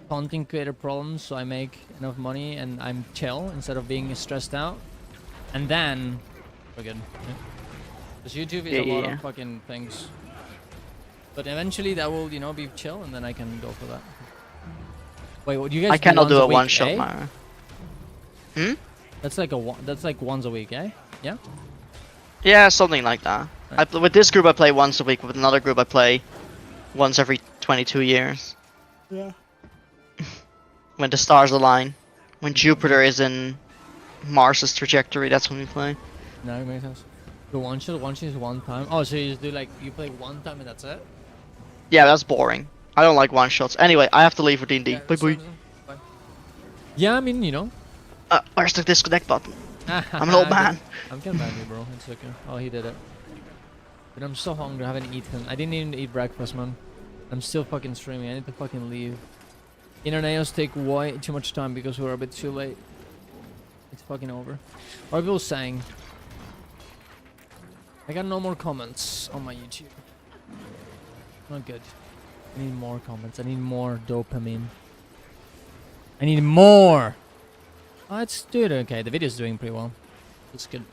content creator problems so I make enough money and I'm chill instead of being stressed out. And then we're good. Because YouTube is a lot of fucking things. But eventually that will, you know, be chill and then I can go for that. Wait, what do you guys I cannot do a week, one shot, eh? man. Hmm? That's like that's like once a week, eh? Yeah. Yeah, something like that. With this group I play once a week. With another group I play once every 22 years. Yeah. When the stars align. When Jupiter is in Mars's trajectory, that's when we play. No, it makes sense. The one shot is one time. Oh, so you just do like you play one time and that's it? Yeah, that's boring. I don't like one shots. Anyway, I have to leave for D&D. Yeah, Bye bye. bye. Yeah, I mean, you know. Where's the disconnect button? I'm an old man. I'm getting back to you, bro. It's okay. Oh, he did it. But I'm so hungry. I haven't eaten. I didn't even eat breakfast, man. I'm still fucking streaming. I need to fucking leave. Internails take way too much time because we're a bit too late. It's fucking over. What are people saying? I got no more comments on my YouTube. Not good. I need more comments. I need more dopamine. I need more! Oh, it's doing okay. The video's doing pretty well. It's good.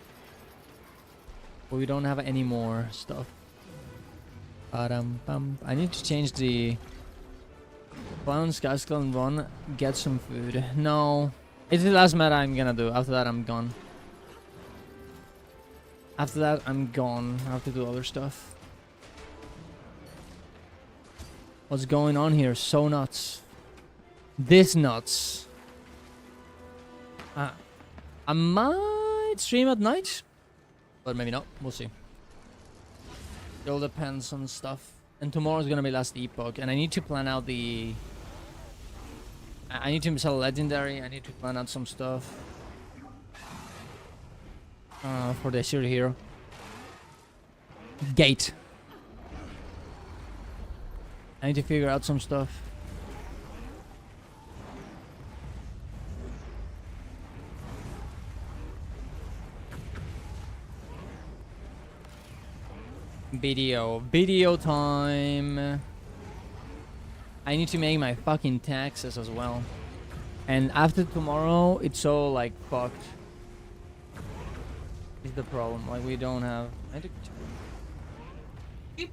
But we don't have any more stuff. I need to change the Clown Skyskull and run. Get some food. No. It's the last meta I'm gonna do. After that, I'm gone. After that, I'm gone. I have to do other stuff. What's going on here? So nuts. This nuts. I might stream at night, but maybe not. We'll see. It all depends on stuff. And tomorrow's gonna be last epoch, and I need to plan out the. I need to sell legendary. I need to plan out some stuff for the Zero Hero Gate. I need to figure out some stuff. Video time. I need to make my fucking taxes as well. And after tomorrow, it's all like fucked. Is the problem? Like we don't have 3%.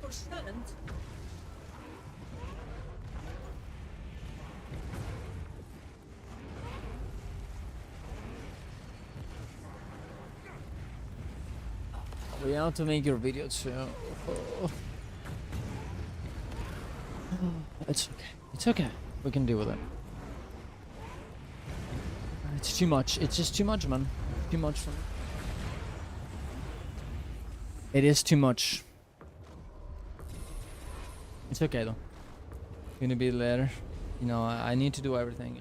We have to make your video too. Oh. It's okay. It's okay. We can deal with it. It's too much. It's just too much, man. Too much for me. It is too much. It's okay though. Gonna be later. You know, I need to do everything.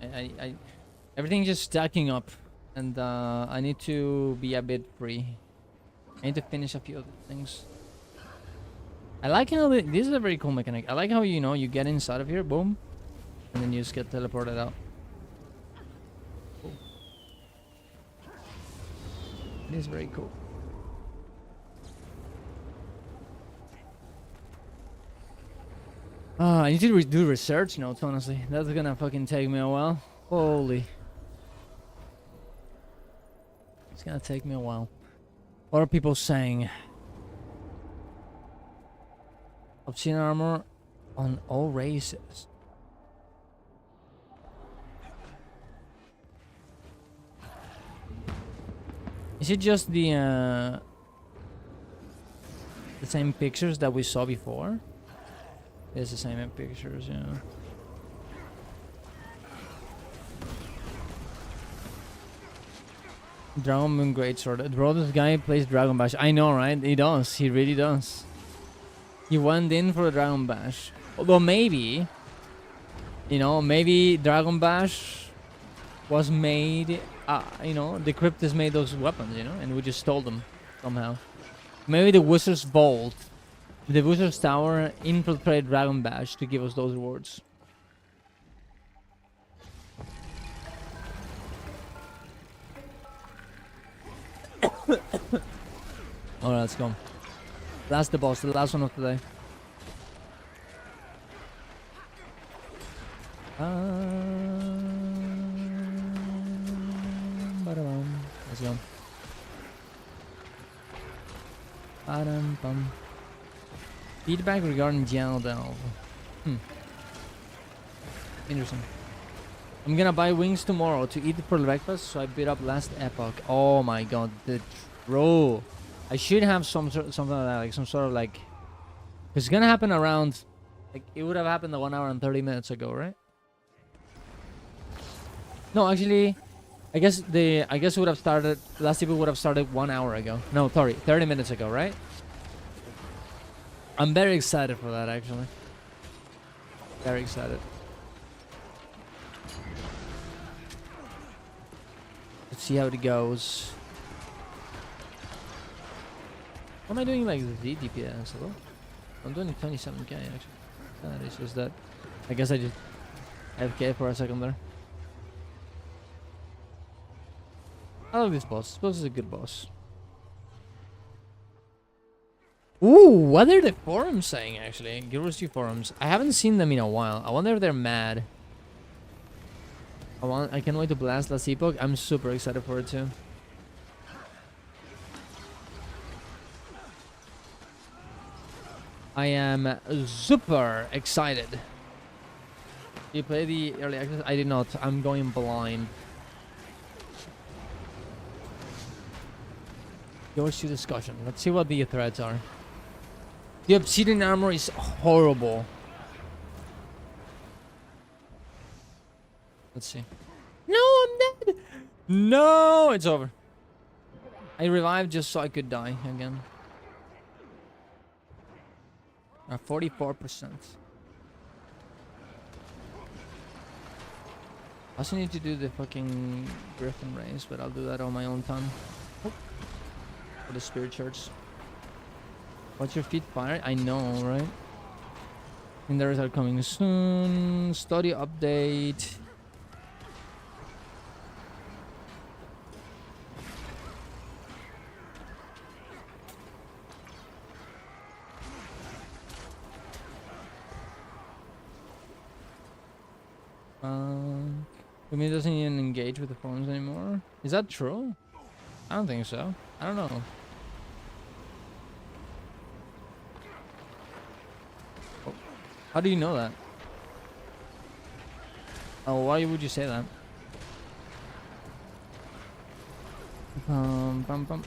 Everything's just stacking up, and I need to be a bit free. I need to finish a few other things. I like how this is a very cool mechanic. I like how, you know, you get inside of here, boom, and then you just get teleported out. Cool. It is very cool. I need to do research notes, honestly. That's gonna fucking take me a while. Holy. It's gonna take me a while. What are people saying? Obsidian armor on all races. Is it just the same pictures that we saw before? It's the same pictures, yeah. Dragon Moon Greatsword. Bro, this guy plays Dragon Bash. I know, right? He does. He really does. He went in for a Dragon Bash. Although maybe, you know, maybe Dragon Bash was made, you know, the Cryptus made those weapons, you know, and we just stole them somehow. Maybe the Wizard's Vault, the Wizard's Tower infiltrated Dragon Bash to give us those rewards. Alright, let's go. That's the boss, the last one of today. Let's go. Feedback regarding Gel Delve. Interesting. I'm gonna buy wings tomorrow to eat for breakfast, so I beat up last epoch. Oh my god, the troll. I should have something like that, like some sort of like... It's gonna happen around... Like, it would have happened 1 hour and 30 minutes ago, right? No, actually... I guess it would have started... Last epoch would have started 1 hour ago. No, sorry, 30 minutes ago, right? I'm very excited for that, actually. Very excited. Let's see how it goes. What am I doing like the DPS? Hello? I'm doing 27k actually. It's just that. I guess I just AFK for a second there. I love this boss. This boss is a good boss. Ooh, what are the forums saying actually? Guild 2 forums. I haven't seen them in a while. I wonder if they're mad. I can't wait to blast last epoch. I'm super excited for it too. I am super excited. Did you play the early access? I did not. I'm going blind. Yours to discussion. Let's see what the threads are. The Obsidian armor is horrible. Let's see. No, I'm dead. No, it's over. I revived just so I could die again. 44%. I also need to do the fucking Griffin race, but I'll do that on my own time. Oh. For the spirit church. Watch your feet fire? I know, right? And the results are coming soon. Study update. Umi doesn't even engage with the forums anymore. Is that true? I don't think so. I don't know. Oh. How do you know that? Oh, why would you say that? Bum bum. Bum.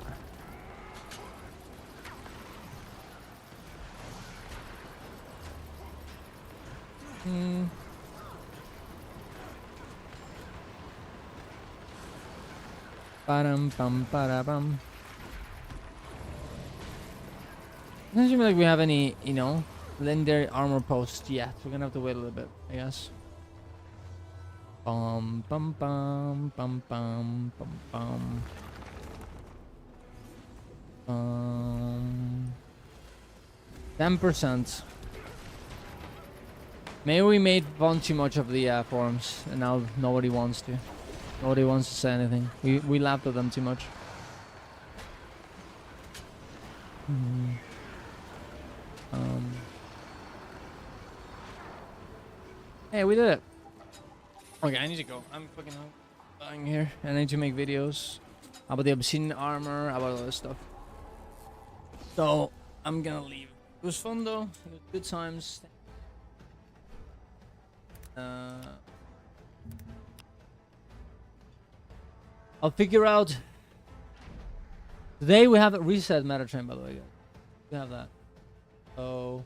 Doesn't seem like we have any, you know, legendary armor posts yet. We're gonna have to wait a little bit, I guess. Bum. 10%. Maybe we made fun too much of the forums, and now nobody wants to. Nobody wants to say anything. We laughed at them too much. Hey, we did it. Okay, I need to go. I'm fucking dying here. I need to make videos about the Obsidian armor, about all this stuff. So, I'm gonna leave. It was fun though. It was good times. I'll figure out. Today we have a reset meta train, by the way. We have that. So,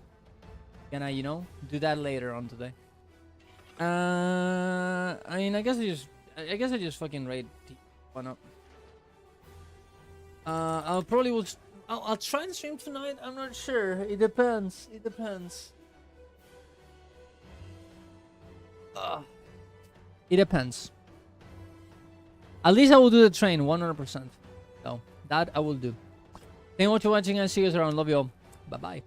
can I, you know, do that later on today? I mean, I guess I just fucking raid one up. I'll try and stream tonight. I'm not sure. It depends. It depends. It depends. At least I will do the train 100%. So that I will do. Thank you all for watching and see you guys around. Love you all. Bye bye.